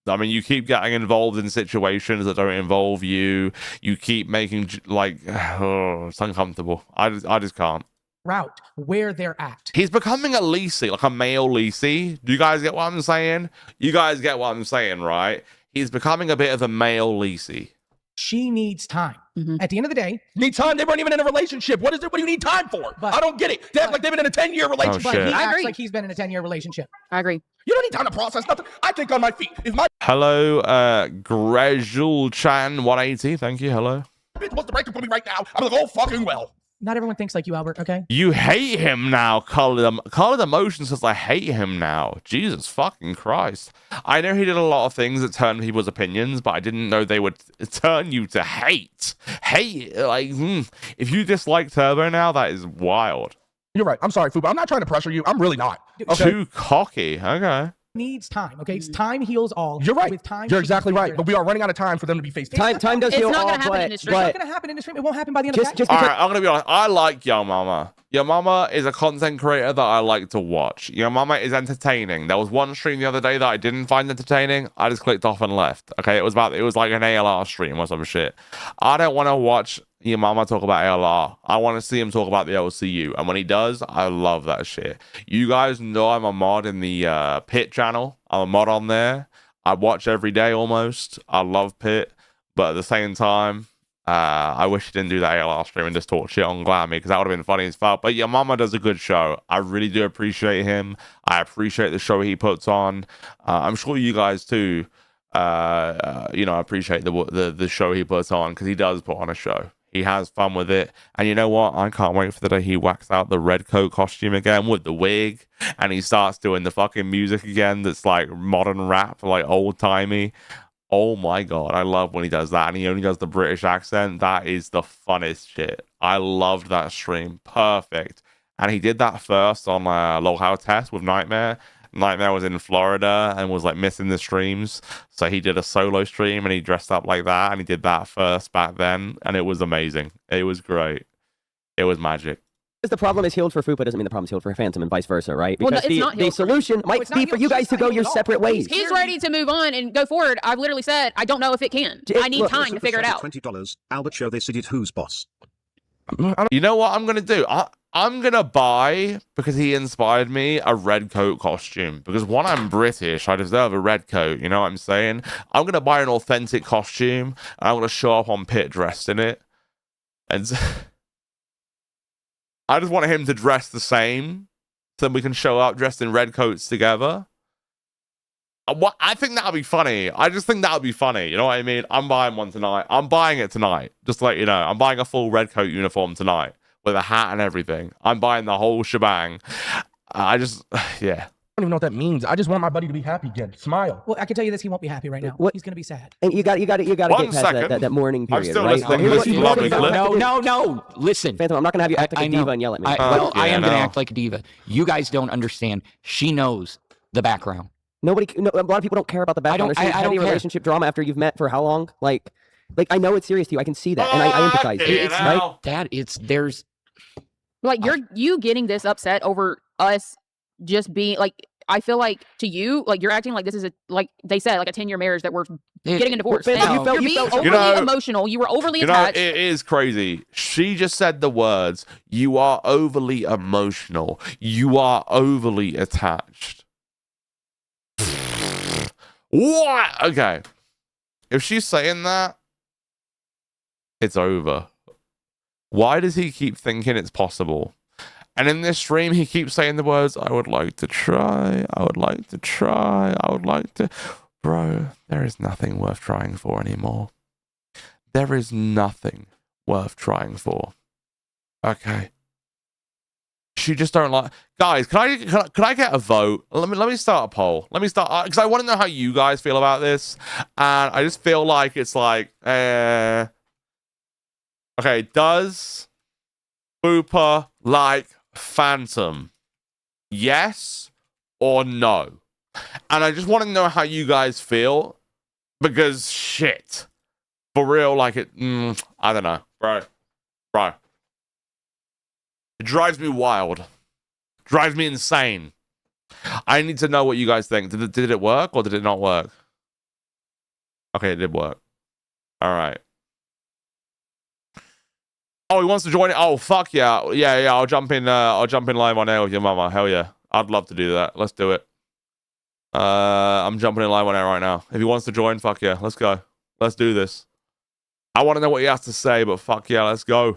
I mean, you keep getting involved in situations that don't involve you. You keep making like, oh, it's uncomfortable. I just can't. Route where they're at. He's becoming a Lacey, like a male Lacey. Do you guys get what I'm saying? You guys get what I'm saying, right? He's becoming a bit of a male Lacey. She needs time. At the end of the day, need time. They weren't even in a relationship. What is it? What do you need time for? I don't get it. They act like they've been in a 10-year relationship. But he acts like he's been in a 10-year relationship. I agree. You don't need time to process nothing. I think on my feet. If my hello, Grejul Chan 180. Thank you. Hello. Bitch wants to break up with me right now. I'm like, oh fucking well. Not everyone thinks like you, Albert, okay? You hate him now, Colored Emotion says I hate him now. Jesus fucking Christ. I know he did a lot of things that turned people's opinions, but I didn't know they would turn you to hate. Hate, like, if you dislike Turbo now, that is wild. You're right. I'm sorry, Fupa. I'm not trying to pressure you. I'm really not. Okay? Too cocky. Okay. Needs time, okay? Time heals all. You're right. With time, you're exactly right. But we are running out of time for them to be face to face. Time does heal all, It's not going to happen in this stream. It won't happen by the end of the camp. All right, I'm going to be honest. I like Young Mama. Your mama is a content creator that I like to watch. Your mama is entertaining. There was one stream the other day that I didn't find entertaining. I just clicked off and left. Okay, it was like an ALR stream or some shit. I don't want to watch your mama talk about ALR. I want to see him talk about the LCU. And when he does, I love that shit. You guys know I'm a mod in the Pit channel. I'm a mod on there. I watch every day almost. I love Pit. But at the same time, I wish he didn't do that ALR stream and just talk shit on Glammy, because that would have been funny as fuck. But your mama does a good show. I really do appreciate him. I appreciate the show he puts on. I'm sure you guys too, appreciate the show he puts on, because he does put on a show. He has fun with it. And you know what? I can't wait for the day he whacks out the red coat costume again with the wig, and he starts doing the fucking music again that's like modern rap, like old timey. Oh my god, I love when he does that, and he only does the British accent. That is the funnest shit. I loved that stream. Perfect. And he did that first on Lolhow Test with Nightmare. Nightmare was in Florida and was like missing the streams, so he did a solo stream and he dressed up like that, and he did that first back then, and it was amazing. It was great. It was magic. Because the problem is healed for Fupa doesn't mean the problem's healed for Phantom, and vice versa, right? Well, Because no, the solution might be for you guys to go your separate ways. He's ready to move on and go forward. I've literally said, I don't know if it can. I need time to figure it out. $20. Albert, show this idiot who's boss. You know what I'm going to do? I'm going to buy, because he inspired me, a red coat costume. Because one, I'm British. I deserve a red coat. You know what I'm saying? I'm going to buy an authentic costume, and I'm going to show up on Pit dressed in it. And I just want him to dress the same, so we can show up dressed in red coats together. I think that would be funny. I just think that would be funny. You know what I mean? I'm buying one tonight. I'm buying it tonight. Just to let you know. I'm buying a full red coat uniform tonight with a hat and everything. I'm buying the whole shebang. Yeah. I don't even know what that means. I just want my buddy to be happy again. Smile. Well, I can tell you this: he won't be happy right now. He's gonna be sad. And you got to get past that mourning period, still right? listening to this lovely clip. No. Listen. Phantom, I'm not gonna have you act like a diva and yell at me. I am gonna act like a diva. You guys don't understand. She knows the background. A lot of people don't care about the background. There's heavy relationship drama after you've met for how long? Like I know it's serious to you. I can see that, and I empathize. It's right. There's like you getting this upset over us just being like. I feel like to you, like you're acting like this is like they said, like a 10-year marriage that we're getting a divorce. You're being overly emotional. You were overly attached. It is crazy. She just said the words, "You are overly emotional. You are overly attached." What? Okay. If she's saying that, it's over. Why does he keep thinking it's possible? And in this stream, he keeps saying the words, "I would like to try. I would like to try. I would like to." Bro, there is nothing worth trying for anymore. There is nothing worth trying for. Okay. She just don't like. Guys, can I get a vote? Let me start a poll. Let me start, because I want to know how you guys feel about this, and I just feel like it's like, okay, does Fupa like Phantom? Yes or no? And I just want to know how you guys feel, because shit, for real, like it. I don't know, bro. It drives me wild. Drives me insane. I need to know what you guys think. Did it work or did it not work? Okay, it did work. All right. Oh, he wants to join it. Oh, fuck yeah. Yeah. I'll jump in live on air with your mama. Hell yeah. I'd love to do that. Let's do it. I'm jumping in live on air right now. If he wants to join, fuck yeah. Let's go. Let's do this. I want to know what he has to say, but fuck yeah, let's go.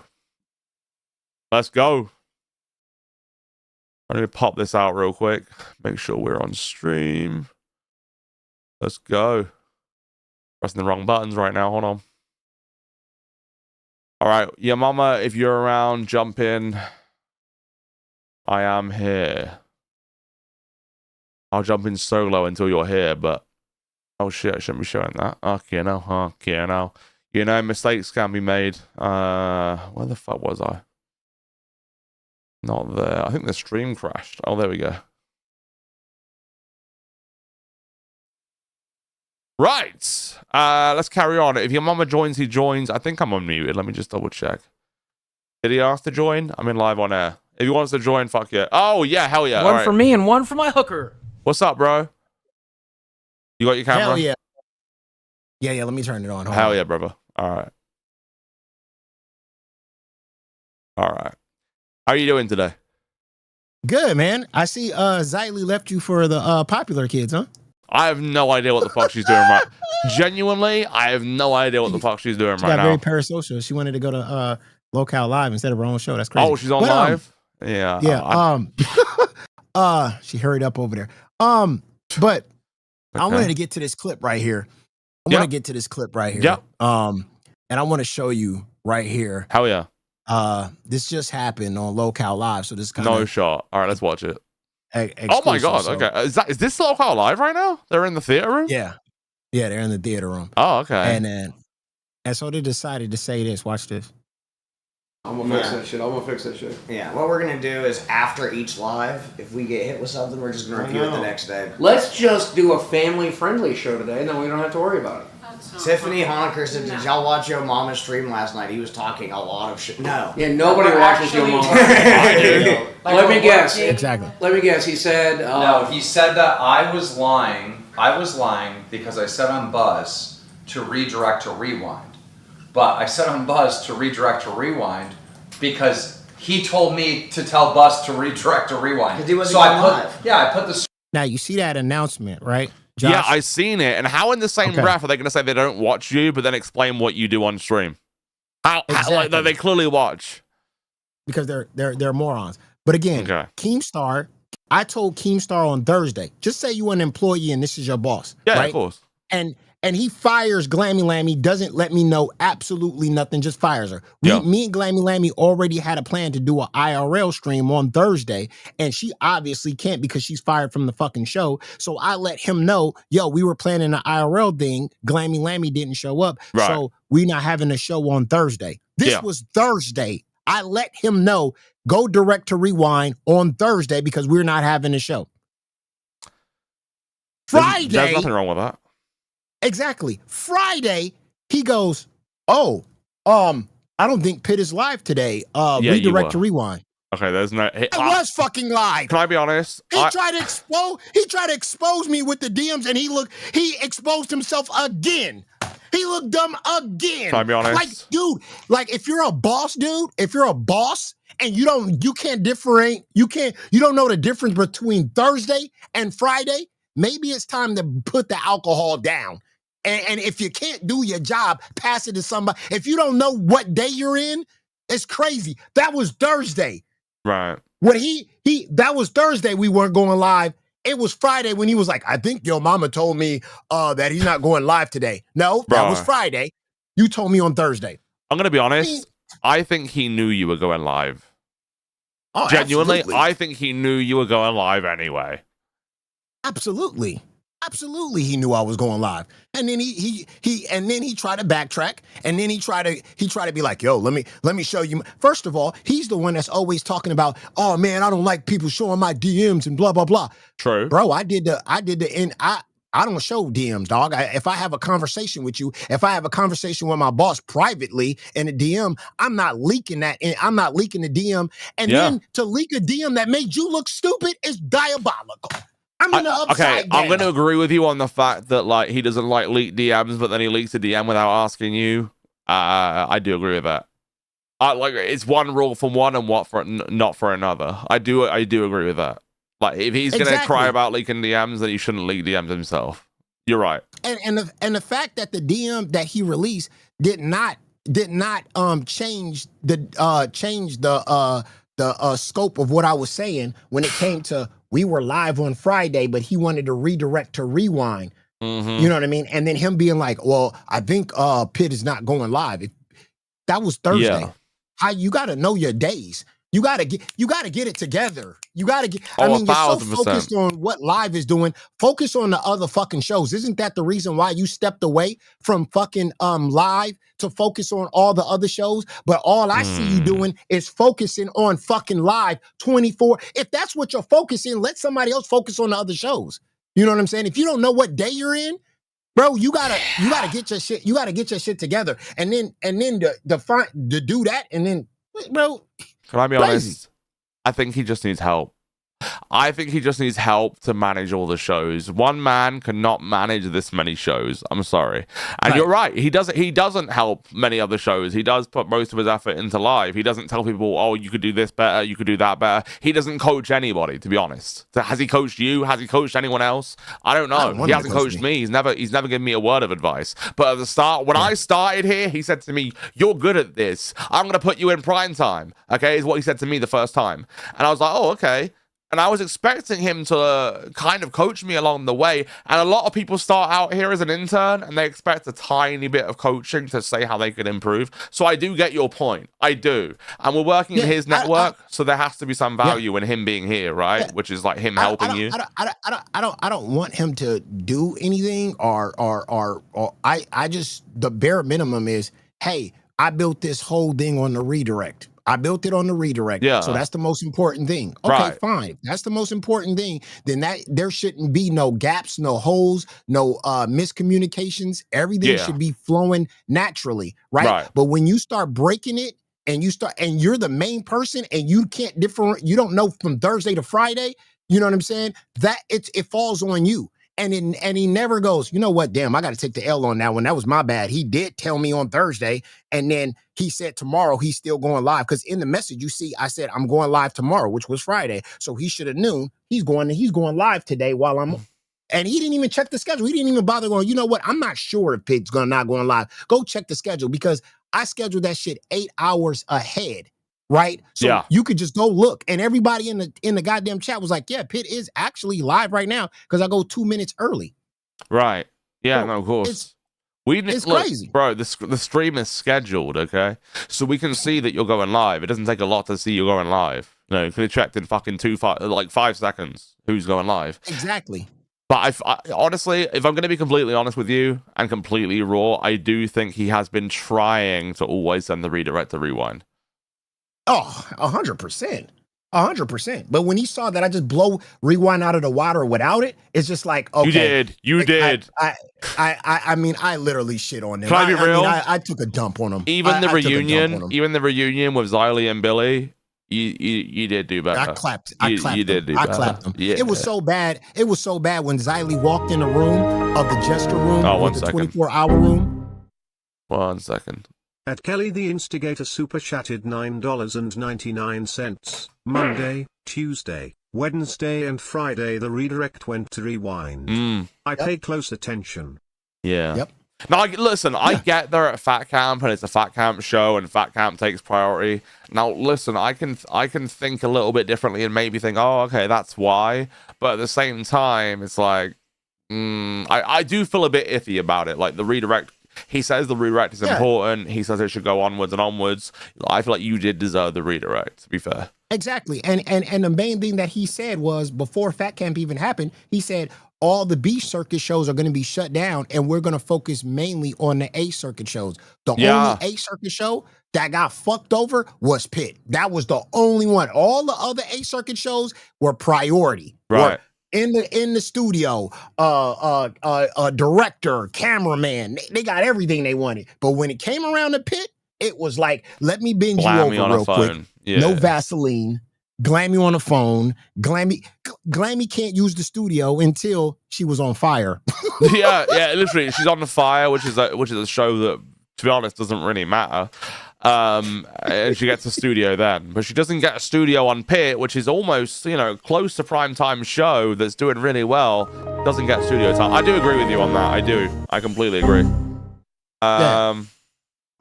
Let's go. Let me pop this out real quick. Make sure we're on stream. Let's go. Pressing the wrong buttons right now. Hold on. All right. Yeah, mama, if you're around, jump in. I am here. I'll jump in solo until you're here, but... Oh, shit. I shouldn't be showing that. Okay, no. You know, mistakes can be made. Where the fuck was I? Not there. I think the stream crashed. Oh, there we go. Right. Let's carry on. If your mama joins, he joins. I think I'm unmuted. Let me just double check. Did he ask to join? I'm in live on air. If he wants to join, fuck yeah. Oh, yeah, hell yeah. One for me and one for my hooker. What's up, bro? You got your camera? Hell yeah. Yeah, let me turn it on. Hold Hell on. yeah, brother. All right. All right. How are you doing today? Good, man. I see Zeitly left you for the Popular Kids, huh? I have no idea what the fuck she's doing right. Genuinely, I have no idea what the fuck she's doing She right got very now. parasocial. She wanted to go to Locale Live instead of her own show. That's crazy. Oh, she's on live? Yeah. Yeah. She hurried up over there. But I wanted to get to this clip right here. I want to get to this clip right here. Yep. And I want to show you right here. Hell yeah. This just happened on Locale Live, so this kind No shot. All right, let's watch it. Oh my exclusive, god. so- Okay. Is this Locale Live right now? They're in the theater room? Yeah. Yeah, they're in the theater room. Oh, okay. And so they decided to say this. Watch this. I'm gonna fix that shit. I'm gonna fix that shit. Yeah, what we're gonna do is after each live, if we get hit with something, we're just gonna review it the next day. Let's just do a family-friendly show today, and then we don't have to worry about it. Tiffany Honecker said, "Did y'all watch Yo Mama's stream last night? He was talking a lot of shit." No. Yeah, nobody watches Yo Mama. Let me guess. Exactly. Let me guess. He said. No, he said that I was lying. I was lying because I said on Buzz to redirect to rewind. But I said on Buzz to redirect to rewind because he told me to tell Buzz to redirect to rewind. Because he wasn't so I put, live. yeah, I put the. Now you see that announcement, right? Josh? Yeah, I seen it. And how in the same breath are they going to say they don't watch you, but then explain what you do on stream? How like, they clearly watch. Because they're morons. But again, Keemstar, I told Keemstar on Thursday, just say you're an employee and this is your boss. Yeah, right? of course. And he fires Glammy Lammy, doesn't let me know absolutely nothing, just fires her. Me and Glammy Lammy already had a plan to do an IRL stream on Thursday, and she obviously can't because she's fired from the fucking show. So I let him know, yo, we were planning an IRL thing. Glammy Lammy didn't show up, so we're not having a show on Thursday. This was Thursday. I let him know, go direct to rewind on Thursday because we're not having a show. Friday. There's nothing wrong with that. Exactly. Friday, he goes, I don't think Pitt is live today. Redirect to rewind. Okay, there's no. It was fucking live. Can I be honest? He tried to expose me with the DMs, and he exposed himself again. He looked dumb again. Can I be honest? Like, dude, like if you're a boss, dude, if you're a boss and you don't know the difference between Thursday and Friday, maybe it's time to put the alcohol down. And if you can't do your job, pass it to somebody. If you don't know what day you're in, it's crazy. That was Thursday. Right. When that was Thursday, we weren't going live. It was Friday when he was like, I think your mama told me that he's not going live today. No, that was Friday. You told me on Thursday. I'm going to be honest. I think he knew you were going live. Oh, genuinely, absolutely. I think he knew you were going live anyway. Absolutely. Absolutely, he knew I was going live. And then he tried to backtrack, and then he tried to be like, yo, let me show you. First of all, he's the one that's always talking about, oh man, I don't like people showing my DMs and blah blah blah. True. Bro, I don't show DMs, dog. If I have a conversation with you, if I have a conversation with my boss privately in a DM, I'm not leaking that. I'm not leaking the DM. And then to leak a DM that made you look stupid is diabolical. I'm in the upside down. I'm going to agree with you on the fact that like he doesn't like leak DMs, but then he leaks a DM without asking you. I do agree with that. Like it's one rule for one and not for another. I do agree with that. Like if he's going to cry about leaking DMs, then he shouldn't leak DMs himself. You're right. And the fact that the DM that he released did not change the scope of what I was saying when it came to we were live on Friday, but he wanted to redirect to rewind. Mm-hmm. You know what I mean? And then him being like, well, I think Pitt is not going live. That was Thursday. Yeah. How you got to know your days. You gotta get it together. You gotta get. Oh, I mean, you're so 1,000%. focused on what live is doing. Focus on the other fucking shows. Isn't that the reason why you stepped away from fucking live to focus on all the other shows? But all I see you doing is focusing on fucking live 24. If that's what you're focusing, let somebody else focus on the other shows. You know what I'm saying? If you don't know what day you're in, bro, you gotta get your shit. You gotta get your shit together, and then to do that, and then, bro. Can I be honest? I think he just needs help. I think he just needs help to manage all the shows. One man cannot manage this many shows. I'm sorry. And you're right. He doesn't help many other shows. He does put most of his effort into live. He doesn't tell people, oh, you could do this better, you could do that better. He doesn't coach anybody, to be honest. So has he coached you? Has he coached anyone else? I don't know. He hasn't coached me. He's never given me a word of advice. But at the start, when I started here, he said to me, you're good at this. I'm going to put you in prime time. Okay, is what he said to me the first time. And I was like, oh, okay. And I was expecting him to kind of coach me along the way. And a lot of people start out here as an intern and they expect a tiny bit of coaching to say how they could improve. So I do get your point. I do. And we're working in his network, so there has to be some value in him being here, right? Which is like him helping you. I don't want him to do anything or I just, the bare minimum is, hey, I built this whole thing on the redirect. I built it on the redirect. Yeah. So that's the most important thing. Okay, fine. If that's the most important thing, then that there shouldn't be no gaps, no holes, no miscommunications. Everything should be flowing naturally, right? But when you start breaking it and you're the main person and you can't you don't know from Thursday to Friday, you know what I'm saying? That it falls on you. And he never goes, you know what, damn, I got to take the L on that one. That was my bad. He did tell me on Thursday, and then he said tomorrow he's still going live. Because in the message, you see, I said, I'm going live tomorrow, which was Friday. So he should have known he's going live today while I'm... And he didn't even check the schedule. He didn't even bother going, you know what, I'm not sure if Pig's not going live. Go check the schedule, because I scheduled that shit 8 hours ahead. Right? So you could just go look. And everybody in the goddamn chat was like, yeah, Pitt is actually live right now because I go 2 minutes early. Right. Yeah, no, of course. It's crazy. Bro, the stream is scheduled, okay? So we can see that you're going live. It doesn't take a lot to see you're going live. No, you could have checked in fucking 5 seconds who's going live. Exactly. But I honestly, if I'm going to be completely honest with you and completely raw, I do think he has been trying to always send the redirect to rewind. Oh, 100%. 100%. But when he saw that I just blow rewind out of the water without it, it's just like, okay. You did. I mean, I literally shit on him. Can I be real? I took a dump on him. Even the reunion with Xylee and Billy, you did do better. I clapped. You did do better. I clapped him. Yeah. It was so bad. It was so bad when Xylee walked in the room of the jester room, the 24-hour room. 1 second. At Kelly the Instigator super chatted $9.99. Monday, Tuesday, Wednesday and Friday the redirect went to rewind. I pay close attention. Yeah. Yep. Now, listen, I get there at Fat Camp and it's a Fat Camp show and Fat Camp takes priority. Now, listen, I can think a little bit differently and maybe think, oh, okay, that's why. But at the same time, it's like, I do feel a bit iffy about it. Like the redirect. He says the redirect is important. He says it should go onwards and onwards. I feel like you did deserve the redirect, to be fair. Exactly. And the main thing that he said was, before Fat Camp even happened, he said all the B circuit shows are going to be shut down and we're going to focus mainly on the A circuit shows. The only A circuit show that got fucked over was Pitt. That was the only one. All the other A circuit shows were priority. Right. In the studio, director, cameraman, they got everything they wanted. But when it came around to Pitt, it was like, let me bend you over real quick. Yeah. No Vaseline, Glammy on the phone. Glammy can't use the studio until she was on fire. yeah, literally, she's on the fire, which is a show that, to be honest, doesn't really matter. And she gets a studio then, but she doesn't get a studio on Pitt, which is almost, close to primetime show that's doing really well. Doesn't get studio time. I do agree with you on that. I completely agree. Here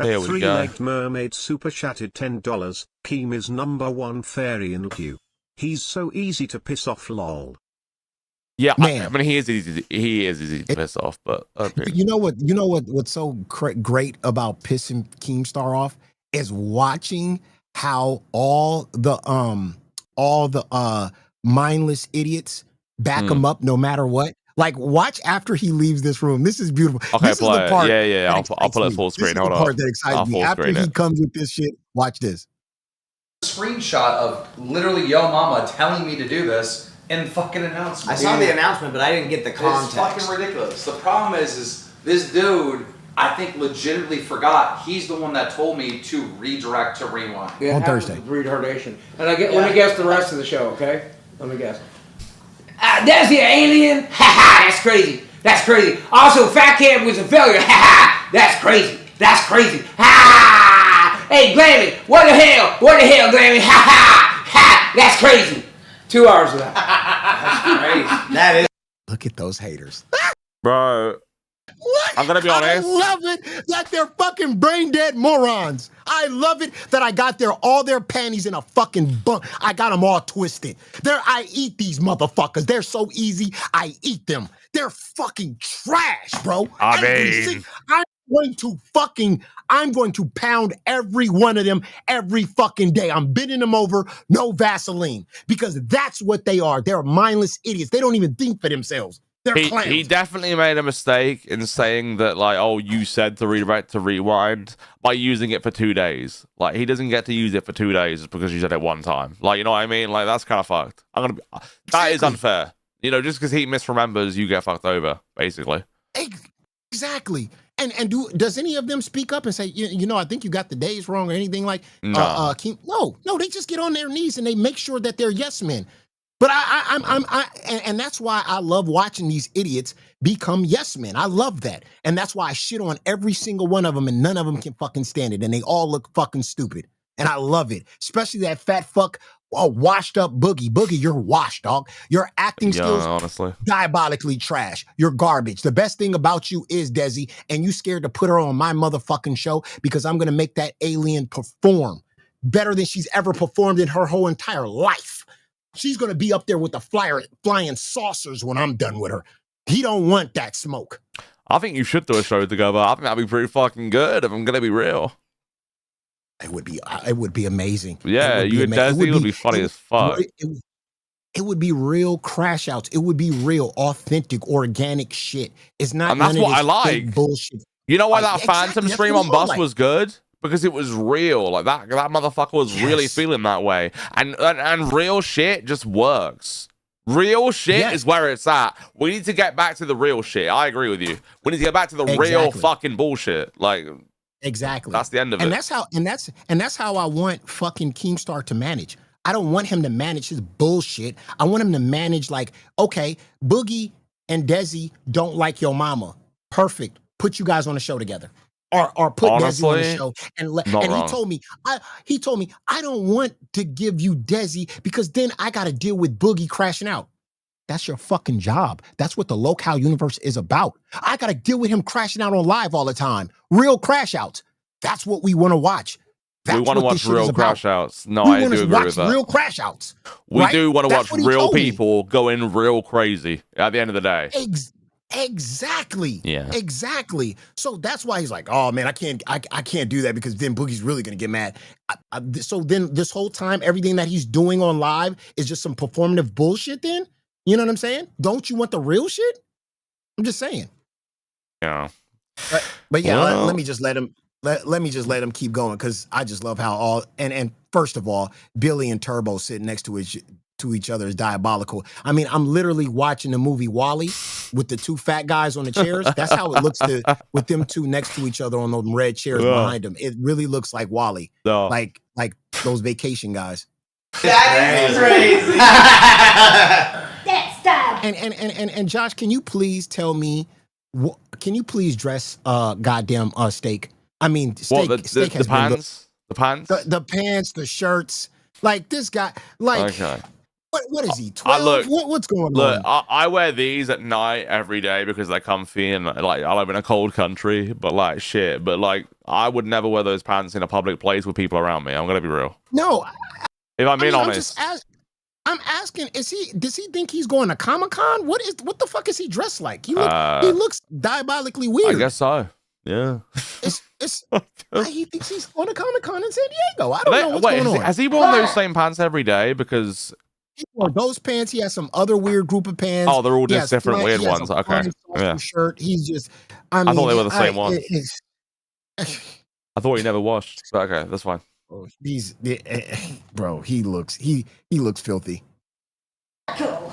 we go. Three-legged mermaid super chatted $10. Keem is #1 fairy in queue. He's so easy to piss off, lol. Yeah, man. I mean, he is easy to piss off, but okay. You know what's so great about pissing Keemstar off is watching how all the mindless idiots back him up no matter what. Like, watch after he leaves this room. This is beautiful. Okay, this play is the part it. Yeah. I'll pull it full screen. This is the part that excites me. After he comes with this shit, watch this. Screenshot of literally Yo Mama telling me to do this in fucking announcement. I saw the announcement, but I didn't get the context. It's fucking ridiculous. The problem is this dude I think legitimately forgot. He's the one that told me to redirect to rewind. On Thursday. Retardation. And let me guess the rest of the show, okay? Let me guess. That's the alien. Ha ha. That's crazy. That's crazy. Also, Fat Cat was a failure. Ha ha. That's crazy. That's crazy. Ha. Hey, Glammy. What the hell? What the hell, Glammy? Ha ha. Ha. That's crazy. 2 hours of that. That's crazy. That is. Look at those haters. Bro. What? I'm gonna be honest. I love it that they're fucking brain dead morons. I love it that I got all their panties in a fucking bun. I got them all twisted. I eat these motherfuckers. They're so easy. I eat them. They're fucking trash, bro. I mean, I'm going to pound every one of them every fucking day. I'm bending them over, no Vaseline, because that's what they are. They're mindless idiots. They don't even think for themselves. He definitely made a mistake in saying that, like, oh, you said to redirect to rewind by using it for 2 days. Like, he doesn't get to use it for 2 days just because you said it one time. Like, you know what I mean? Like, that's kind of fucked. That is unfair. You know, just because he misremembers, you get fucked over, basically. Exactly. And does any of them speak up and say, you know, I think you got the days wrong or anything like? No. No, they just get on their knees and they make sure that they're yes men. But and that's why I love watching these idiots become yes men. I love that. And that's why I shit on every single one of them and none of them can fucking stand it. And they all look fucking stupid. And I love it. Especially that fat fuck, washed up Boogie. Boogie, you're washed, dog. Your acting skills, honestly, diabolically trash. You're garbage. The best thing about you is Desi, and you scared to put her on my motherfucking show because I'm going to make that alien perform better than she's ever performed in her whole entire life. She's going to be up there with the flying saucers when I'm done with her. He don't want that smoke. I think you should do a show together. I think that'd be pretty fucking good if I'm going to be real. It would be amazing. Yeah, you and Desi would be funny as fuck. It would be real crash outs. It would be real, authentic, organic shit. It's not. And that's what I like. Bullshit. You know why that Phantom stream on Bus was good? Because it was real. Like that motherfucker was really feeling that way. And real shit just works. Real shit is where it's at. We need to get back to the real shit. I agree with you. We need to get back to the real fucking bullshit. Like, exactly. That's the end of it. And that's how I want fucking Keemstar to manage. I don't want him to manage his bullshit. I want him to manage like, okay, Boogie and Desi don't like your mama. Perfect. Put you guys on a show together. Or put Desi on the show. He told me, I don't want to give you Desi because then I got to deal with Boogie crashing out. That's your fucking job. That's what the locale universe is about. I got to deal with him crashing out on live all the time. Real crash outs. That's what we want to watch. We want to watch real crash outs. No, I do agree with that. Real crash outs. We do want to watch real people going real crazy at the end of the day. Exactly. Yeah. Exactly. So that's why he's like, oh man, I can't do that because then Boogie's really gonna get mad. So then this whole time, everything that he's doing on live is just some performative bullshit. Then you know what I'm saying? Don't you want the real shit? I'm just saying. Yeah. But yeah, let me just let him. Let me just let him keep going because I just love how and first of all, Billy and Turbo sitting next to each other is diabolical. I mean, I'm literally watching the movie WALL-E with the two fat guys on the chairs. That's how it looks with them two next to each other on those red chairs behind them. It really looks like WALL-E, like those vacation guys. That is crazy. That's style. And Josh, can you please tell me? Can you please dress goddamn steak? I mean, steak. Steak has the pants, the pants, the shirts. Like this guy, like what is he? 12? What's going on? Look, I wear these at night every day because they're comfy and like I live in a cold country. But like shit, but like I would never wear those pants in a public place with people around me. I'm gonna be real. No, if I'm being honest. I'm asking, does he think he's going to Comic-Con? What the fuck is he dressed like? He looks diabolically weird. I guess so. Yeah. He thinks he's going to Comic-Con in San Diego. I don't know what's going on. Has he worn those same pants every day? Because he wore those pants. He has some other weird group of pants. Oh, they're all just different weird ones. Okay. Yeah. Shirt. He's just. I thought they were the same ones. I thought he never washed. But okay, that's fine. Bro, he looks filthy. Cool.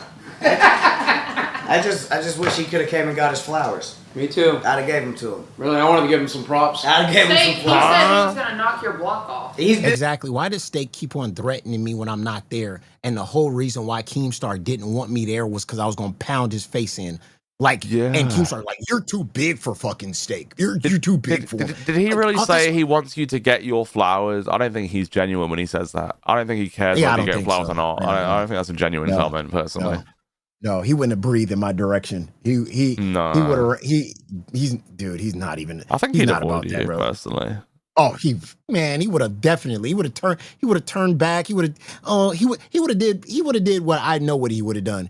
I just wish he could have came and got his flowers. Me too. I'd have gave them to him. Really, I wanted to give him some props. I'd have gave him some flowers. He said he was gonna knock your block off. Exactly. Why does Steak keep on threatening me when I'm not there? And the whole reason why Keemstar didn't want me there was because I was gonna pound his face in. Like, and Keemstar, like, you're too big for fucking Steak. You're too big for him. Did he really say he wants you to get your flowers? I don't think he's genuine when he says that. I don't think he cares whether you get flowers or not. I don't think that's a genuine comment, personally. No, he wouldn't have breathed in my direction. He he's not even. I think he'd avoid you personally. Oh, he would have turned back. He would have did what I know what he would have done.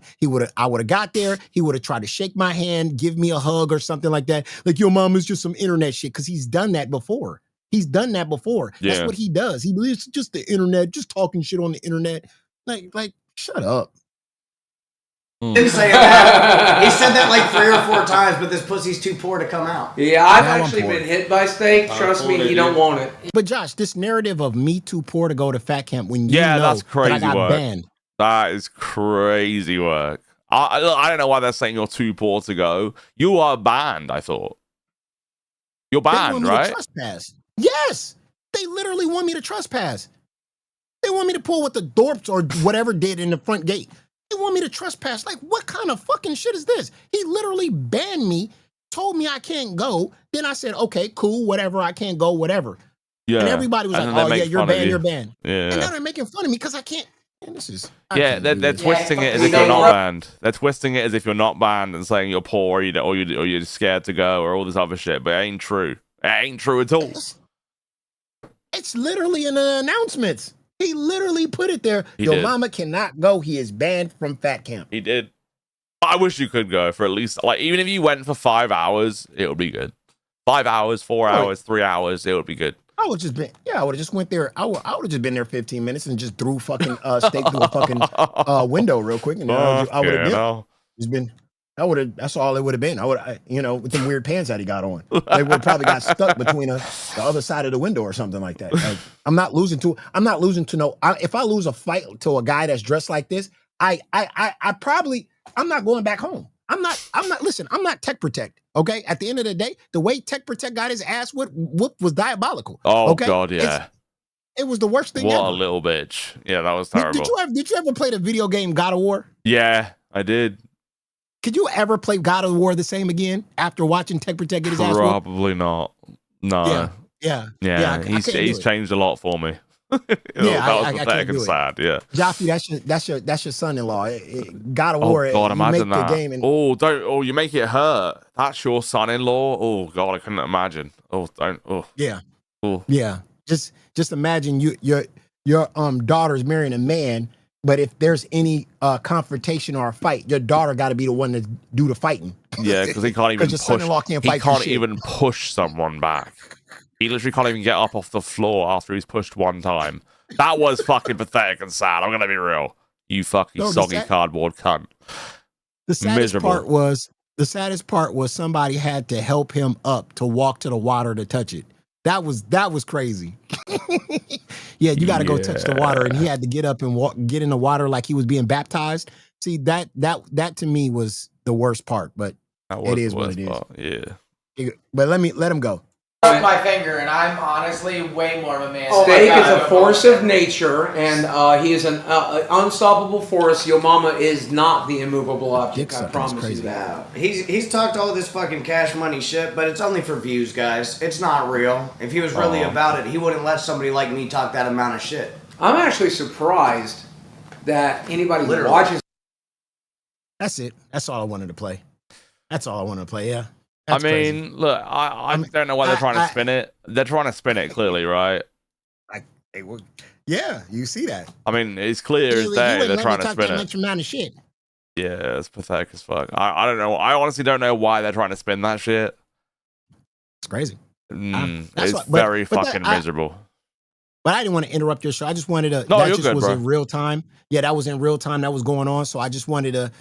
I would have got there. He would have tried to shake my hand, give me a hug or something like that. Like, your mom is just some internet shit, because he's done that before. That's what he does. He believes just the internet, just talking shit on the internet. Like, shut up. Didn't say that. He said that like 3 or 4 times, but this pussy's too poor to come out. Yeah, I've actually been hit by Steak. Trust me, you don't want it. But Josh, this narrative of me too poor to go to fat camp when that's crazy that I got work. banned. That is crazy work. I don't know why they're saying you're too poor to go. You are banned, I thought. You're banned, they want me right? To trespass. Yes, they literally want me to trespass. They want me to pull what the dorps or whatever did in the front gate. They want me to trespass. Like, what kind of fucking shit is this? He literally banned me, told me I can't go. Then I said, okay, cool, whatever. I can't go, whatever. Yeah. And everybody was like, oh, yeah, you're banned, you're banned. Yeah. And now they're making fun of me because I can't. Man, this is. They're twisting it as if you're not banned. They're twisting it as if you're not banned and saying you're poor or you're scared to go or all this other shit. But it ain't true. It ain't true at all. It's literally in the announcements. He literally put it there. Your mama cannot go. He is banned from fat camp. He did. I wish you could go for at least, like, even if you went for 5 hours, it would be good. 5 hours, 4 hours, 3 hours, it would be good. I would have just went there. I would have just been there 15 minutes and just threw fucking Steak through a fucking window real quick. And I would have been. That's all it would have been. With them weird pants that he got on, they would probably got stuck between the other side of the window or something like that. Like, I'm not losing to if I lose a fight to a guy that's dressed like this, I'm not going back home. Listen, I'm not Tech Protect. Okay. At the end of the day, the way Tech Protect got his ass whooped was diabolical. Oh, okay? God, yeah. It was the worst thing ever. What a little bitch. Yeah, that was terrible. Did you ever play the video game God of War? Yeah, I did. Could you ever play God of War the same again after watching Tech Protect get his ass whooped? Probably not. No. Yeah. He's changed a lot for me. That was pathetic and sad. Yeah. Joffy, that's your son-in-law. God of War. Oh God, imagine make that. The game and, you make it hurt. That's your son-in-law. Oh God, I couldn't imagine. Oh, don't. Oh. Yeah. Oh. Yeah. Just imagine your daughter's marrying a man. But if there's any confrontation or a fight, your daughter got to be the one to do the fighting. Yeah, because he can't even your son-in-law can't fight. He can't even push someone back. He literally can't even get up off the floor after he's pushed one time. That was fucking pathetic and sad. I'm gonna be real. You fucking soggy cardboard cunt. The saddest part was somebody had to help him up to walk to the water to touch it. That was crazy. Yeah, you got to go touch the water, and he had to get up and get in the water like he was being baptized. See, that to me was the worst part, but it is what it is. Yeah. But let him go. My finger, and I'm honestly way more of a man. Steak is a force of nature, and he is an unstoppable force. Your mama is not the immovable object. I promise you that. He's talked all this fucking cash money shit, but it's only for views, guys. It's not real. If he was really about it, he wouldn't let somebody like me talk that amount of shit. I'm actually surprised that anybody watches. That's it. That's all I wanted to play. Yeah. That's crazy. Look, I don't know why they're trying to spin it. They're trying to spin it clearly, right? Yeah, you see that. I mean, it's clear as day they're trying to spin it. Amount of shit. Yeah, it's pathetic as fuck. I don't know. I honestly don't know why they're trying to spin that shit. It's crazy. It's very fucking miserable. But I didn't want to interrupt your show. I just wanted to. No, that you're just good, was bro. in real time. Yeah, that was in real time. That was going on. So I just wanted to,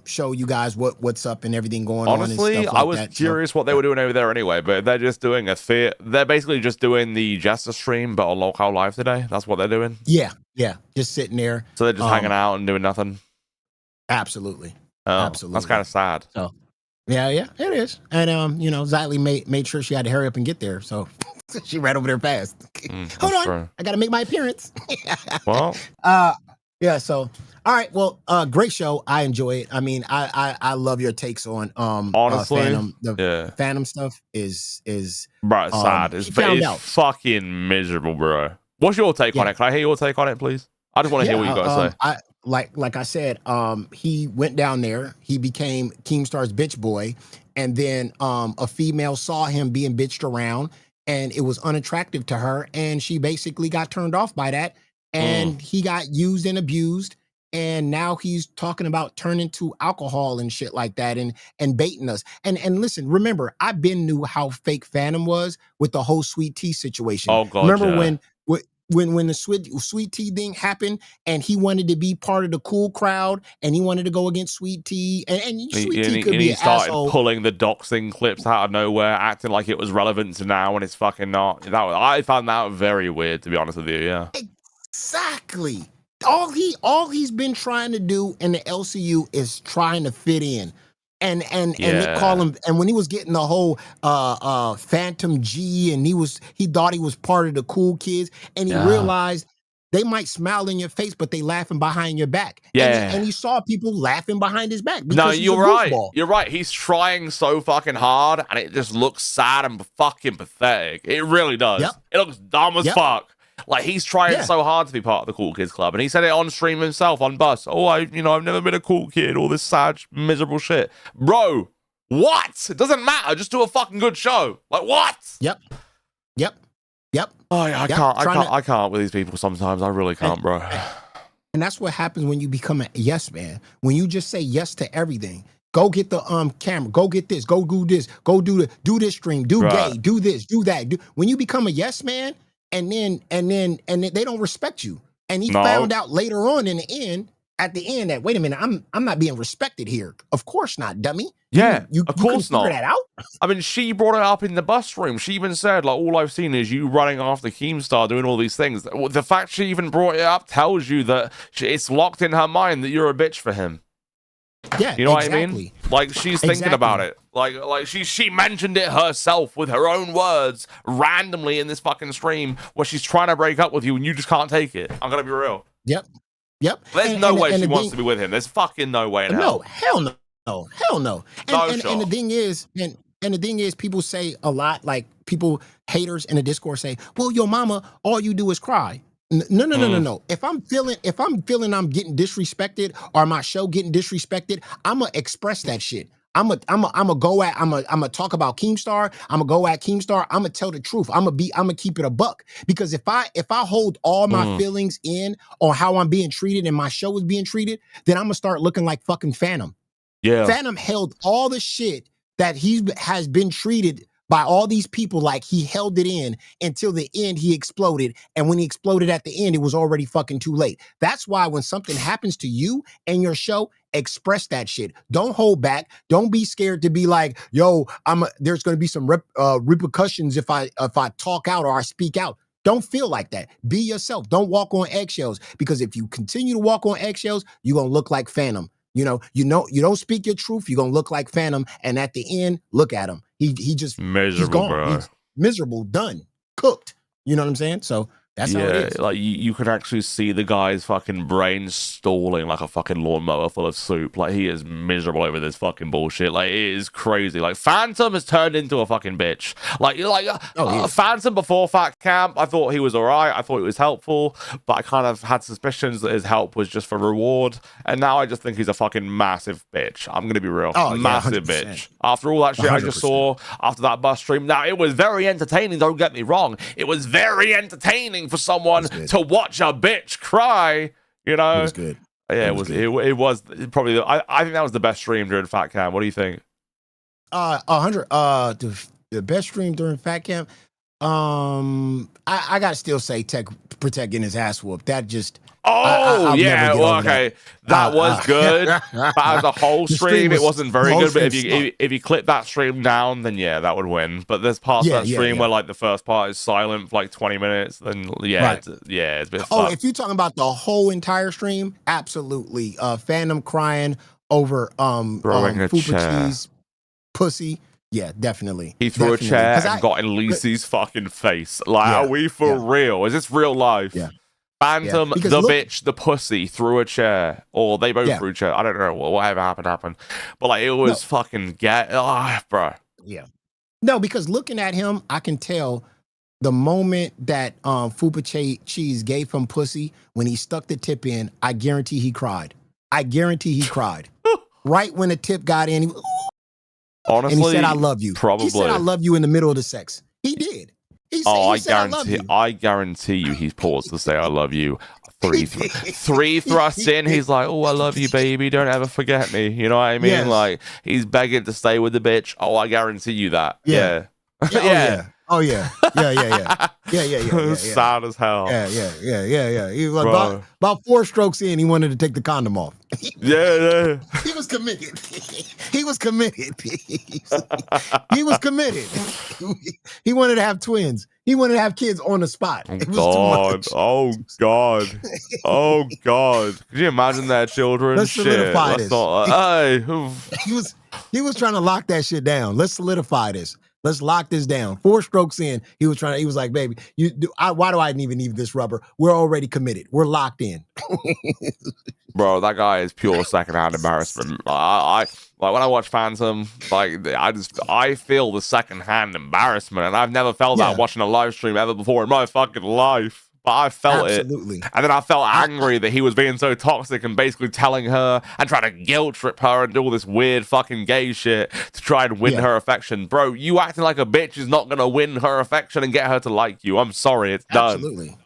show you guys what's up and everything going on. Honestly, and stuff like I was curious what they were doing over there anyway. But they're just doing they're basically just doing the Jester stream, but on Local Live today. That's what they're doing. Yeah, just sitting there. So they're just hanging out and doing nothing. Absolutely. Absolutely. That's kind of sad. So, yeah, it is. And you know, Xylee made sure she had to hurry up and get there. So she ran over there fast. Hold on, true. I got to make my appearance. Well, yeah. So, all right. Well, great show. I enjoy it. I mean, I love your takes on honestly, Phantom. The Phantom stuff is bro, it's sad. It's fucking miserable, bro. What's your take on it? Can I hear your take on it, please? I just want to hear what you got to say. Like I said, he went down there. He became Keemstar's bitch boy, and then a female saw him being bitched around, and it was unattractive to her, and she basically got turned off by that, and he got used and abused, and now he's talking about turning to alcohol and shit like that, and baiting us. And listen, remember, I been knew how fake Phantom was with the whole Sweet Tea situation. Oh God, remember when the Sweet Tea thing happened, and he wanted to be part of the cool crowd, and he wanted to go against Sweet Tea, and Sweet Tea could be an started asshole. Pulling the doxing clips out of nowhere, acting like it was relevant to now, and it's fucking not. I found that very weird, to be honest with you. Yeah, exactly. All he's been trying to do in the LCU is trying to fit in. And they call him, and when he was getting the whole Phantom G, and he thought he was part of the cool kids, and he realized they might smile in your face, but they laughing behind your back. And he saw people laughing behind his back. No, you're right. You're right. He's trying so fucking hard, and it just looks sad and fucking pathetic. It really does. Yep. It looks dumb as fuck. Like, he's trying so hard to be part of the cool kids club, and he said it on stream himself on Bus. Oh, I've never been a cool kid. All this sad, miserable shit, bro. What? It doesn't matter. Just do a fucking good show. Like, what? Yep. Oh, yeah, I can't with these people sometimes. I really can't, bro. And that's what happens when you become a yes man. When you just say yes to everything. Go get the camera. Go get this. Go do this. Go do this stream. Do gay. Do this. Do that. When you become a yes man. And then they don't respect you. And he found out later on at the end that, wait a minute, I'm not being respected here. Of course not, dummy. Yeah, of course not. That out? I mean, she brought it up in the bus room. She even said, like, all I've seen is you running after Keemstar doing all these things. The fact she even brought it up tells you that it's locked in her mind that you're a bitch for him. Yeah, you know what I mean? Like, she's thinking about it. Like she mentioned it herself with her own words randomly in this fucking stream where she's trying to break up with you and you just can't take it. I'm gonna be real. Yep. There's no way she wants to be with him. There's fucking no way in hell. No, hell no. Hell no. And the thing is, and the thing is, people say a lot, like haters in the Discord say, well, your mama, all you do is cry. No. If I'm feeling I'm getting disrespected or my show getting disrespected, I'ma express that shit. I'ma talk about Keemstar. I'ma go at Keemstar. I'ma tell the truth. I'ma keep it a buck. Because if I hold all my feelings in on how I'm being treated and my show is being treated, then I'ma start looking like fucking Phantom. Yeah. Phantom held all the shit that he has been treated by all these people, like he held it in until the end he exploded. And when he exploded at the end, it was already fucking too late. That's why when something happens to you and your show, express that shit. Don't hold back. Don't be scared to be like, yo, there's going to be some repercussions if I talk out or I speak out. Don't feel like that. Be yourself. Don't walk on eggshells, because if you continue to walk on eggshells, you're going to look like Phantom. You don't speak your truth, you're going to look like Phantom. And at the end, look at him. He just miserable, he's gone. bro. He's miserable, done, cooked. You know what I'm saying? So that's how it is. Like you could actually see the guy's fucking brain stalling like a fucking lawnmower full of soup. Like, he is miserable over this fucking bullshit. Like, it is crazy. Like, Phantom has turned into a fucking bitch. Phantom before Fat Camp, I thought he was alright. I thought he was helpful, but I kind of had suspicions that his help was just for reward. And now I just think he's a fucking massive bitch. I'm gonna be real, massive bitch. After all that shit 100%. I just saw after that bus stream. Now, it was very entertaining. Don't get me wrong. It was very entertaining for someone to watch a bitch cry, you know. It was good. Yeah, it was probably I think that was the best stream during Fat Camp. What do you think? 100 the best stream during Fat Camp. I gotta still say Protect getting his ass whooped. That just okay. That was good. But as a whole stream, it wasn't very good. But if you clip that stream down, then yeah, that would win. But there's parts of that stream where like the first part is silent for like 20 minutes. Then it's a bit. If you're talking about the whole entire stream, absolutely. Phantom crying over Throwing a Fupa chair. Cheese pussy. Yeah, definitely. He threw Definitely. a chair 'Cause and got in Lacey's fucking face. Like, Yeah, are we for real? Is this real life? Yeah. Phantom, Because the look- bitch, the pussy threw a chair, or they both Yeah. threw a chair. I don't know. Whatever happened. But like, it was fucking bro. Yeah. No, because looking at him, I can tell the moment that Fupa Cheese gave him pussy, when he stuck the tip in, I guarantee he cried. Right when the tip got in, Honestly, and he said, "I love you." Probably. He said, "I love you" in the middle of the sex. He did. He said, Oh, he said, "I love you." I guarantee you he's paused to say I love you. Three thrusts in, he's like, "Oh, I love you, baby. Don't ever forget me." You know what I mean? Yes. Like, he's begging to stay with the bitch. Oh, I guarantee you that. Yeah. Oh yeah. Yeah. Sad as hell. Yeah. He was like, Bro. about 4 strokes in, he wanted to take the condom off. Yeah. He was committed. He was committed. He wanted to have twins. He wanted to have kids on the spot. It was too much. Oh God. Could you imagine that, children? Let's solidify Let's this. not- He was trying to lock that shit down. Let's solidify this. Let's lock this down. 4 strokes in, he was like, "Baby, why do I even need this rubber? We're already committed. We're locked in." Bro, that guy is pure secondhand embarrassment. I like when I watch Phantom, like I feel the secondhand embarrassment, and I've never felt that watching a live stream ever before in my fucking life. But I felt Absolutely. it. And then I felt angry that he was being so toxic and basically telling her and trying to guilt trip her and do all this weird fucking gay shit to try and win her affection. Bro, you acting like a bitch is not going to win her affection and get her to like you. I'm sorry, it's done. Absolutely.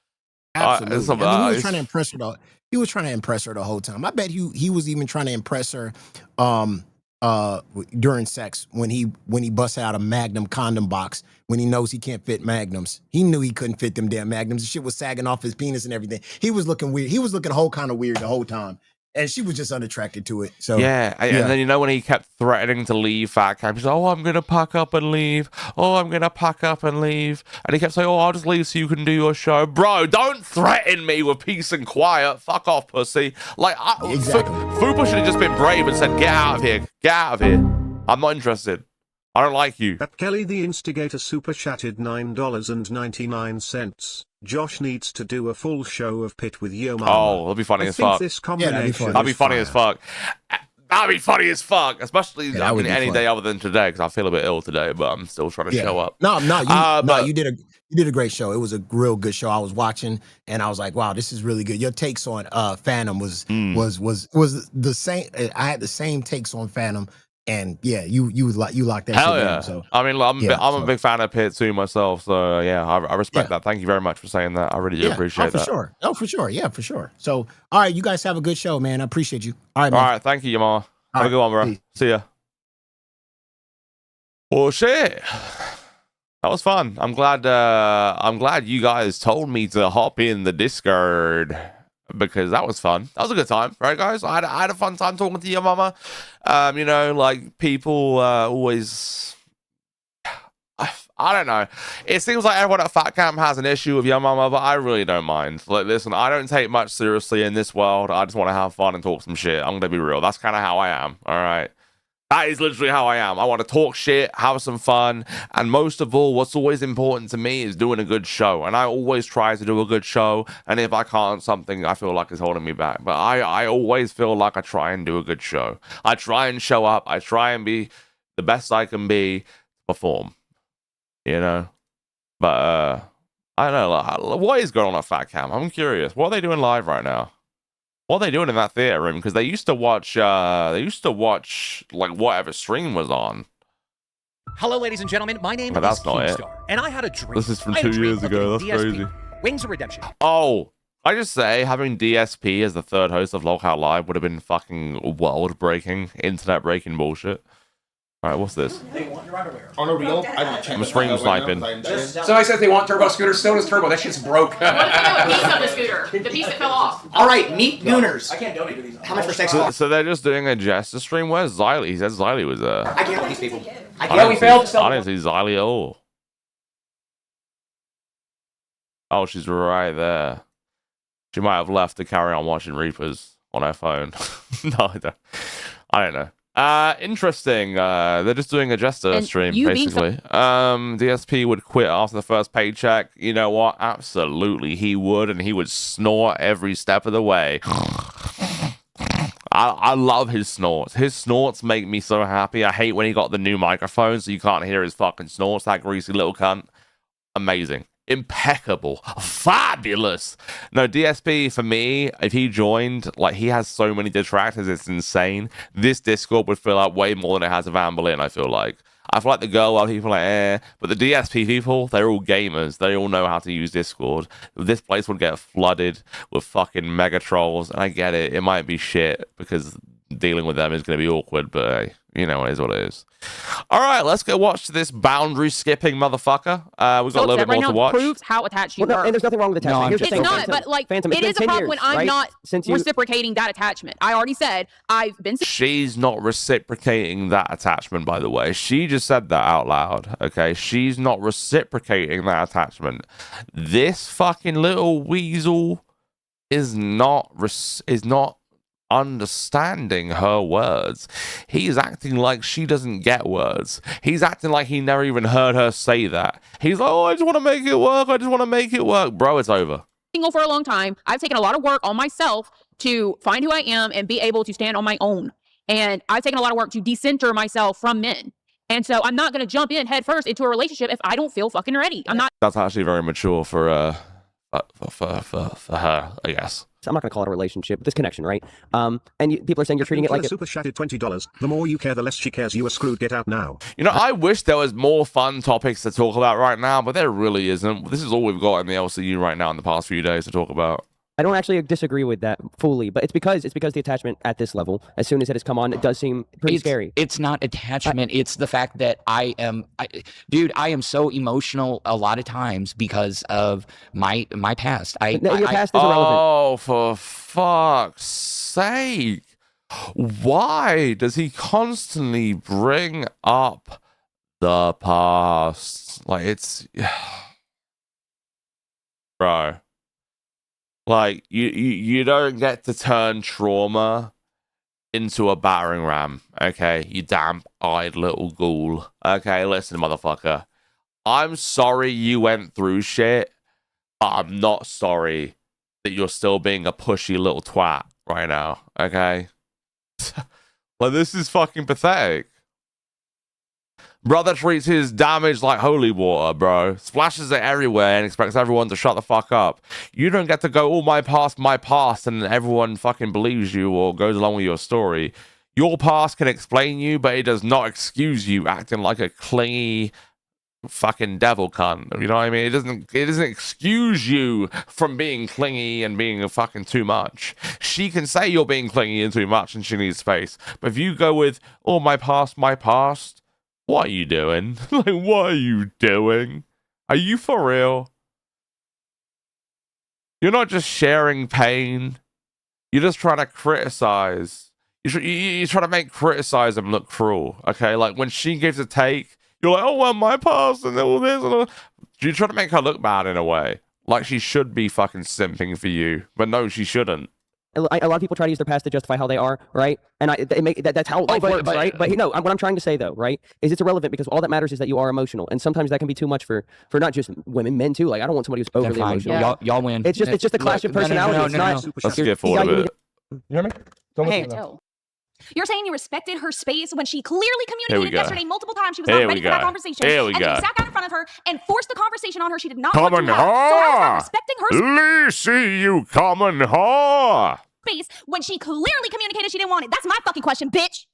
I mean, he was trying to impress her. He was trying to impress her the whole time. I bet he was even trying to impress her during sex when he busted out a Magnum condom box when he knows he can't fit Magnums. He knew he couldn't fit them damn Magnums. The shit was sagging off his penis and everything. He was looking weird. He was looking whole kind of weird the whole time. And she was just unattracted to it. So yeah. And then, you know, when he kept threatening to leave Fat Camp, he's like, "Oh, I'm going to pack up and leave. Oh, I'm going to pack up and leave." And he kept saying, "Oh, I'll just leave so you can do your show." Bro, don't threaten me with peace and quiet. Fuck off, pussy. Like, exactly. Fupa should have just been brave and said, "Get out of here. Get out of here. I'm not interested. I don't like you." At Kelly the Instigator super chatted $9.99. Josh needs to do a full show of Pit with Yo Mama. Oh, that'd be funny as fuck. This combination that'd be funny as fuck. That'd be funny as fuck, especially any day other than today, because I feel a bit ill today, but I'm still trying to show up. No, you did a great show. It was a real good show. I was watching and I was like, "Wow, this is really good." Your takes on Phantom was the same. I had the same takes on Phantom. And yeah, you locked that Hell shit yeah. down. So I mean, I'm a big fan of Pitt too myself. So yeah, I respect that. Thank you very much for saying that. I really do appreciate that. Sure. Oh, for sure. Yeah, for sure. So all right, you guys have a good show, man. I appreciate you. All right, man. All right, thank you, Yamar. Have a good one, bro. Peace. See ya. Well, shit. That was fun. I'm glad you guys told me to hop in the Discord, because that was fun. That was a good time, right, guys? I had a fun time talking to your mama. You know, like, people always... I don't know. It seems like everyone at Fat Camp has an issue with your mama, but I really don't mind. Like, listen, I don't take much seriously in this world. I just want to have fun and talk some shit. I'm going to be real. That's kind of how I am, all right? That is literally how I am. I want to talk shit, have some fun, and most of all, what's always important to me is doing a good show. And I always try to do a good show, and if I can't, something I feel like is holding me back. But I always feel like I try and do a good show. I try and show up. I try and be the best I can be, perform. You know? But, I don't know. Like, what is going on at Fat Camp? I'm curious. What are they doing live right now? What are they doing in that theater room? Because they used to watch like whatever stream was on. Hello, ladies and gentlemen. My name But is that's not it. Keemstar, and I had a dream. This is from I had a 2 dream years of ago. getting That's DSP, crazy. Wings of Redemption. Oh, I just say having DSP as the third host of Lockout Live would have been fucking world-breaking, internet-breaking bullshit. All right, what's this? They want your underwear. Oh no, we don't. I'm stream sniping. Somebody said they want turbo scooters. So does turbo. That shit's broke. What if they have a piece of the scooter? The piece that fell off. All right, meet Gooners. I can't donate to these. How much for sex? So they're just doing a Jester stream? Where's Xylee? He said Xylee was there. I can't with these people. I we failed to I sell. didn't see Xylee at all. Oh, she's right there. She might have left to carry on watching Reapers on her phone. No, I I don't know. Interesting. They're just doing a Jester stream, basically. DSP would quit after the first paycheck. You know what? Absolutely, he would, and he would snort every step of the way. I love his snorts. His snorts make me so happy. I hate when he got the new microphone, so you can't hear his fucking snorts. That greasy little cunt. Amazing. Impeccable. Fabulous. No, DSP, for me, if he joined, like, he has so many detractors, it's insane. This Discord would fill out way more than it has of Anne Boleyn, I feel like. I feel like the girl people are like, eh. But the DSP people, they're all gamers. They all know how to use Discord. This place would get flooded with fucking mega trolls. And I get it. It might be shit because dealing with them is going to be awkward. But hey, you know, it is what it is. All right, let's go watch this boundary skipping motherfucker. We've got a little bit more to watch. Proves how attached you are. And there's nothing wrong with attachment. No, it's not, but like, Phantom, it is a problem when I'm not Since reciprocating that attachment. I already said I've been. She's not reciprocating that attachment, by the way. She just said that out loud, okay? She's not reciprocating that attachment. This fucking little weasel is not understanding her words. He's acting like she doesn't get words. He's acting like he never even heard her say that. He's like, oh, I just want to make it work. I just want to make it work. Bro, it's over. Single for a long time. I've taken a lot of work on myself to find who I am and be able to stand on my own. And I've taken a lot of work to decenter myself from men. And so I'm not going to jump in head first into a relationship if I don't feel fucking ready. I'm not. That's actually very mature for her, I guess. I'm not going to call it a relationship, but this connection, right? People are saying you're treating it like super chatted $20. The more you care, the less she cares. You are screwed. Get out now. You know, I wish there was more fun topics to talk about right now, but there really isn't. This is all we've got in the LCU right now in the past few days to talk about. I don't actually disagree with that fully, but it's because the attachment at this level, as soon as it has come on, it does seem pretty scary. It's not attachment. It's the fact that I am so emotional a lot of times because of my past. Your past is irrelevant. Oh, for fuck's sake. Why does he constantly bring up the past? Like, it's... Bro. Like, you don't get to turn trauma into a battering ram, okay? You damp-eyed little ghoul. Okay, listen, motherfucker. I'm sorry you went through shit, but I'm not sorry that you're still being a pushy little twat right now, okay? Like, this is fucking pathetic. Brother treats his damage like holy water, bro. Splashes it everywhere and expects everyone to shut the fuck up. You don't get to go, oh, my past, and everyone fucking believes you or goes along with your story. Your past can explain you, but it does not excuse you acting like a clingy fucking devil cunt. You know what I mean? It doesn't excuse you from being clingy and being a fucking too much. She can say you're being clingy and too much and she needs space. But if you go with, oh, my past, what are you doing? Like, what are you doing? Are you for real? You're not just sharing pain. You're just trying to criticize. You're trying to make criticism look cruel, okay? Like, when she gives a take, you're like, oh, well, my past and all this and all. You're trying to make her look bad in a way. Like, she should be fucking simping for you. But no, she shouldn't. A lot of people try to use their past to justify how they are, right? And that's how life works, right? But no, what I'm trying to say though, right, is it's irrelevant because all that matters is that you are emotional, and sometimes that can be too much for not just women, men too. Like, I don't want somebody who's overly emotional. Yeah. Y'all win. It's just a clash of personality. No. Let's get forward of it. You hear me? You're saying you respected her space when she clearly communicated yesterday multiple times she was not ready for that conversation. Here we and go. then you sat down in front of her and forced the conversation on her. She did not Common want to have. So how is that respecting her Lacey, you common whore. space when she clearly communicated she didn't want it? That's my fucking question, bitch.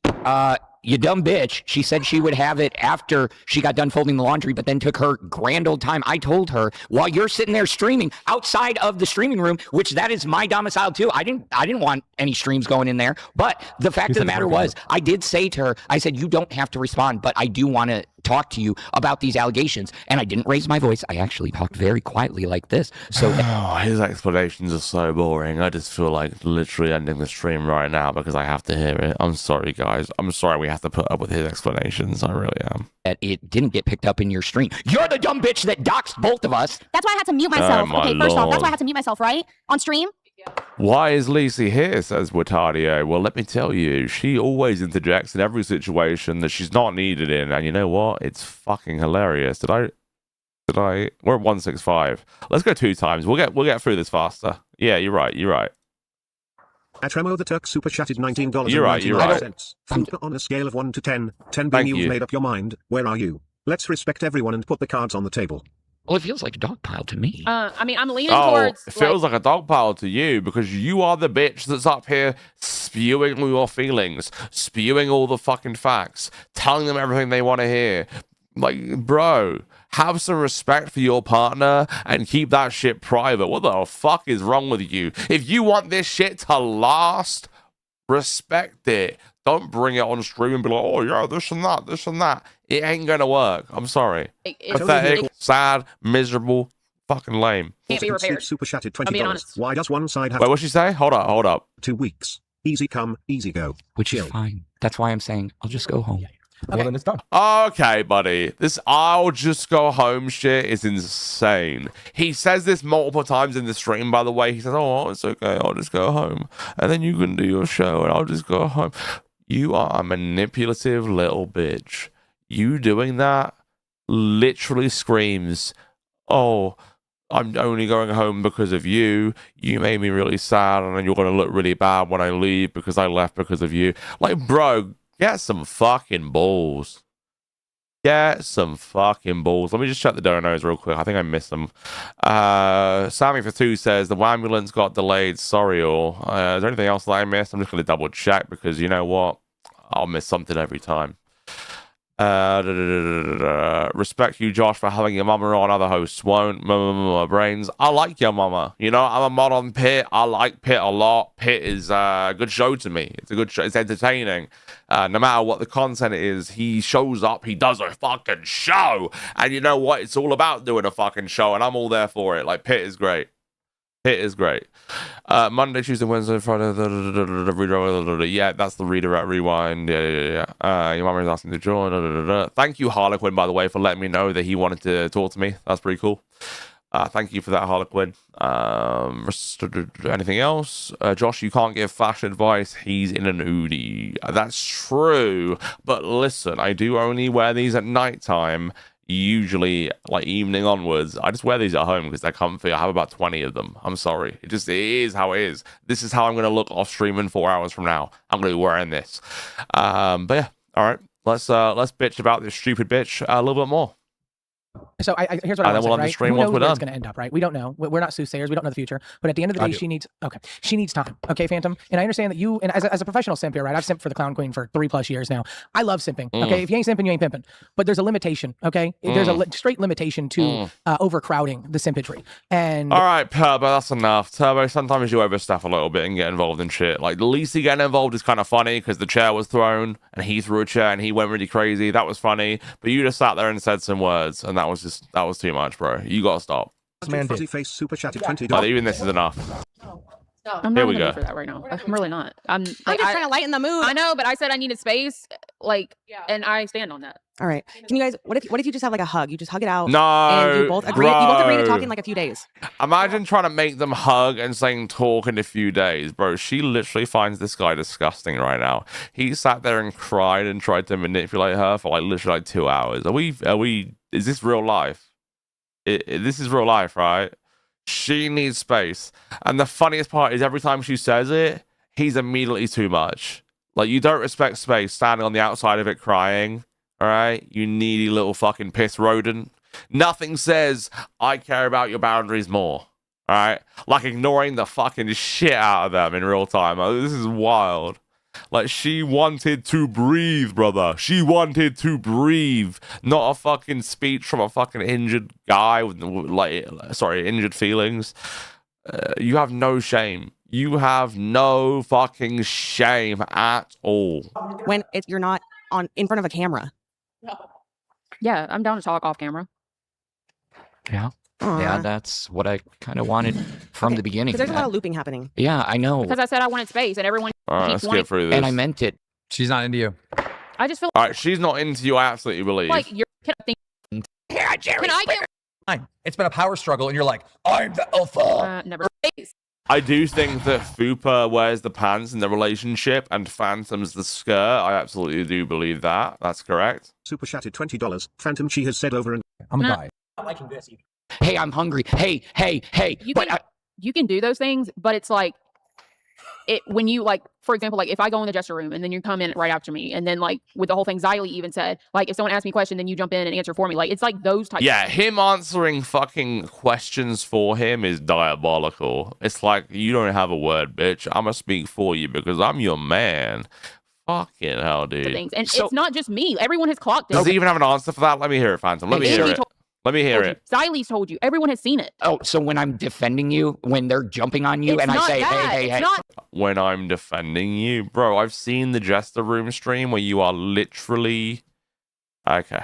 You dumb bitch. She said she would have it after she got done folding the laundry, but then took her grand old time. I told her, while you're sitting there streaming outside of the streaming room, which that is my domicile too. I didn't want any streams going in there. But the fact of the matter was, I did say to her, I said, you don't have to respond, but I do want to talk to you about these allegations. And I didn't raise my voice. I actually talked very quietly like this. So his explanations are so boring. I just feel like literally ending the stream right now because I have to hear it. I'm sorry, guys. I'm sorry we have to put up with his explanations. I really am. That it didn't get picked up in your stream. You're the dumb bitch that doxed both of us. That's why I had to mute myself. Oh, okay, first off, that's why I had to mute myself, right? On stream? Why is Lacey here, says Watadio. Well, let me tell you, she always interjects in every situation that she's not needed in, and you know what? It's fucking hilarious. Did I? We're at 165. Let's go 2 times. We'll get through this faster. Yeah, you're right. At Remo the Turk super chatted $19. You're right. Fupa on a scale of 1 to 10. 10 being you've made up your mind. Where are you? Let's respect everyone and put the cards on the table. Well, it feels like a dog pile to me. I mean, I'm leaning towards. It feels like a dog pile to you because you are the bitch that's up here spewing all your feelings, spewing all the fucking facts, telling them everything they want to hear. Like, bro, have some respect for your partner and keep that shit private. What the fuck is wrong with you? If you want this shit to last, respect it. Don't bring it on stream and be like, oh yeah, this and that. It ain't gonna work. I'm sorry. Pathetic, sad, miserable, fucking lame. Can't be repaired. Super chatted I'm being $20. honest. Why does one side have? Wait, what'd she say? Hold up. 2 weeks. Easy come, easy go. Which is fine. That's why I'm saying I'll just go home. Well, then it's done. Okay, buddy. This I'll just go home shit is insane. He says this multiple times in the stream, by the way. He says, oh, it's okay. I'll just go home. And then you can do your show and I'll just go home. You are a manipulative little bitch. You doing that literally screams, oh, I'm only going home because of you. You made me really sad and then you're going to look really bad when I leave because I left because of you. Like, bro, get some fucking balls. Get some fucking balls. Let me just check the donos real quick. I think I missed them. Sammy for 2 says, the ambulance got delayed. Sorry all. Is there anything else that I missed? I'm just going to double check because you know what? I'll miss something every time. Respect you, Josh, for having your mama on. Other hosts won't. Brains. I like your mama. You know, I'm a mod on Pit. I like Pit a lot. Pit is a good show to me. It's a good show. It's entertaining. No matter what the content is, he shows up. He does a fucking show. And you know what? It's all about doing a fucking show. And I'm all there for it. Like, Pit is great. It is great. Monday, Tuesday, Wednesday, Friday. Yeah, that's the redirect rewind. Yeah. Your mama is asking to join. Thank you, Harlequin, by the way, for letting me know that he wanted to talk to me. That's pretty cool. Thank you for that, Harlequin. Anything else? Josh, you can't give fashion advice. He's in an Oodie. That's true. But listen, I do only wear these at nighttime. Usually like evening onwards. I just wear these at home because they're comfy. I have about 20 of them. I'm sorry. It is how it is. This is how I'm going to look off stream in 4 hours from now. I'm going to be wearing this. But yeah, all right. Let's bitch about this stupid bitch a little bit more. So here's what I want to say, right? Stream Who knows where it's going to end up, right? We don't know. We're not soothsayers. We don't know the future. But at the end of the day, she needs time. Okay, Phantom. And I understand that you, and as a professional simp here, right? I've simped for the Clown Queen for 3+ years now. I love simping. Okay, if you ain't simping, you ain't pimping. But there's a limitation. Okay, there's a straight limitation to overcrowding the simpatry. And all right, Turbo, that's enough. Turbo, sometimes you overstuff a little bit and get involved in shit. Like Lacey getting involved is kind of funny because the chair was thrown and he threw a chair and he went really crazy. That was funny. But you just sat there and said some words, and that was too much, bro. You gotta stop. Fuzzy face super chatted $20. Even this is enough. I'm Here not we in the go. mood for that right now. I'm really not. I'm just trying to lighten the mood. I know, but I said I needed space, and I stand on that. All right. Can you guys? What if you just have like a hug? You just hug it out. No, and you both agree. You both agree to talk in like a few days. Imagine trying to make them hug and saying talk in a few days, bro. She literally finds this guy disgusting right now. He sat there and cried and tried to manipulate her for like literally like 2 hours. Are we? Is this real life? This is real life, right? She needs space. And the funniest part is every time she says it, he's immediately too much. Like, you don't respect space standing on the outside of it crying, all right? You needy little fucking piss rodent. Nothing says, I care about your boundaries more, all right? Like ignoring the fucking shit out of them in real time. This is wild. Like, she wanted to breathe, brother. She wanted to breathe. Not a fucking speech from a fucking injured guy with, injured feelings. You have no shame. You have no fucking shame at all. When you're not in front of a camera. Yeah, I'm down to talk off camera. Yeah. Yeah, that's what I kind of wanted from the beginning. Because there's a lot of looping happening. Yeah, I know. Because I said I wanted space, and everyone let's get through this. And I meant it. She's not into you. I just feel all right, she's not into you, I absolutely believe. like you're can I get Fine. It's been a power struggle, and you're like, I'm the alpha. never. I do think that Fupa wears the pants in the relationship and Phantom's the skirt. I absolutely do believe that. That's correct. Super chatted $20. Phantom, she has said over and I'm a guy. Not liking this either. Hey, I'm hungry. Hey. You can do those things, but it's like when you like, for example, like if I go in the gesture room and then you come in right after me, and then like with the whole thing, Xylee even said, like if someone asks me a question, then you jump in and answer for me. Like it's like those types. Yeah, of him answering fucking questions for him is diabolical. It's like, you don't have a word, bitch. I'm gonna speak for you because I'm your man. Fucking hell, dude. things. And it's not just me. Everyone has clocked it. Does he even have an answer for that? Let me hear it, Phantom. Let me hear it. Let me hear it. Xylee's told you. Everyone has seen it. Oh, so when I'm defending you, when they're jumping on you, It's and I not say, that. hey. It's not- When I'm defending you, bro, I've seen the Jester Room stream where you are literally... Okay.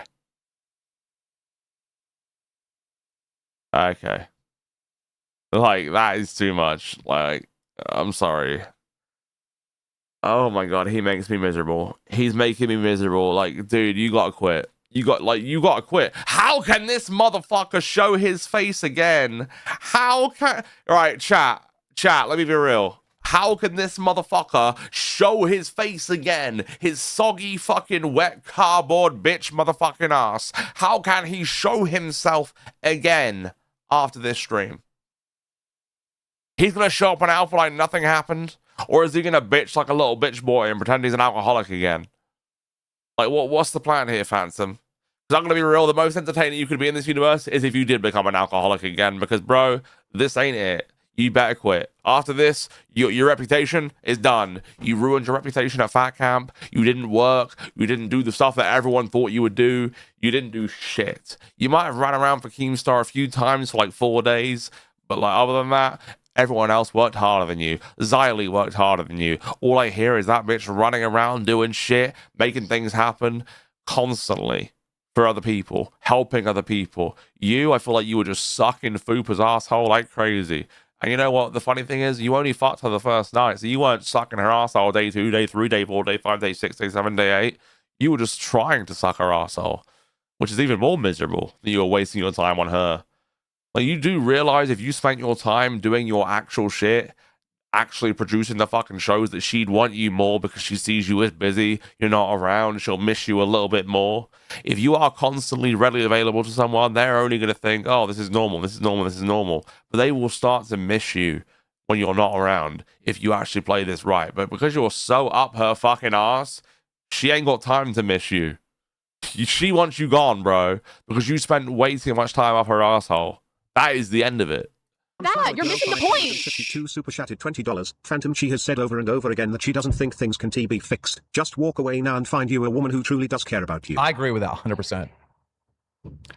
Okay. Like, that is too much. Like, I'm sorry. Oh my god, he makes me miserable. He's making me miserable. Like, dude, you gotta quit. You gotta quit. How can this motherfucker show his face again? How can... Alright, chat, let me be real. How can this motherfucker show his face again? His soggy fucking wet cardboard bitch motherfucking ass. How can he show himself again after this stream? He's gonna show up on Alpha like nothing happened? Or is he gonna bitch like a little bitch boy and pretend he's an alcoholic again? Like, what's the plan here, Phantom? Because I'm going to be real, the most entertaining you could be in this universe is if you did become an alcoholic again. Because, bro, this ain't it. You better quit. After this, your reputation is done. You ruined your reputation at Fat Camp. You didn't work. You didn't do the stuff that everyone thought you would do. You didn't do shit. You might have run around for Keemstar a few times for like 4 days. But, like, other than that, everyone else worked harder than you. Xylee worked harder than you. All I hear is that bitch running around doing shit, making things happen constantly for other people, helping other people. You, I feel like you were just sucking Fupa's asshole like crazy. And you know what? The funny thing is, you only fucked her the first night, so you weren't sucking her asshole day 2, day 3, day 4, day 5, day 6, day 7, day 8. You were just trying to suck her asshole, which is even more miserable than you were wasting your time on her. Like, you do realize if you spent your time doing your actual shit, actually producing the fucking shows, that she'd want you more because she sees you as busy, you're not around, she'll miss you a little bit more. If you are constantly readily available to someone, they're only going to think, oh, this is normal, this is normal, this is normal. But they will start to miss you when you're not around if you actually play this right. But because you're so up her fucking ass, she ain't got time to miss you. She wants you gone, bro, because you spent way too much time up her asshole. That is the end of it. You're missing the point. 52 super chatted $20. Phantom, she has said over and over again that she doesn't think things can be fixed. Just walk away now and find you a woman who truly does care about you. I agree with that 100%.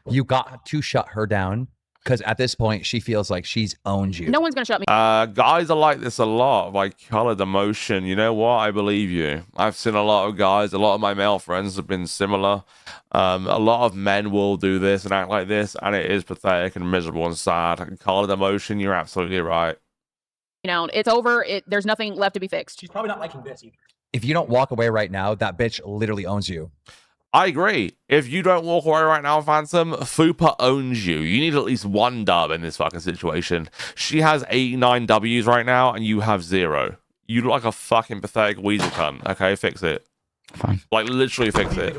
You got to shut her down, because at this point she feels like she's owned you. No one's gonna shut me. Guys are like this a lot, like colored emotion. You know what? I believe you. I've seen a lot of guys, a lot of my male friends have been similar. A lot of men will do this and act like this, and it is pathetic and miserable and sad. Colored emotion, you're absolutely right. You know, it's over. There's nothing left to be fixed. She's probably not liking this either. If you don't walk away right now, that bitch literally owns you. I agree. If you don't walk away right now, Phantom, Fupa owns you. You need at least 1 dub in this fucking situation. She has 89 Ws right now, and you have 0. You look like a fucking pathetic weasel cunt. Okay, fix it. Fine. Like, literally fix it.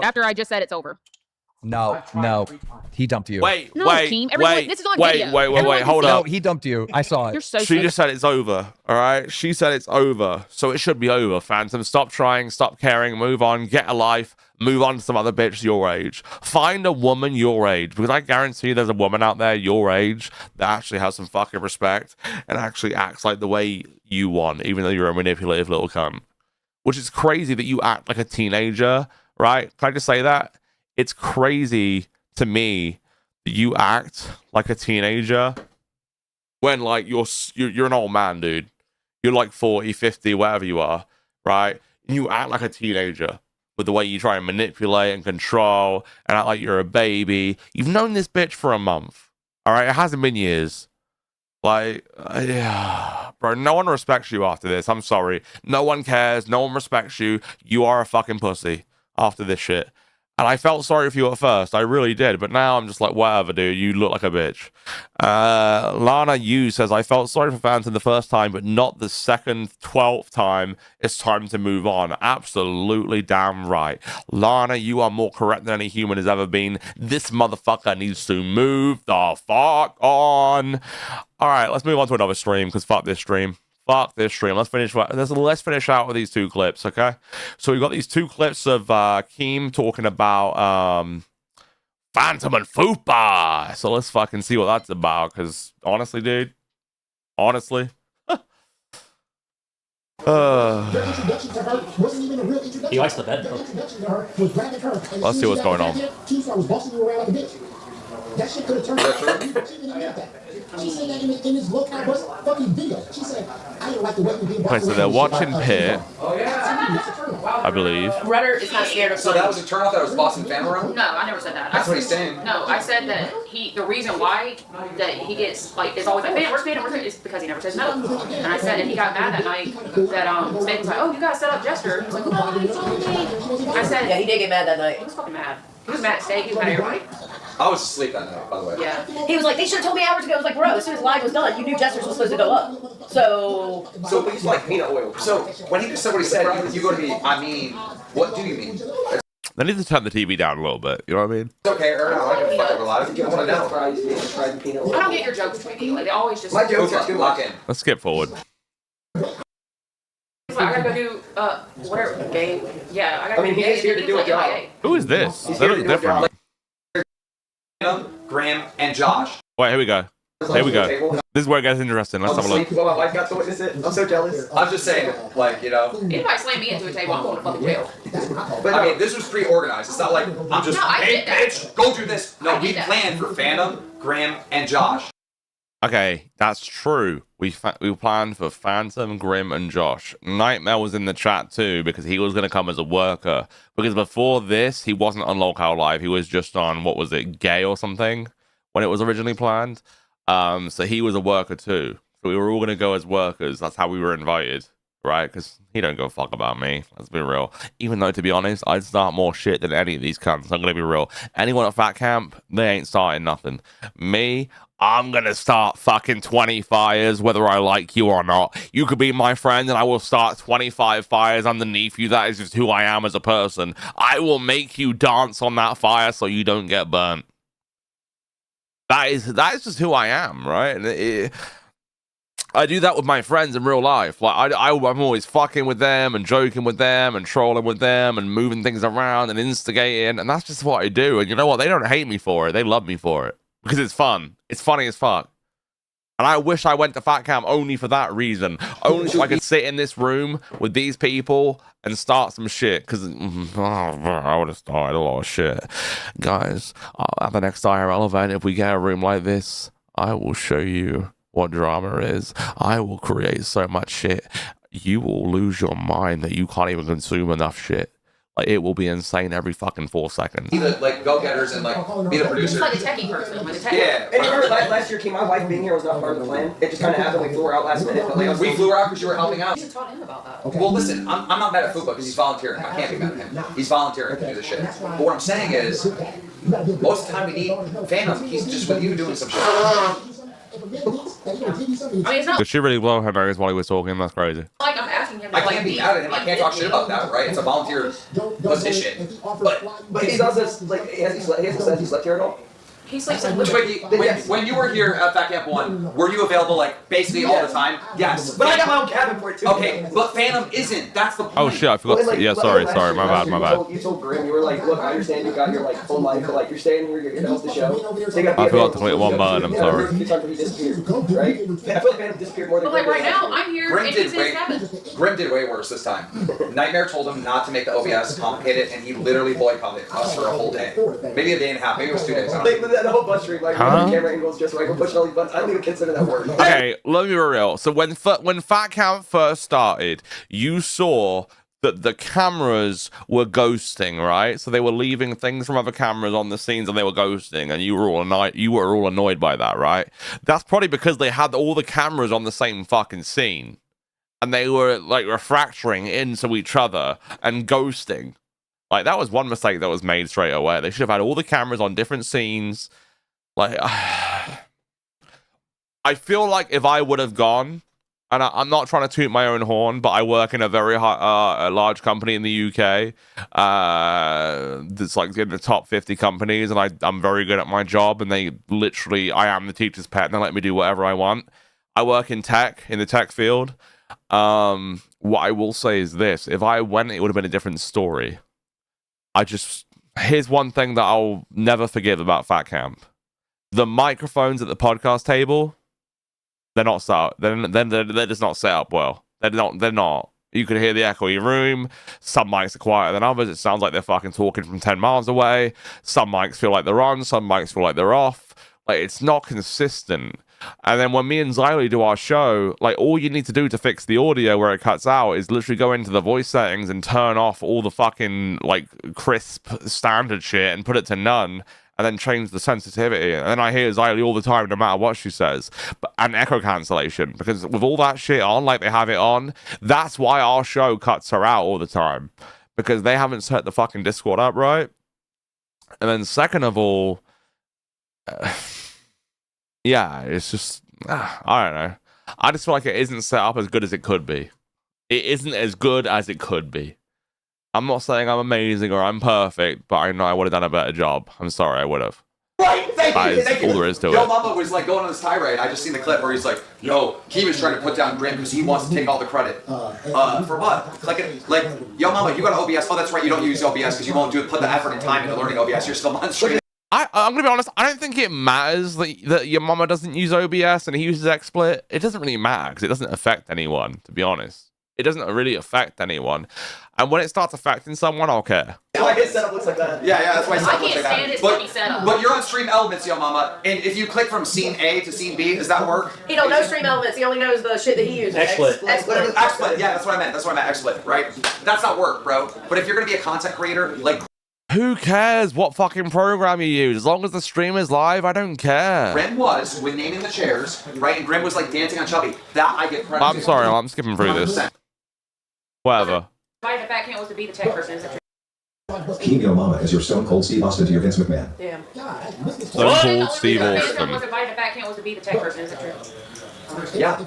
After I just said it's over. No, he dumped you. Wait, Keem, everyone, this is on video. Wait, hold No, up. he dumped you. I saw it. You're so She just said it's over, all right? She said it's over, so it should be over, Phantom. Stop trying, stop caring, move on, get a life, move on to some other bitch your age. Find a woman your age, because I guarantee there's a woman out there your age that actually has some fucking respect and actually acts like the way you want, even though you're a manipulative little cunt. Which is crazy that you act like a teenager, right? Can I just say that? It's crazy to me that you act like a teenager when, like, you're an old man, dude. You're like 40, 50, whatever you are, right? And you act like a teenager with the way you try and manipulate and control and act like you're a baby. You've known this bitch for a month, all right? It hasn't been years. Like, yeah, bro, no one respects you after this. I'm sorry. No one cares. No one respects you. You are a fucking pussy after this shit. And I felt sorry for you at first. I really did. But now I'm just like, whatever, dude. You look like a bitch. Lana Yu says, I felt sorry for Phantom the first time, but not the second, 12th time. It's time to move on. Absolutely damn right. Lana, you are more correct than any human has ever been. This motherfucker needs to move the fuck on. All right, let's move on to another stream, because fuck this stream. Fuck this stream. Let's finish out with these two clips, okay? So we've got these two clips of Keem talking about Phantom and Fupa. So let's fucking see what that's about, because honestly, dude, honestly. He likes the bed. Let's see what's going on. That shit could have turned out. She said that in this low kind of fucking video. She said, I didn't like the way you did. Okay, so they're watching Pit, I believe. Rudder is not scared of. So that was a turnoff. That was Boston fan around. No, I never said that. That's what he's saying. No, I said that the reason why that he gets like is always like, man, where's Phantom? Is because he never says no. And I said, and he got mad that night that Snake was like, oh, you gotta set up Jester. He was like, oh, he told me. I said, yeah, he did get mad that night. He was fucking mad. He was mad at Snake. He was mad at everybody. I was asleep that night, by the way. Yeah. He was like, they should have told me hours ago. I was like, bro, as soon as live was done, you knew Jester's was supposed to go up. So he's like peanut oil. So when he just said what he said, you go to me, I mean, what do you mean? They need to turn the TV down a little bit. You know what I mean? It's okay, Aaron. I don't give a fuck about a lot. You want to know. I don't get your jokes between me. Like, they always just. My jokes are too lock in. Let's skip forward. I gotta go do whatever game. Yeah, I gotta. I mean, he's here to do a job. Who is this? They look different. Graham and Josh. Wait, here we go. Here we go. This is where it gets interesting. Let's have a look. Well, my wife got to witness it. I'm so jealous. I'm just saying, like, you know. Anybody slam me into a table, I'm going to fucking jail. But I mean, this was pre-organized. It's not like I'm just, hey, bitch, go do this. No, we planned for Phantom, Graham, and Josh. Okay, that's true. We planned for Phantom, Grim, and Josh. Nightmare was in the chat too because he was going to come as a worker. Because before this, he wasn't on Locale Live. He was just on, what was it, Gay or something when it was originally planned. So he was a worker too. So we were all going to go as workers. That's how we were invited, right? Because he don't give a fuck about me. Let's be real. Even though, to be honest, I'd start more shit than any of these cunts. I'm going to be real. Anyone at Fat Camp, they ain't starting nothing. Me, I'm going to start fucking 20 fires, whether I like you or not. You could be my friend and I will start 25 fires underneath you. That is just who I am as a person. I will make you dance on that fire so you don't get burnt. That is just who I am, right? And I do that with my friends in real life. Like I'm always fucking with them and joking with them and trolling with them and moving things around and instigating. And that's just what I do. And you know what? They don't hate me for it. They love me for it. Because it's fun. It's funny as fuck. And I wish I went to Fat Camp only for that reason. Only so I could sit in this room with these people and start some shit. Because I would have started a lot of shit. Guys, at the next IRL event, if we get a room like this, I will show you what drama is. I will create so much shit. You will lose your mind that you can't even consume enough shit. Like, it will be insane every fucking 4 seconds. Be the, like, go-getters and, like, be the producer. It's like a techie person. Like a techie. Yeah. And you remember last year, Keem, my wife being here was not part of the plan. It just kind of happened. We flew her out last minute. But like, we flew her out because you were helping out. You should talk to him about that. Okay. Well, listen, I'm not mad at Fupa because he's volunteering. I can't be mad at him. He's volunteering to do this shit. But what I'm saying is, most of the time we need Phantom. He's just with you doing some shit. Did she really blow her nose while he was talking? That's crazy. Like, I'm asking him. I can't be mad at him. I can't talk shit about that, right? It's a volunteer position. But he does this, like, he hasn't said he slept here at all? He sleeps in when you were here at Fat Camp 1, were you available, like, basically all the time? Yes. But I got my own cabin for it, too. Okay, but Phantom isn't. That's the point. Oh, shit, I forgot. Like, yeah, sorry, my bad. You told Grim, you were like, look, I understand you got your, like, phone line, but, like, you're staying here, you're going to host the show. So I forgot to click one button, I'm sorry. He disappeared, right? I feel like Phantom disappeared more than But, like, right now, I'm here and he's in his cabin. Grim did way worse this time. Nightmare told him not to make the OBS complicated, and he literally boycotted us for a whole day. Maybe a day and a half, maybe it was 2 days. I don't know. The whole bus stream, like, camera angles just right, we're pushing all these buttons. I don't even consider that work. Okay, let me be real. So when Fat Camp first started, you saw that the cameras were ghosting, right? So they were leaving things from other cameras on the scenes and they were ghosting, and you were all annoyed by that, right? That's probably because they had all the cameras on the same fucking scene, and they were like refractoring into each other and ghosting. Like, that was one mistake that was made straight away. They should have had all the cameras on different scenes. Like, I feel like if I would have gone, and I'm not trying to toot my own horn, but I work in a very a large company in the UK. That's like in the top 50 companies, and I'm very good at my job, and they literally, I am the teacher's pet, and they let me do whatever I want. I work in tech, in the tech field. What I will say is this: if I went, it would have been a different story. Here's one thing that I'll never forgive about Fat Camp. The microphones at the podcast table, they're not set up. They're just not set up well. They're not. You can hear the echoey room. Some mics are quieter than others. It sounds like they're fucking talking from 10 miles away. Some mics feel like they're on. Some mics feel like they're off. Like, it's not consistent. And then when me and Xylee do our show, like, all you need to do to fix the audio where it cuts out is literally go into the voice settings and turn off all the fucking, like, crisp standard shit and put it to none, and then change the sensitivity. And then I hear Xylee all the time, no matter what she says. And echo cancellation, because with all that shit on, like they have it on, that's why our show cuts her out all the time, because they haven't set the fucking Discord up right. And then second of all, yeah, it's just, I don't know. I just feel like it isn't set up as good as it could be. It isn't as good as it could be. I'm not saying I'm amazing or I'm perfect, but I know I would have done a better job. I'm sorry, I would have. Right, thank you. Thank you. All there is to Yo it. Mama was like going on this tirade. I just seen the clip where he's like, "Yo, Keem is trying to put down Grim because he wants to take all the credit." For what? Like, Yo Mama, you got an OBS. Oh, that's right. You don't use OBS because you won't put the effort and time into learning OBS. You're still on stream. I'm gonna be honest. I don't think it matters that your mama doesn't use OBS and he uses XSplit. It doesn't really matter because it doesn't affect anyone. To be honest, it doesn't really affect anyone. And when it starts affecting someone, I'll care. Why his setup looks like that? Yeah, that's why his setup looks like that. I can't stand his fucking setup. But you're on Stream Elements, Yo Mama, and if you click from scene A to scene B, does that work? He don't know Stream Elements. He only knows the shit that he uses. XSplit. Yeah, that's what I meant. XSplit, right? That's not work, bro. But if you're gonna be a content creator, like, who cares what fucking program you use? As long as the stream is live, I don't care. Grim was when naming the chairs, right? And Grim was like dancing on Chubby. That I get credit. I'm sorry, I'm skipping through this. Whatever. Why the fat cat was to be the tech person? Is it true? Keem Yo Mama is your Stone Cold Steve Austin to your Vince McMahon. Damn. Stone Cold Steve Austin. Was why the fat cat was to be the tech person? Is it true? Yeah.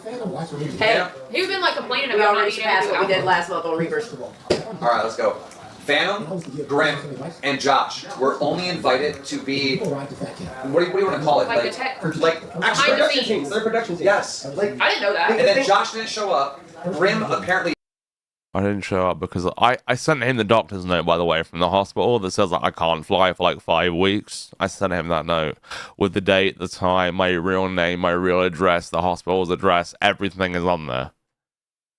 Hey, he's been like complaining about not being able to do what we did last month on Reapers. All right, let's go. Phantom, Grim, and Josh were only invited to be. What do you want to call it? Like the tech person. Like Behind the scenes. They're production teams. Yes. Like, I didn't know that. And then Josh didn't show up. Grim apparently. I didn't show up because I sent him the doctor's note, by the way, from the hospital that says that I can't fly for like 5 weeks. I sent him that note with the date, the time, my real name, my real address, the hospital's address, everything is on there.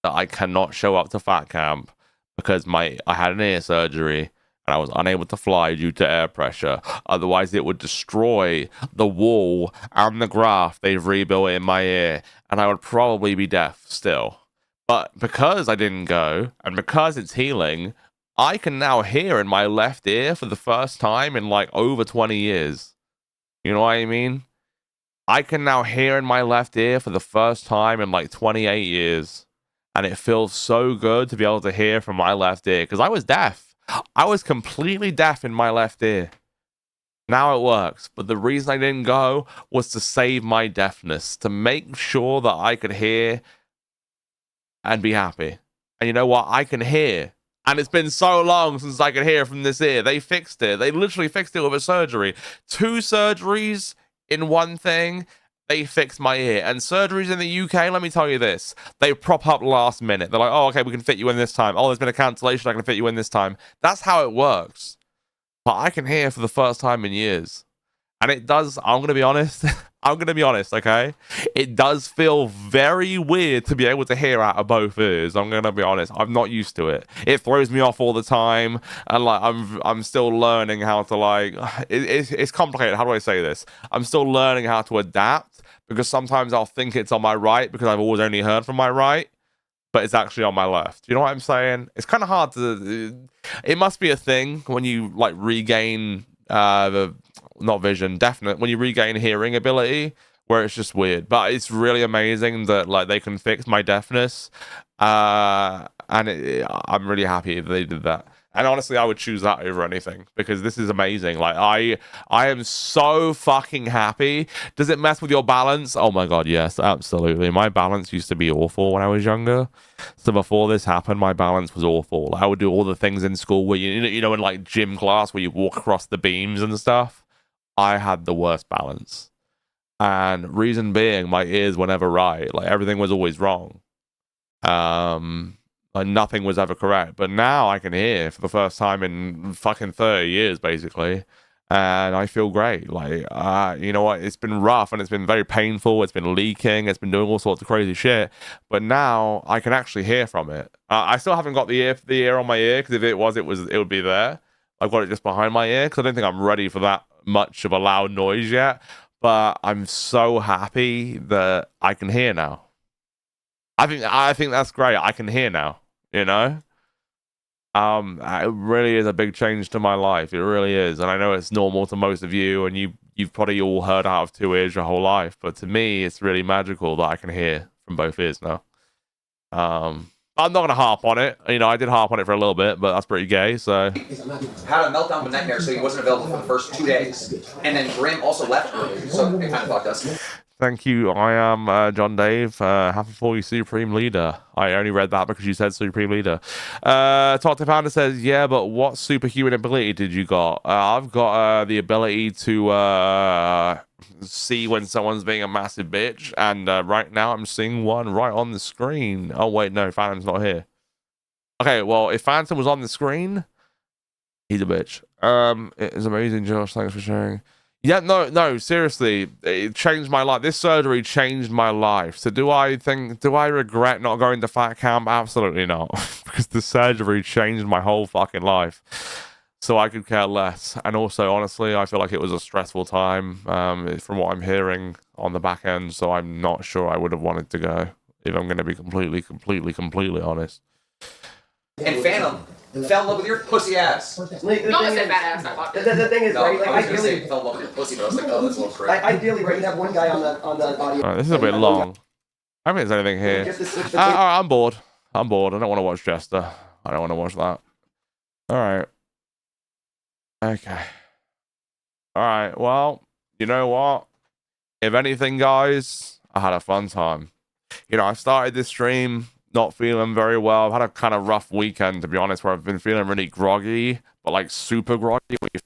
That I cannot show up to Fat Camp because I had an ear surgery and I was unable to fly due to air pressure. Otherwise, it would destroy the wall and the graft they've rebuilt in my ear, and I would probably be deaf still. But because I didn't go, and because it's healing, I can now hear in my left ear for the first time in like over 20 years. You know what I mean? I can now hear in my left ear for the first time in like 28 years. And it feels so good to be able to hear from my left ear. Because I was deaf. I was completely deaf in my left ear. Now it works. But the reason I didn't go was to save my deafness. To make sure that I could hear and be happy. And you know what? I can hear. And it's been so long since I could hear from this ear. They fixed it. They literally fixed it with a surgery. 2 surgeries in one thing. They fixed my ear. And surgeries in the UK, let me tell you this, they prop up last minute. They're like, oh, okay, we can fit you in this time. Oh, there's been a cancellation, I can fit you in this time. That's how it works. But I can hear for the first time in years. And it does, I'm going to be honest, okay? It does feel very weird to be able to hear out of both ears. I'm going to be honest. I'm not used to it. It throws me off all the time. And like, I'm still learning how to like, it's complicated. How do I say this? I'm still learning how to adapt because sometimes I'll think it's on my right because I've always only heard from my right, but it's actually on my left. You know what I'm saying? It's kind of hard to, it must be a thing when you like regain not vision, definite, when you regain hearing ability, where it's just weird. But it's really amazing that like they can fix my deafness, and I'm really happy they did that. And honestly, I would choose that over anything because this is amazing. Like, I am so fucking happy. Does it mess with your balance? Oh my God, yes, absolutely. My balance used to be awful when I was younger. So before this happened, my balance was awful. I would do all the things in school where, you know, in like gym class where you walk across the beams and stuff. I had the worst balance. And reason being, my ears were never right. Like, everything was always wrong. Like, nothing was ever correct. But now I can hear for the first time in fucking 30 years, basically. And I feel great. Like, you know what? It's been rough and it's been very painful. It's been leaking. It's been doing all sorts of crazy shit. But now I can actually hear from it. I still haven't got the ear on my ear, because if it would be there. I've got it just behind my ear, because I don't think I'm ready for that much of a loud noise yet. But I'm so happy that I can hear now. I think that's great. I can hear now, you know? It really is a big change to my life. It really is. And I know it's normal to most of you, and you've probably all heard out of 2 ears your whole life. But to me, it's really magical that I can hear from both ears now. I'm not going to harp on it. You know, I did harp on it for a little bit, but that's pretty gay, so... Had a meltdown with nightmare, so he wasn't available for the first 2 days. And then Grim also left early, so it kind of fucked us. Thank you. I am John Dave. Happy for you, Supreme Leader. I only read that because you said Supreme Leader. Toxic Panda says, yeah, but what superhuman ability did you got? I've got the ability to see when someone's being a massive bitch. And right now I'm seeing one right on the screen. Oh, wait, no, Phantom's not here. Okay, well, if Phantom was on the screen, he's a bitch. It is amazing, Josh. Thanks for sharing. Yeah, no, seriously, it changed my life. This surgery changed my life. So do I regret not going to fat camp? Absolutely not. Because the surgery changed my whole fucking life. So I could care less. And also, honestly, I feel like it was a stressful time, from what I'm hearing on the back end. So I'm not sure I would have wanted to go, if I'm going to be completely honest. And Phantom fell in love with your pussy ass. Don't say fat ass. The thing is, right? Like, I was gonna say fell in love with your pussy, but I was like, oh, that's a little crazy. Ideally, right, you have one guy on the audio. Alright, this is a bit long. I don't think there's anything here. I'm bored. I don't want to watch Jester. I don't want to watch that. Alright. Okay. Alright, well, you know what? If anything, guys, I had a fun time. You know, I started this stream not feeling very well. I've had a kind of rough weekend, to be honest, where I've been feeling really groggy, but like super groggy, where you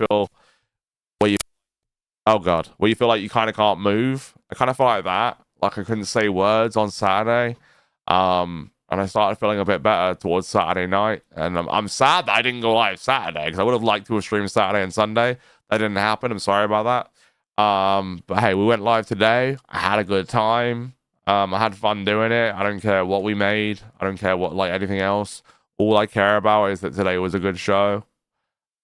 feel like you kind of can't move. I kind of felt like that, like I couldn't say words on Saturday. And I started feeling a bit better towards Saturday night. And I'm sad that I didn't go live Saturday, because I would have liked to have streamed Saturday and Sunday. That didn't happen. I'm sorry about that. But hey, we went live today. I had a good time. I had fun doing it. I don't care what we made. I don't care what, like, anything else. All I care about is that today was a good show.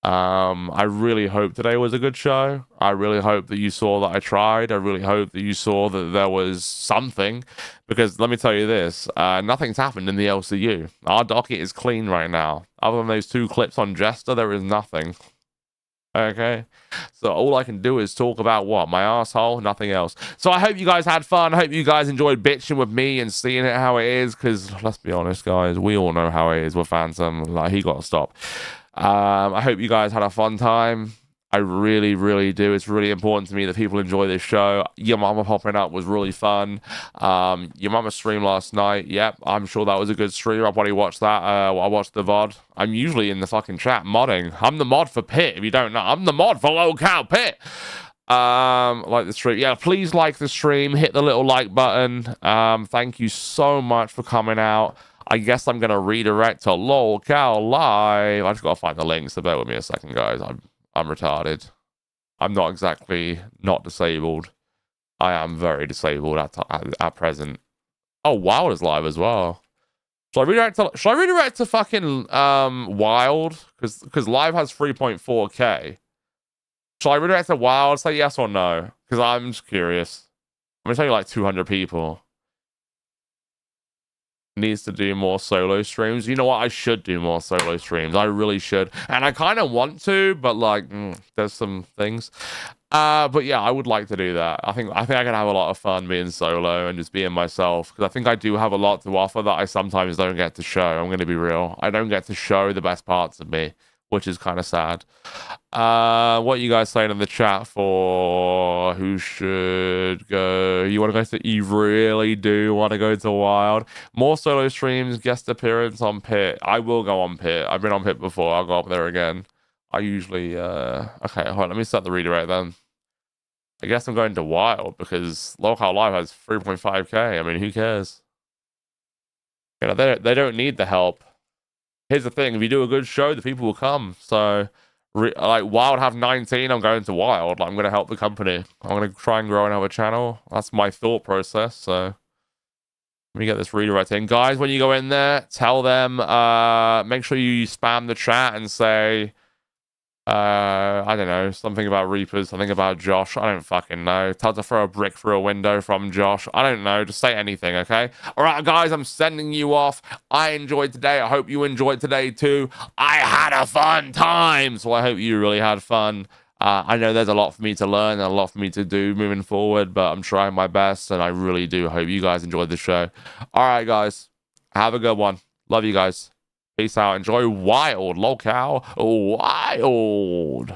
I really hope today was a good show. I really hope that you saw that I tried. I really hope that you saw that there was something. Because let me tell you this, nothing's happened in the LCU. Our docket is clean right now. Other than those 2 clips on Jester, there is nothing. Okay, so all I can do is talk about what? My asshole, nothing else. So I hope you guys had fun. I hope you guys enjoyed bitching with me and seeing it how it is, because let's be honest, guys, we all know how it is with Phantom. Like, he got to stop. I hope you guys had a fun time. I really, really do. It's really important to me that people enjoy this show. Your Mama popping up was really fun. Your Mama stream last night. Yep, I'm sure that was a good stream. I probably watched that. I watched the VOD. I'm usually in the fucking chat modding. I'm the mod for Pit, if you don't know. I'm the mod for Low Cow Pit. Like the stream. Yeah, please like the stream. Hit the little like button. Thank you so much for coming out. I guess I'm going to redirect to Lol Cow Live. I just got to find the link, so bear with me a second, guys. I'm retarded. I'm not exactly not disabled. I am very disabled at present. Oh, Wild is live as well. Should I redirect to fucking Wild? Because Live has 3.4K. Should I redirect to Wild? Say yes or no? Because I'm just curious. I'm going to tell you like 200 people. Needs to do more solo streams. You know what? I should do more solo streams. I really should. And I kind of want to, but like, there's some things. But yeah, I would like to do that. I think I can have a lot of fun being solo and just being myself, because I think I do have a lot to offer that I sometimes don't get to show. I'm going to be real. I don't get to show the best parts of me. which is kind of sad. What are you guys saying in the chat for who should go? You want to go to, you really do want to go to Wild? More solo streams, guest appearance on Pit. I will go on Pit. I've been on Pit before. I'll go up there again. I usually, okay, hold on, let me set the redirect then. I guess I'm going to Wild because Local Live has 3.5k. I mean, who cares? You know, they don't need the help. Here's the thing: if you do a good show, the people will come. So, like, Wild have 19. I'm going to Wild. Like, I'm going to help the company. I'm going to try and grow another channel. That's my thought process. So, let me get this redirect in, guys. When you go in there, tell them. Make sure you spam the chat and say, I don't know, something about Reapers, something about Josh. I don't fucking know. Tell to throw a brick through a window from Josh. I don't know. Just say anything, okay? All right, guys, I'm sending you off. I enjoyed today. I hope you enjoyed today too. I had a fun time, so I hope you really had fun. I know there's a lot for me to learn and a lot for me to do moving forward, but I'm trying my best, and I really do hope you guys enjoyed the show. All right, guys, have a good one. Love you guys. Peace out. Enjoy Wild, Local Wild.